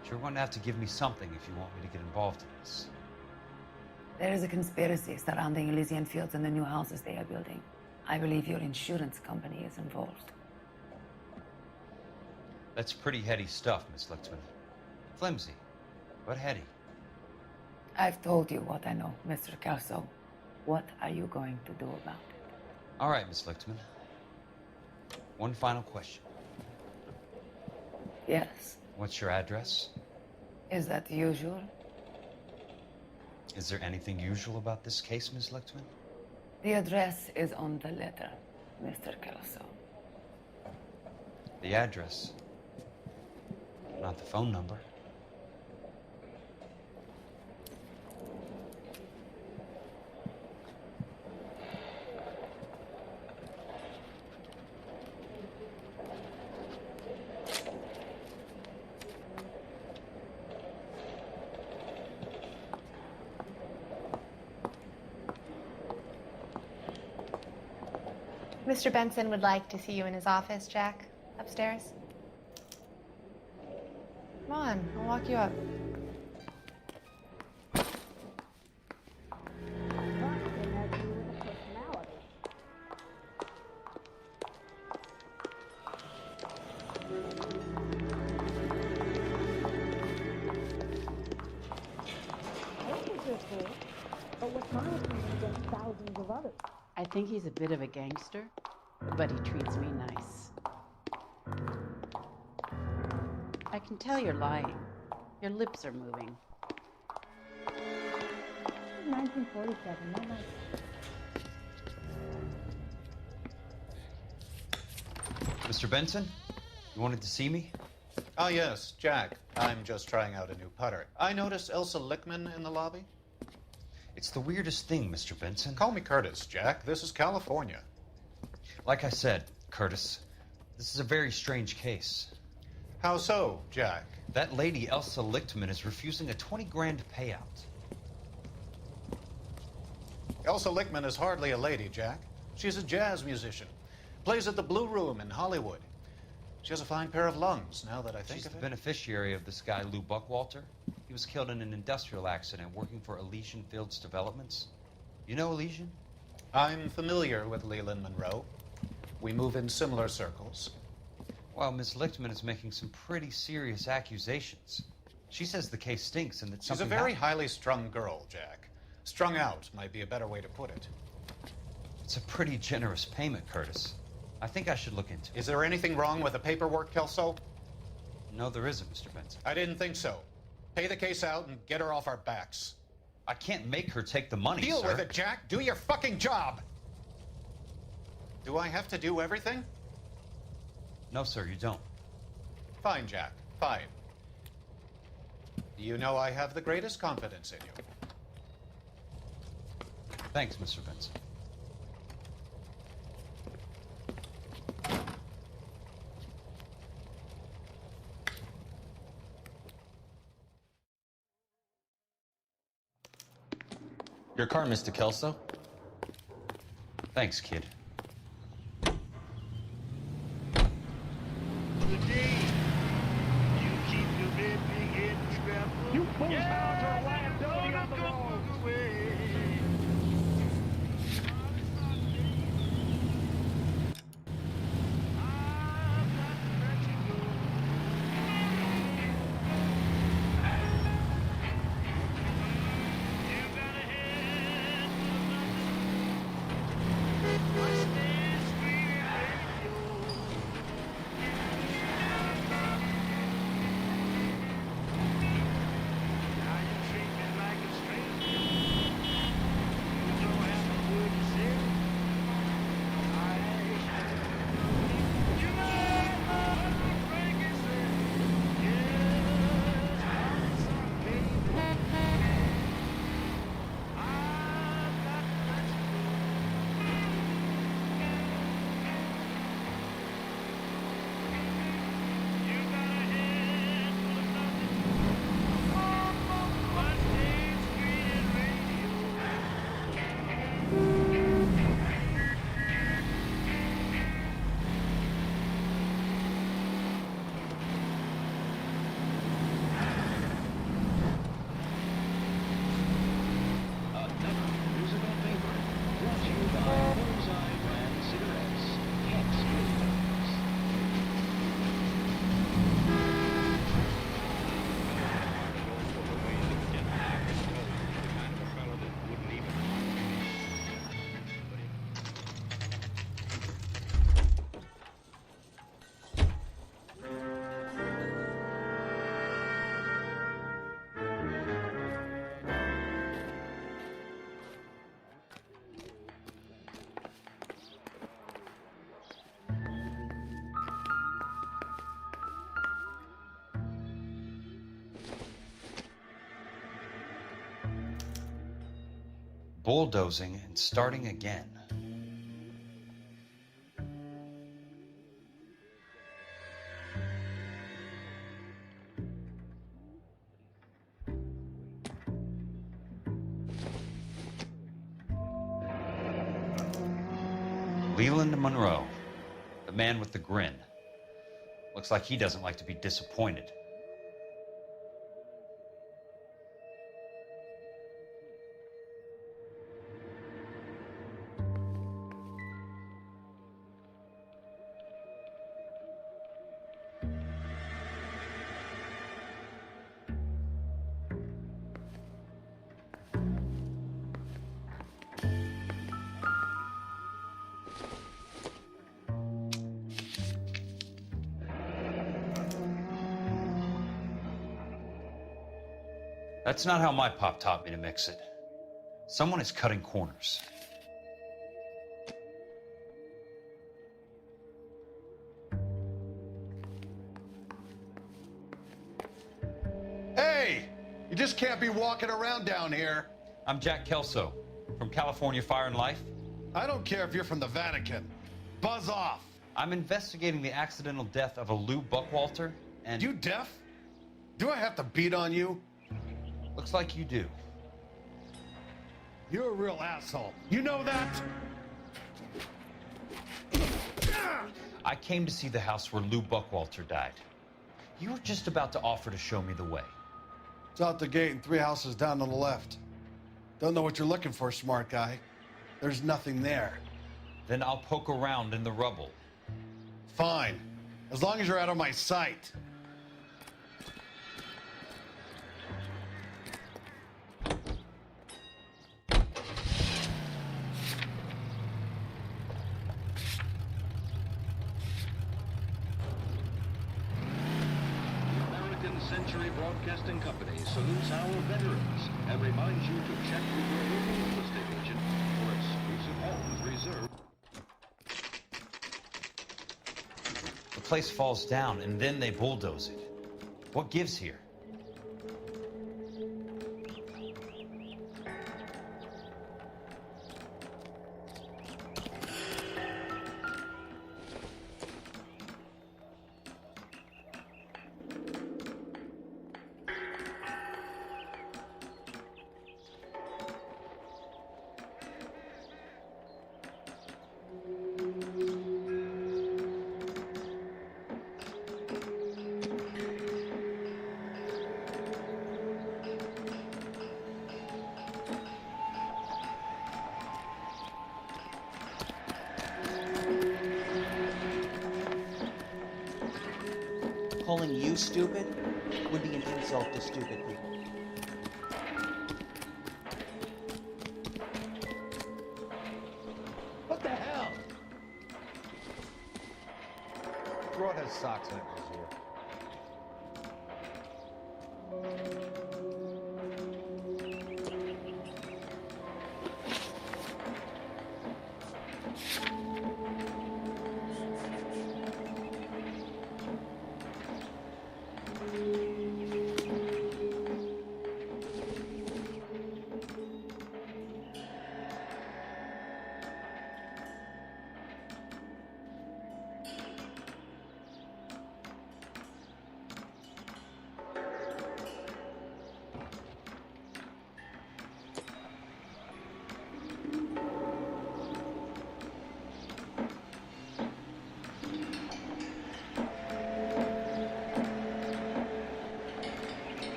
But you're going to have to give me something if you want me to get involved in this. There is a conspiracy surrounding Elysian Fields and the new houses they are building. I believe your insurance company is involved. That's pretty heady stuff, Miss Lichtman. Flimsy, but heady. I've told you what I know, Mr. Kelso. What are you going to do about it? All right, Miss Lichtman. One final question. Yes. What's your address? Is that usual? Is there anything usual about this case, Miss Lichtman? The address is on the letter, Mr. Kelso. The address, not the phone number. Mr. Benson would like to see you in his office, Jack. Upstairs. Come on, I'll walk you up. But what's my opinion against thousands of others? I think he's a bit of a gangster, but he treats me nice. I can tell you're lying. Your lips are moving. 1947, not nice. Mr. Benson, you wanted to see me? Oh, yes, Jack. I'm just trying out a new putter. I noticed Elsa Lichtman in the lobby. It's the weirdest thing, Mr. Benson. Call me Curtis, Jack. This is California. Like I said, Curtis, this is a very strange case. How so, Jack? That lady, Elsa Lichtman, is refusing a 20 grand payout. Elsa Lichtman is hardly a lady, Jack. She's a jazz musician. Plays at the Blue Room in Hollywood. She has a fine pair of lungs, now that I think She's of the it. beneficiary of this guy, Lou Buckwalter. He was killed in an industrial accident working for Elysian Fields Developments. You know Elysian? I'm familiar with Leland Monroe. We move in similar circles. Well, Miss Lichtman is making some pretty serious accusations. She says the case stinks and that She's a something very happened. highly strung girl, Jack. Strung out might be a better way to put it. It's a pretty generous payment, Curtis. I think I should look into it. Is there anything wrong with the paperwork, Kelso? No, there isn't, Mr. Benson. I didn't think so. Pay the case out and get her off our backs. I can't make her take the money, Deal sir. with it, Jack. Do your fucking job. Do I have to do everything? No, sir, you don't. Fine, Jack. Fine. You know I have the greatest confidence in you. Thanks, Mr. Benson. Your car, Mr. Kelso? Thanks, kid. You fools hounds are a liability on the road. Bulldozing and starting again. Leland Monroe, the man with the grin. Looks like he doesn't like to be disappointed. That's not how my pop taught me to mix it. Someone is cutting corners. Hey! You just can't be walking around down here. I'm Jack Kelso, from California Fire and Life. I don't care if you're from the Vatican. Buzz off. I'm investigating the accidental death of a Lou Buckwalter, and... You deaf? Do I have to beat on you? Looks like you do. You're a real asshole. You know that? I came to see the house where Lou Buckwalter died. You were just about to offer to show me the way. It's out the gate and 3 houses down on the left. Don't know what you're looking for, smart guy. There's nothing there. Then I'll poke around in the rubble. Fine. As long as you're out of my sight. Century Broadcasting Company salutes our veterans and reminds you to check with your local real estate agent for exclusive homes reserved. The place falls down and then they bulldoze it. What gives here? calling you stupid would be an insult to stupid people. What the hell? Brought his socks in his ear.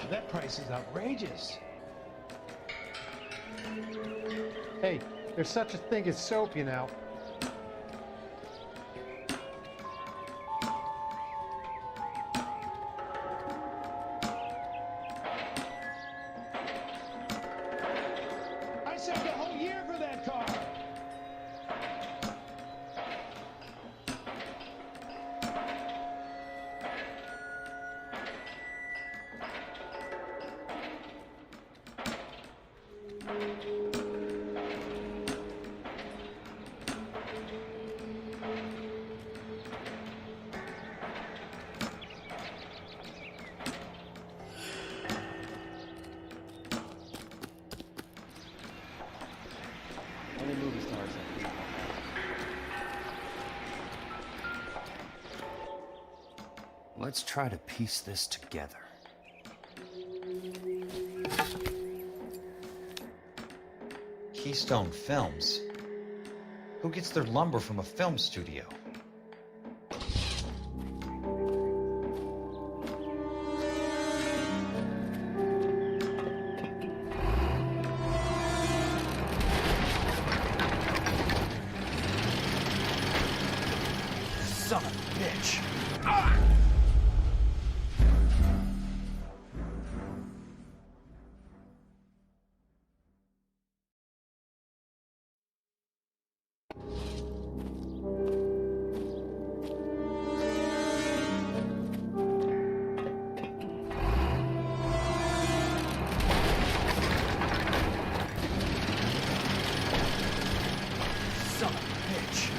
That price is outrageous. Hey, there's such a thing as soap, you know. I saved a whole year for that car. Only movie stars like you. Let's try to piece this together. Keystone Films? Who gets their lumber from a film studio? Son of a bitch. Son of a bitch.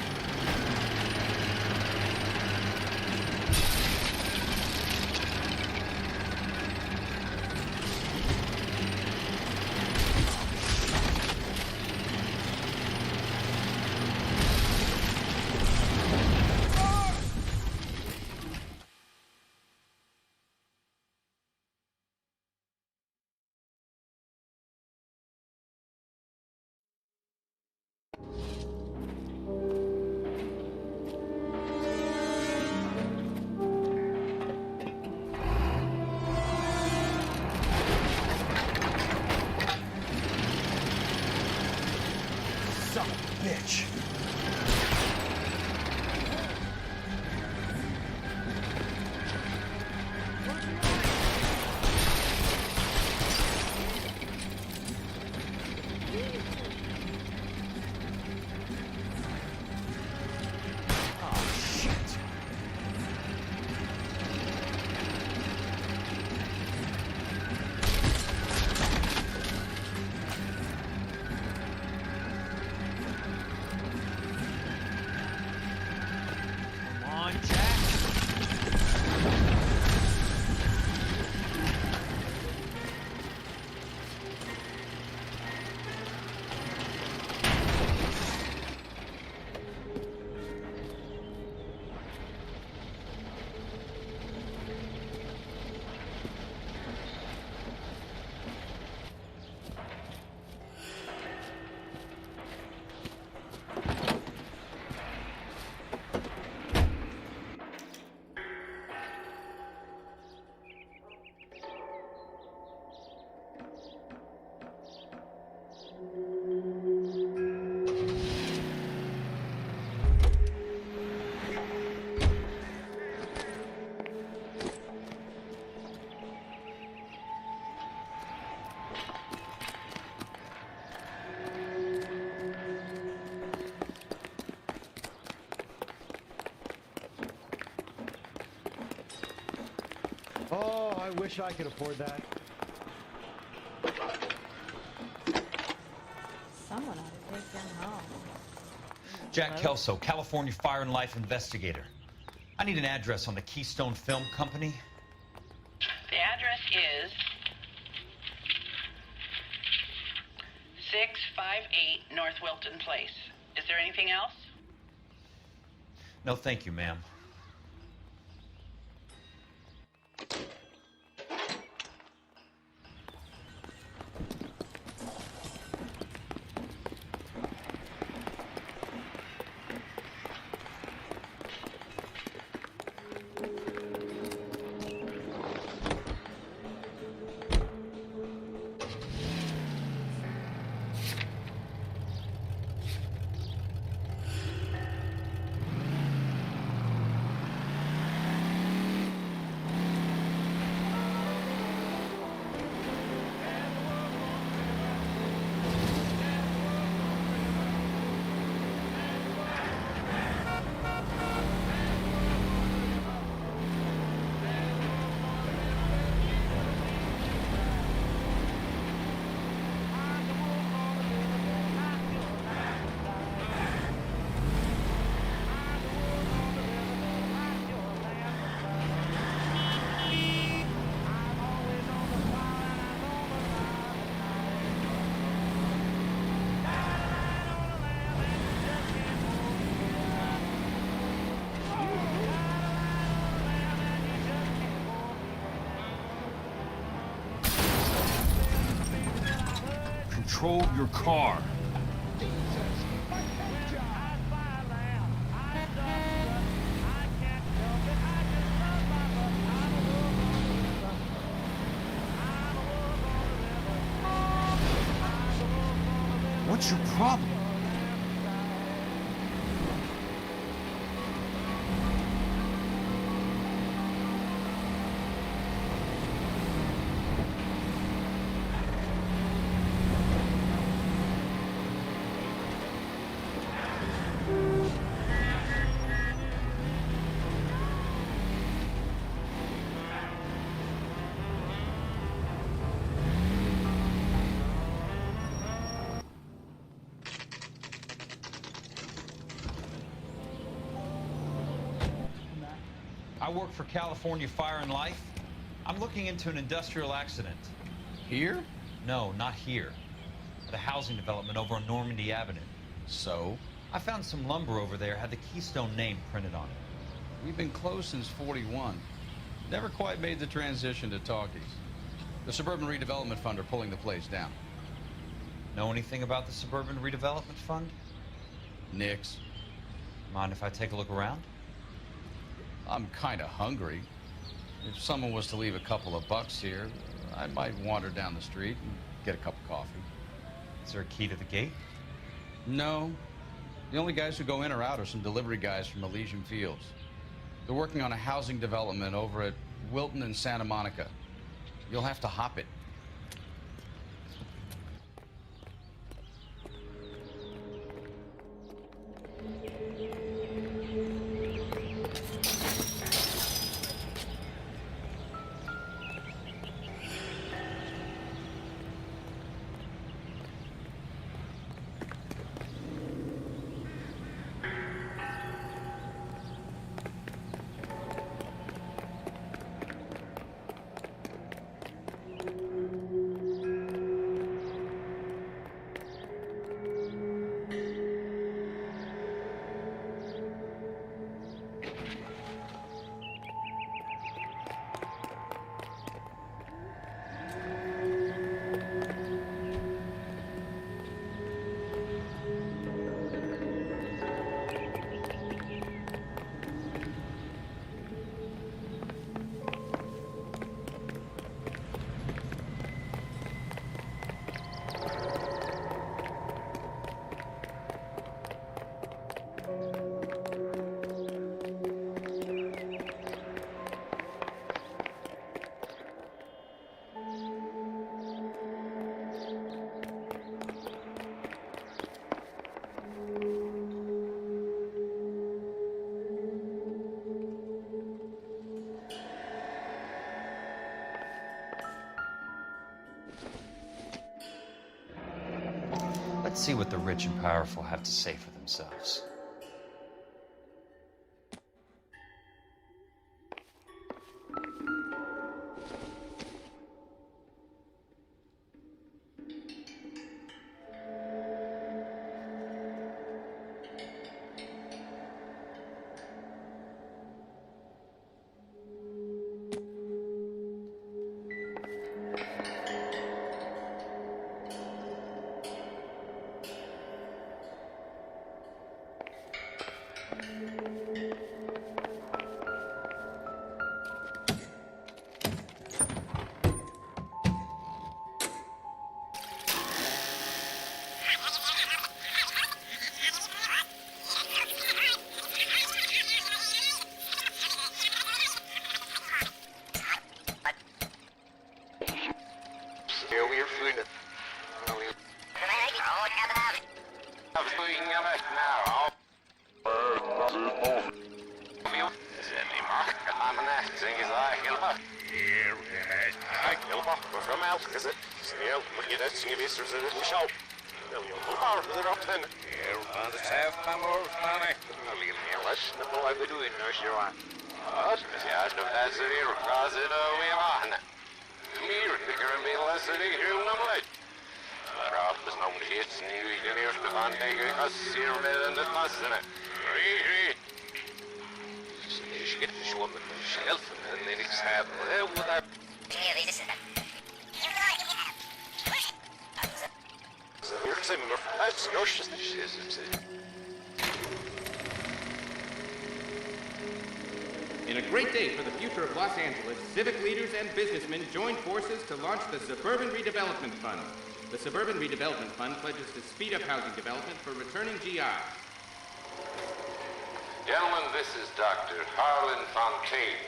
I wish I could afford that. Someone ought to take them home. Jack Kelso, California Fire and Life investigator. I need an address on the Keystone Film Company. The address is 658 North Wilton Place. Is there anything else? No, thank you, ma'am. Control your car. What's your problem? I work for California Fire and Life. I'm looking into an industrial accident. Here? No, not here. At a housing development over on Normandy Avenue. So? I found some lumber over there, had the Keystone name printed on it. We've been closed since '41. Never quite made the transition to talkies. The Suburban Redevelopment Fund are pulling the place down. Know anything about the Suburban Redevelopment Fund? Nix. Mind if I take a look around? I'm kind of hungry. If someone was to leave a couple of bucks here, I might wander down the street and get a cup of coffee. Is there a key to the gate? No. The only guys who go in or out are some delivery guys from Elysian Fields. They're working on a housing development over at Wilton and Santa Monica. You'll have to hop it. Let's see what the rich and powerful have to say for themselves. In a great day for the future of Los Angeles, civic leaders and businessmen joined forces to launch the Suburban Redevelopment Fund. The Suburban Redevelopment Fund pledges to speed up housing development for returning GIs. Gentlemen, this is Dr. Harlan Fontaine.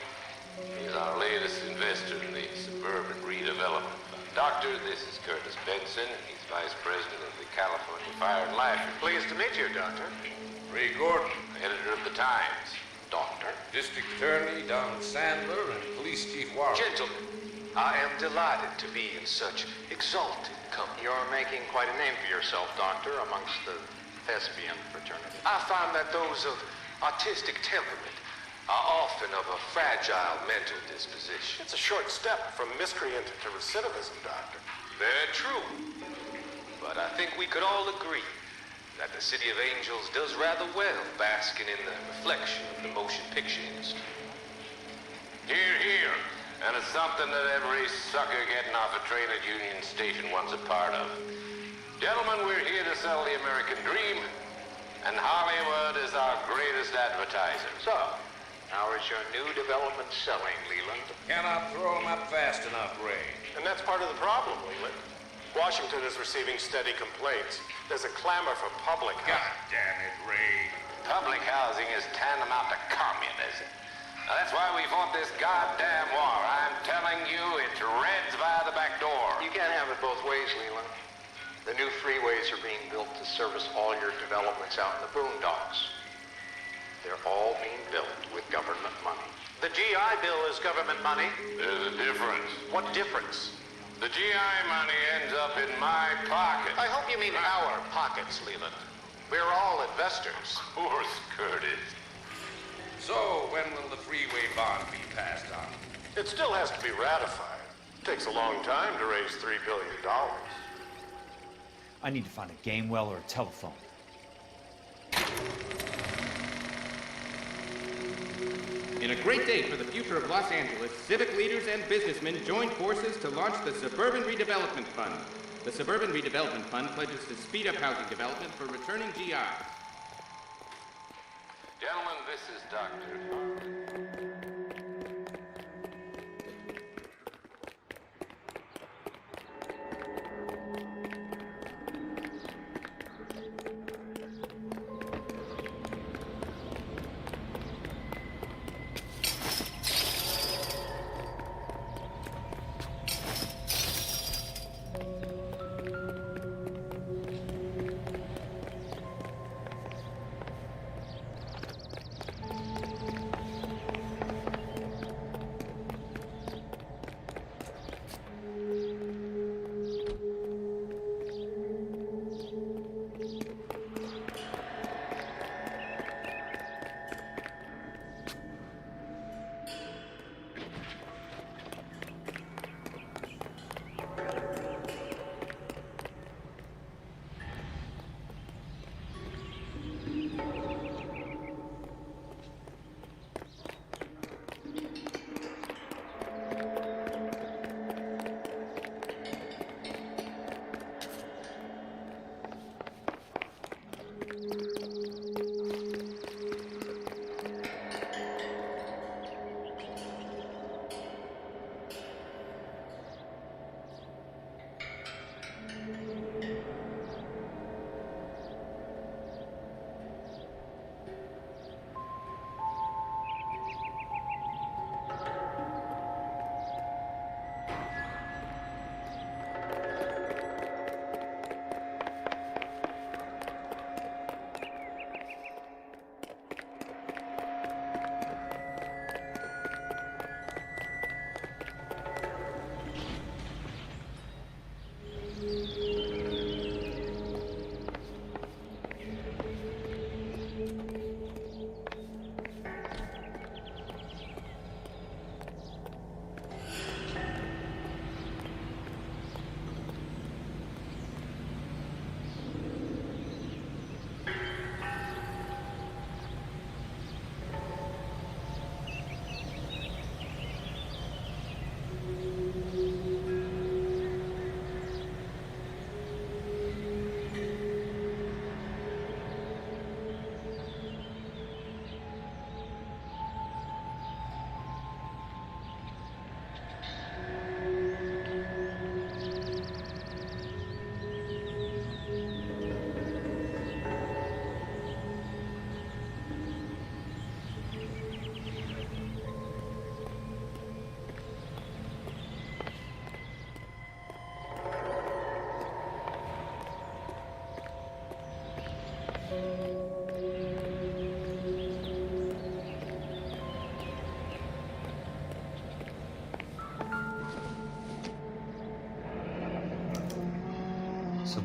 He's our latest investor in the Suburban Redevelopment Fund. Doctor, this is Curtis Benson. He's Vice President of the California Fire and Life. Pleased to meet you, Doctor. Ray Gordon, editor of the Times. Doctor. District Attorney Don Sandler and Police Chief Warren. Gentlemen, I am delighted to be in such exalted company. You're making quite a name for yourself, Doctor, amongst the thespian fraternity. I find that those of artistic temperament are often of a fragile mental disposition. It's a short step from miscreant to recidivism, Doctor. Very true. But I think we could all agree that the City of Angels does rather well basking in the reflection of the motion picture industry. Hear, hear. And it's something that every sucker getting off a train at Union Station wants a part of. Gentlemen, we're here to sell the American dream, and Hollywood is our greatest advertiser. So, how is your new development selling, Leland? Cannot throw them up fast enough, Ray. And that's part of the problem, Leland. Washington is receiving steady complaints. There's a clamor for public housing. God damn it, Ray. Public housing is tantamount to communism. Now, that's why we fought this goddamn war. I'm telling you, it's Reds via the back door. You can't have it both ways, Leland. The new freeways are being built to service all your developments out in the boondocks. They're all being built with government money. The GI Bill is government money. There's a difference. What difference? The GI money ends up in my pocket. I hope you mean our pockets, Leland. We're all investors. Of course, Curtis. So, when will the freeway bond be passed on? It still has to be ratified. It takes a long time to raise $3 billion. I need to find a game well or a telephone. In a great day for the future of Los Angeles, civic leaders and businessmen joined forces to launch the Suburban Redevelopment Fund. The Suburban Redevelopment Fund pledges to speed up housing development for returning GIs. Gentlemen, this is Dr.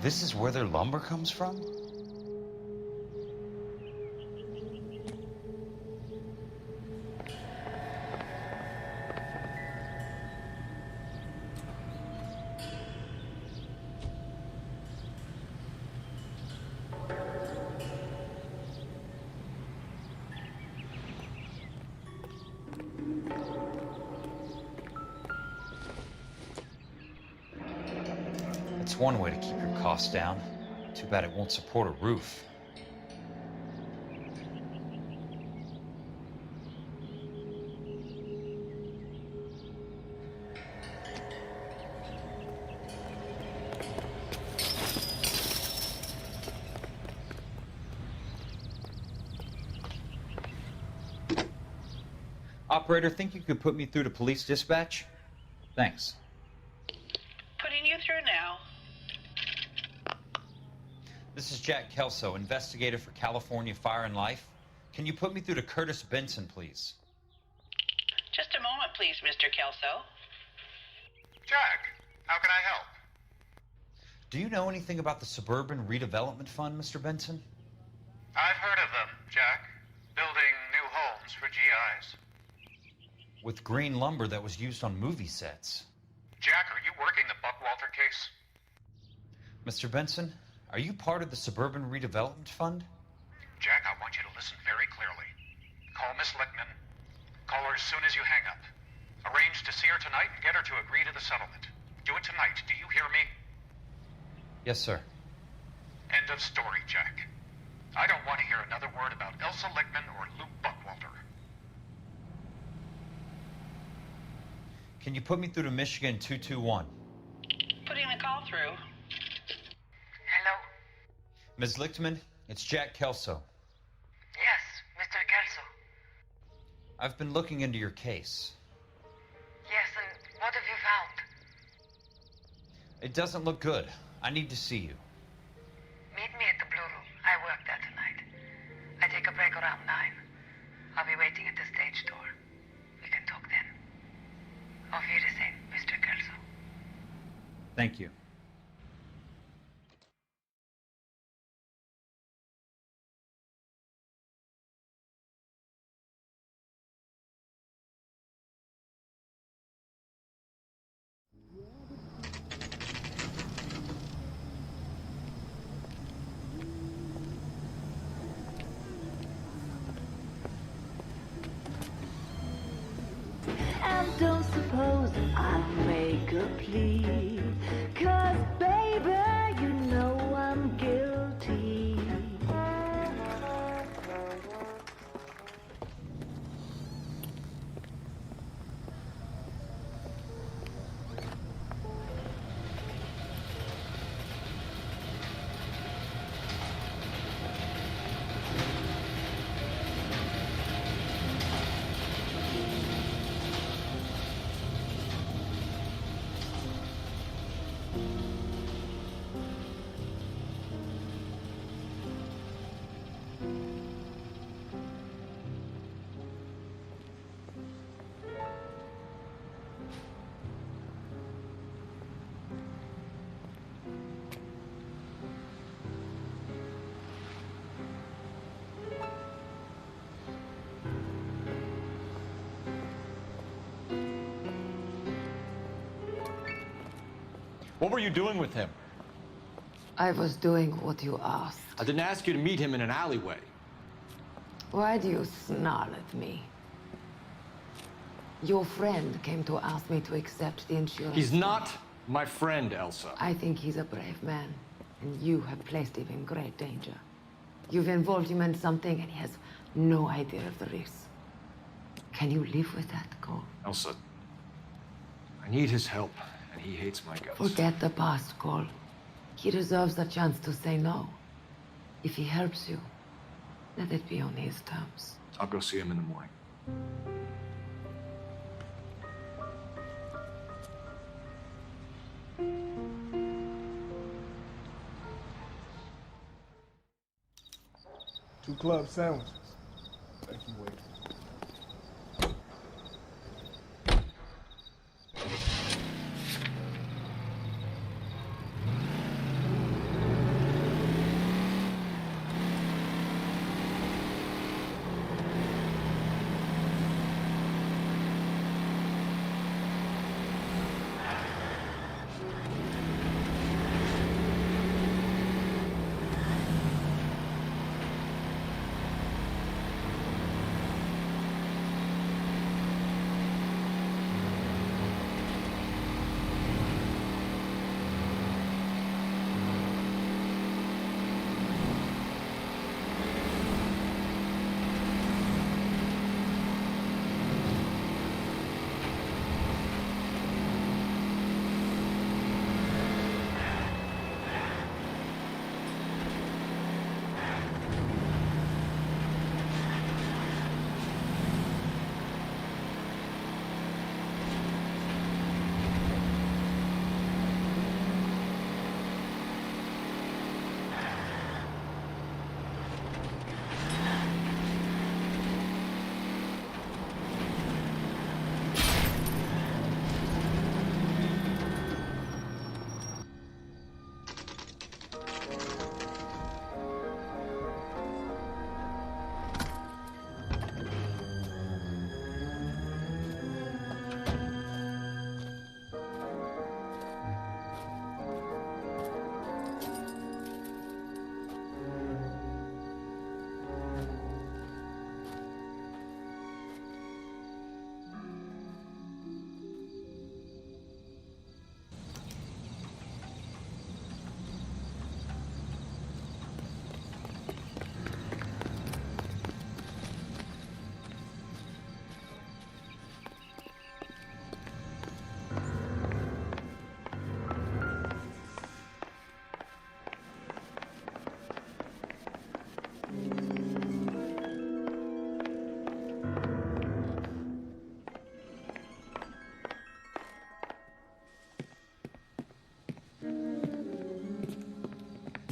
this is where their lumber comes from? It's one way to keep your costs down. Too bad it won't support a roof. Operator, think you could put me through to police dispatch? Thanks. Putting you through now. This is Jack Kelso, investigator for California Fire and Life. Can you put me through to Curtis Benson, please? Just a moment, please, Mr. Kelso. Jack, how can I help? Do you know anything about the Suburban Redevelopment Fund, Mr. Benson? I've heard of them, Jack. Building new homes for GIs. With green lumber that was used on movie sets. Jack, are you working the Buckwalter case? Mr. Benson, are you part of the Suburban Redevelopment Fund? Jack, I want you to listen very clearly. Call Miss Lickman. Call her as soon as you hang up. Arrange to see her tonight and get her to agree to the settlement. Do it tonight. Do you hear me? Yes, sir. End of story, Jack. I don't want to hear another word about Elsa Lickman or Luke Buckwalter. Can you put me through to Michigan 221? Putting the call through. Hello? Ms. Lichtman, it's Jack Kelso. Yes, Mr. Kelso. I've been looking into your case. Yes, and what have you found? It doesn't look good. I need to see you. Meet me at the Blue Room. I work there tonight. I take a break around 9. I'll be waiting at the stage door. We can talk then. Auf Wiedersehen, Mr. Kelso. Thank you. And don't suppose I'll make a plea, 'cause baby, you know I'm guilty. What were you doing with him? I was doing what you asked. I didn't ask you to meet him in an alleyway. Why do you snarl at me? Your friend came to ask me to accept the insurance. He's not my friend, Elsa. I think he's a brave man, and you have placed him in great danger. You've involved him in something, and he has no idea of the risk. Can you live with that, Cole? Elsa, I need his help, and he hates my guts. Forget the past, Cole. He deserves a chance to say no. If he helps you, let it be on his terms. I'll go see him in the morning. Two club sandwiches. Thank you, waiter.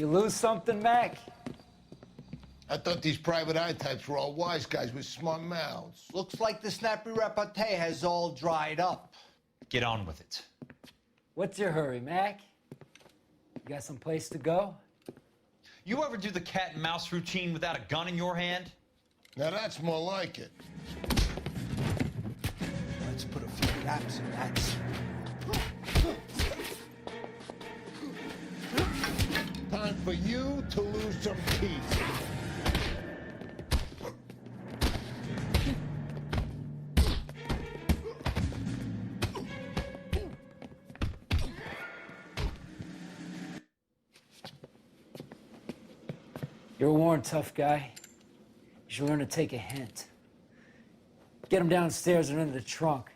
you lose something, Mac? I thought these private eye types were all wise guys with smart mouths. Looks like the snappy repartee has all dried up. Get on with it. What's your hurry, Mac? You got some place to go? You ever do the cat and mouse routine without a gun in your hand? Now that's more like it. Let's put a few gaps in that. Time for you to lose some teeth. You're a worn, tough guy. You should learn to take a hint. Get him downstairs and into the trunk.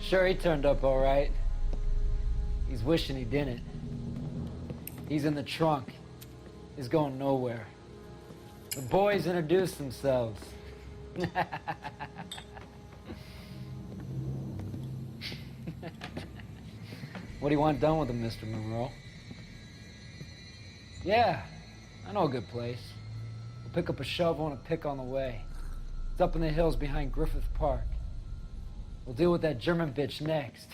Sure, he turned up all right. He's wishing he didn't. He's in the trunk. He's going nowhere. The boys introduced themselves. What do you want done with him, Mr. Monroe? Yeah, I know a good place. We'll pick up a shovel and a pick on the way. It's up in the hills behind Griffith Park. We'll deal with that German bitch next.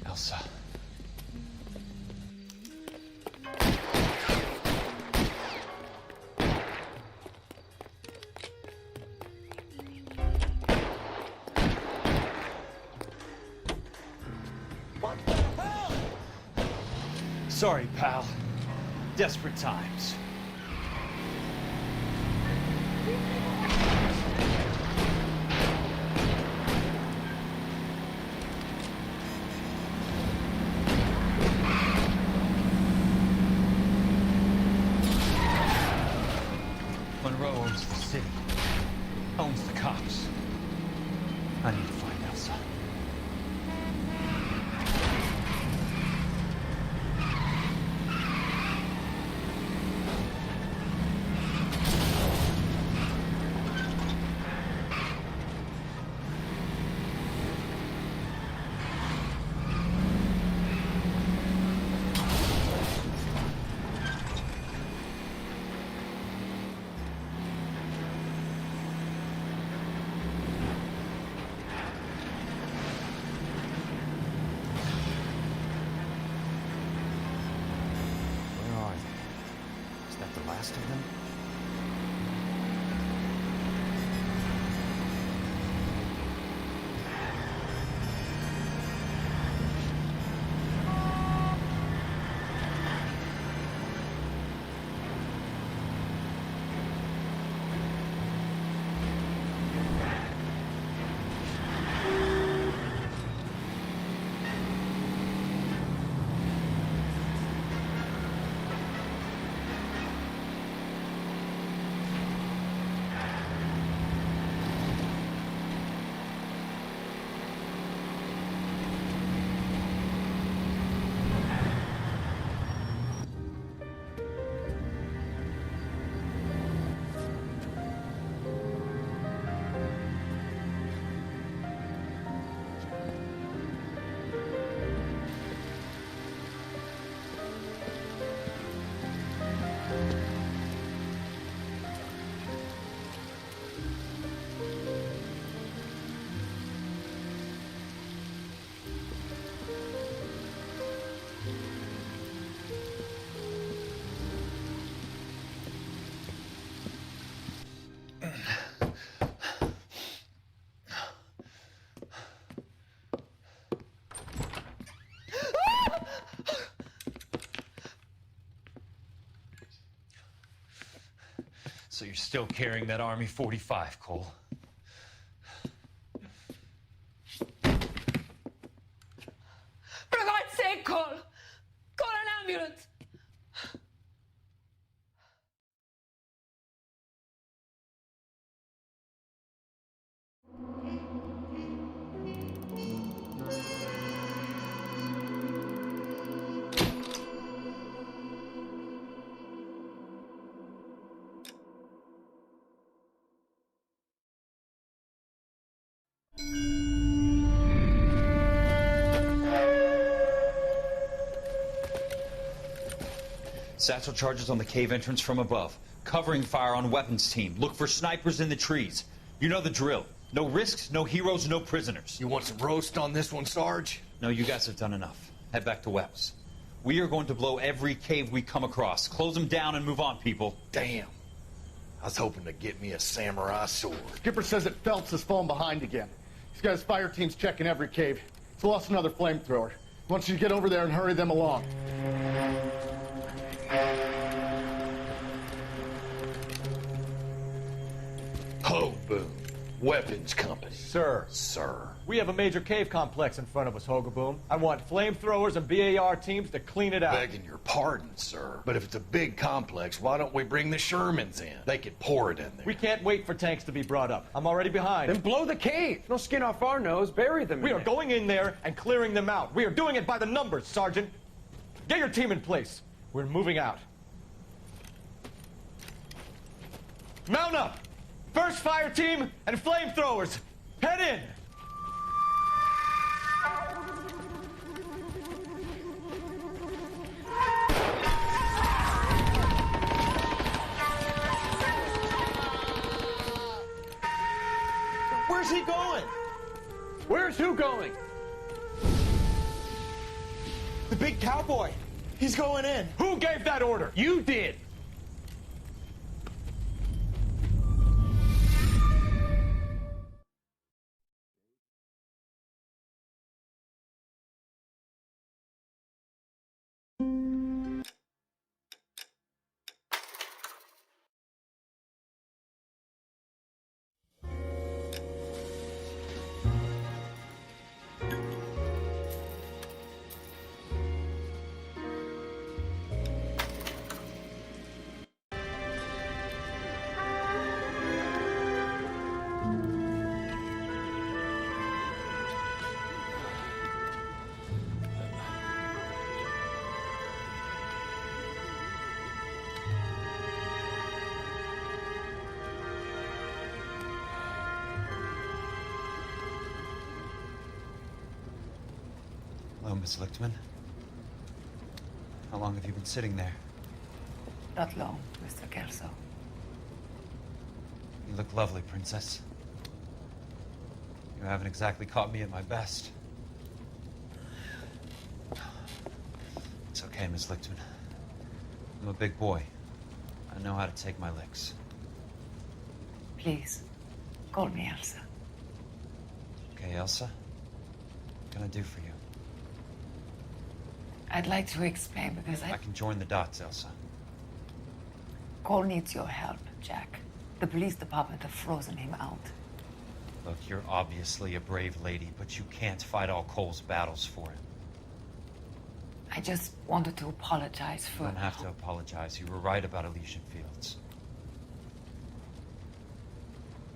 Elsa. What the hell? Sorry, pal. Desperate times. Monroe owns the city. Owns the cops. I need to find Elsa. Where are they? Is that the last of them? So you're still carrying that Army 45, Cole? For God's sake, Cole! Call an ambulance! Satchel charges on the cave entrance from above. Covering fire on weapons team. Look for snipers in the trees. You know the drill. No risks, no heroes, no prisoners. You want some roast on this one, Sarge? No, you guys have done enough. Head back to Webb's. We are going to blow every cave we come across. Close them down and move on, people. Damn. I was hoping to get me a samurai sword. Skipper says that Phelps has fallen behind again. He's got his fire teams checking every cave. He's lost another flamethrower. He wants you to get over there and hurry them along. Ho, boom. Weapons Company. Sir. Sir. We have a major cave complex in front of us, Hogaboom. I want flamethrowers and BAR teams to clean it out. Begging your pardon, sir. But if it's a big complex, why don't we bring the Shermans in? They could pour it in there. We can't wait for tanks to be brought up. I'm already behind. Then blow the cave. No skin off our nose. Bury them. We are going in there and clearing them out. We are doing it by the numbers, Sergeant. Get your team in place. We're moving out. Mount up! First fire team and flamethrowers. Head in! Where's he going? Where's who going? The big cowboy. He's going in. Who gave that order? You did. Hello, Miss Lichtman. How long have you been sitting there? Not long, Mr. Kelso. You look lovely, Princess. You haven't exactly caught me at my best. It's okay, Miss Lichtman. I'm a big boy. I know how to take my licks. Please, call me Elsa. Okay, Elsa? What can I do for you? I'd like to explain because I can join the dots, Elsa. Cole needs your help, Jack. The police department have frozen him out. Look, you're obviously a brave lady, but you can't fight all Cole's battles for him. I just wanted to apologize for... You don't have to apologize. You were right about Elysian Fields.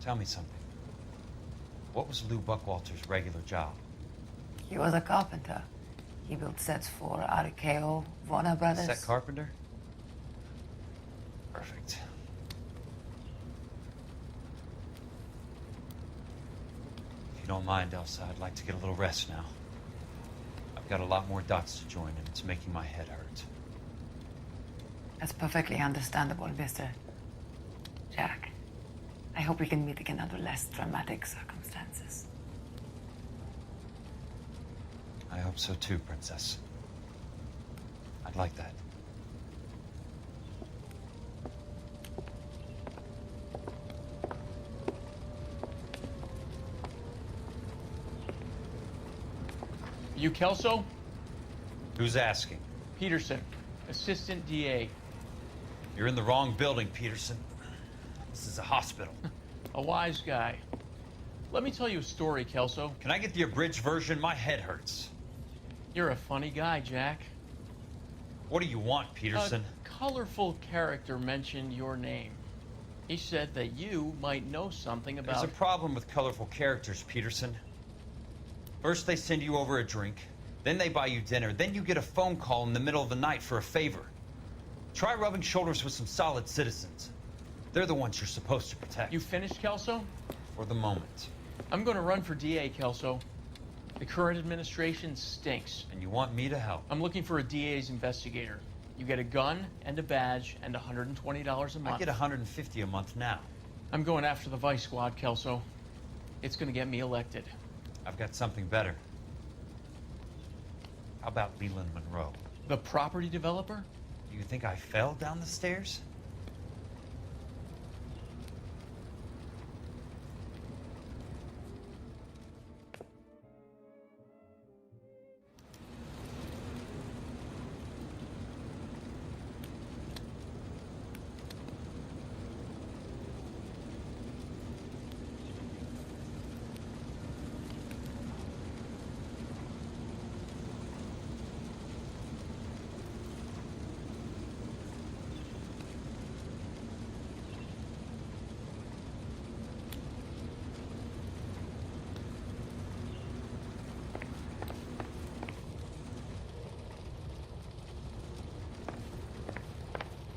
Tell me something. What was Lou Buckwalter's regular job? He was a carpenter. He built sets for RKO, Warner Brothers. Set carpenter? Perfect. If you don't mind, Elsa, I'd like to get a little rest now. I've got a lot more dots to join, and it's making my head hurt. That's perfectly understandable, Mr. Jack. I hope we can meet again under less dramatic circumstances. I hope so too, Princess. I'd like that. You Kelso? Who's asking? Peterson, assistant DA. You're in the wrong building, Peterson. This is a hospital. A wise guy. Let me tell you a story, Kelso. Can I get the abridged version? My head hurts. You're a funny guy, Jack. What do you want, Peterson? A colorful character mentioned your name. He said that you might know something about... There's a problem with colorful characters, Peterson. First they send you over a drink, then they buy you dinner, then you get a phone call in the middle of the night for a favor. Try rubbing shoulders with some solid citizens. They're the ones you're supposed to protect. You finished, Kelso? For the moment. I'm going to run for DA, Kelso. The current administration stinks. And you want me to help? I'm looking for a DA's investigator. You get a gun and a badge and $120 a month. I get $150 a month now. I'm going after the Vice Squad, Kelso. It's going to get me elected. I've got something better. How about Leland Monroe? The property developer? Do you think I fell down the stairs?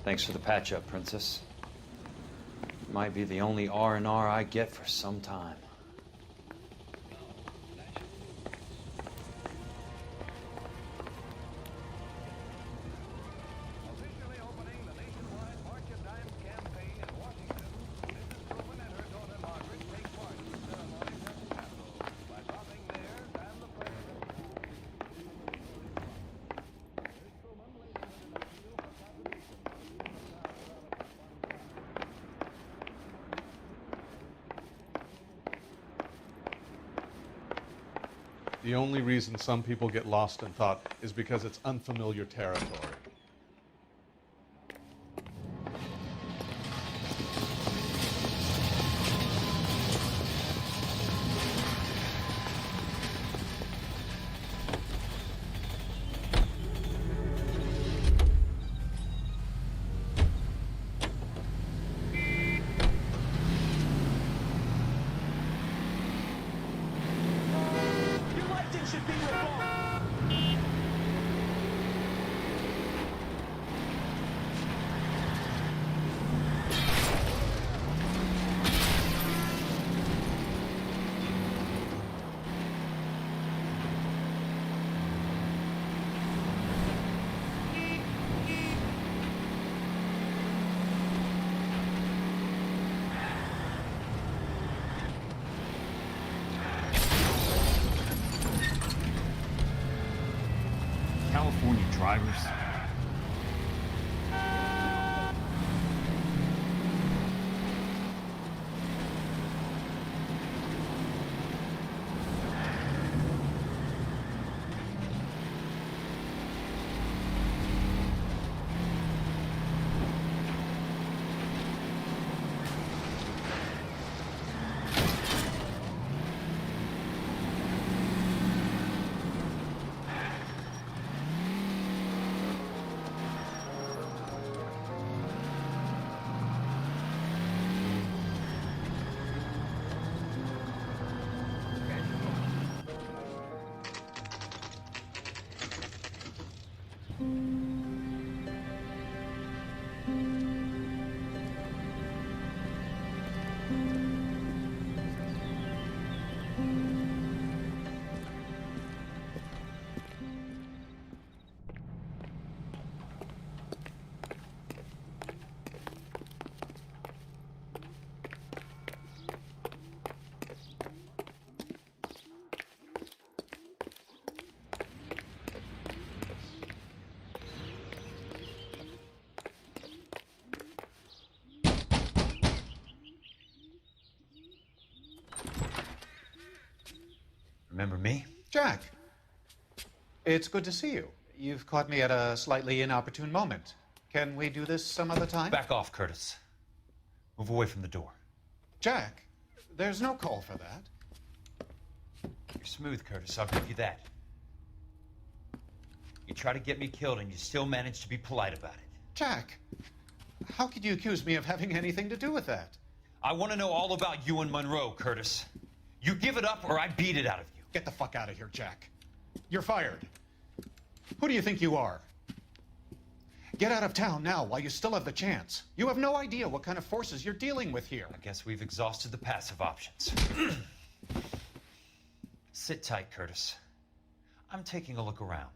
Thanks for the patch-up, Princess. Might be the only R&R I get for some time. The only reason some people get lost in thought is because it's unfamiliar territory. California drivers. Remember me? Jack, it's good to see you. You've caught me at a slightly inopportune moment. Can we do this some other time? Back off, Curtis. Move away from the door. Jack, there's no call for that. You're smooth, Curtis. I'll give you that. You try to get me killed and you still manage to be polite about it. Jack, how could you accuse me of having anything to do with that? I want to know all about you and Monroe, Curtis. You give it up or I beat it out of you. Get the fuck out of here, Jack. You're fired. Who do you think you are? Get out of town now while you still have the chance. You have no idea what kind of forces you're dealing with here. I guess we've exhausted the passive options. Sit tight, Curtis. I'm taking a look around.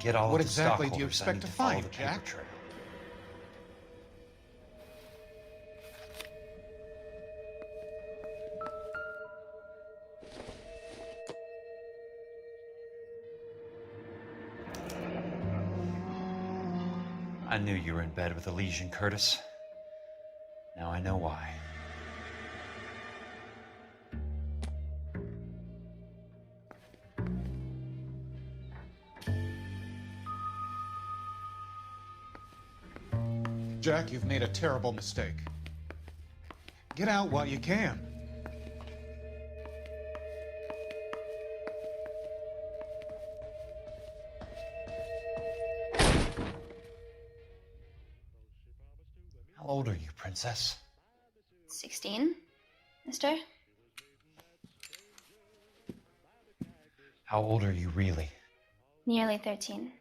Get all what of the exactly do you stockholders. expect to follow find, the paper Jack? trail. I knew you were in bed with Elysian, Curtis. Now I know why. Jack, you've made a terrible mistake. Get out while you can. How old are you, Princess? 16, mister? How old are you really? Nearly 13.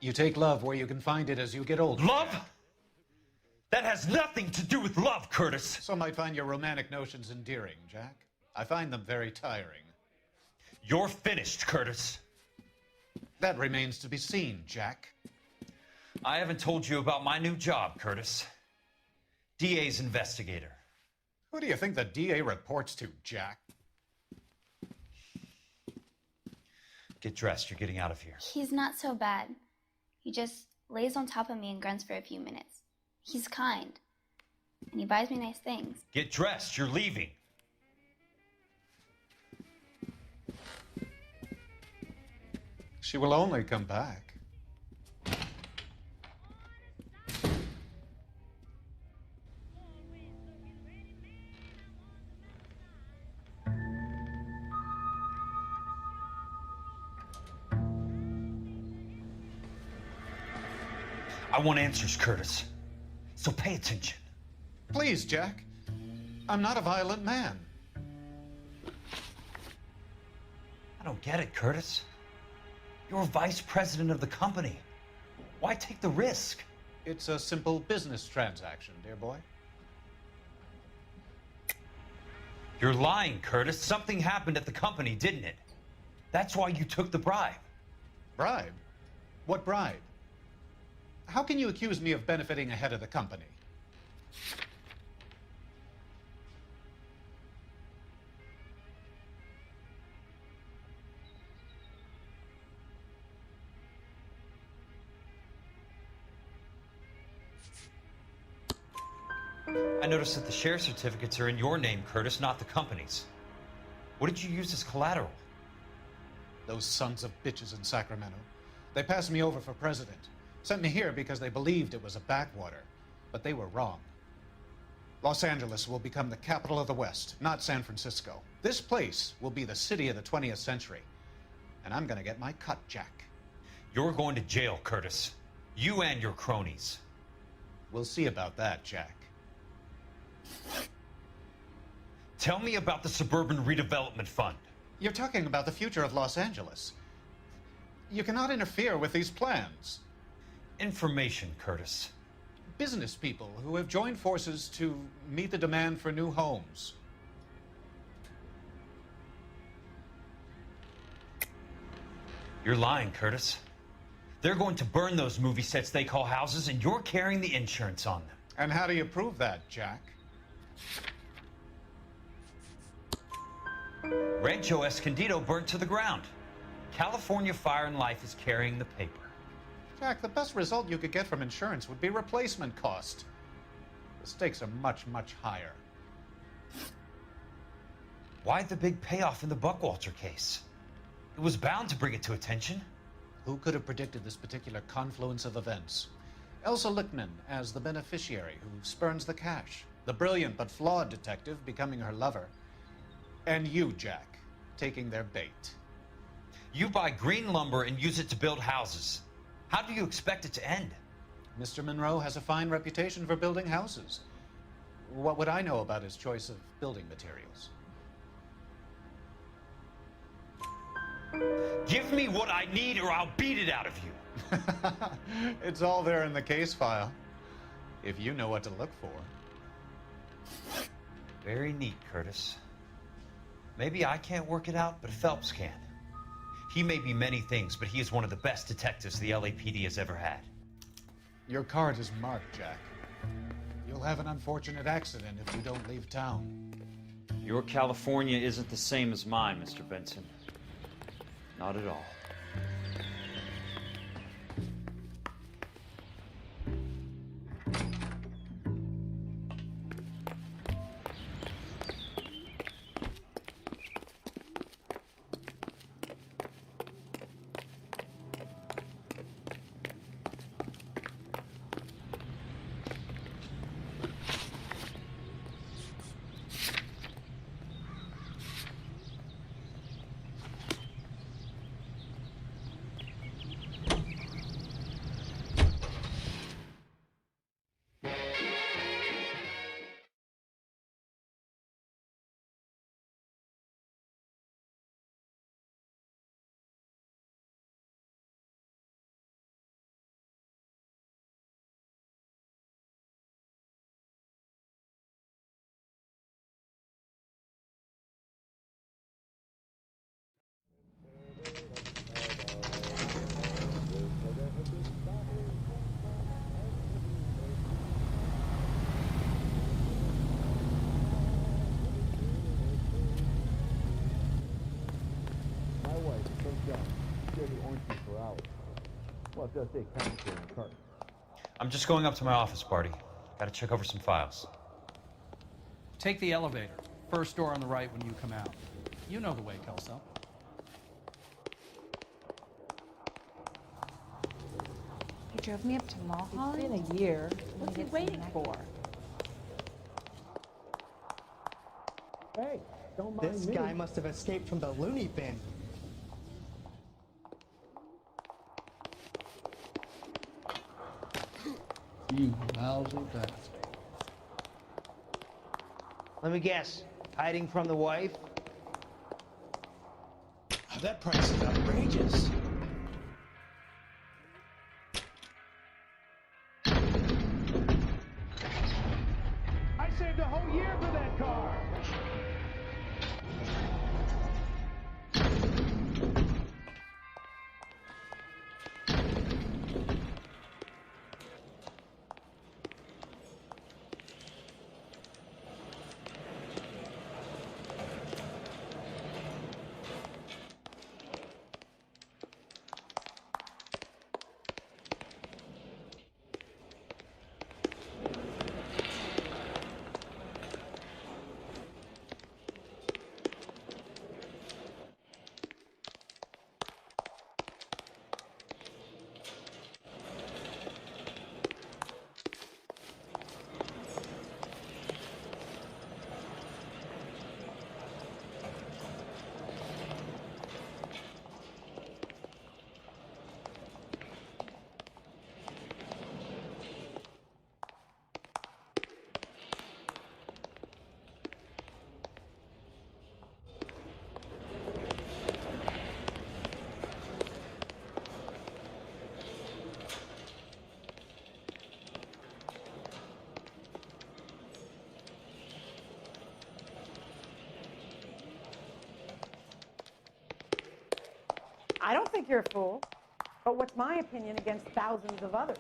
You take love where you can find it as you get older. Love? That has nothing to do with love, Curtis. Some might find your romantic notions endearing, Jack. I find them very tiring. You're finished, Curtis. That remains to be seen, Jack. I haven't told you about my new job, Curtis. DA's investigator. Who do you think the DA reports to, Jack? Get dressed. You're getting out of here. He's not so bad. He just lays on top of me and grunts for a few minutes. He's kind. And he buys me nice things. Get dressed. You're leaving. She will only come back. I want answers, Curtis. So pay attention. Please, Jack. I'm not a violent man. I don't get it, Curtis. You're vice president of the company. Why take the risk? It's a simple business transaction, dear boy. You're lying, Curtis. Something happened at the company, didn't it? That's why you took the bribe. Bribe? What bribe? How can you accuse me of benefiting ahead of the company? I noticed that the share certificates are in your name, Curtis, not the company's. What did you use as collateral? Those sons of bitches in Sacramento. They passed me over for president. Sent me here because they believed it was a backwater. But they were wrong. Los Angeles will become the capital of the West, not San Francisco. This place will be the city of the 20th century. And I'm gonna get my cut, Jack. You're going to jail, Curtis. You and your cronies. We'll see about that, Jack. Tell me about the Suburban Redevelopment Fund. You're talking about the future of Los Angeles. You cannot interfere with these plans. Information, Curtis. Business people who have joined forces to meet the demand for new homes. You're lying, Curtis. They're going to burn those movie sets they call houses, and you're carrying the insurance on them. And how do you prove that, Jack? Rancho Escondido burnt to the ground. California Fire and Life is carrying the paper. Jack, the best result you could get from insurance would be replacement cost. The stakes are much, much higher. Why the big payoff in the Buckwalter case? It was bound to bring it to attention. Who could have predicted this particular confluence of events? Elsa Lichtman as the beneficiary who spurns the cash. The brilliant but flawed detective becoming her lover. And you, Jack, taking their bait. You buy green lumber and use it to build houses. How do you expect it to end? Mr. Monroe has a fine reputation for building houses. What would I know about his choice of building materials? Give me what I need or I'll beat it out of you. It's all there in the case file, if you know what to look for. Very neat, Curtis. Maybe I can't work it out, but Phelps can. He may be many things, but he is one of the best detectives the LAPD has ever had. Your card is marked, Jack. You'll have an unfortunate accident if you don't leave town. Your California isn't the same as mine, Mr. Benson. Not at all. I'm just going up to my office, Barty. Gotta check over some files. Take the elevator. First door on the right when you come out. You know the way, Kelso. He drove me up to Mulholland? It's been a year. What's he waiting for? Hey, don't mind This me. guy must have escaped from the loony bin. You lousy bastard. Let me guess. Hiding from the wife? That price is outrageous. I saved a whole year for that car. I don't think you're a fool. But what's my opinion against thousands of others?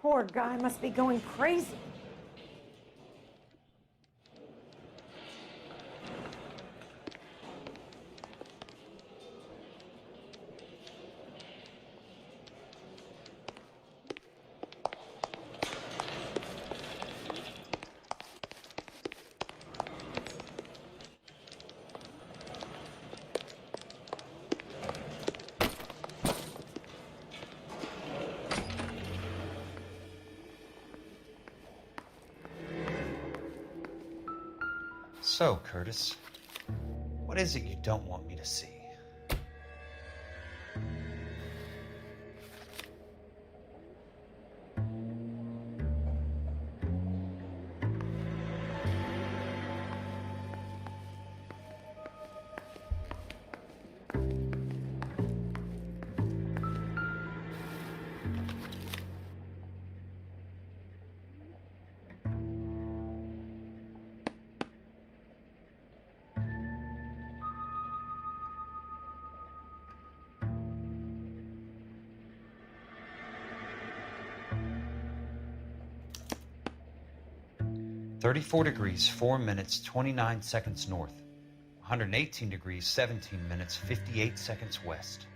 Poor guy must be going crazy. So, Curtis, what is it you don't want me to see? (34 degrees, 4 minutes, 29 seconds north. 118 degrees, 17 minutes, 58 seconds west.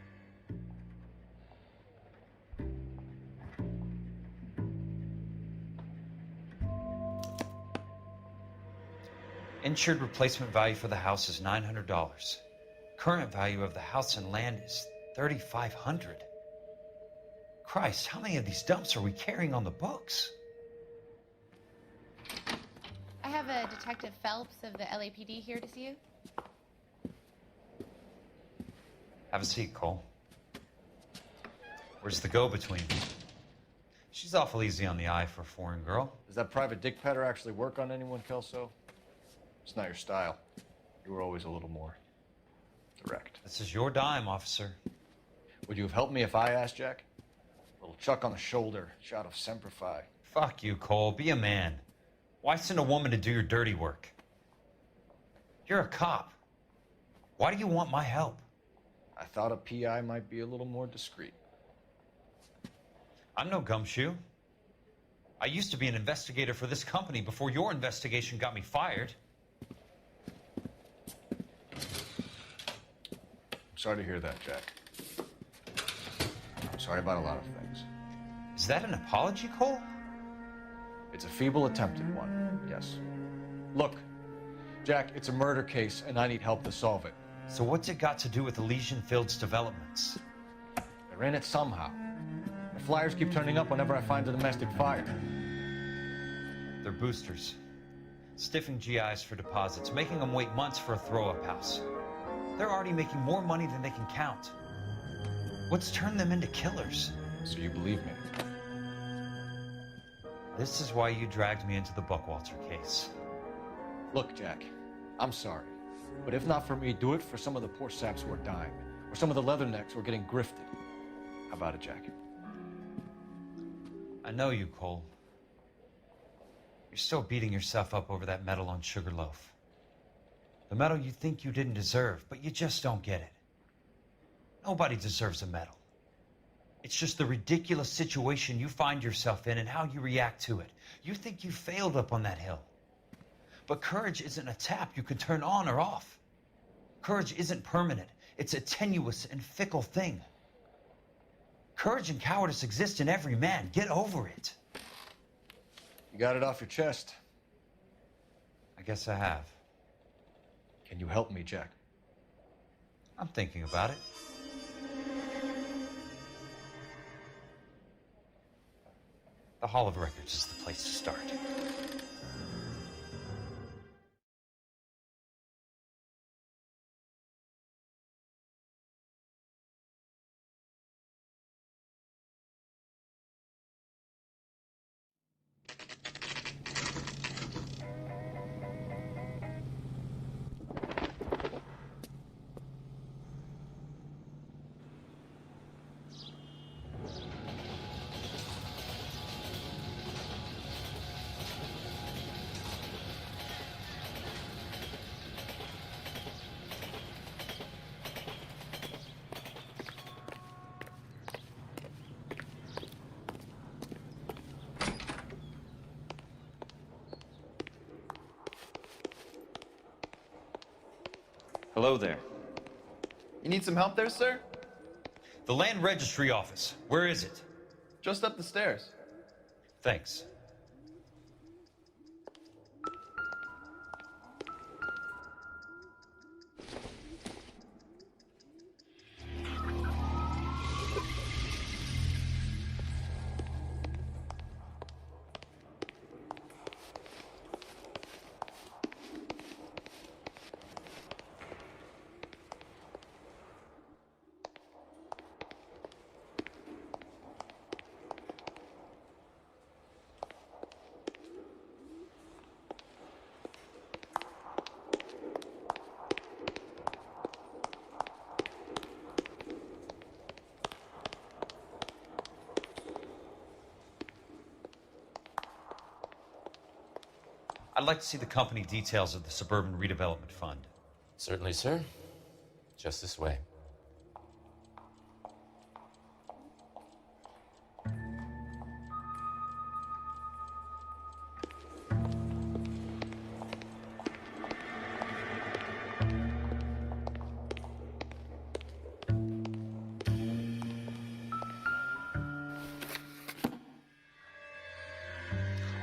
Insured replacement value for the house is $900. Current value of the house and land is $3,500. Christ, how many of these dumps are we carrying on the books? I have a Detective Phelps of the LAPD here to see you. Have a seat, Cole. Where's the go-between? She's awful easy on the eye for a foreign girl. Does that private dick petter actually work on anyone, Kelso? It's not your style. You were always a little more direct. This is your dime, officer. Would you have helped me if I asked, Jack? A little chuck on the shoulder, shot of Semper Fi. Fuck you, Cole. Be a man. Why send a woman to do your dirty work? You're a cop. Why do you want my help? I thought a PI might be a little more discreet. I'm no gumshoe. I used to be an investigator for this company before your investigation got me fired. Sorry to hear that, Jack. I'm sorry about a lot of things. Is that an apology, Cole? It's a feeble attempted one, yes. Look, Jack, it's a murder case, and I need help to solve it. So what's it got to do with Elysian Fields developments? They're in it somehow. The flyers keep turning up whenever I find a domestic fire. They're boosters. Stiffing GIs for deposits, making them wait months for a throw-up house. They're already making more money than they can count. What's turned them into killers? So you believe me? This is why you dragged me into the Buckwalter case. Look, Jack, I'm sorry. But if not for me, do it for some of the poor saps who are dying. Or some of the leathernecks who are getting grifted. How about it, Jack? I know you, Cole. You're still beating yourself up over that medal on Sugarloaf. The medal you think you didn't deserve, but you just don't get it. Nobody deserves a medal. It's just the ridiculous situation you find yourself in and how you react to it. You think you failed up on that hill. But courage isn't a tap you can turn on or off. Courage isn't permanent. It's a tenuous and fickle thing. Courage and cowardice exist in every man. Get over it. You got it off your chest. I guess I have. Can you help me, Jack? I'm thinking about it. The Hall of Records is the place to start. Hello there. You need some help there, sir? The land registry office. Where is it? Just up the stairs. Thanks. I'd like to see the company details of the Suburban Redevelopment Fund. Certainly, sir. Just this way.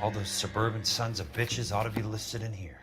All those suburban sons of bitches ought to be listed in here.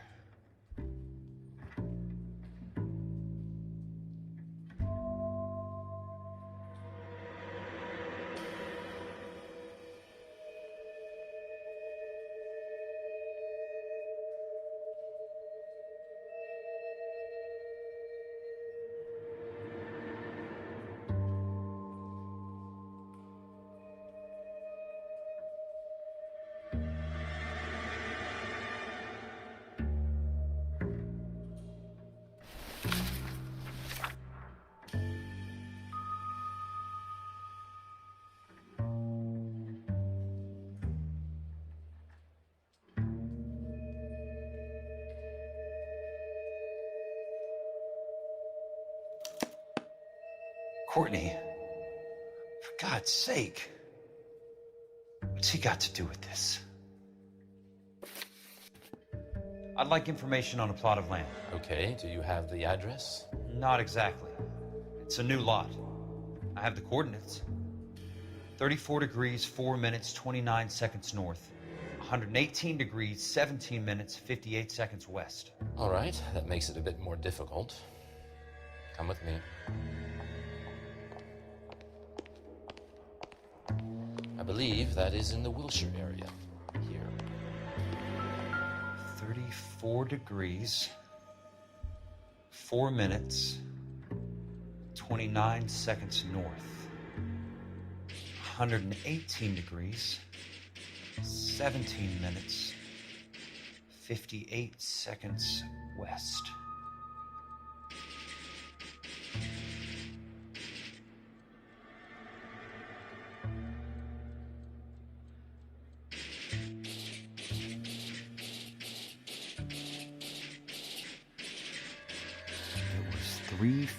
Courtney, for God's sake, what's he got to do with this? I'd like information on a plot of land. Okay, do you have the address? Not exactly. It's a new lot. I have the coordinates. 34 degrees, 4 minutes, 29 seconds north. 118 degrees, 17 minutes, 58 seconds west. All right, that makes it a bit more difficult. Come with me. I believe that is in the Wilshire area. Here. 34 degrees, 4 minutes, 29 seconds north. 118 degrees, 17 minutes, 58 seconds west. It was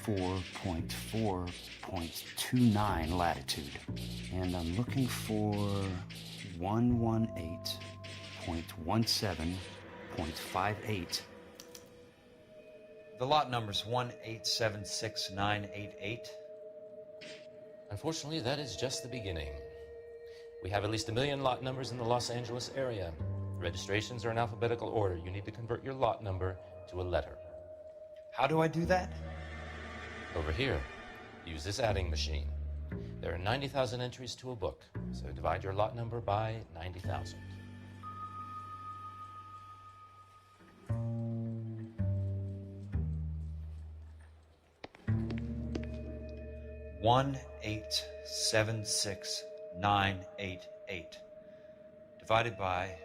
34.4.29 latitude. And I'm looking for 118.17.58. The lot number's 1876988. Unfortunately, that is just the beginning. We have at least 1 million lot numbers in the Los Angeles area. Registrations are in alphabetical order. You need to convert your lot number to a letter. How do I do that? Over here. Use this adding machine. There are 90,000 entries to a book, so divide your lot number by 90,000. One 1876988 divided by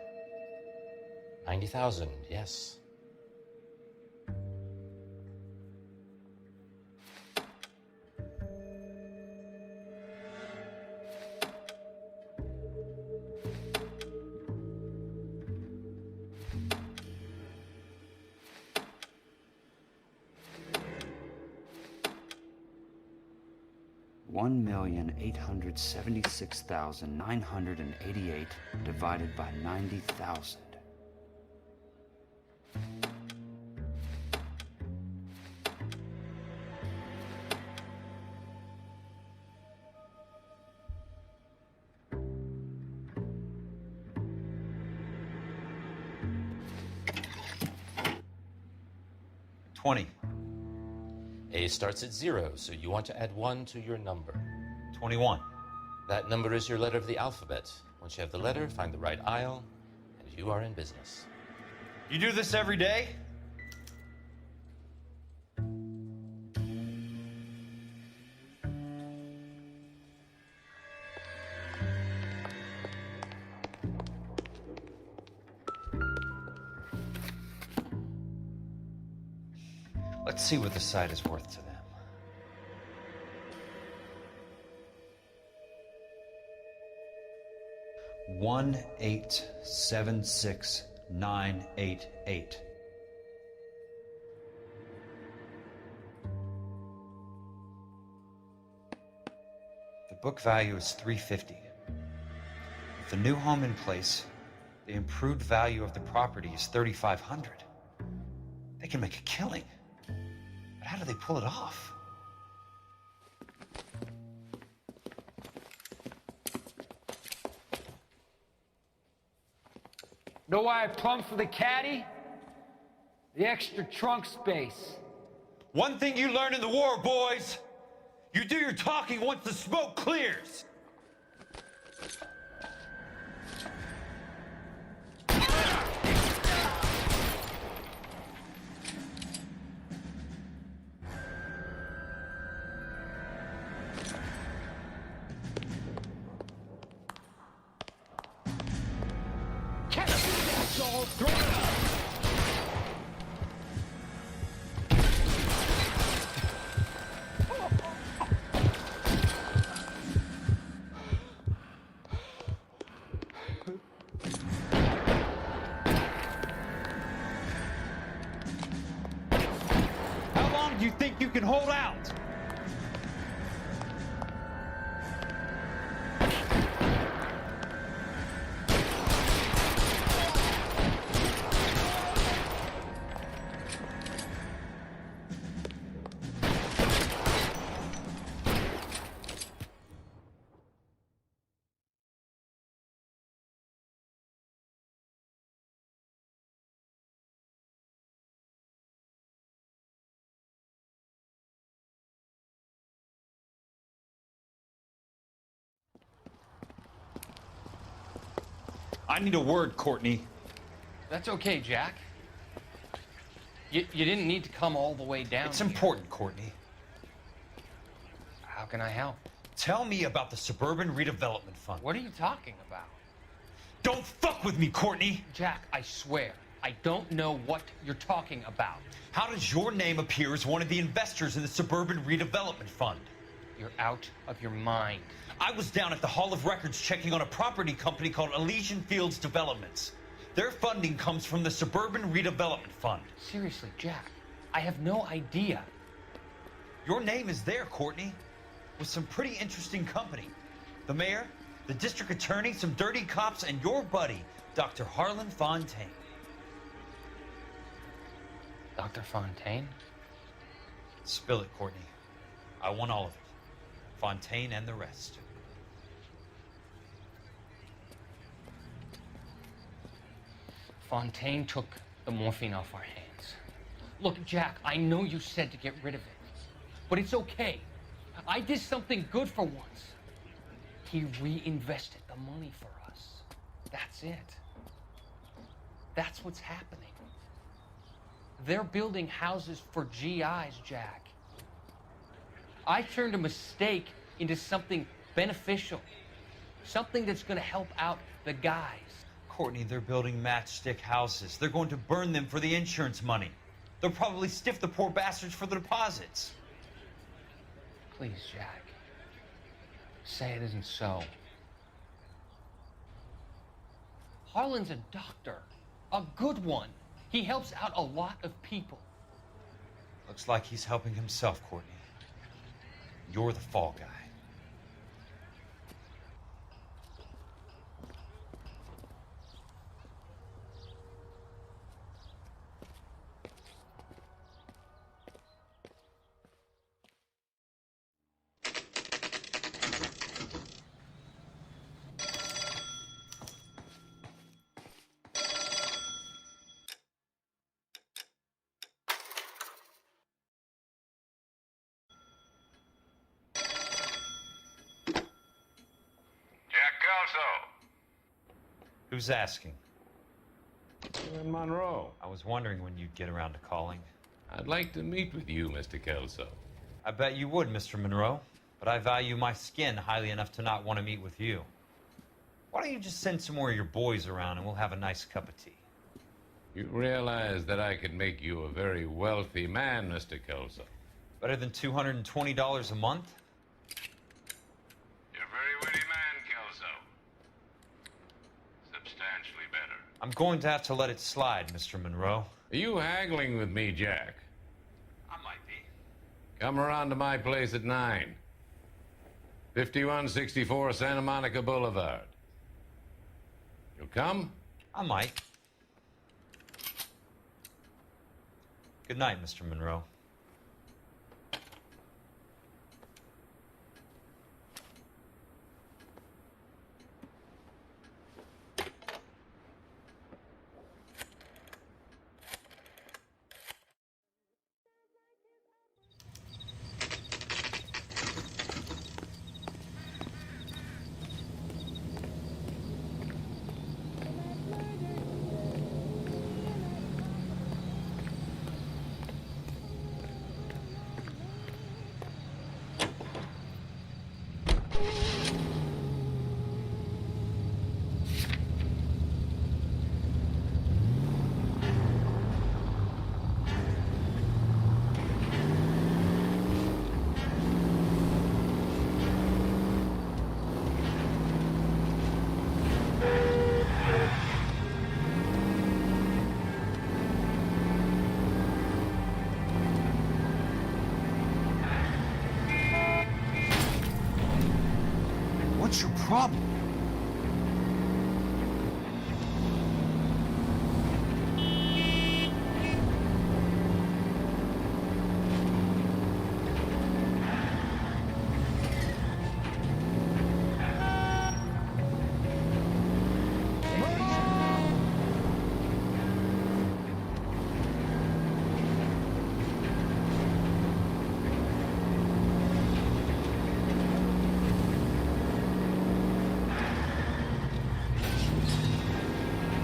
90,000, yes. $1,876,988 divided by 90,000. 20. A starts at 0, so you want to add 1 to your number. 21. That number is your letter of the alphabet. Once you have the letter, find the right aisle, and you are in business. You do this every day? Let's see what the site is worth to them. 1876988. The book value is $350. With the new home in place, the improved value of the property is $3,500. They can make a killing. But how do they pull it off? Know why I plumbed for the caddy? The extra trunk space. One thing you learn in the war, boys. You do your talking once the smoke clears. How long do you think you can hold out? I need a word, Courtney. That's okay, Jack. You didn't need to come all the way down. It's important, Courtney. How can I help? Tell me about the Suburban Redevelopment Fund. What are you talking about? Don't fuck with me, Courtney! Jack, I swear, I don't know what you're talking about. How does your name appear as one of the investors in the Suburban Redevelopment Fund? You're out of your mind. I was down at the Hall of Records checking on a property company called Elysian Fields Developments. Their funding comes from the Suburban Redevelopment Fund. Seriously, Jack, I have no idea. Your name is there, Courtney, with some pretty interesting company. The mayor, the district attorney, some dirty cops, and your buddy, Dr. Harlan Fontaine. Dr. Fontaine? Spill it, Courtney. I want all of it. Fontaine and the rest. Fontaine took the morphine off our hands. Look, Jack, I know you said to get rid of it, but it's okay. I did something good for once. He reinvested the money for us. That's it. That's what's happening. They're building houses for GIs, Jack. I turned a mistake into something beneficial. Something that's going to help out the guys. Courtney, they're building matchstick houses. They're going to burn them for the insurance money. They'll probably stiff the poor bastards for the deposits. Please, Jack. Say it isn't so. Harlan's a doctor. A good one. He helps out a lot of people. Looks like he's helping himself, Courtney. You're the fall guy. Who's asking? You're in Monroe. I was wondering when you'd get around to calling. I'd like to meet with you, Mr. Kelso. I bet you would, Mr. Monroe. But I value my skin highly enough to not want to meet with you. Why don't you just send some more of your boys around and we'll have a nice cup of tea? You realize that I could make you a very wealthy man, Mr. Kelso. Better than $220 a month? You're a very witty man, Kelso. Substantially better. I'm going to have to let it slide, Mr. Monroe. Are you haggling with me, Jack? I might be. Come around to my place at 9. 5164 Santa Monica Boulevard. You'll come? I might. Good night, Mr. Monroe. What's your problem?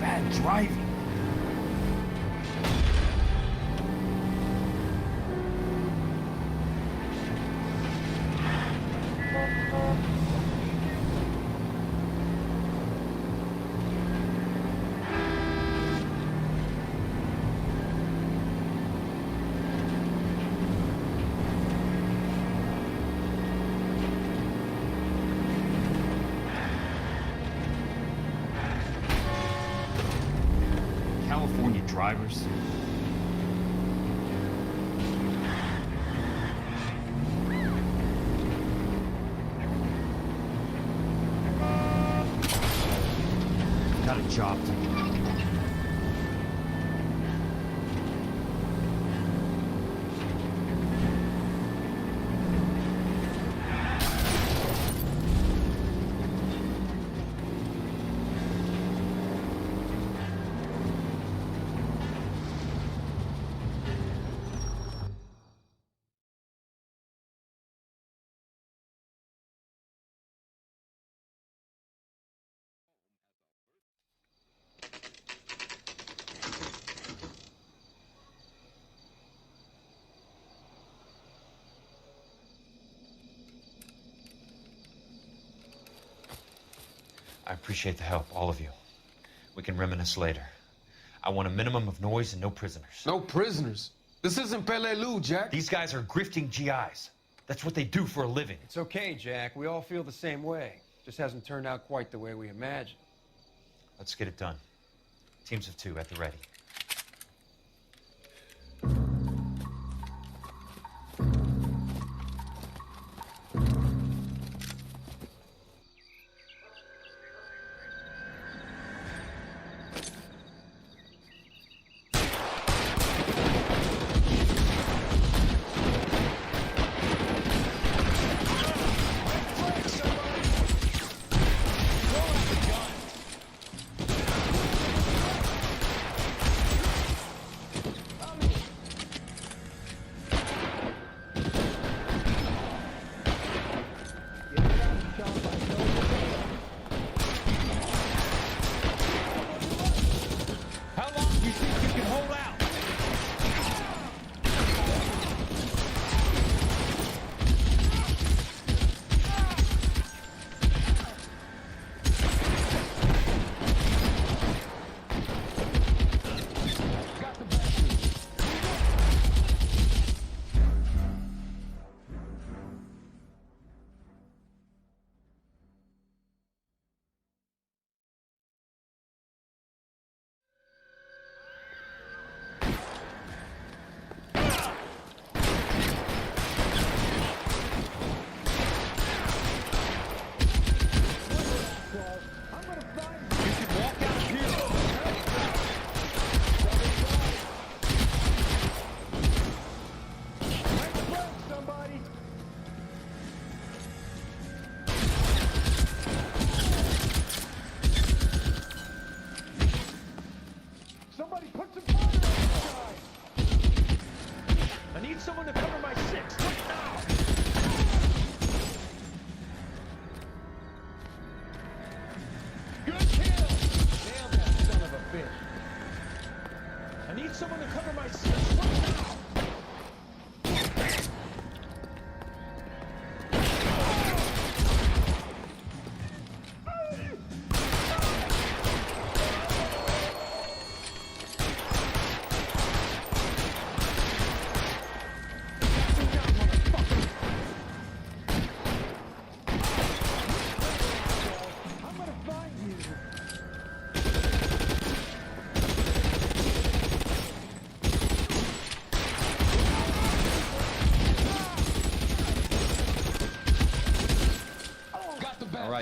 Bad driving. California drivers. Got a job to do. I appreciate the help, all of you. We can reminisce later. I want a minimum of noise and no prisoners. No prisoners? This isn't Peleliu, Jack. These guys are grifting GIs. That's what they do for a living. It's okay, Jack. We all feel the same way. Just hasn't turned out quite the way we imagined. Let's get it done. Teams of 2 at the ready.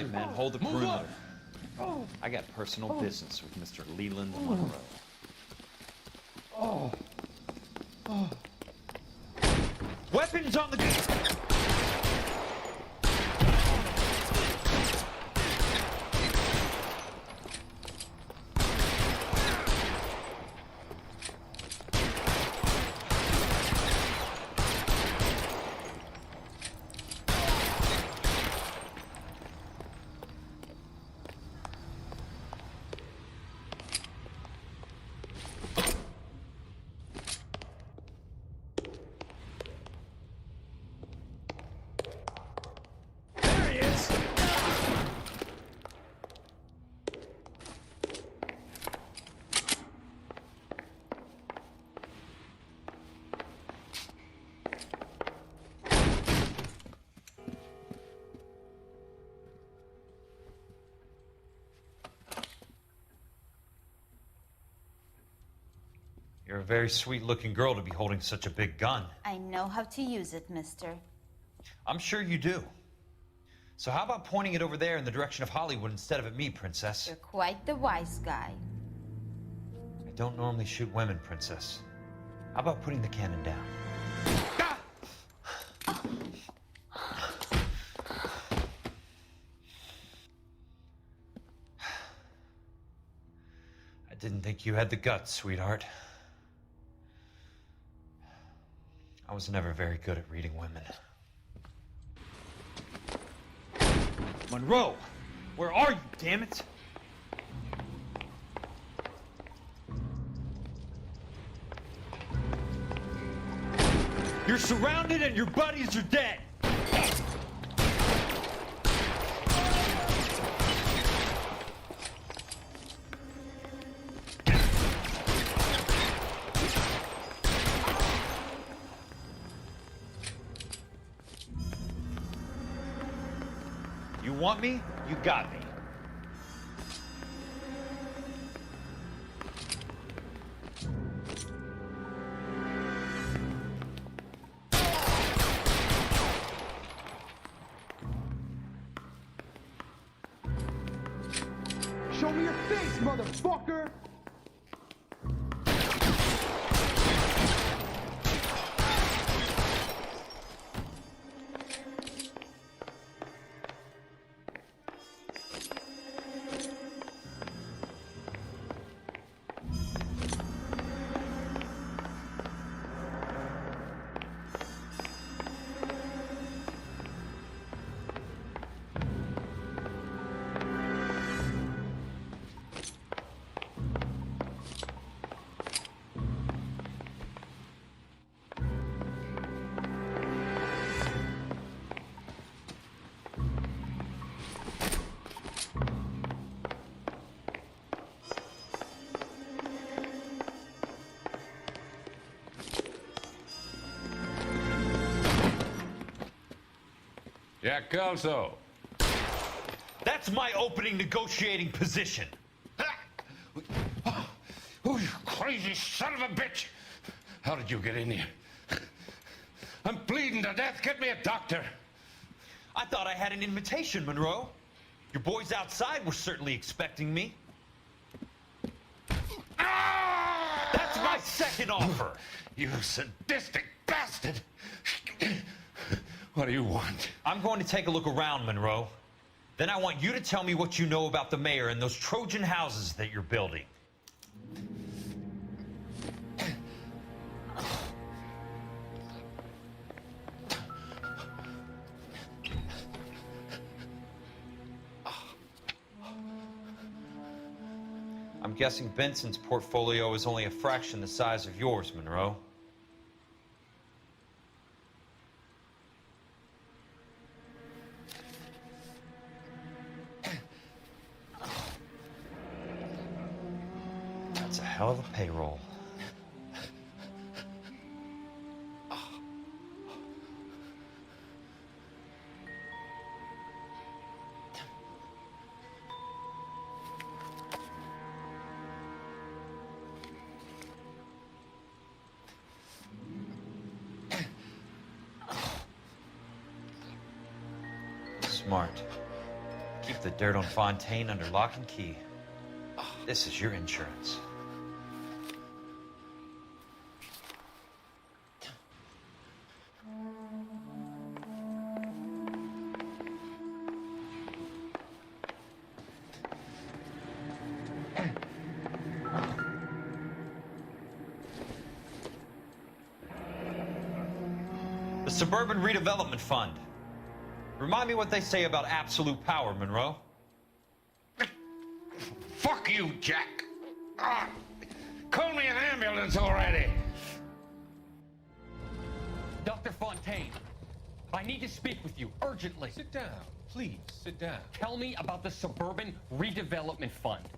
right, man. Hold the perimeter. I got personal business with Mr. Leland Monroe. Weapons on the... You're a very sweet-looking girl to be holding such a big gun. I know how to use it, mister. I'm sure you do. So how about pointing it over there in the direction of Hollywood instead of at me, Princess? You're quite the wise guy. I don't normally shoot women, Princess. How about putting the cannon down? I didn't think you had the guts, sweetheart. I was never very good at reading women. Monroe! Where are you, damn it? You're surrounded and your buddies are dead! You want me? You got me. Show me your face, motherfucker! Jack Kelso. That's my opening negotiating position. Oh, you crazy son of a bitch! How did you get in here? I'm bleeding to death. Get me a doctor. I thought I had an invitation, Monroe. Your boys outside were certainly expecting me. That's my second offer. You sadistic bastard! What do you want? I'm going to take a look around, Monroe. Then I want you to tell me what you know about the mayor and those Trojan houses that you're building. I'm guessing Benson's portfolio is only a fraction the size of yours, Monroe. That's a hell of a payroll. Smart. Keep the dirt on Fontaine under lock and key. This is your insurance. The Suburban Redevelopment Fund. Remind me what they say about absolute power, Monroe. Fuck you, Jack. Call me an ambulance already. Dr. Fontaine, I need to speak with you urgently. Sit down. Please, sit down. Tell me about the Suburban Redevelopment Fund.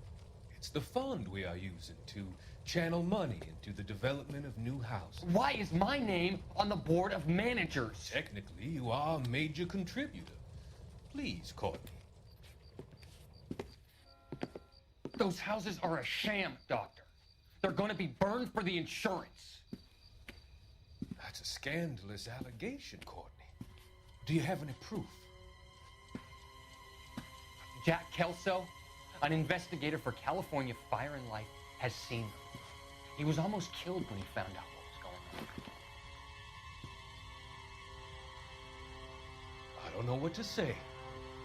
It's the fund we are using to channel money into the development of new houses. Why is my name on the board of managers? Technically, you are a major contributor. Please, Courtney. Those houses are a sham, Doctor. They're going to be burned for the insurance. That's a scandalous allegation, Courtney. Do you have any proof? Jack Kelso, an investigator for California Fire and Life, has seen them. He was almost killed when he found out what was going on. I don't know what to say.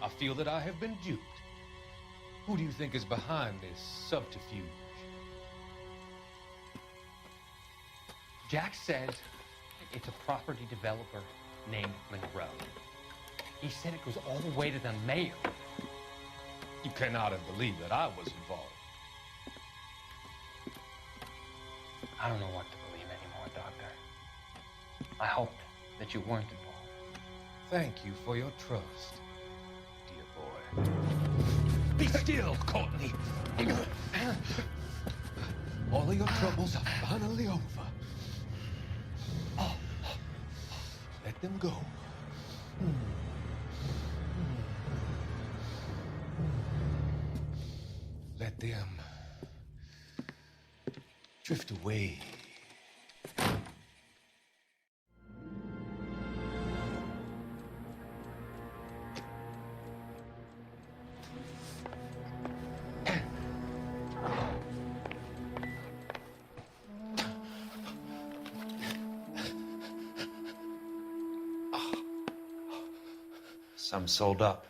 I feel that I have been duped. Who do you think is behind this subterfuge? Jack says it's a property developer named Monroe. He said it goes all the way to the mayor. You cannot have believed that I was involved. I don't know what to believe anymore, Doctor. I hoped that you weren't involved. Thank you for your trust, dear boy. Be still, Courtney. All of your troubles are finally over. Let them go. Let them drift away. Some sold up.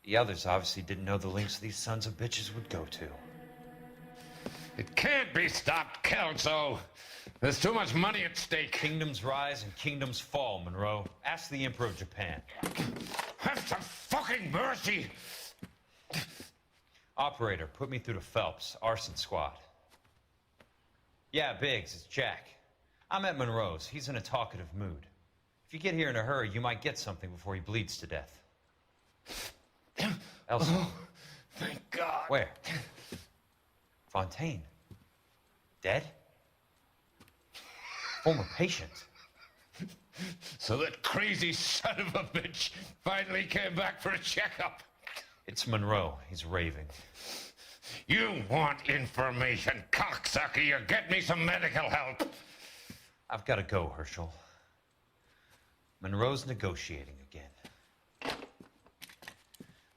The others obviously didn't know the lengths these sons of bitches would go to. It can't be stopped, Kelso. There's too much money at stake. Kingdoms rise and kingdoms fall, Monroe. Ask the Emperor of Japan. Have some fucking mercy! Operator, put me through to Phelps, arson squad. Yeah, Biggs, it's Jack. I'm at Monroe's. He's in a talkative mood. If you get here in a hurry, you might get something before he bleeds to death. Elsa. Oh, thank God. Where? Fontaine. Dead? Former patient. So that crazy son of a bitch finally came back for a checkup. It's Monroe. He's raving. You want information, cocksucker. You get me some medical help. I've got to go, Herschel. Monroe's negotiating again.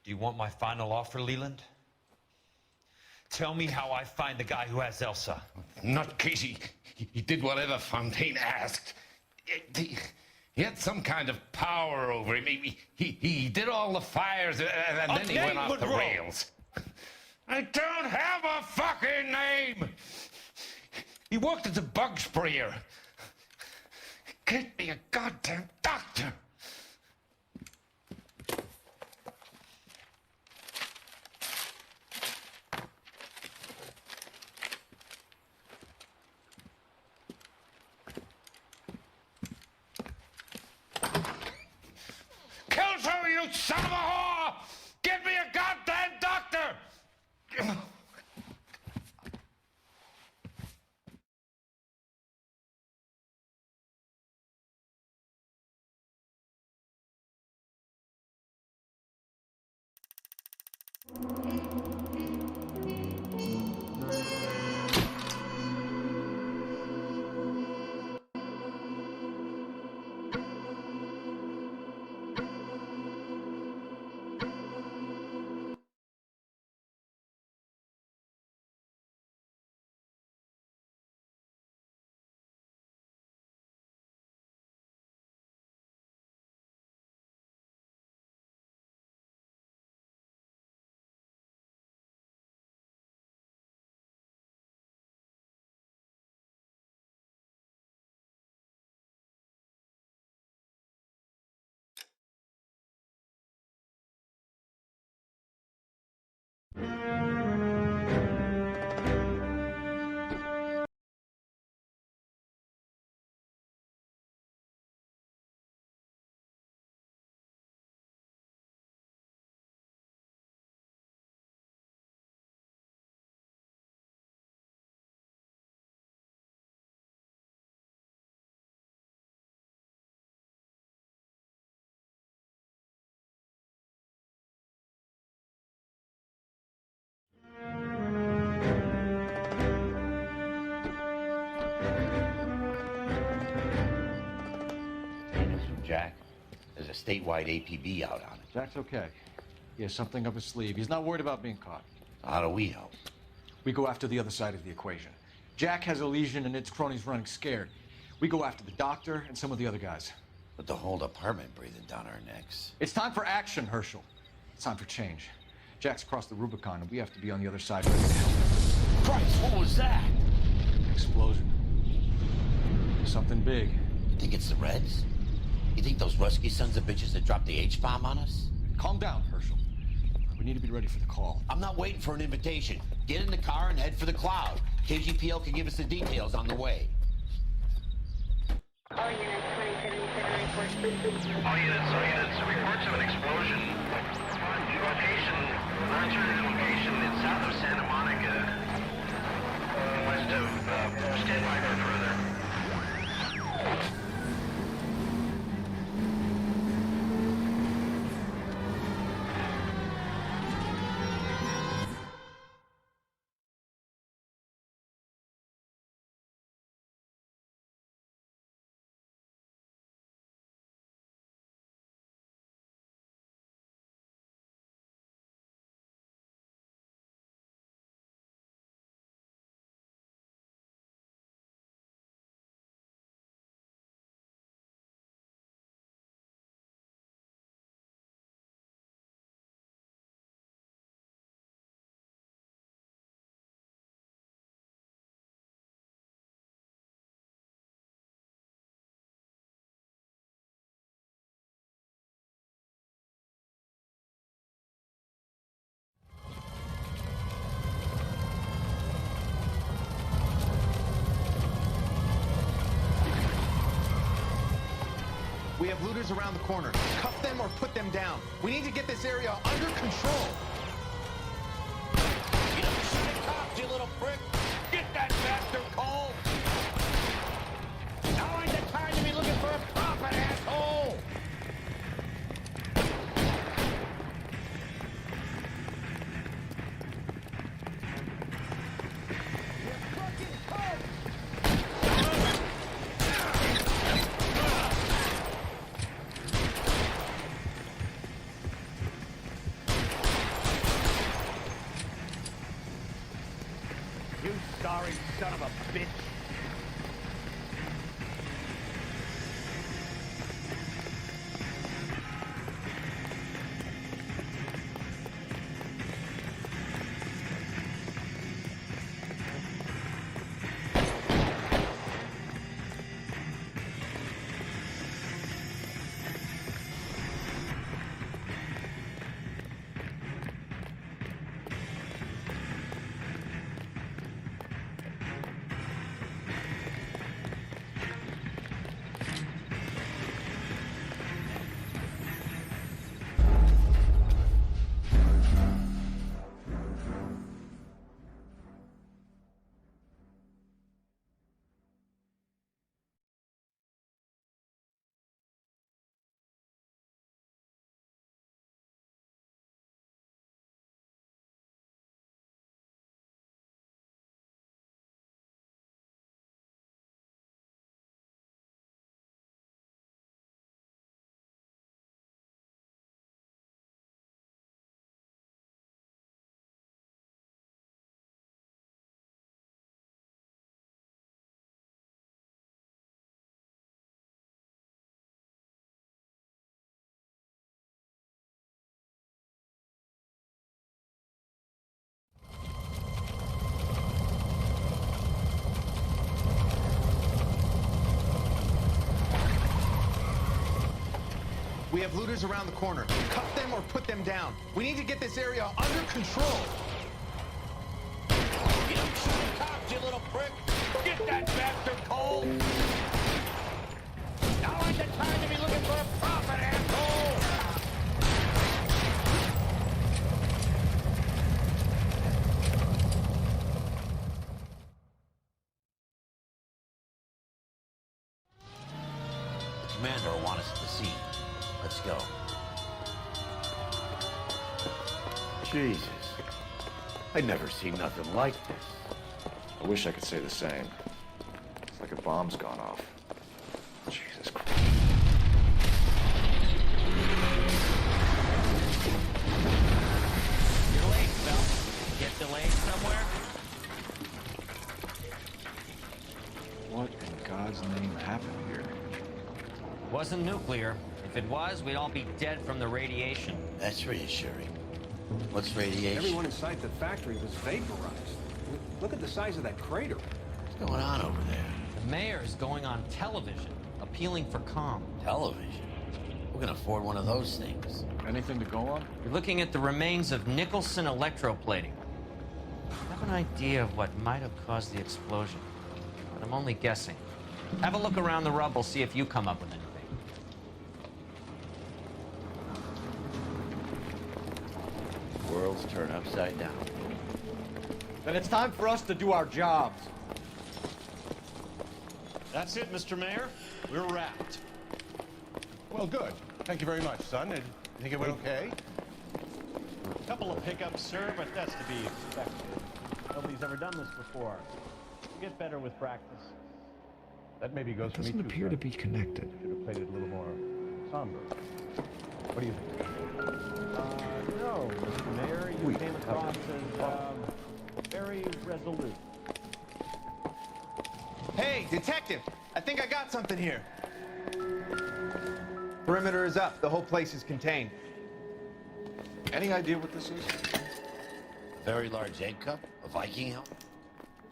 Do you want my final offer, Leland? Tell me how I find the guy who has Elsa. Not Casey. He did whatever Fontaine asked. He had some kind of power over him. He did all the fires, and then he went off the rails. I don't have a fucking name! He worked as a bug sprayer. Get me a goddamn doctor! Kelso, you son of a whore! Get me a goddamn doctor! Jack. There's a statewide APB out on it. Jack's okay. He has something up his sleeve. He's not worried about being caught. How do we help? We go after the other side of the equation. Jack has a legion and its cronies running scared. We go after the doctor and some of the other guys. But the whole department breathing down our necks. It's time for action, Herschel. It's time for change. Jack's crossed the Rubicon, and we have to be on the other side ready to help. Christ, what was that? Explosion. Something big. You think it's the Reds? You think those Rusky sons of bitches that dropped the H-bomb on us? Calm down, Herschel. We need to be ready for the call. I'm not waiting for an invitation. Get in the car and head for the cloud. KGPL can give us the details on the way. All units, reports of an explosion. Location, alternative location, it's south of Santa Monica. West of, stand by for further. We have looters around the corner. Cuff them or put them down. We need to get this area under control. Get up beside the cops, you little prick! Get that bastard cold! Now ain't the time to be looking for a profit, asshole! You sorry son of a bitch. We have looters around the corner. Cuff them or put them down. We need to get this area under control. Get up beside the cops, you little prick! Get that bastard cold! Now ain't the time to be looking for a profit, asshole! The commander will want us at the scene. Let's go. Jesus. I'd never seen nothing like this. I wish I could say the same. It's like a bomb's gone off. Jesus Christ. delayed somewhere? What in God's name happened here? Wasn't nuclear. If it was, we'd all be dead from the radiation. That's reassuring. What's radiation? Everyone inside the factory was vaporized. Look at the size of that crater. What's going on over there? The mayor's going on television, appealing for calm. Television? Who can afford one of those things? Anything to go on? You're looking at the remains of Nicholson electroplating. I have an idea of what might have caused the explosion, but I'm only guessing. Have a look around the rubble, see if you come up with anything. Worlds turn upside down. Then it's time for us to do our jobs. That's it, Mr. Mayor. We're wrapped. Well, good. Thank you very much, son. And you think it went okay? A couple of hiccups, sir, but that's to be expected. Nobody's ever done this before. Get better with practice. That maybe goes for me, too. Doesn't appear to be connected. Should have played it a little more somber. What do you think? No, Mr. Mayor, you came across as very resolute. Hey, detective! I think I got something here. Perimeter is up. The whole place is contained. Any idea what this is? A very large egg cup? A Viking helmet?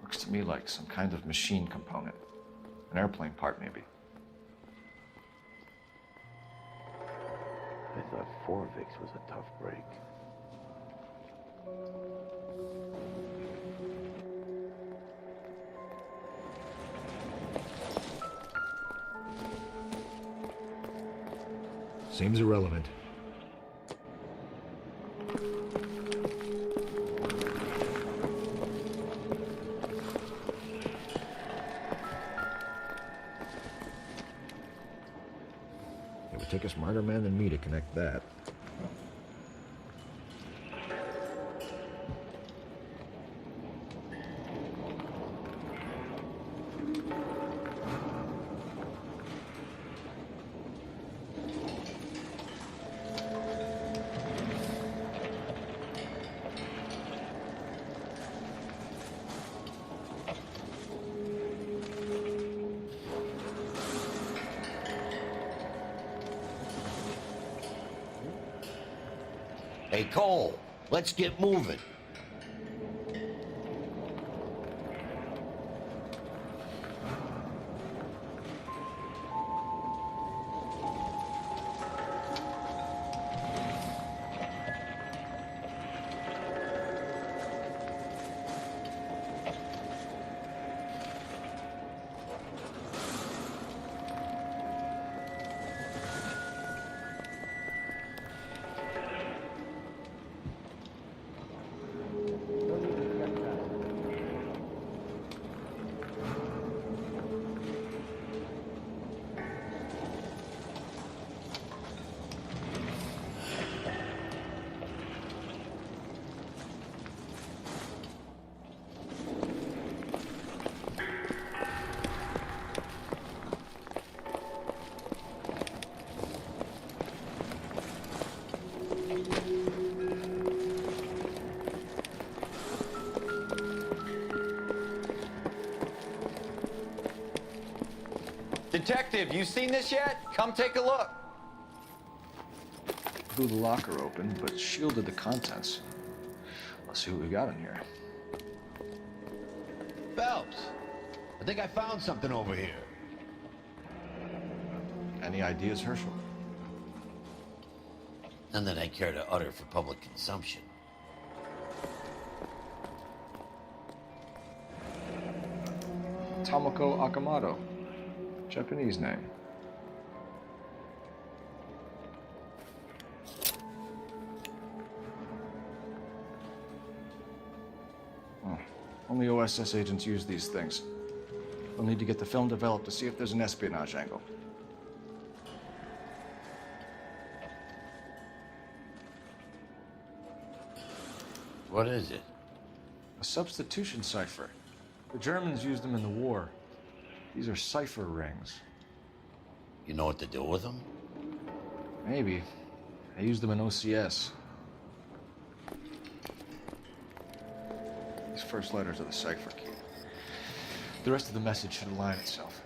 Looks to me like some kind of machine component. An airplane part, maybe. I thought Forvix was a tough break. Seems irrelevant. It would take a smarter man than me to connect that. Hey, Cole, let's get moving. Detective, you seen this yet? Come take a look. Blew the locker open, but shielded the contents. Let's see what we got in here. Phelps, I think I found something over here. Any ideas, Herschel? None that I care to utter for public consumption. Tomoko Akamoto. Japanese name. Oh, only OSS agents use these things. We'll need to get the film developed to see if there's an espionage angle. What is it? A substitution cipher. The Germans used them in the war. These are cipher rings. You know what to do with them? Maybe. I used them in OCS. first letters of the cipher key. The rest of the message should align itself.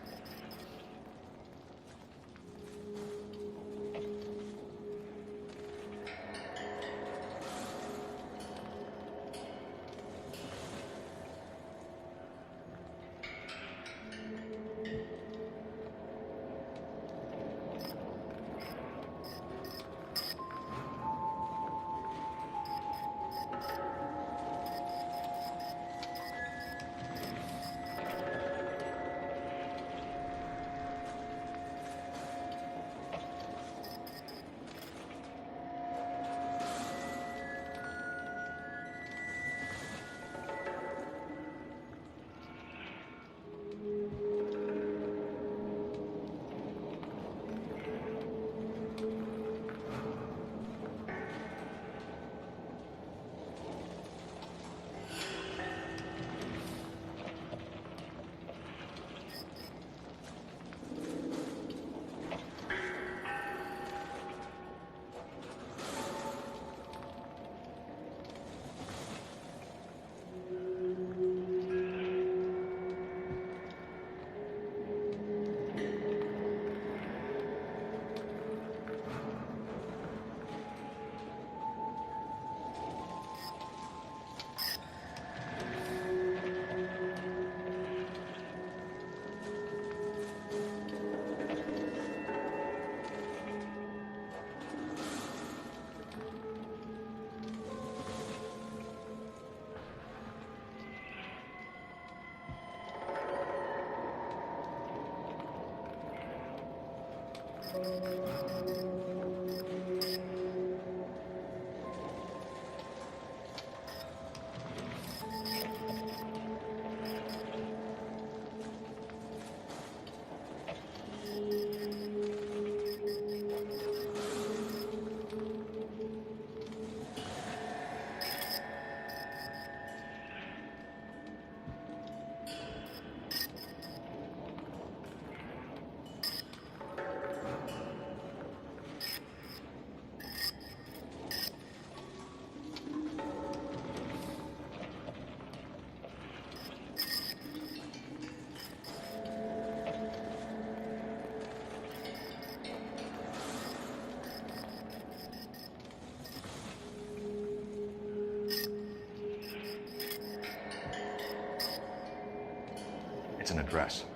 It's an address.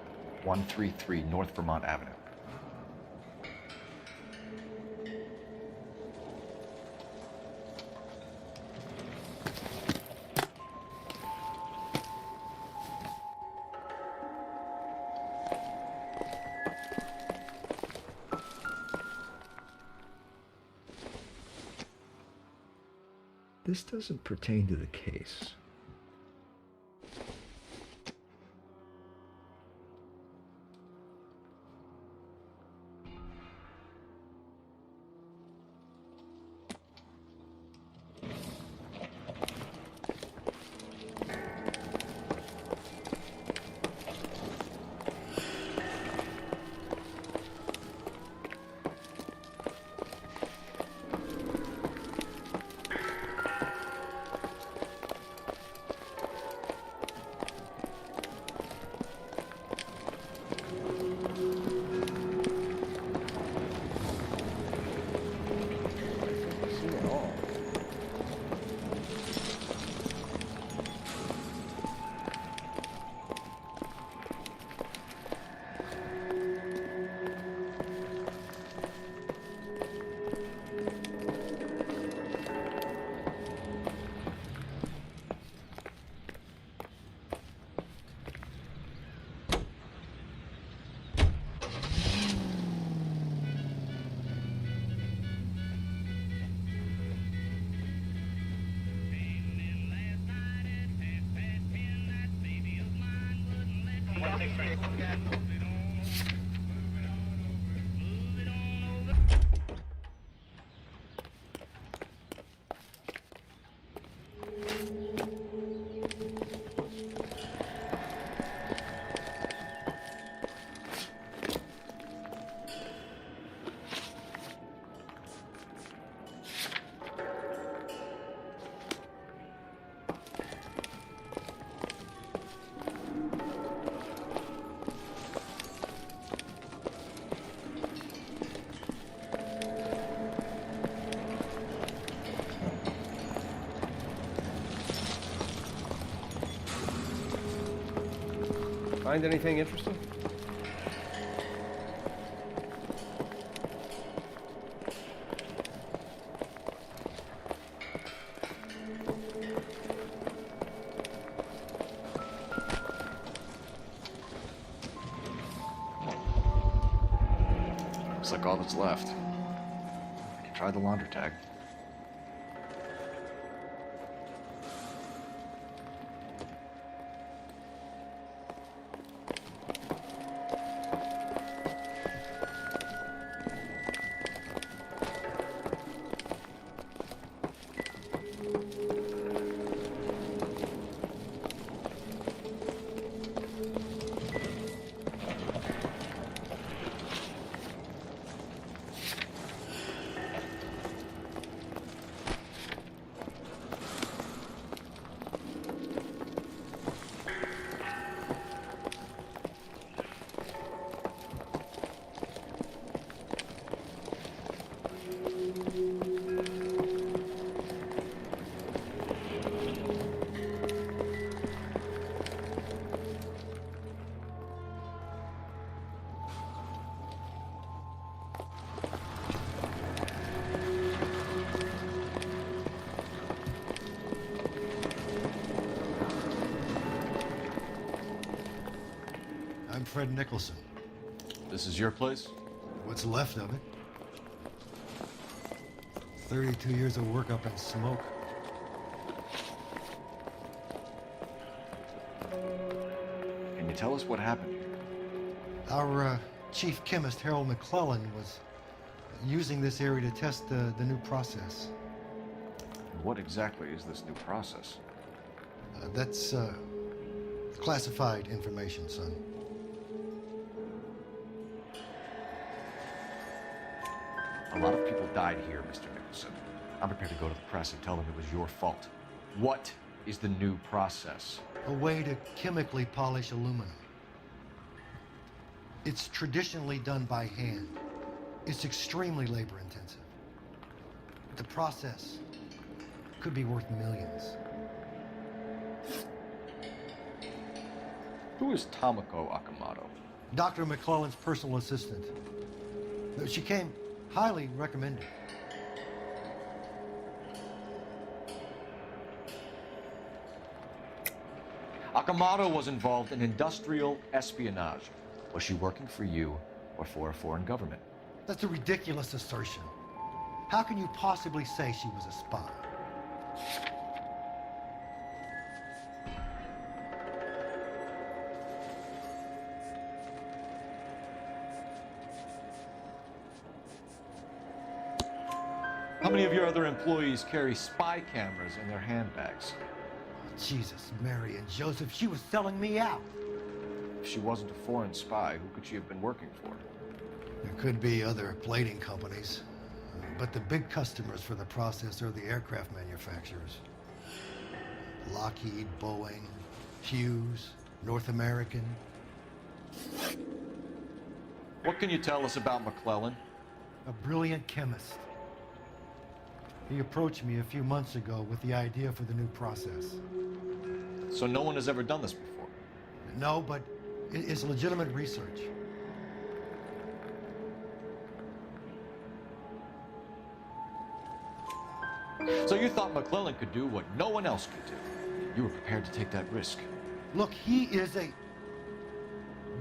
133 North Vermont Avenue. This doesn't pertain to the case. Find anything interesting? Looks like all that's left. I can try the laundry tag. I'm Fred Nicholson. This is your place? What's left of it. 32 years of work up in smoke. Can you tell us what happened here? Our chief chemist, Harold McClellan, was using this area to test the new process. What exactly is this new process? That's classified information, son. A lot of people died here, Mr. Nicholson. I'm prepared to go to the press and tell them it was your fault. What is the new process? A way to chemically polish aluminum. It's traditionally done by hand. It's extremely labor intensive. The process could be worth millions. Who is Tomoko Akamoto? Dr. McClellan's personal assistant. She came highly recommended. Akamoto was involved in industrial espionage. Was she working for you or for a foreign government? That's a ridiculous assertion. How can you possibly say she was a spy? How many of your other employees carry spy cameras in their handbags? Jesus, Mary and Joseph, she was selling me out. If she wasn't a foreign spy, who could she have been working for? There could be other plating companies, but the big customers for the process are the aircraft manufacturers. Lockheed, Boeing, Hughes, North American. What can you tell us about McClellan? A brilliant chemist. He approached me a few months ago with the idea for the new process. So no one has ever done this before? No, but it's legitimate research. So you thought McClellan could do what no one else could do. You were prepared to take that risk. Look, he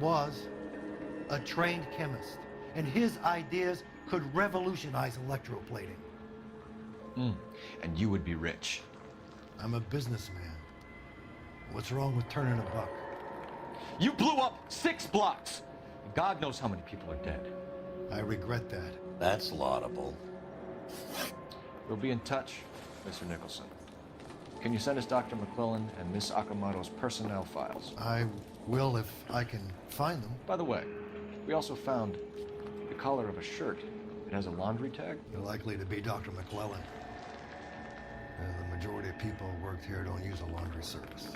was a trained chemist, and his ideas could revolutionize electroplating. And you would be rich. I'm a businessman. What's wrong with turning a buck? You blew up 6 blocks! God knows how many people are dead. I regret that. That's laudable. We'll be in touch, Mr. Nicholson. Can you send us Dr. McClellan and Miss Akamoto's personnel files? I will if I can find them. By the way, we also found the collar of a shirt. It has a laundry tag. You're likely to be Dr. McClellan. The majority of people who worked here don't use a laundry service.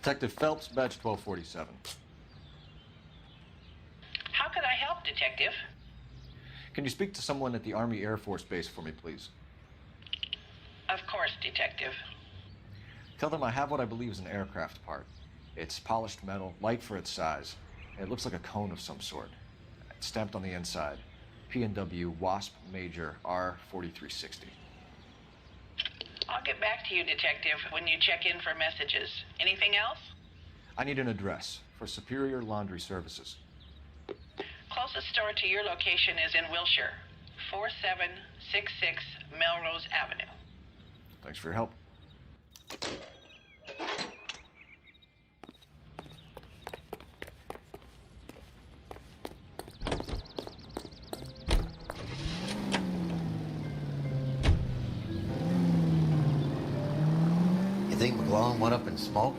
Detective Phelps, badge 1247. How can I help, Detective? Can you speak to someone at the Army Air Force Base for me, please? Of course, Detective. Tell them I have what I believe is an aircraft part. It's polished metal, light for its size. It looks like a cone of some sort. It's stamped on the inside. P&W Wasp Major R4360. I'll get back to you, Detective, when you check in for messages. Anything else? I need an address for Superior Laundry Services. Closest store to your location is in Wilshire, 4766 Melrose Avenue. Thanks for your help. You think McGlone went up in smoke?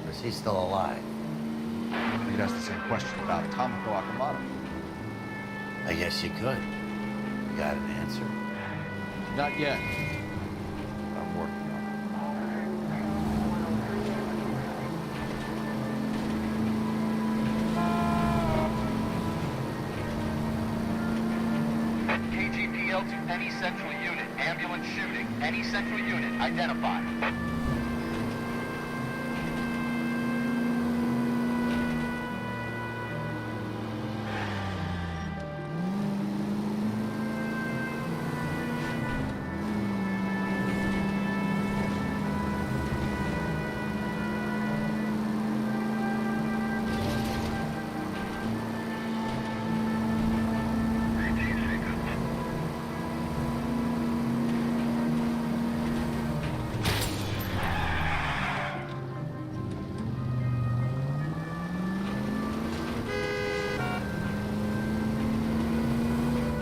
Or is he still alive? You'd ask the same question about Tomoko Akamoto. I guess you could. You got an answer? Not yet. I'm working on it. KGPL to any central unit. Ambulance shooting. Any central unit. Identify.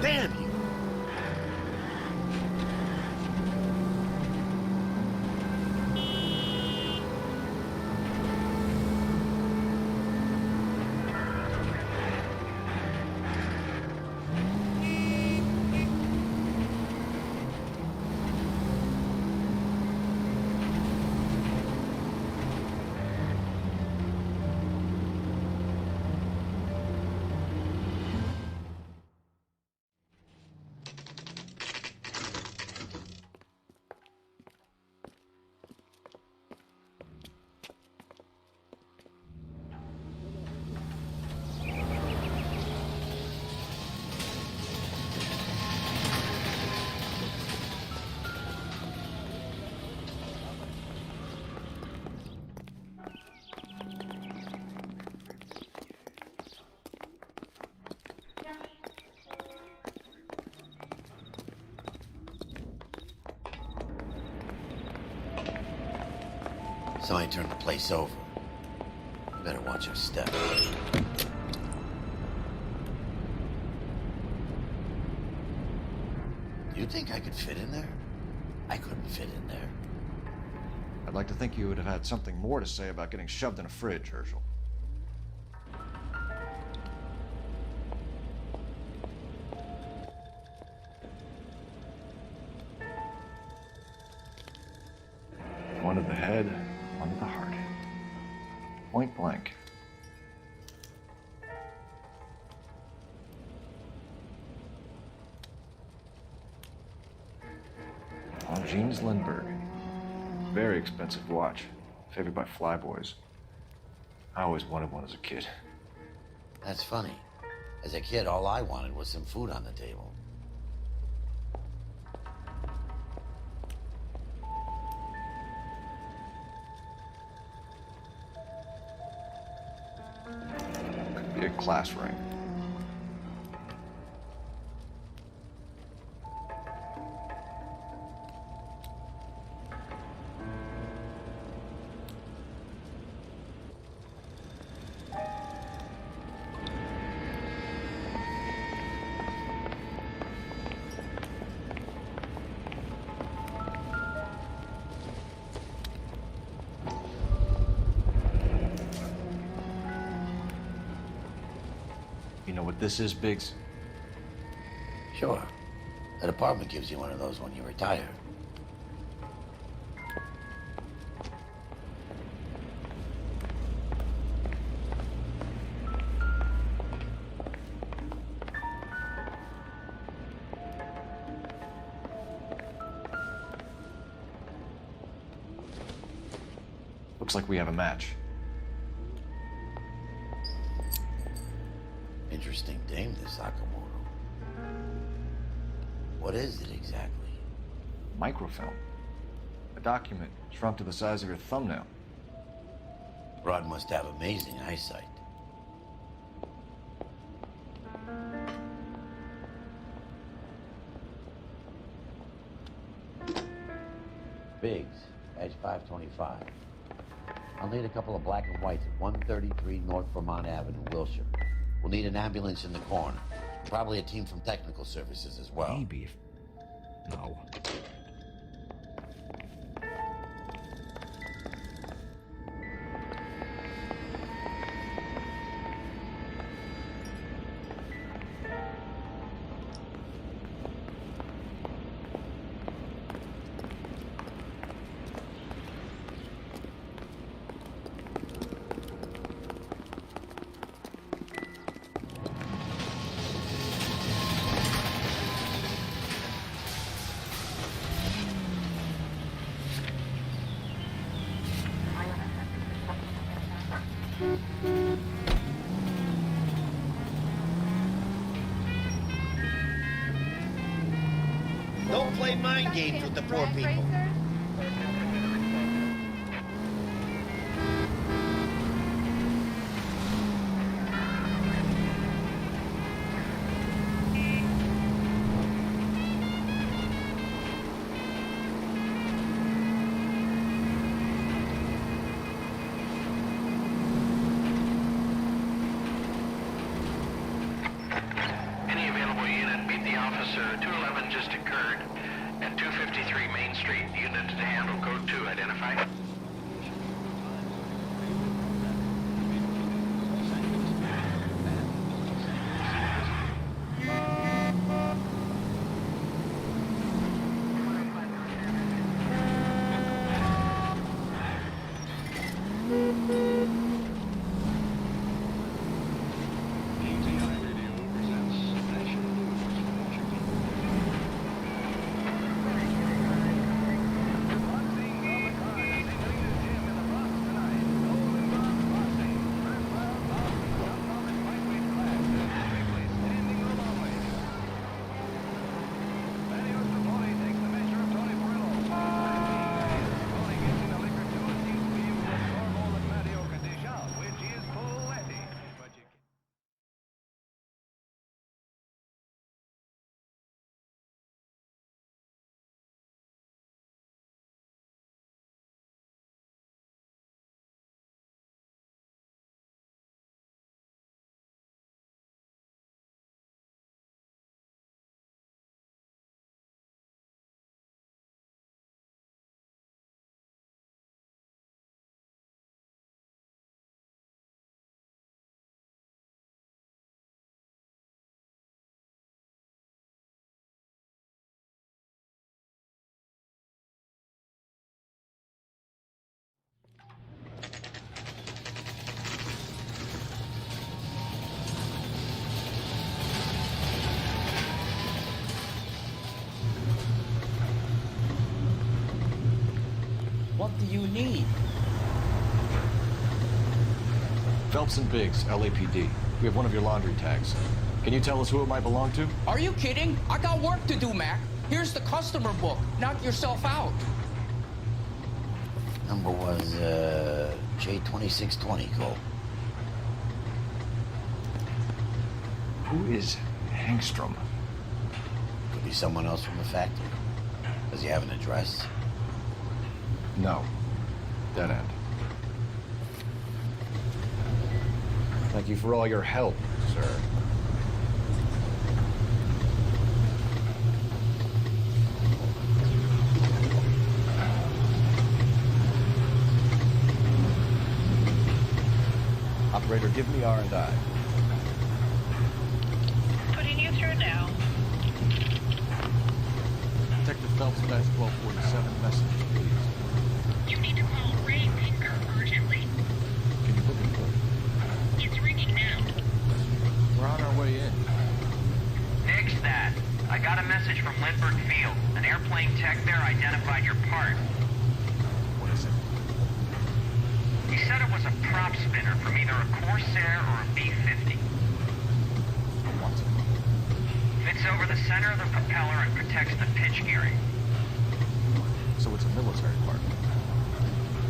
Damn you! Somebody turned the place over. You better watch your step. Do you think I could fit in there? I couldn't fit in there. I'd like to think you would have had something more to say about getting shoved in a fridge, Herschel. One to the head, one to the heart. Point blank. James Lindbergh. Very expensive watch. Favored by flyboys. I always wanted one as a kid. That's funny. As a kid, all I wanted was some food on the table. Could be a class ring. You know what this is, Biggs? Sure. The department gives you one of those when you retire. Looks like we have a match. Interesting dame, this Sakamoto. What is it exactly? Microfilm. A document shrunk to the size of your thumbnail. Rod must have amazing eyesight. Biggs, edge 525. I'll need a couple of black and whites at 133 North Vermont Avenue, Wilshire. We'll need an ambulance in the corner. Probably a team from technical services as well. Maybe if... No. Don't play mind games with the poor people. Any available unit, meet the officer. 211 just occurred at 253 Main Street. Unit to handle code 2. Identify. What do you need? Phelps and Biggs, LAPD. We have one of your laundry tags. Can you tell us who it might belong to? Are you kidding? I got work to do, Mac. Here's the customer book. Knock yourself out. Number was, J2620, Cole. Who is Hangstrom? Could be someone else from the factory. Does he have an address? No. Dead end. Thank you for all your help, sir. Operator, give me R&I. Putting you through now. Detective Phelps, that's 1247. Message, please. You need to call Ray Pinker urgently. Can you put me through? It's ringing now. We're on our way in. Nix that. I got a message from Lindbergh Field. An airplane tech there identified your part. What is it? spinner from either a Corsair or a B-50. What? Fits over the center of the propeller and protects the pitch gearing. So it's a military part.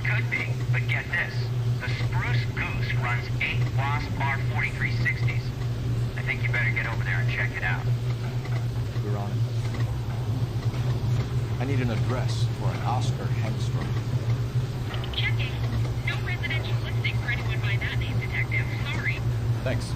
Could be, but get this. The Spruce Goose runs 8 Wasp R4360s. I think you better get over there and check it out. We're on it. I need an address for an Oscar Hemstrom. Checking. No residential listing for anyone by that name, Detective. Sorry. Thanks.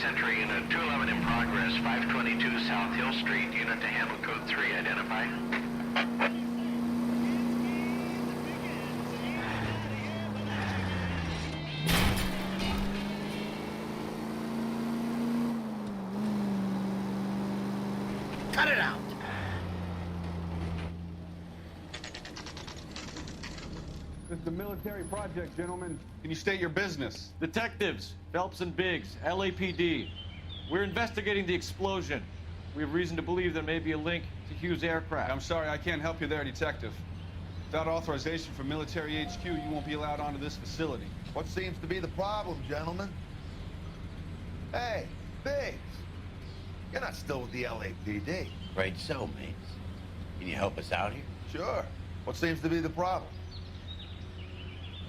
Entry unit 211 in progress, 522 South Hill Street, unit to handle code 3, identify. Cut it out! This is a military project, gentlemen. Can you state your business? Detectives, Phelps and Biggs, LAPD. We're investigating the explosion. We have reason to believe there may be a link to Hughes' aircraft. I'm sorry, I can't help you there, Detective. Without authorization from Military HQ, you won't be allowed onto this facility. What seems to be the problem, gentlemen? Hey, Biggs. You're not still with the LAPD. Right so, mates. Can you help us out here? Sure. What seems to be the problem?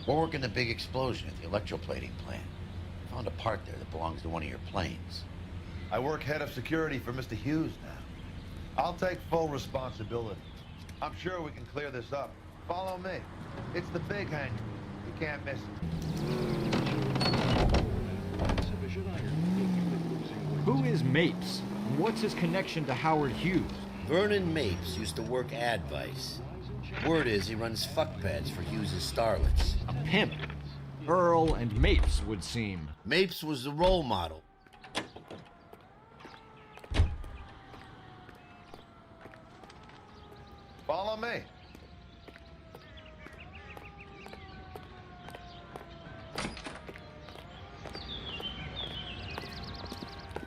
We're working the big explosion at the electroplating plant. Found a part there that belongs to one of your planes. I work head of security for Mr. Hughes now. I'll take full responsibility. I'm sure we can clear this up. Follow me. It's the big hangar. You can't miss it. Who is Mapes? And what's his connection to Howard Hughes? Vernon Mapes used to work Advice. Word is he runs fuck pads for Hughes' starlets. A pimp. Earl and Mapes would seem. Mapes was the role model. Follow me.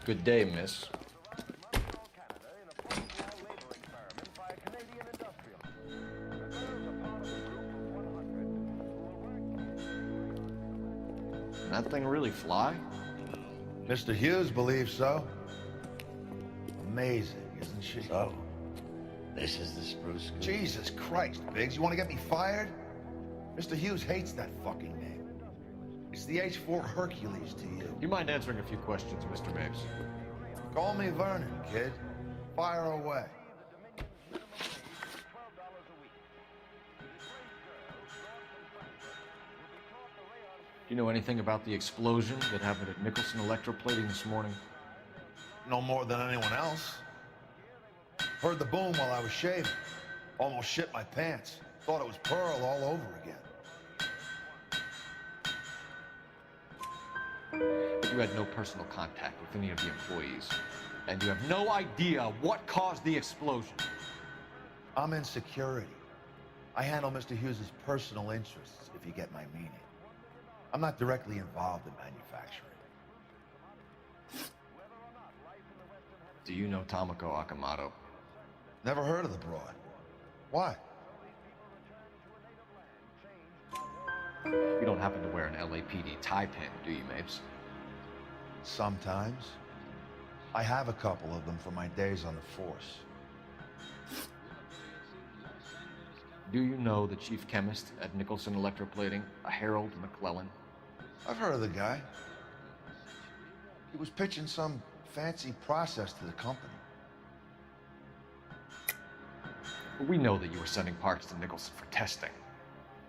Good day, miss. That thing really fly? Mr. Hughes believes so. Amazing, isn't she? So, this is the Spruce Goose. Jesus Christ, Biggs, you want to get me fired? Mr. Hughes hates that fucking name. It's the H-4 Hercules to you. You mind answering a few questions, Mr. Mapes? Call me Vernon, kid. Fire away. Do you know anything about the explosion that happened at Nicholson Electroplating this morning? No more than anyone else. Heard the boom while I was shaving. Almost shit my pants. Thought it was Pearl all over again. But you had no personal contact with any of the employees. And you have no idea what caused the explosion. I'm in security. I handle Mr. Hughes' personal interests, if you get my meaning. I'm not directly involved in manufacturing. Do you know Tomoko Akamoto? Never heard of the broad. Why? You don't happen to wear an LAPD tie pin, do you, Mapes? Sometimes. I have a couple of them from my days on the force. Do you know the chief chemist at Nicholson Electroplating, a Harold McClellan? I've heard of the guy. He was pitching some fancy process to the company. We know that you were sending parts to Nicholson for testing.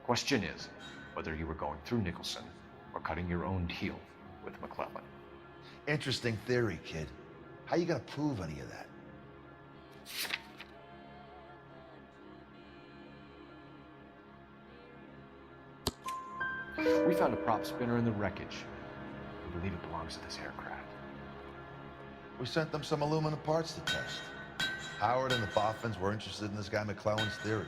Question is whether you were going through Nicholson or cutting your own deal with McClellan. Interesting theory, kid. How you gonna prove any of that? We found a prop spinner in the wreckage. We believe it belongs to this aircraft. We sent them some aluminum parts to test. Howard and the Boffins were interested in this guy McClellan's theories.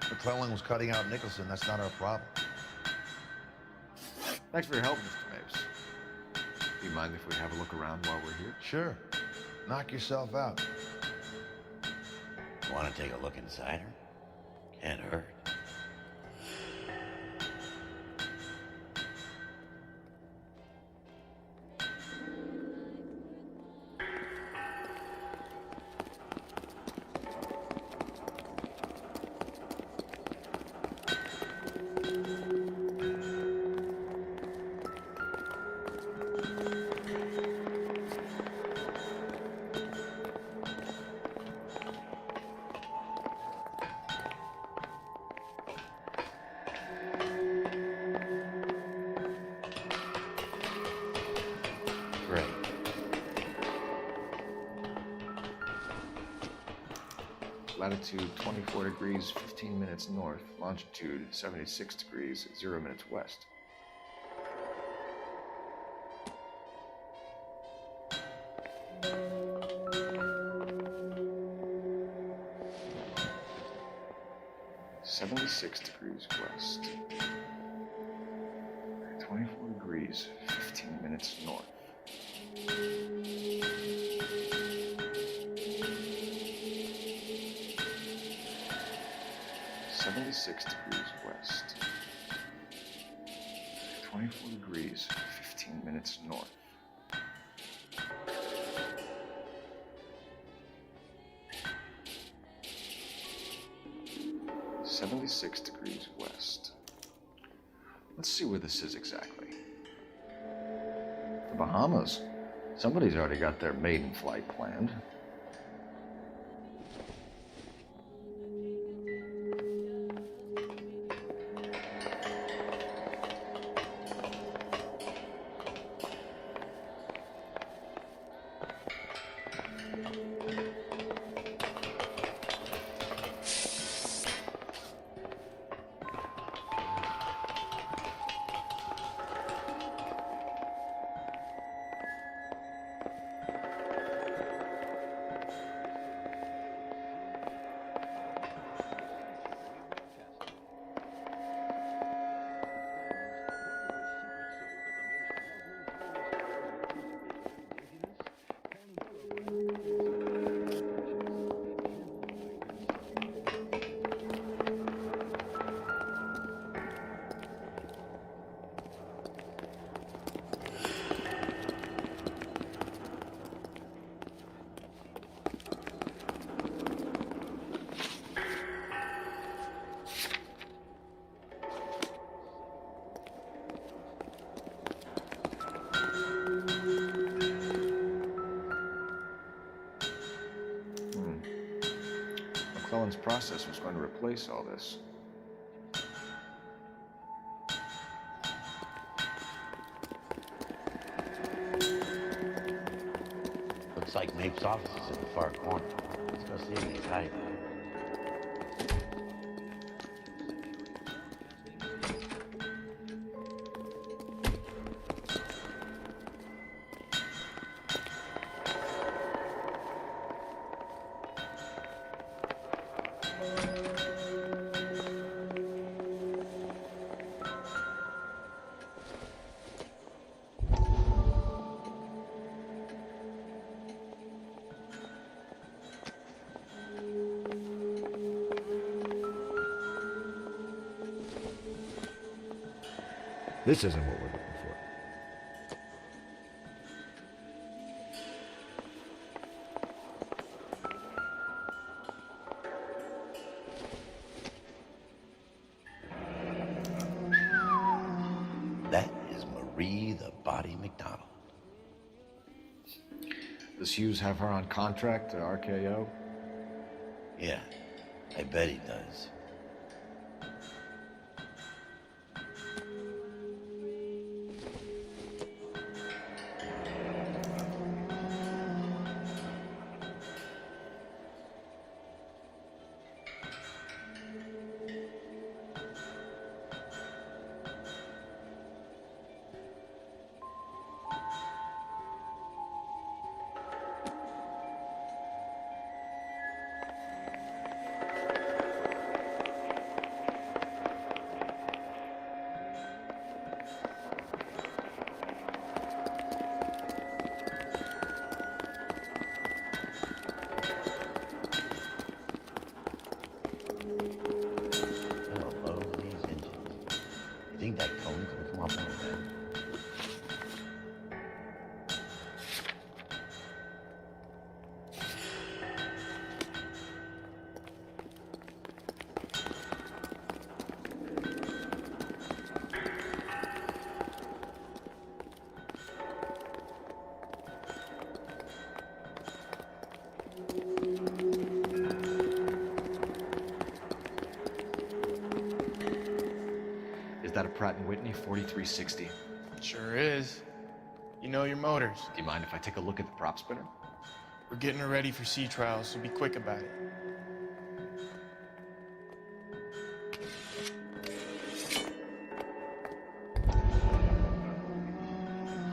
McClellan was cutting out Nicholson. That's not our problem. Thanks for your help, Mr. Mapes. Do you mind if we have a look around while we're here? Sure. Knock yourself out. Want to take a look inside her? Can't hurt. Latitude 24 degrees, 15 minutes north. Longitude 76 degrees, 0 minutes west. $76 west. 24 degrees, 15 minutes north. $76 west. 24 degrees, 15 minutes north. $76 west. Let's see where this is exactly. The Bahamas. Somebody's already got their maiden flight planned. McClellan's process was going to replace all this. Looks like Mapes' office is in the far corner. Let's go see if he's hiding. This isn't what we're looking for. That is Marie the Body McDonald. Does Hughes have her on contract to RKO? Yeah, I bet he does. Phone's gonna come up on that. Is that a Pratt & Whitney 4360? Sure is. You know your motors. Do you mind if I take a look at the prop spinner? We're getting her ready for sea trials, so be quick about it.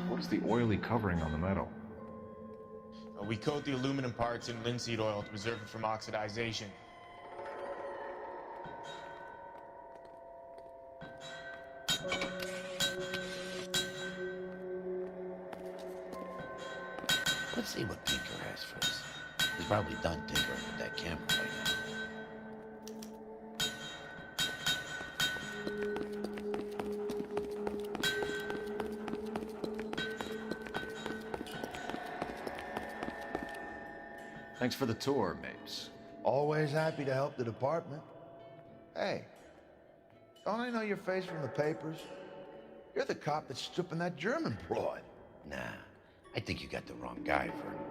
What is the oily covering on the metal? We coat the aluminum parts in linseed oil to preserve it from oxidization. Let's see what Tinker has for us. He's probably done tinkering with that camera by now. Thanks for the tour, Mapes. Always happy to help the department. Hey, don't I know your face from the papers? You're the cop that's stripping that German broad. Nah, I think you got the wrong guy, Vernon.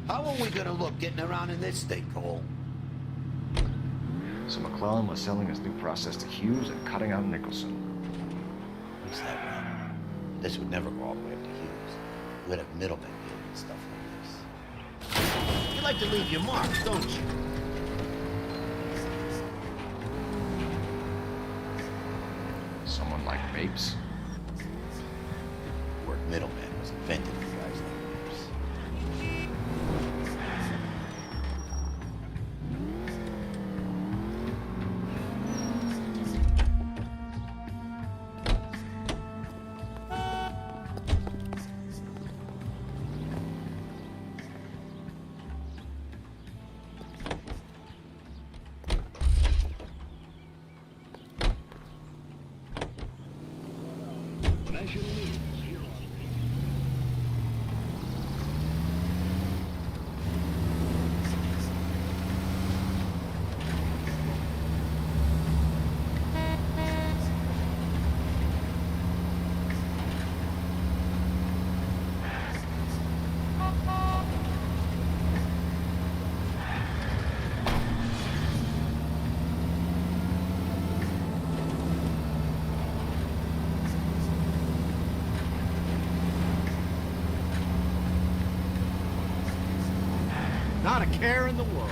How are we gonna look getting around in this thing, Cole? So McClellan was selling his new process to Hughes and cutting out Nicholson. What's that mean? This would never go all the way up to Hughes. We'd have middlemen dealing with stuff like this. You like to leave your marks, don't you? Someone like Mapes? The word middleman was invented for guys like Mapes. Not a care in the world.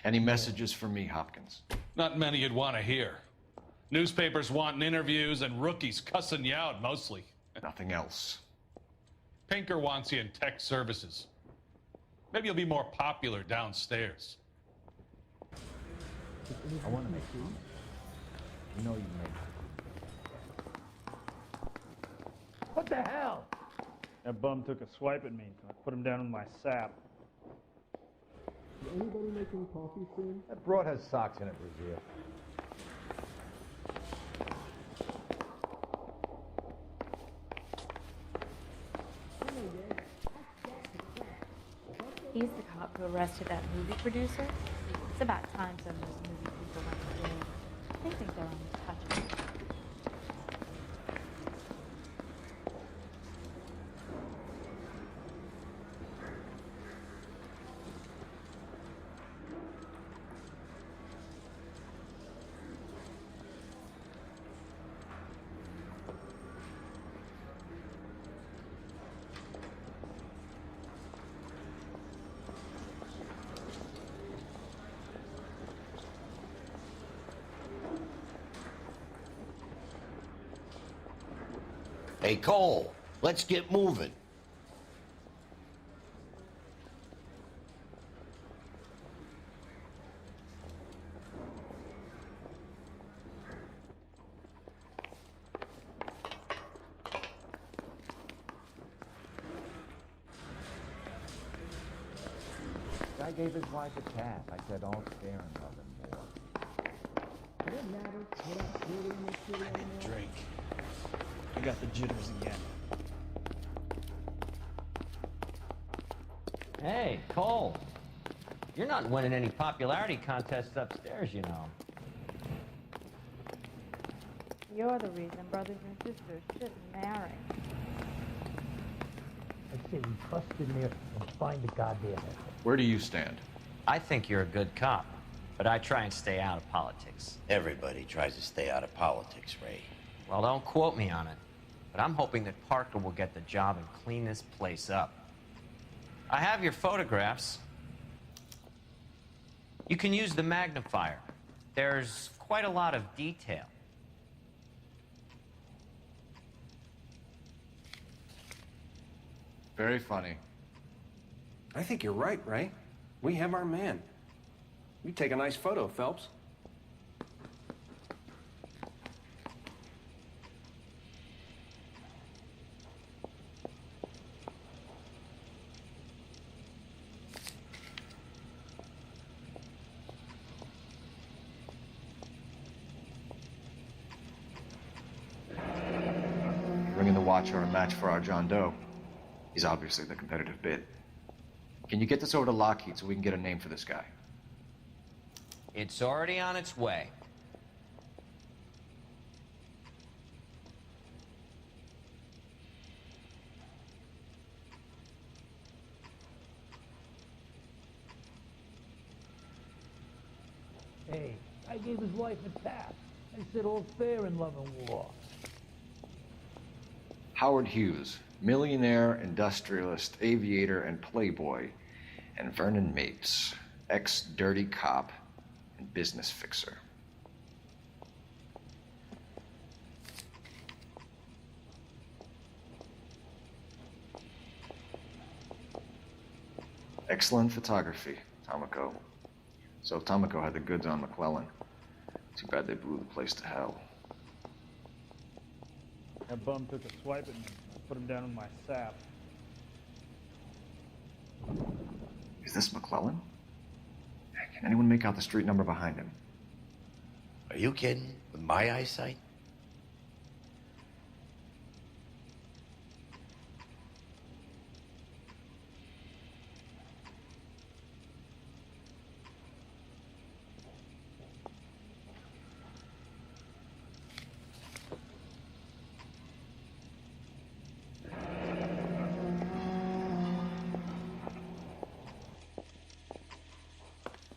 Any messages for me, Hopkins? Not many you'd want to hear. Newspapers wanting interviews and rookies cussing you out, mostly. Nothing else. Pinker wants you in tech services. Maybe you'll be more popular downstairs. I want to make you. You know you make. What the hell? That bum took a swipe at me, so I put him down with my sap. Is anybody making coffee soon? That broad has socks in it, Brazil. He's the cop who arrested that movie producer. It's about time some of those movie people went to jail. They think they're on the touch of it. Hey, Cole, let's get moving. Guy gave his wife a tap. I said, don't stare and love him more. I need a drink. I got the jitters again. Hey, Cole. You're not winning any popularity contests upstairs, you know. You're the reason brothers and sisters shouldn't marry. I say we bust in there and find the goddamn effort. Where do you stand? I think you're a good cop, but I try and stay out of politics. Everybody tries to stay out of politics, Ray. Well, don't quote me on it, but I'm hoping that Parker will get the job and clean this place up. I have your photographs. You can use the magnifier. There's quite a lot of detail. Very funny. I think you're right, Ray. We have our man. You take a nice photo, Phelps. Bringing the Watcher a match for our John Doe. He's obviously the competitive bid. Can you get this over to Lockheed so we can get a name for this guy? It's already on its way. Hey, I gave his wife a tap. I said all's fair in love and war. Howard Hughes, millionaire, industrialist, aviator, and playboy, and Vernon Mates, ex-dirty cop and business fixer. Excellent photography, Tomoko. So Tomoko had the goods on McClellan. Too bad they blew the place to hell. That bum took a swipe at me. I put him down with my sap. Is this McClellan? Can anyone make out the street number behind him? Are you kidding? With my eyesight?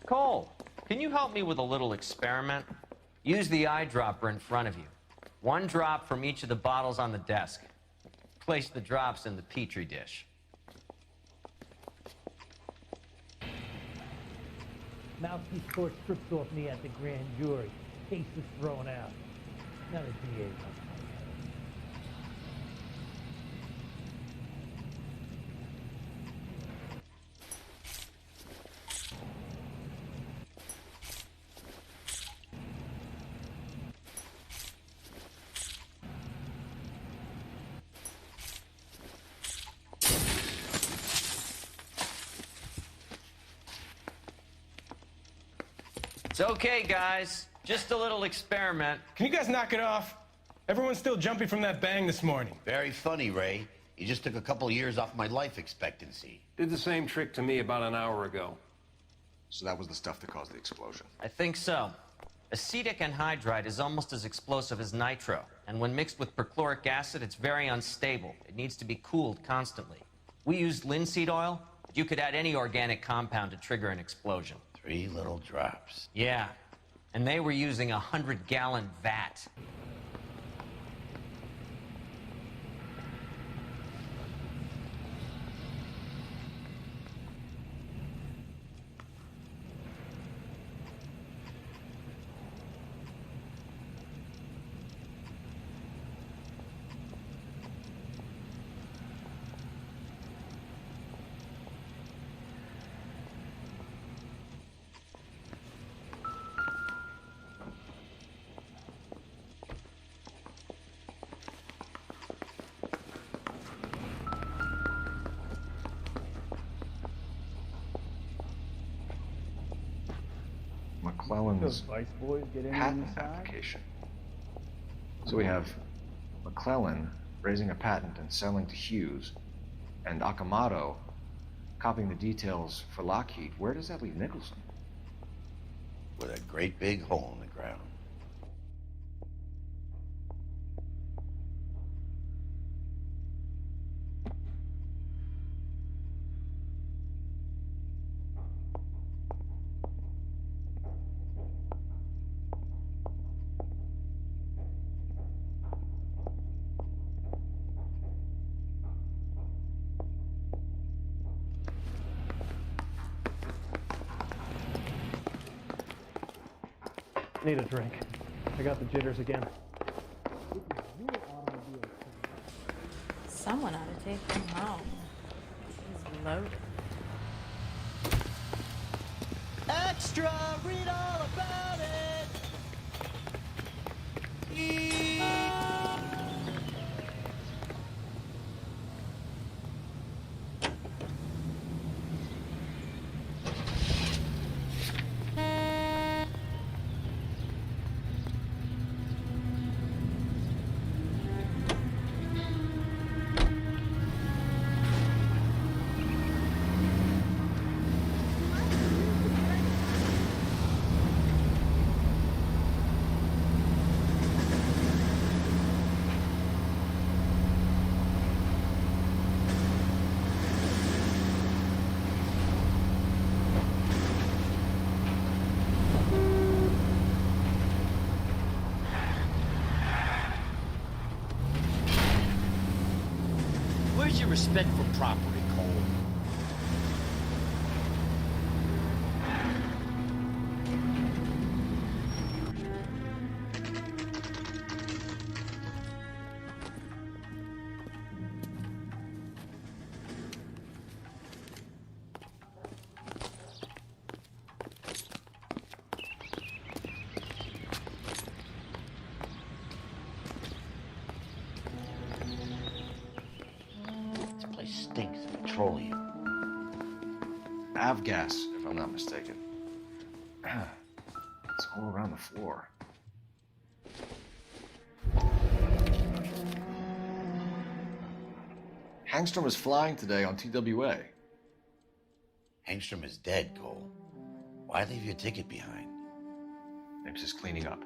Cole, can you help me with a little experiment? Use the eyedropper in front of you. One drop from each of the bottles on the desk. Place the drops in the Petri dish. Mouthpiece court strips off me at the grand jury. Case is thrown out. Now the DA must find out. It's okay, guys. Just a little experiment. Can you guys knock it off? Everyone's still jumpy from that bang this morning. Very funny, Ray. You just took a couple years off my life expectancy. Did the same trick to me about an hour ago. So that was the stuff that caused the explosion. I think so. Acetic anhydride is almost as explosive as nitro, and when mixed with perchloric acid, it's very unstable. It needs to be cooled constantly. We used linseed oil, but you could add any organic compound to trigger an explosion. 3 little drops. Yeah, and they were using a 100-gallon vat. McClellan's Those Vice boys get in patent inside? application. So we have McClellan raising a patent and selling to Hughes, and Akamoto copying the details for Lockheed. Where does that leave Nicholson? With a great big hole in the ground. Need a drink. I got the jitters again. Someone ought to take them home. He's loaded. Extra! Read all about it! Where's your respect for property, Cole? Stinks of petroleum. Avgas, if I'm not mistaken. It's all around the floor. Hangstrom is flying today on TWA. Hangstrom is dead, Cole. Why leave your ticket behind? Maybe just cleaning up.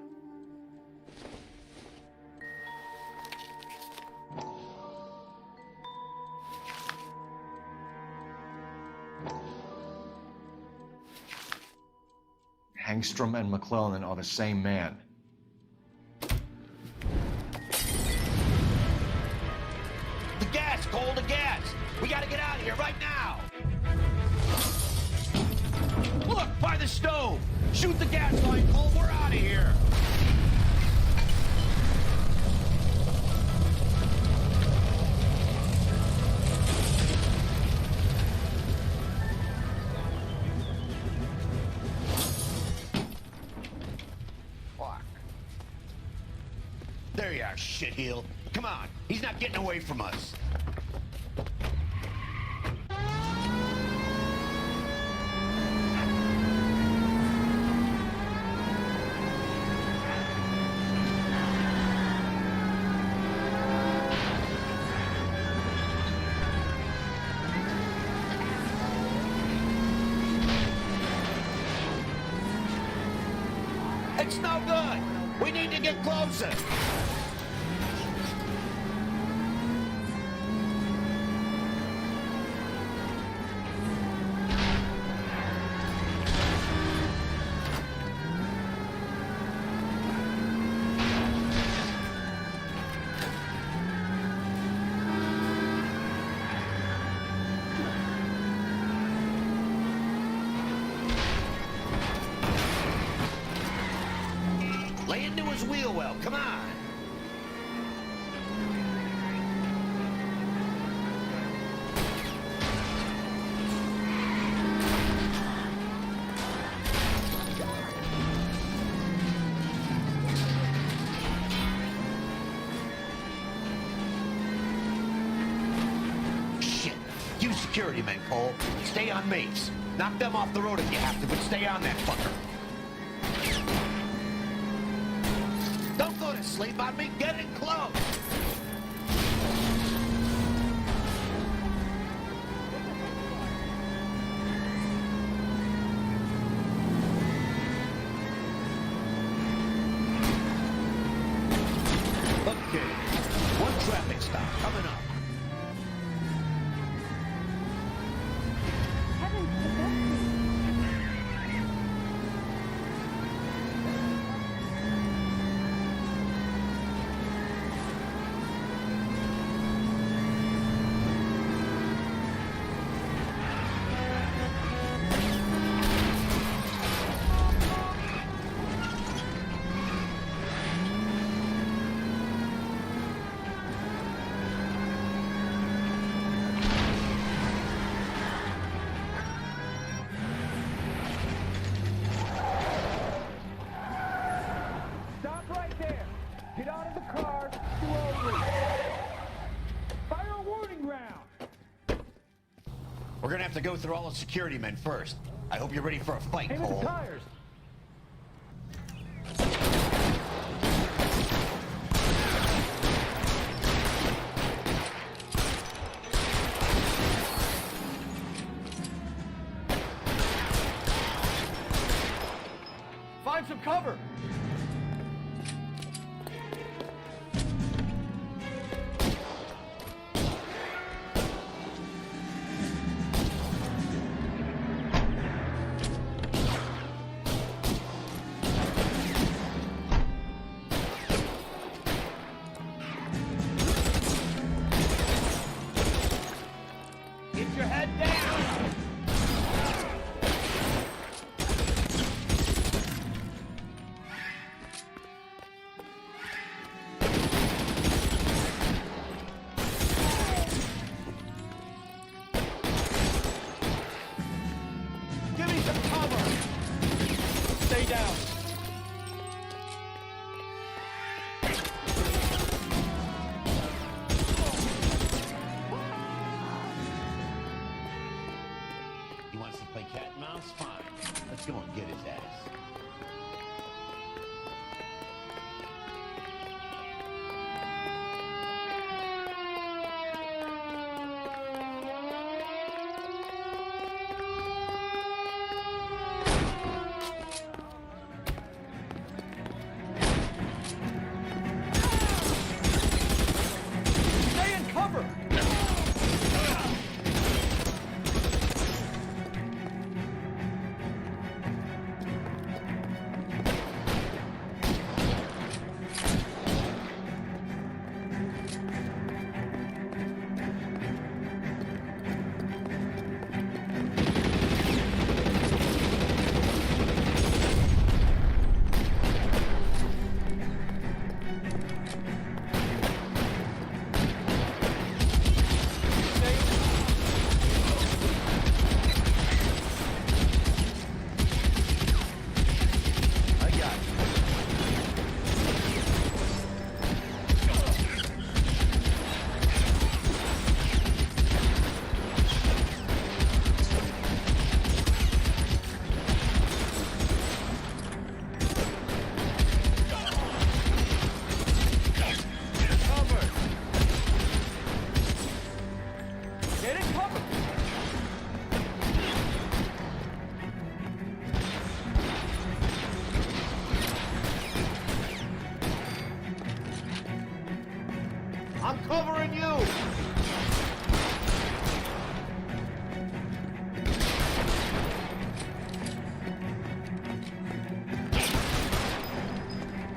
Hangstrom and McClellan are the same man. The gas, Cole, the gas! We gotta get out of here right now! Look, by the stove! Shoot the gas line, Cole. We're out of here. Fuck. There you are, shitheel. Come on, he's not getting away from us. It's no good. We need to get closer. Lay into his wheel well. Come on. Shit. You security men, Cole. Stay on mates. Knock them off the road if you have to, but stay on that fucker. Don't go to sleep on me. Get in close. Okay. One traffic stop coming up. Stop right there. Get out of the car slowly. Fire a warning round. We're gonna have to go through all the security men first. I hope you're ready for a fight, Aim at Cole. the tires. Find some cover. Get your head down. Give me some cover. Stay down. He wants to play cat and mouse? Fine. Let's go and get his ass. Stay in cover. I'm covering you!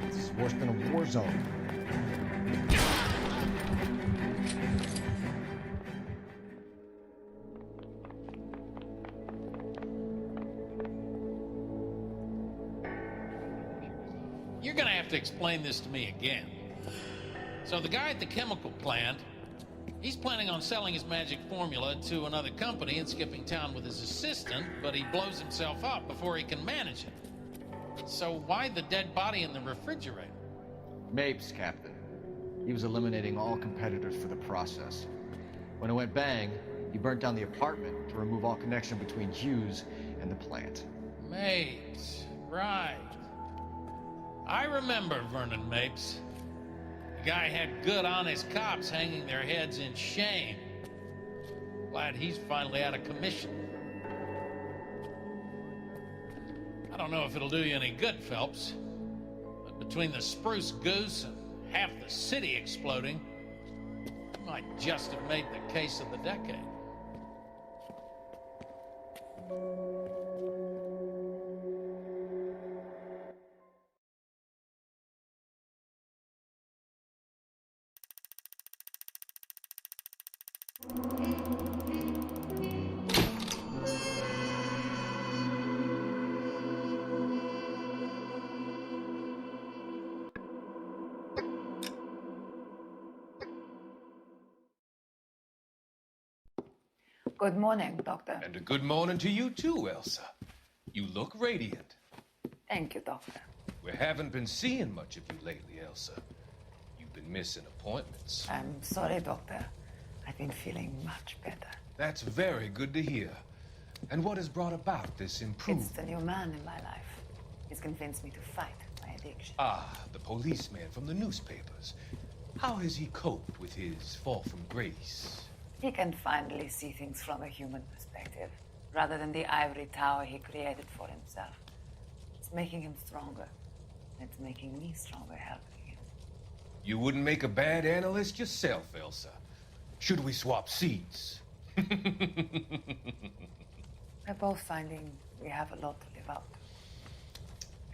This is worse than a war zone. You're gonna have to explain this to me again. So the guy at the chemical plant, he's planning on selling his magic formula to another company and skipping town with his assistant, but he blows himself up before he can manage it. So why the dead body in the refrigerator? Mapes, Captain. He was eliminating all competitors for the process. When it went bang, he burnt down the apartment to remove all connection between Hughes and the plant. Mapes, right. I remember Vernon Mapes. The guy had good, honest cops hanging their heads in shame. Glad he's finally out of commission. I don't know if it'll do you any good, Phelps, but between the spruce goose and half the city exploding, you might just have made the case of the decade. Good morning, Doctor. And a good morning to you too, Elsa. You look radiant. Thank you, Doctor. We haven't been seeing much of you lately, Elsa. You've been missing appointments. I'm sorry, Doctor. I've been feeling much better. That's very good to hear. And what has brought about this improvement? It's the new man in my life. He's convinced me to fight my addiction. Ah, the policeman from the newspapers. How has he coped with his fall from grace? He can finally see things from a human perspective, rather than the ivory tower he created for himself. It's making him stronger. It's making me stronger helping him. You wouldn't make a bad analyst yourself, Elsa. Should we swap seats? We're both finding we have a lot to live up to.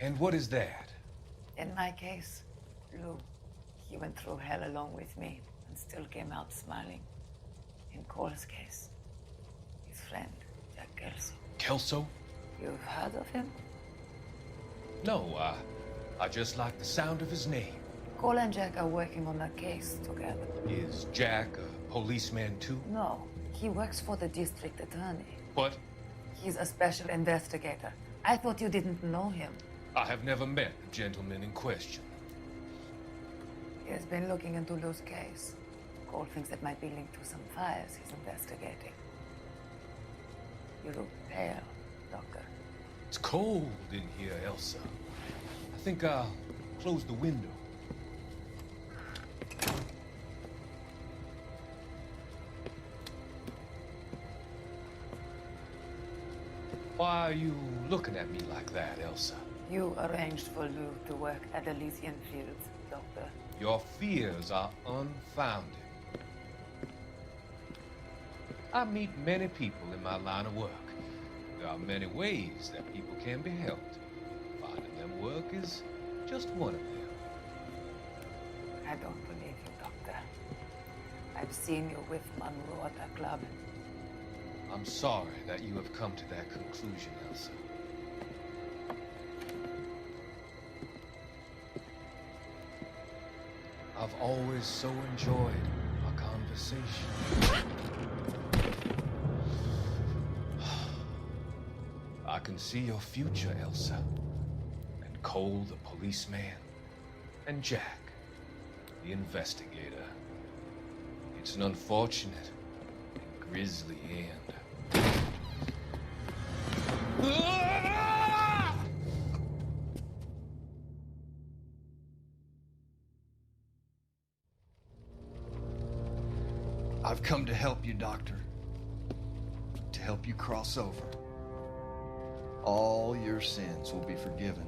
And what is that? In my case, Lou, he went through hell along with me and still came out smiling. In Cole's case, his friend, Jack Kelso. Kelso? You've heard of him? No, I just like the sound of his name. Cole and Jack are working on a case together. Is Jack a policeman too? No, he works for the district attorney. What? He's a special investigator. I thought you didn't know him. I have never met the gentleman in question. He has been looking into Lou's case. Cole thinks it might be linked to some fires he's investigating. You look pale, Doctor. It's cold in here, Elsa. I think I'll close the window. Why are you looking at me like that, Elsa? You arranged for Lou to work at Elysian Fields, Doctor. Your fears are unfounded. I meet many people in my line of work. There are many ways that people can be helped. Finding them work is just one of them. I don't believe you, Doctor. I've seen you with Monroe at the club. I'm sorry that you have come to that conclusion, Elsa. I've always so enjoyed our conversation. I can see your future, Elsa. And Cole, the policeman. And Jack, the investigator. It's an unfortunate and grisly end. I've come to help you, Doctor. To help you cross over. All your sins will be forgiven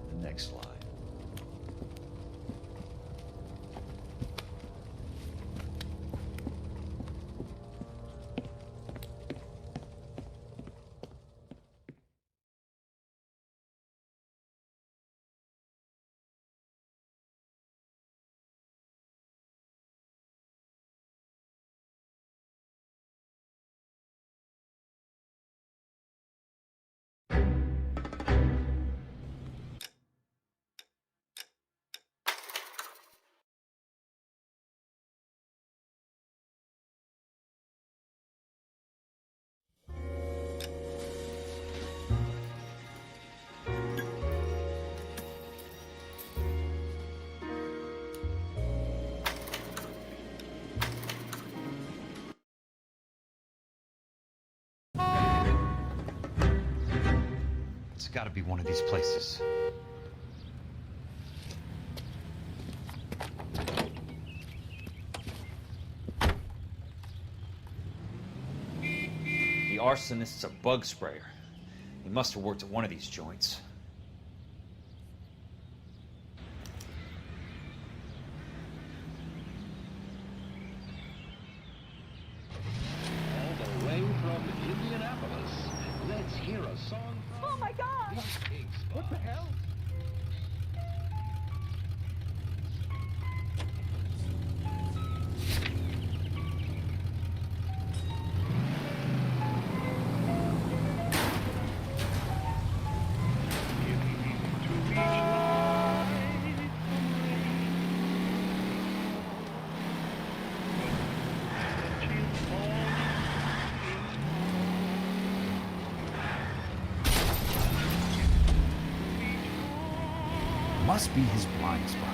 in the next life. has got to be one of these places. The arsonist's a bug sprayer. He must have worked at one of these joints. All the way from Indianapolis, let's hear a song from... Oh my God! What the hell? Must be his blind spot.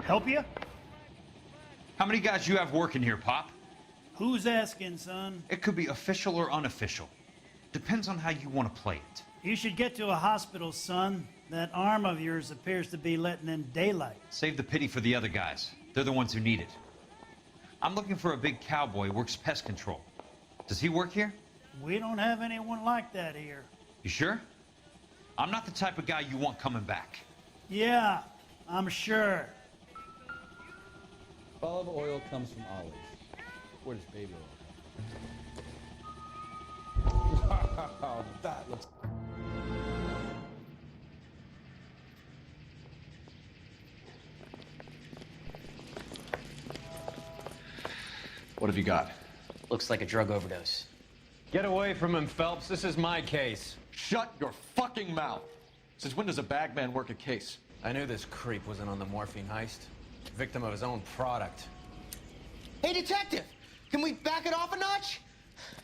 Help you? How many guys you have working here, Pop? Who's asking, son? It could be official or unofficial. Depends on how you want to play it. You should get to a hospital, son. That arm of yours appears to be letting in daylight. Save the pity for the other guys. They're the ones who need it. I'm looking for a big cowboy who works pest control. Does he work here? We don't have anyone like that here. You sure? I'm not the type of guy you want coming back. Yeah, I'm sure. Olive oil comes from olives. Where does baby oil come from? Wow, that looks... What have you got? Looks like a drug overdose. Get away from him, Phelps. This is my case. Shut your fucking mouth! Since when does a bagman work a case? I knew this creep wasn't on the morphine heist. Victim of his own product. Hey, detective! Can we back it off a notch?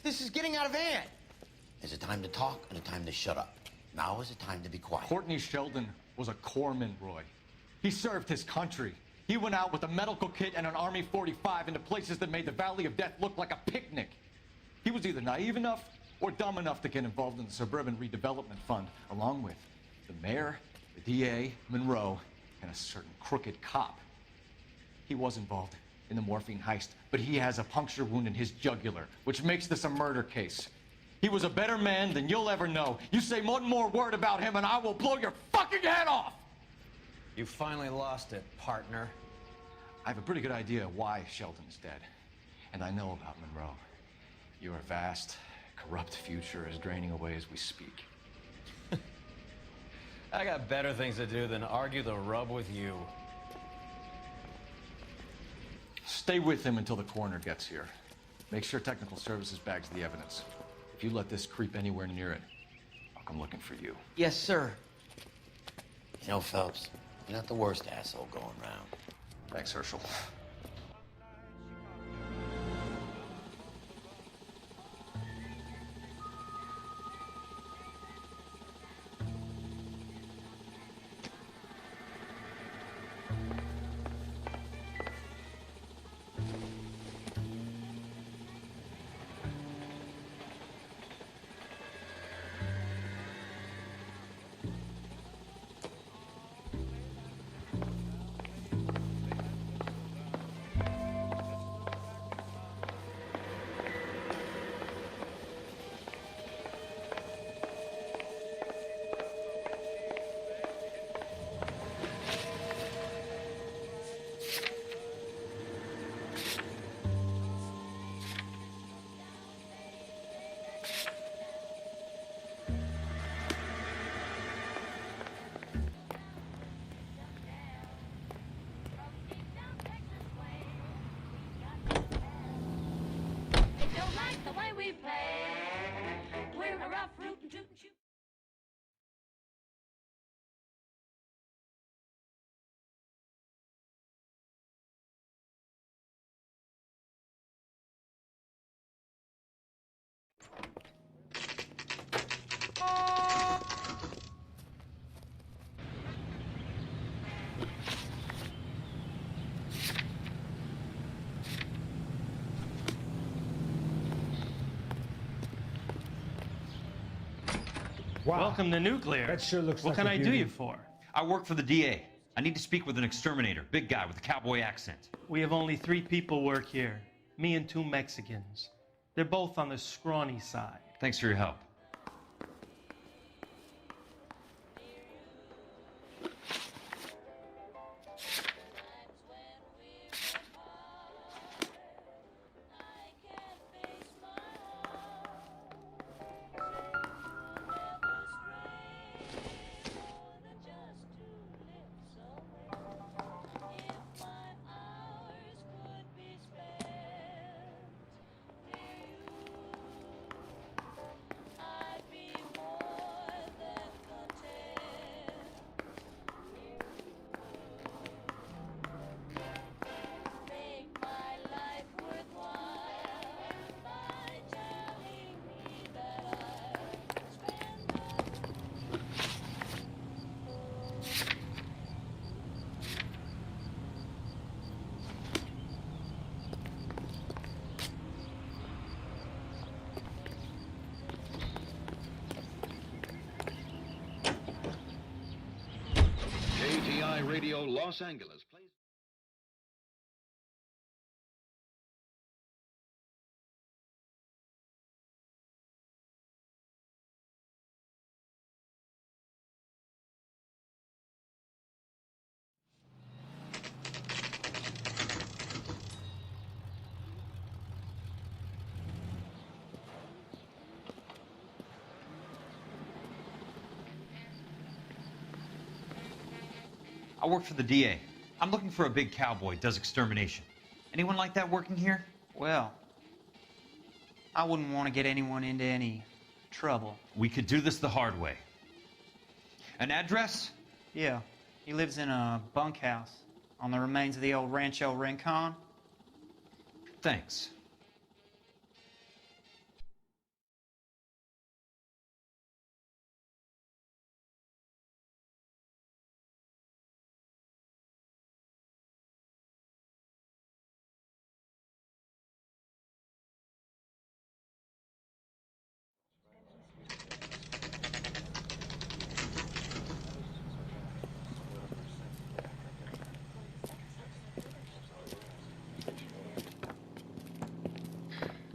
This is getting out of hand. There's a time to talk and a time to shut up. Now is the time to be quiet. Courtney Sheldon was a corpsman, Roy. He served his country. He went out with a medical kit and an Army 45 into places that made the Valley of Death look like a picnic. He was either naive enough or dumb enough to get involved in the Suburban Redevelopment Fund, along with the mayor, the DA, Monroe, and a certain crooked cop. He was involved in the morphine heist, but he has a puncture wound in his jugular, which makes this a murder case. He was a better man than you'll ever know. You say one more word about him and I will blow your fucking head off! You finally lost it, partner. I have a pretty good idea why Sheldon's dead. And I know about Monroe. Your vast, corrupt future is draining away as we speak. I got better things to do than argue the rub with you. Stay with him until the coroner gets here. Make sure technical services bags the evidence. If you let this creep anywhere near it, I'll come looking for you. Yes, sir. You know, Phelps, you're not the worst asshole going around. Thanks, Herschel. we play. We're a rough, rootin', tootin' shoot. Welcome to Nuclear. That sure looks What like can a I do beauty. you for? I work for the DA. I need to speak with an exterminator, big guy with a cowboy accent. We have only 3 people work here. Me and 2 Mexicans. They're both on the scrawny side. Thanks for your help. KTI Radio Los Angeles plays. I work for the DA. I'm looking for a big cowboy, does extermination. Anyone like that working here? Well, I wouldn't want to get anyone into any trouble. We could do this the hard way. An address? Yeah, he lives in a bunkhouse on the remains of the old Rancho Rincon. Thanks.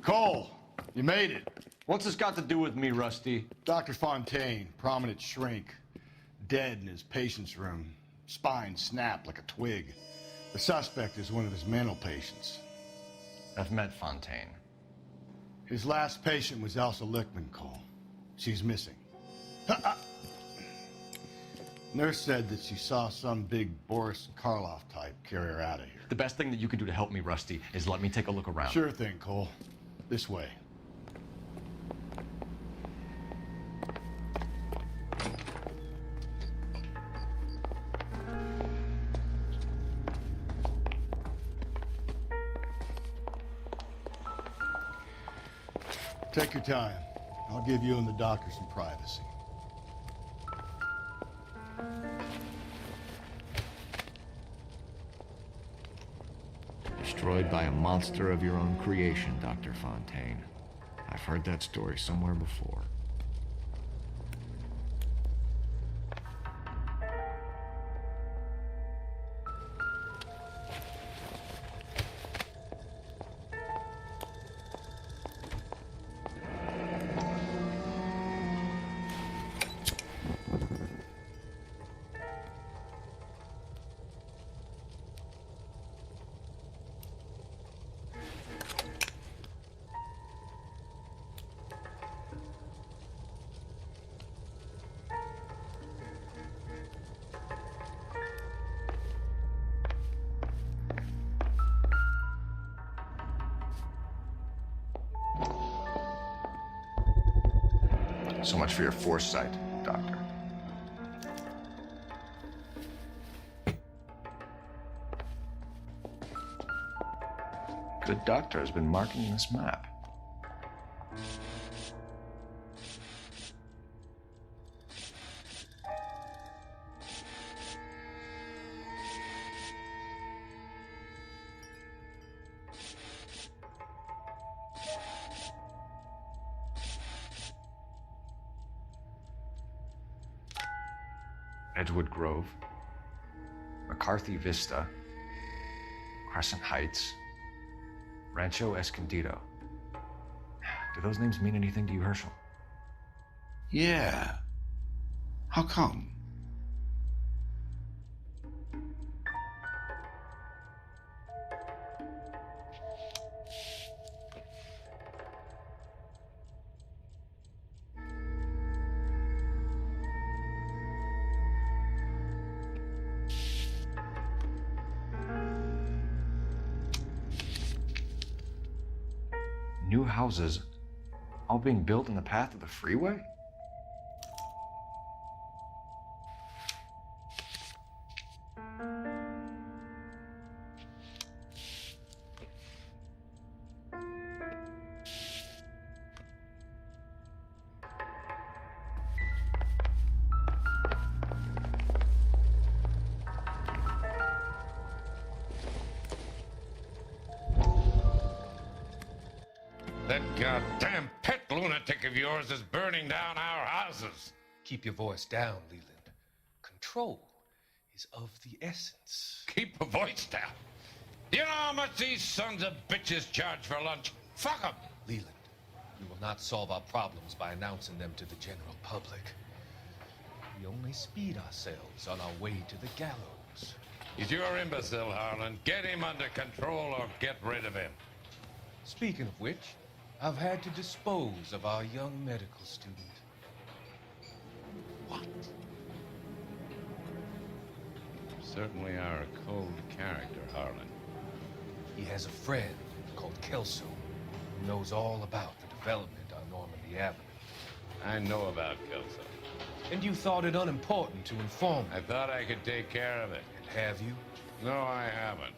Cole, you made it. What's this got to do with me, Rusty? Dr. Fontaine, prominent shrink, dead in his patient's room, spine snapped like a twig. The suspect is one of his mental patients. I've met Fontaine. His last patient was Elsa Lichtman, Cole. She's missing. Nurse said that she saw some big Boris Karloff type carry her out of here. The best thing that you can do to help me, Rusty, is let me take a look around. Sure thing, Cole. This way. Take your time. I'll give you and the doctor some privacy. Destroyed by a monster of your own creation, Dr. Fontaine. I've heard that story somewhere before. So much for your foresight, Doctor. Good doctor has been marking this map. Edgewood Grove, McCarthy Vista, Crescent Heights, Rancho Escondido. Do those names mean anything to you, Herschel? Yeah. How come? New houses all being built in the path of the freeway? That goddamn pet lunatic of yours is burning down our houses. Keep your voice down, Leland. Control is of the essence. Keep your voice down. You know how much these sons of bitches charge for lunch? Fuck them. Leland, we will not solve our problems by announcing them to the general public. We only speed ourselves on our way to the gallows. He's your imbecile, Harlan. Get him under control or get rid of him. Speaking of which, I've had to dispose of our young medical student. What? You certainly are a cold character, Harlan. He has a friend called Kelso who knows all about the development on Normandy Avenue. I know about Kelso. And you thought it unimportant to inform me. I thought I could take care of it. And have you? No, I haven't.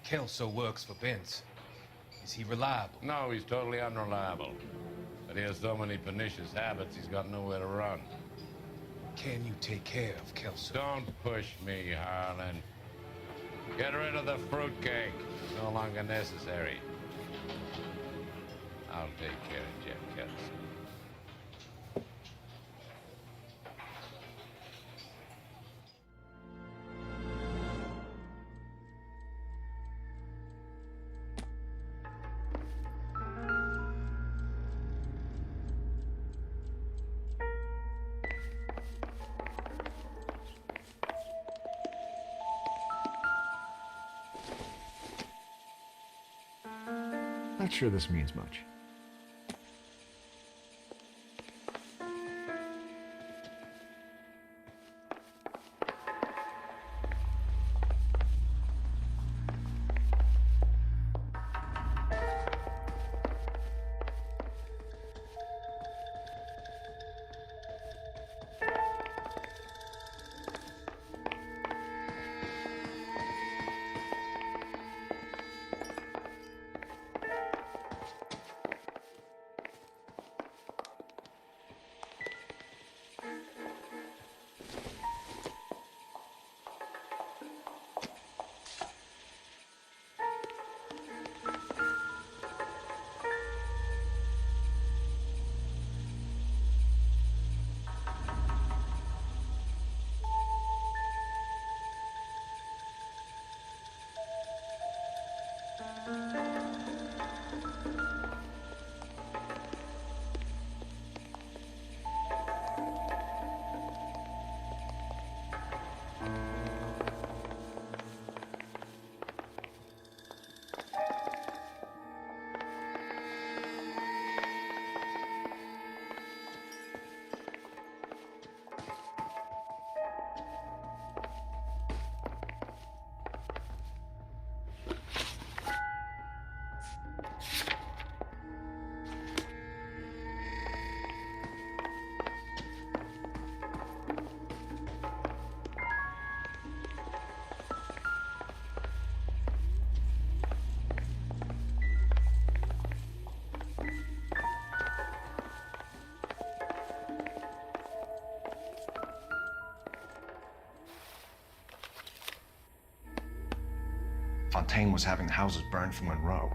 Kelso works for Benson. Is he reliable? No, he's totally unreliable. But he has so many pernicious habits, he's got nowhere to run. Can you take care of Kelso? Don't push me, Harlan. Get rid of the fruitcake. It's no longer necessary. I'll take care of Jeff Kelso. Not sure this means much. Fontaine was having the houses burned for Monroe.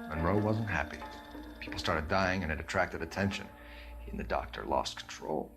Monroe wasn't happy. People started dying and it attracted attention. He and the doctor lost control.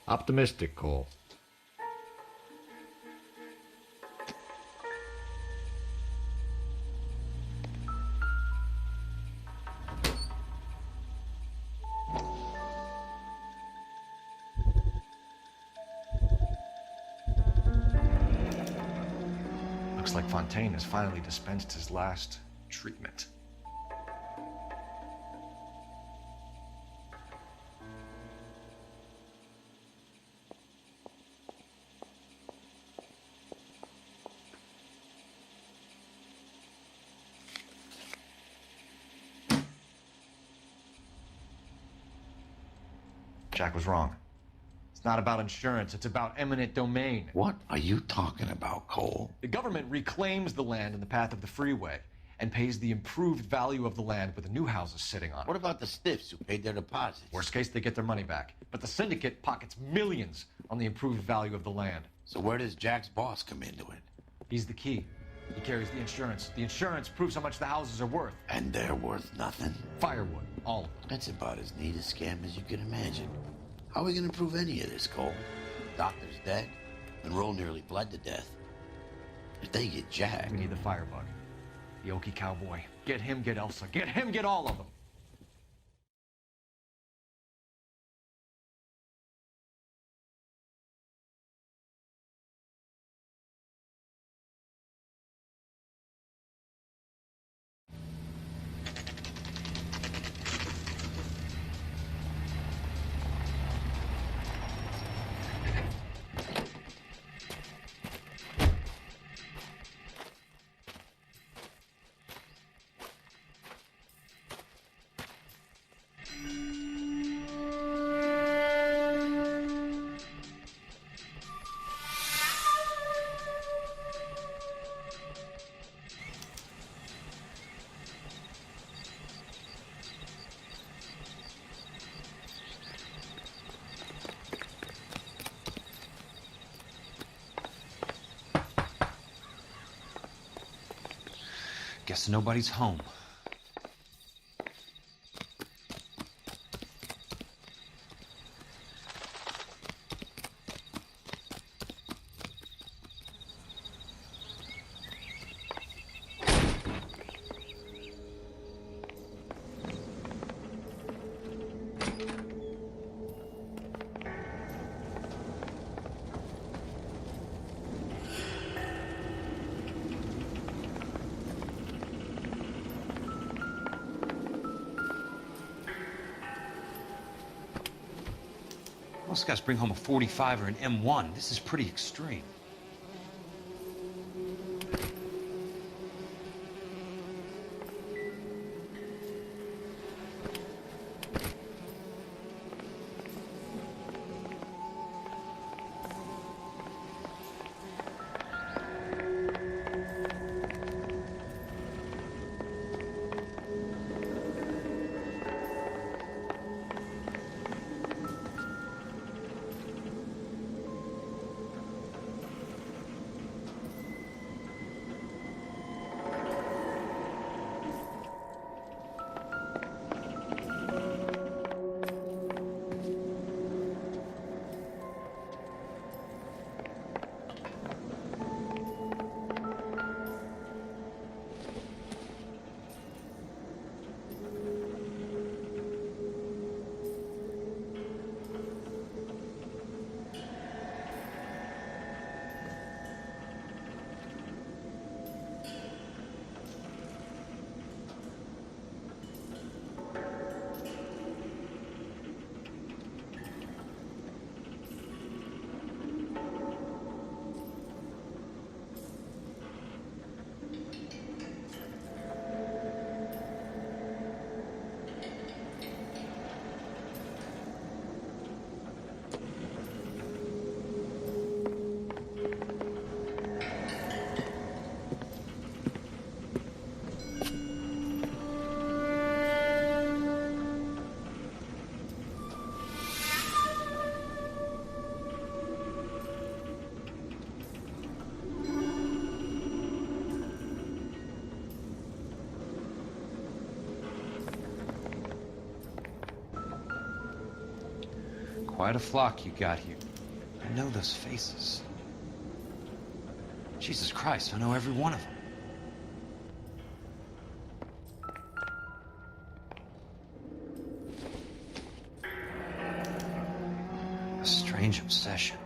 Optimistic, Cole. Looks like Fontaine has finally dispensed his last treatment. Jack was wrong. It's not about insurance, it's about eminent domain. What are you talking about, Cole? The government reclaims the land in the path of the freeway and pays the improved value of the land with the new houses sitting on it. What about the stiffs who paid their deposits? Worst case, they get their money back. But the syndicate pockets millions on the improved value of the land. So where does Jack's boss come into it? He's the key. He carries the insurance. The insurance proves how much the houses are worth. And they're worth nothing? Firewood, all of them. That's about as neat a scam as you can imagine. How are we going to prove any of this, Cole? Doctor's dead. Monroe nearly bled to death. If they get Jack... We need the firebug. The Okie cowboy. Get him, get Elsa. Get him, get all of them. Guess nobody's home. Most guys bring home a 45 or an M1. This is pretty extreme. Quite a flock you got here. I know those faces. Jesus Christ, I know every one of them. A strange obsession.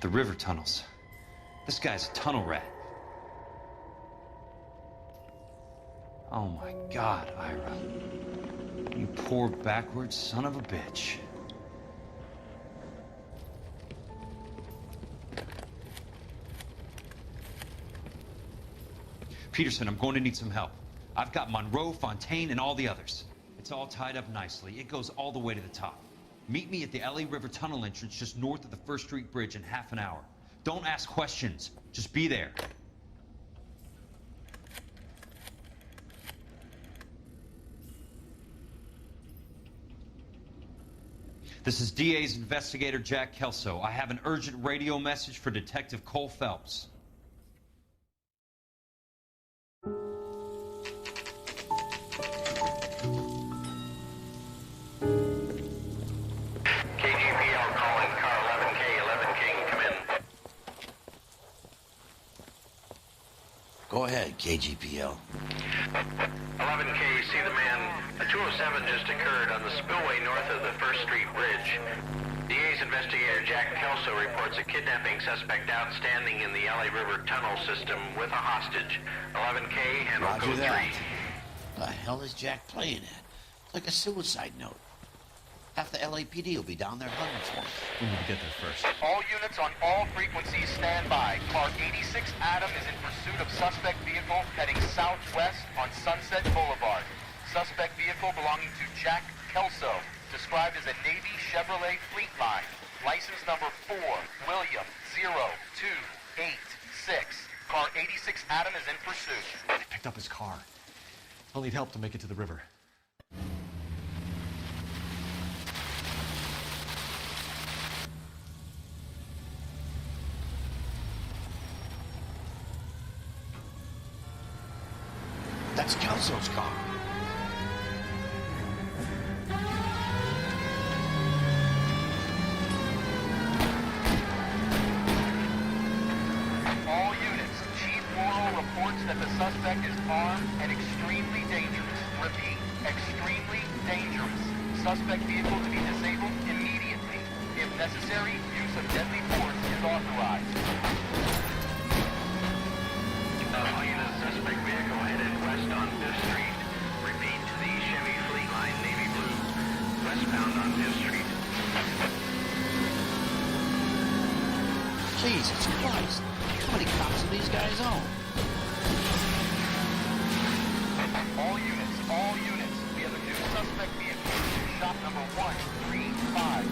The river tunnels. This guy's a tunnel rat. Oh my God, Ira. You poor backwards son of a bitch. Peterson, I'm going to need some help. I've got Monroe, Fontaine, and all the others. It's all tied up nicely. It goes all the way to the top. Meet me at the LA River Tunnel entrance just north of the First Street Bridge in half an hour. Don't ask questions. Just be there. This is DA's investigator Jack Kelso. I have an urgent radio message for Detective Cole Phelps. Go ahead, KGPL. 11K, see the man. A 207 just occurred on the spillway north of the First Street Bridge. DA's investigator Jack Kelso reports a kidnapping suspect outstanding in the LA River tunnel system with a hostage. 11K, handle Roger code that. 3. The hell is Jack playing at? Like a suicide note. Half the LAPD will be down there hunting for him. We need to get there first. All units on all frequencies stand by. Car 86 Adam is in pursuit of suspect vehicle heading southwest on Sunset Boulevard. Suspect vehicle belonging to Jack Kelso, described as a Navy Chevrolet Fleetline. License number 4, William 0286. Car 86 Adam is in pursuit. They picked up his car. I'll need help to make it to the river. That's Kelso's car. All units, Chief Morrow reports that the suspect is armed and extremely dangerous. Repeat, extremely dangerous. Suspect vehicle to be disabled immediately. If necessary, use of deadly force is authorized. All units, suspect vehicle headed west on 5th Street. Repeat to the Chevy Fleetline Navy Blue. Westbound on 5th Street. Jesus Christ. How many cops do these guys own? All units, we have a new suspect vehicle. Shop number 13516.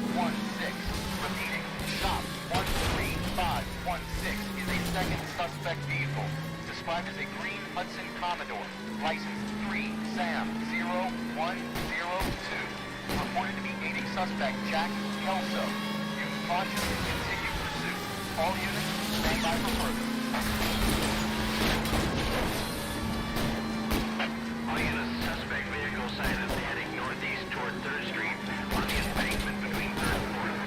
Repeating, shop 13516 is a second suspect vehicle. Described as a green Hudson Commodore. License 3 Sam 0102. Reported to be aiding suspect Jack Kelso. Use caution and continue pursuit. All units, stand by for further. All units, suspect vehicle sighted heading northeast toward 3rd Street on the embankment between 3rd and 4th.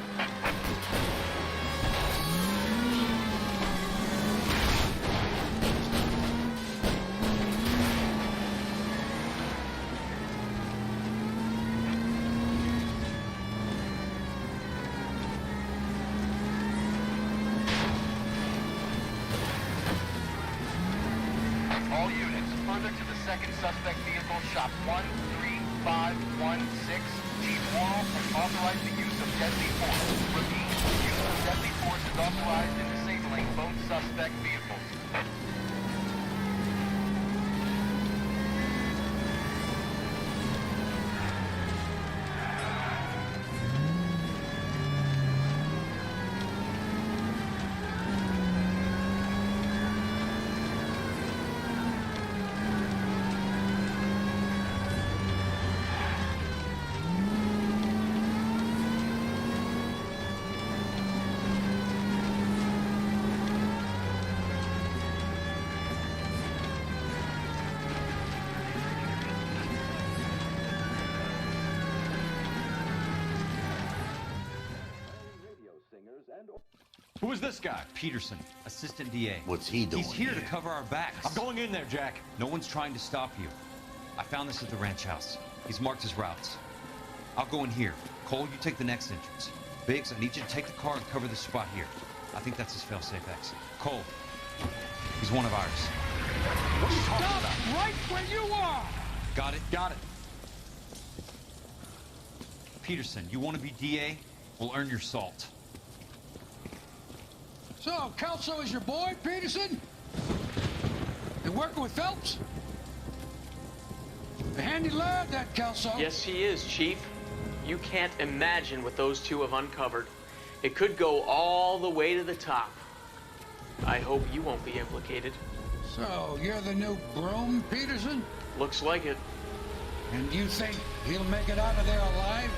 All units, further to the second suspect vehicle, shop 13516. Chief Morrow has authorized the use of deadly force. Repeat, use of deadly force is authorized in disabling both suspect vehicles. Who is this guy? Peterson, assistant DA. What's he doing He's here to here? cover our backs. I'm going in there, Jack. No one's trying to stop you. I found this at the ranch house. He's marked his routes. I'll go in here. Cole, you take the next entrance. Biggs, I need you to take the car and cover this spot here. I think that's his fail-safe exit. Cole, he's one of ours. What are you talking about? Stop right where you are! Got it? Got it. Peterson, you want to be DA? We'll earn your salt. So, Kelso is your boy, Peterson? You working with Phelps? A handy lad, that Kelso. Yes, he is, Chief. You can't imagine what those two have uncovered. It could go all the way to the top. I hope you won't be implicated. So, you're the new broom, Peterson? Looks like it. And you think he'll make it out of there alive?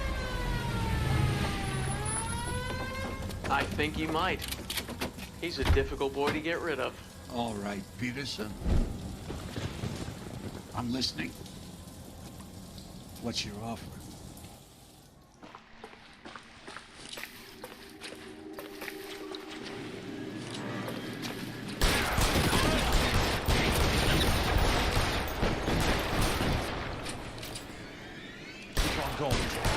I think he might. He's a difficult boy to get rid of. All right, Peterson. I'm listening. What's your offer? Keep on going, Jack.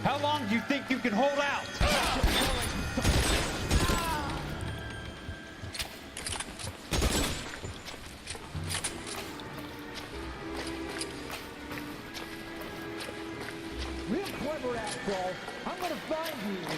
How long do you think you can hold out? Real clever, asshole. I'm gonna find you.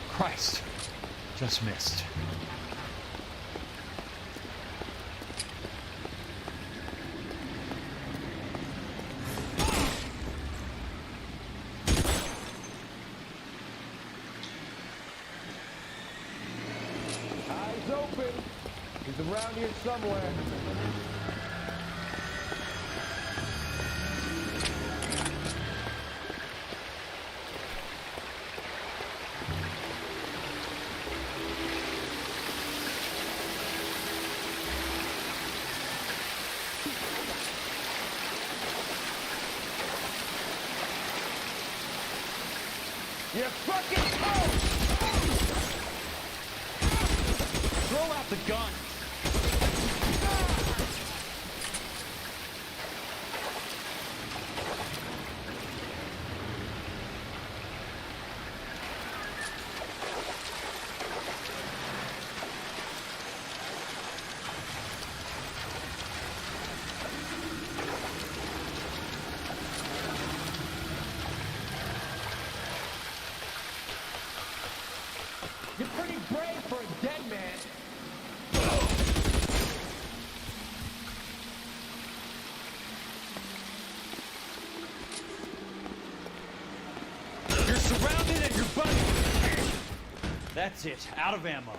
Christ. Just missed. Eyes open. He's around here somewhere. You fucking Throw out the gun. You're pretty brave for a dead man. You're surrounded and you're bunny. That's it. Out of ammo.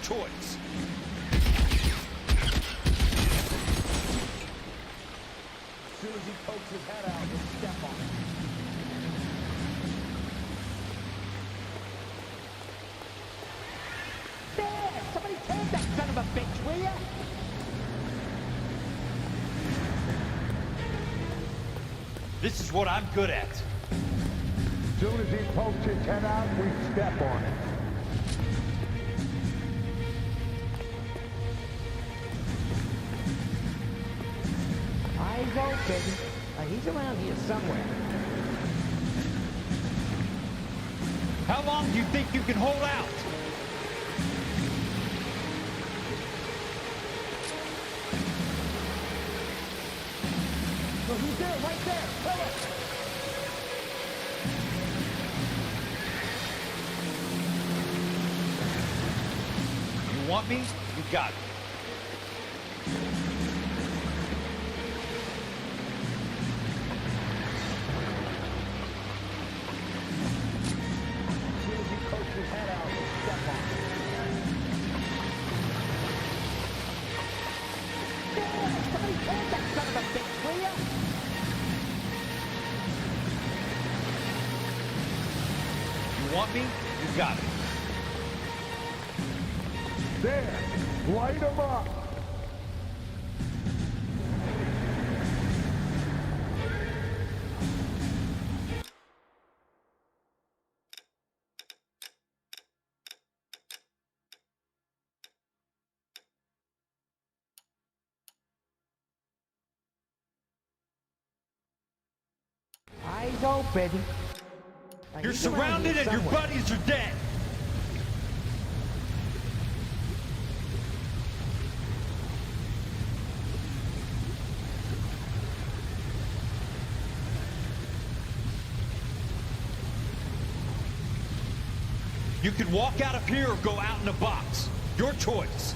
choice. As soon as he pokes his head out, we'll step on it. There! Somebody take that son of a bitch, will ya? This is what I'm good at. As soon as he pokes his head out, we step on it. Eyes open. He's around here somewhere. How long do you think you can hold out? So he's there, right there. Kill him. You want me? You got it. As soon as he pokes his head out, we'll step on it. There! Somebody take that son of a bitch, will ya? You want me? You got it. There! Light him up! Eyes open. You're He's around surrounded here and your somewhere. buddies are dead. You can walk out of here or go out in a box. Your choice.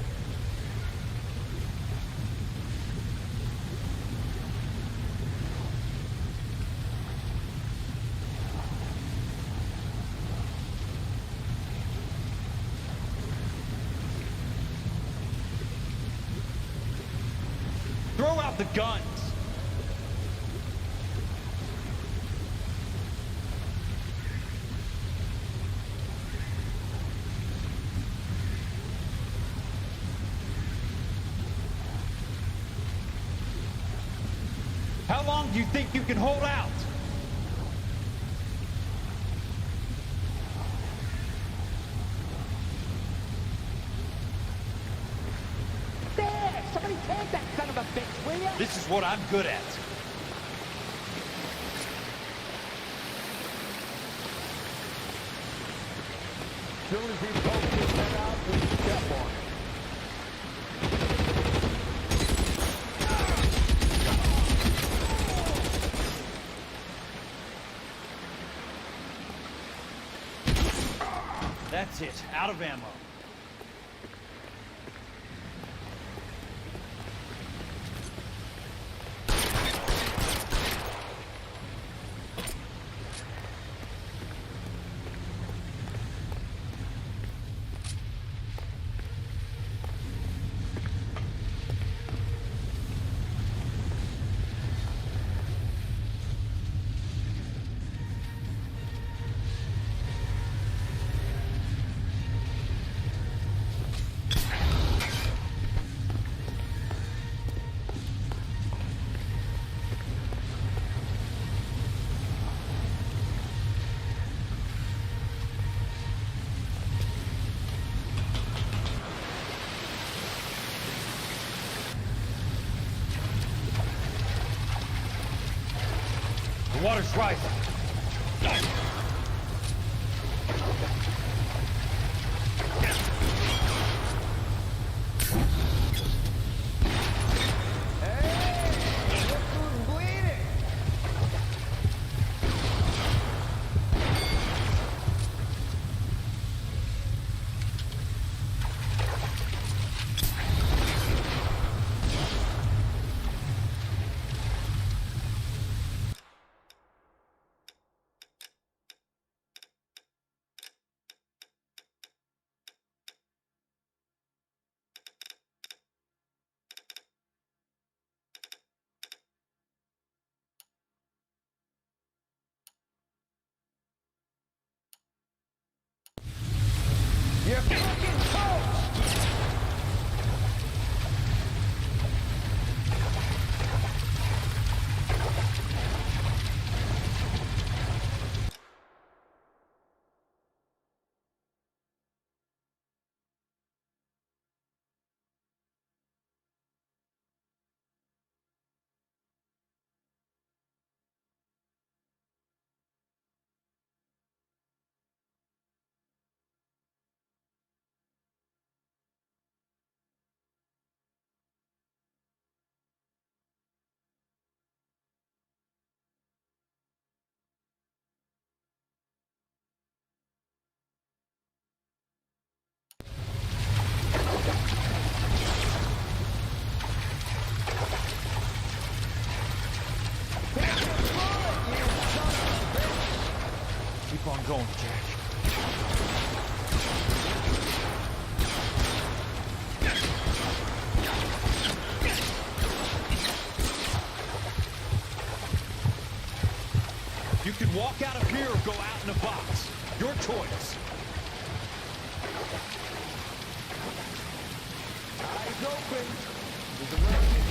Throw out the guns. How long do you think you can hold out? There! Somebody take that son of a bitch, will ya? This is what I'm good at. As soon as he pokes his head out, we step on it. That's it. Out of ammo. The water's rising. going, Jack. You can walk out of here or go out in a box. Your choice. Eyes open. There's a road.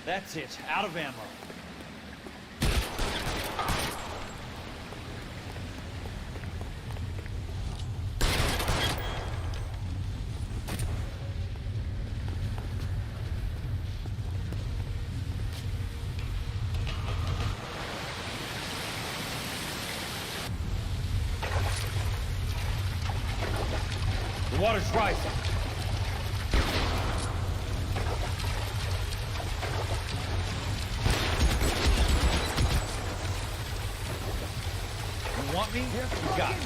That's it. Out of ammo. The water's rising. Want me? You got it.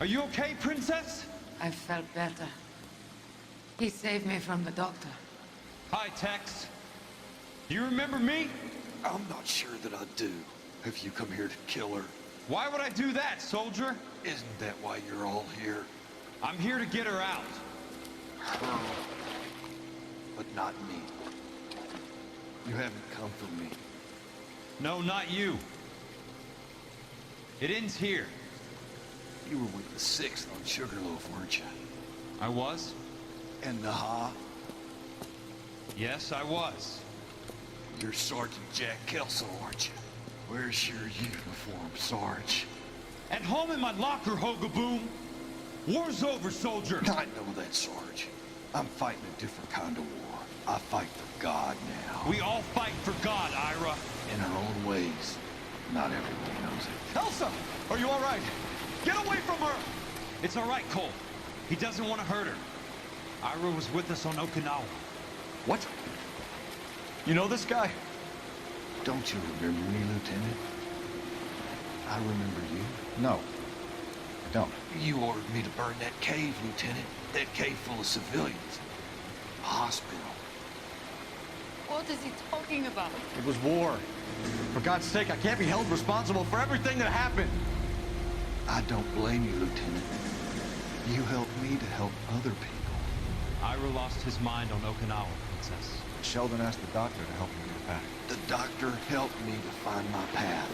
Are you okay, Princess? I felt better. He saved me from the doctor. Hi, Tex. Do you remember me? I'm not sure that I do. Have you come here to kill her? Why would I do that, soldier? Isn't that why you're all here? I'm here to get her out. Her. But not me. You haven't come for me. No, not you. It ends here. You were with the 6th on Sugarloaf, weren't you? I was? And Naha? Yes, I was. You're Sergeant Jack Kelso, aren't you? Where's your uniform, Sarge? At home in my locker, Hogaboom. War's over, soldier. I know that, Sarge. I'm fighting a different kind of war. I fight for God now. We all fight for God, Ira. In our own ways. Not everyone knows it. Elsa! Are you all right? Get away from her! It's all right, Cole. He doesn't want to hurt her. Ira was with us on Okinawa. What? You know this guy? Don't you remember me, Lieutenant? I remember you. No, I don't. You ordered me to burn that cave, Lieutenant. That cave full of civilians. A hospital. What is he talking about? It was war. For God's sake, I can't be held responsible for everything that happened. I don't blame you, Lieutenant. You helped me to help other people. Ira lost his mind on Okinawa, Princess. Sheldon asked the doctor to help him get back. The doctor helped me to find my path.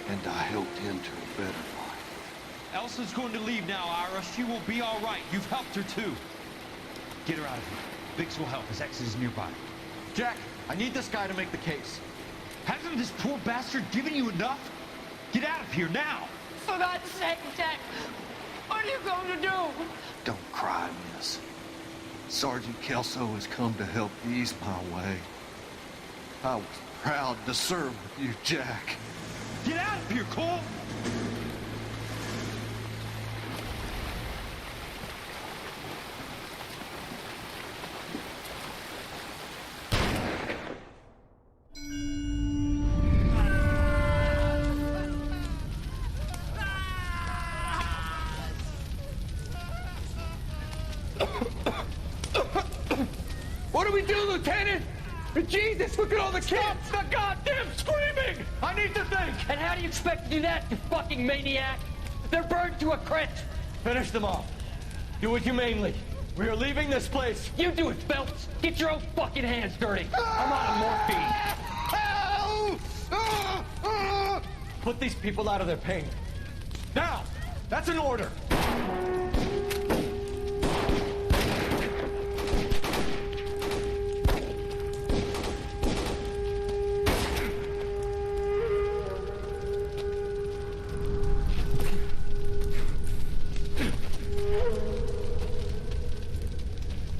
And I helped him to a better life. Elsa's going to leave now, Ira. She will be all right. You've helped her, too. Get her out of here. Biggs will help. His ex is nearby. Jack, I need this guy to make the case. Hasn't this poor bastard given you enough? Get out of here now! For God's sake, Jack! What are you going to do? Don't cry, miss. Sergeant Kelso has come to help ease my way. I was proud to serve with you, Jack. Get out of here, Cole! What do we do, Lieutenant? Jesus, look at all the kids! Stop the goddamn screaming! I need to think! And how do you expect to do that, you fucking maniac? They're burned to a crisp. Finish them off. Do it humanely. We are leaving this place. You do it, Phelps. Get your own fucking hands dirty. I'm on morphine. Put these people out of their pain. Now! That's an order!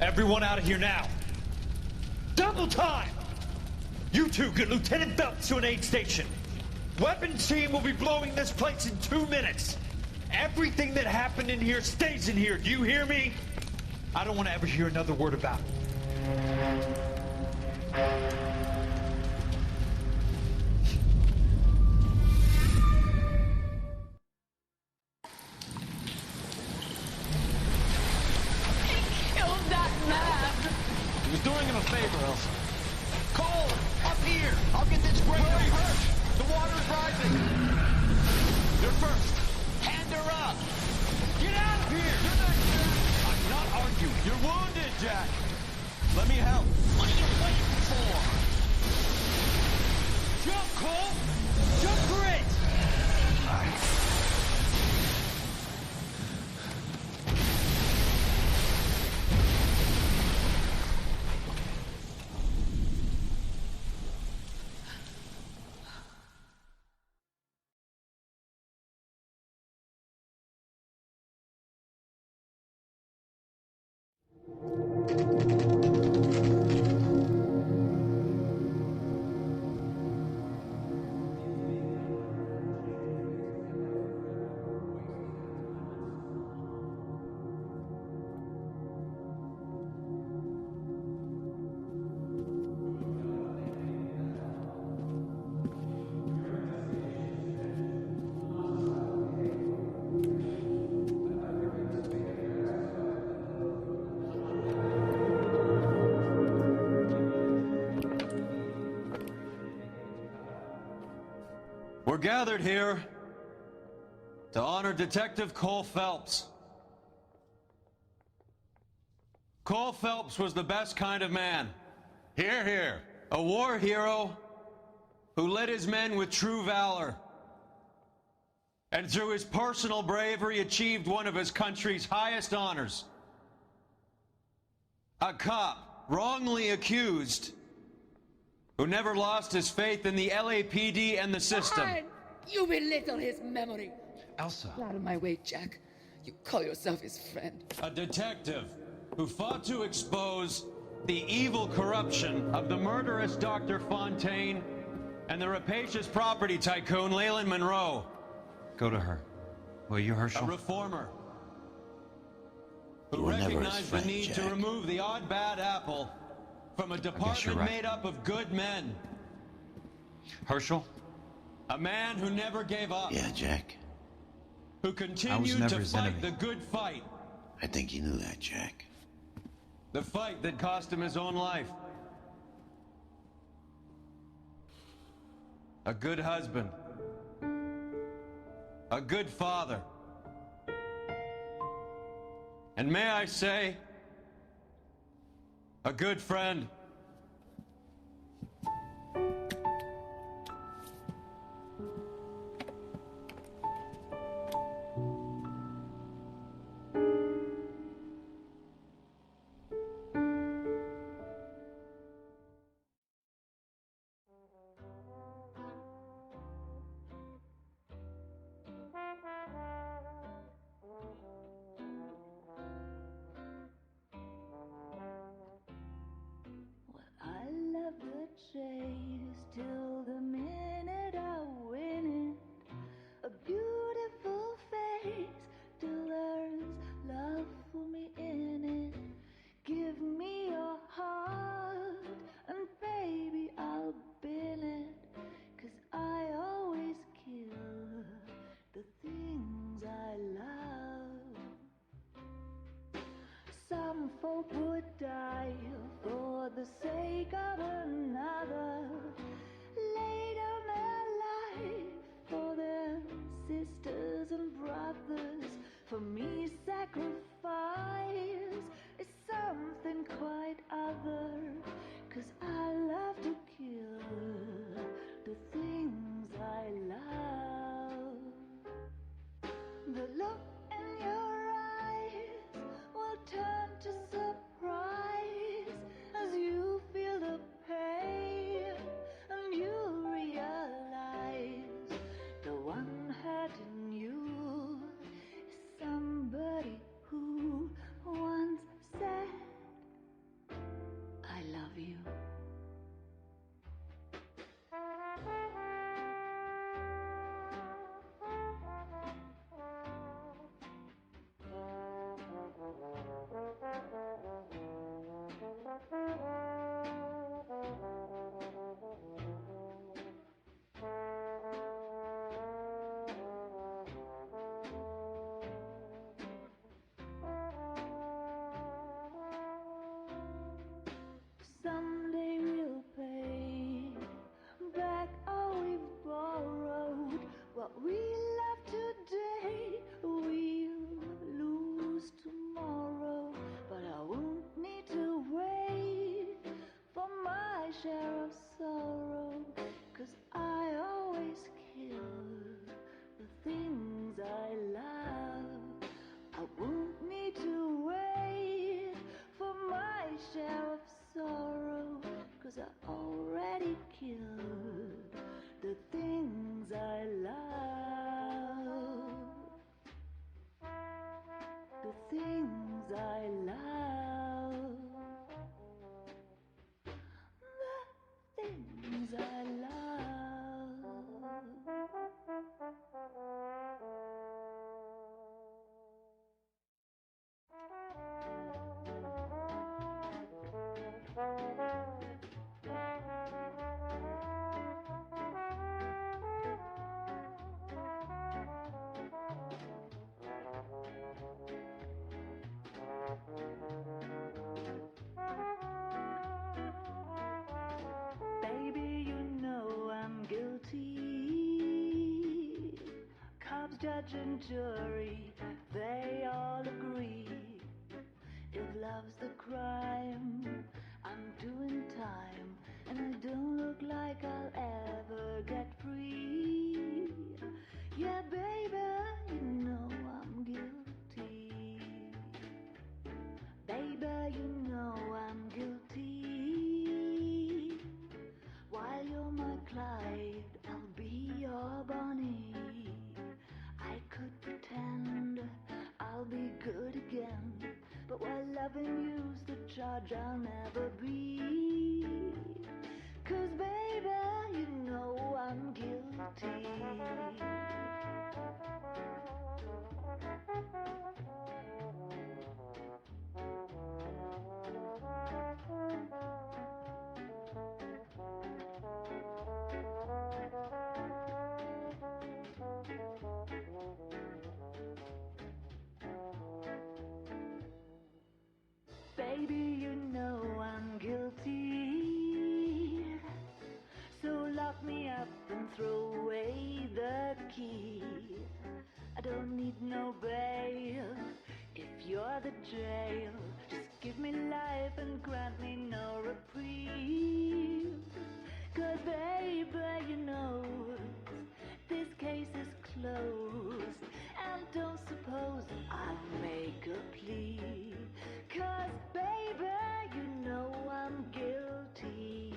Everyone out of here now. Double time! You two get Lieutenant Phelps to an aid station. Weapons team will be blowing this place in 2 minutes. Everything that happened in here stays in here. Do you hear me? I don't want to ever hear another word about it. He was doing him a favor, Elsa. Cole, up here! I'll get this breaker first! The water is rising! You're first! Hand her up! Get out of here! You're not... I'm not arguing. You're wounded, Jack! Let me help. What are you waiting for? Jump, Cole! Jump for it! gathered here to honor Detective Cole Phelps. Cole Phelps was the best kind of man. Hear, hear. A war hero who led his men with true valor. And through his personal bravery achieved one of his country's highest honors. A cop wrongly accused who never lost his faith in the LAPD and the system. Fine. You belittle his memory. Elsa. Get out of my way, Jack. You call yourself his friend. A detective who fought to expose the evil corruption of the murderous Dr. Fontaine and the rapacious property tycoon Leyland Monroe. Go to her. Will you, Herschel? A reformer You who were never his recognized friend, the need Jack. to remove the odd bad apple from a department right. made up of good men. Herschel? A man who never gave up. Yeah, Jack. Who continued never to his fight enemy. the good fight. I think you knew that, Jack. The fight that cost him his own life. A good husband. A good father. And may I say, a good friend. I love the chase till the minute I win it. A beautiful face till there's love for me in it. Give me your heart and baby I'll bill it. 'Cause I always kill the things I love. Some folk would die for the sake of another. Lay down their life for their sisters and brothers. For me, sacrifice is something quite other. 'Cause I love to kill the things I love. The look in your eyes will turn to surprise as you feel the pain. judge and jury, they all agree. If love's the crime, I'm doing time, and I don't look like I'll ever get free. Yeah, baby, you know I'm guilty. Baby, you know I'm guilty. While you're my Clyde, I'll be your Bonnie. I could pretend I'll be good again, but while loving you's the charge I'll never be. 'Cause baby, you know I'm guilty. Baby, you know I'm guilty. So lock me up and throw away the key. I don't need no bail if you're the jail. Just give me life and grant me no reprieve. 'Cause baby, you know this case is closed, and don't suppose I'll make a plea. 'Cause baby, you know I'm guilty.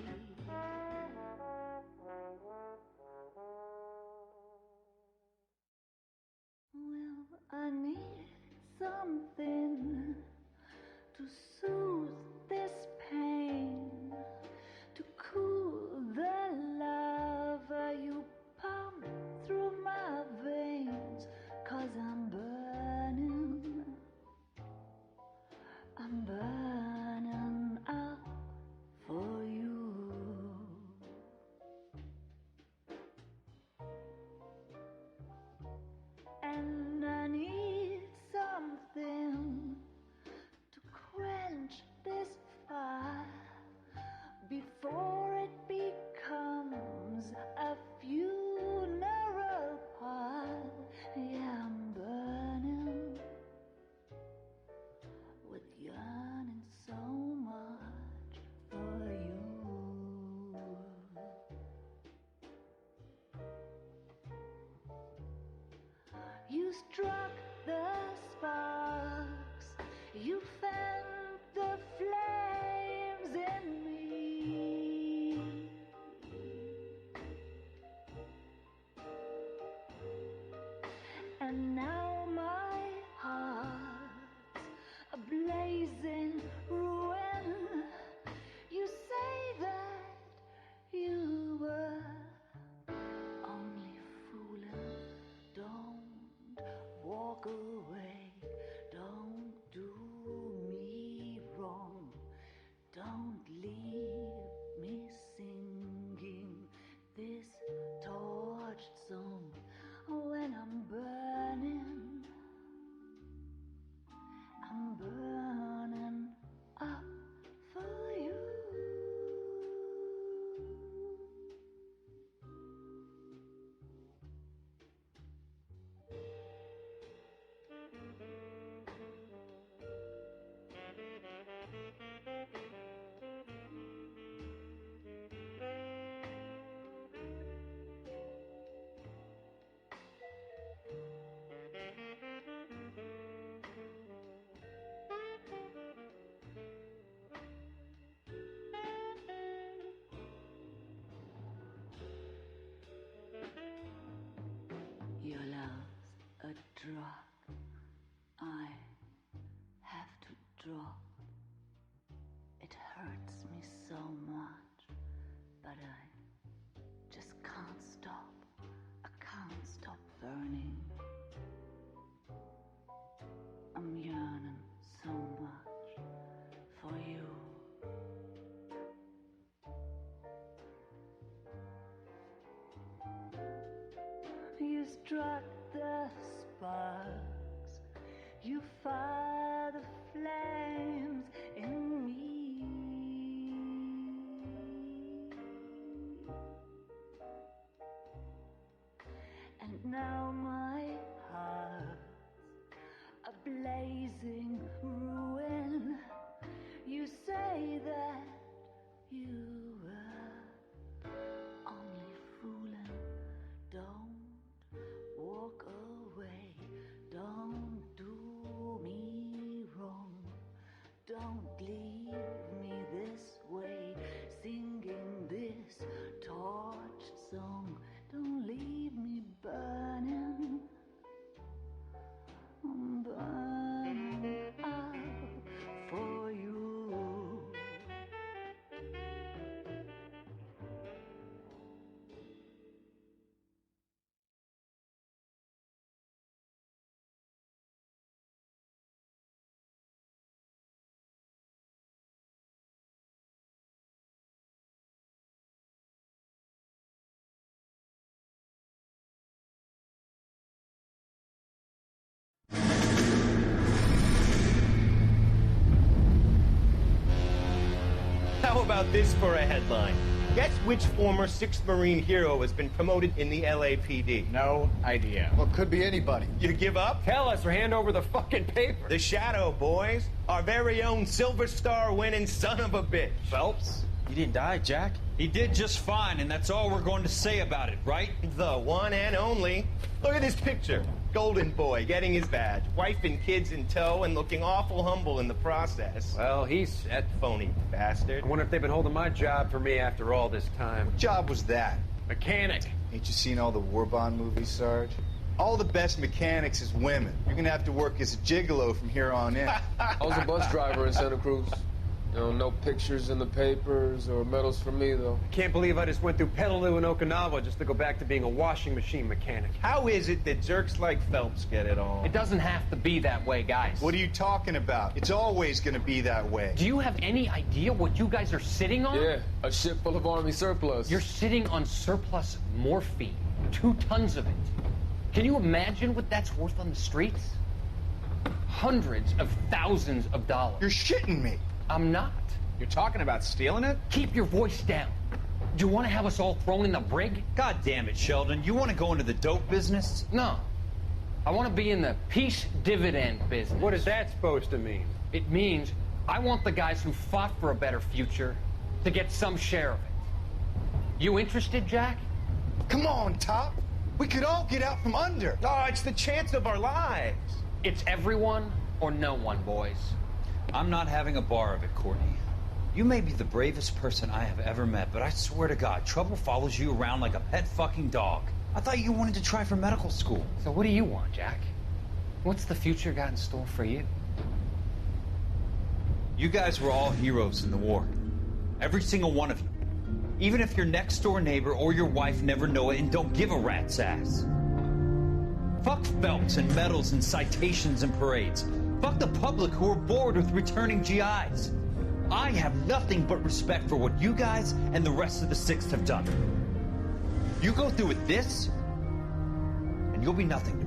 Well, I need something to soothe this pain, to cool the lava you pump through my veins. 'Cause I'm burning up for you. And I need something to quench this fire before it becomes a funeral pyre. Yeah, I'm burning with yearning so much for you. You struck the sparks, you fanned the flames in me. And now my heart's a blazing ruin. You say that you were only fooling. Don't walk away. Don't do me wrong. Don't leave me singing this torched song when I'm burning up for you. Your love's a drug I have to drop. It hurts me so much, but I just can't stop. I can't stop burning. I'm yearning so much for you. You struck the sparks, you fire the flames in me. And now my hearts, a blazing ruin. You say that you were only fooling. Don't walk away. Don't do me wrong. Don't leave me this way, singing this torch song. Don't leave me burning. I'm burning out for you. How about this for a headline? Guess which former 6th Marine hero has been promoted in the LAPD? No idea. Well, could be anybody. You give up? Tell us or hand over the fucking paper. The Shadow, boys. Our very own Silver Star winning son of a bitch. Phelps? He didn't die, Jack. He did just fine, and that's all we're going to say about it, right? The one and only. Look at this picture. Golden boy getting his badge, wife and kids in tow, and looking awful humble in the process. Well, he's set. Phony bastard. I wonder if they've been holding my job for me after all this time. What job was that? Mechanic. Ain't you seen all the war bond movies, Sarge? All the best mechanics is women. You're gonna have to work as a gigolo from here on in. I was a bus driver in Santa Cruz. You know, no pictures in the papers or medals for me, though. I can't believe I just went through Petaloo and Okinawa just to go back to being a washing machine mechanic. How is it that jerks like Phelps get it all? It doesn't have to be that way, guys. What are you talking about? It's always gonna be that way. Do you have any idea what you guys are sitting on? Yeah, a ship full of Army surplus. You're sitting on surplus morphine. 2 tons of it. Can you imagine what that's worth on the streets? Hundreds of thousands of dollars. You're shitting me. I'm not. You're talking about stealing it? Keep your voice down. Do you want to have us all thrown in the brig? God damn it, Sheldon. You want to go into the dope business? No. I want to be in the peace dividend business. What is that supposed to mean? It means I want the guys who fought for a better future to get some share of it. You interested, Jack? Come on, Top. We could all get out from under. Oh, it's the chance of our lives. It's everyone or no one, boys. I'm not having a bar of it, Courtney. You may be the bravest person I have ever met, but I swear to God, trouble follows you around like a pet fucking dog. I thought you wanted to try for medical school. So what do you want, Jack? What's the future got in store for you? You guys were all heroes in the war. Every single one of you. Even if your next door neighbor or your wife never know it and don't give a rat's ass. Fuck Phelps and medals and citations and parades. Fuck the public who are bored with returning GIs. I have nothing but respect for what you guys and the rest of the 6th have done. You go through with this, and you'll be nothing to me.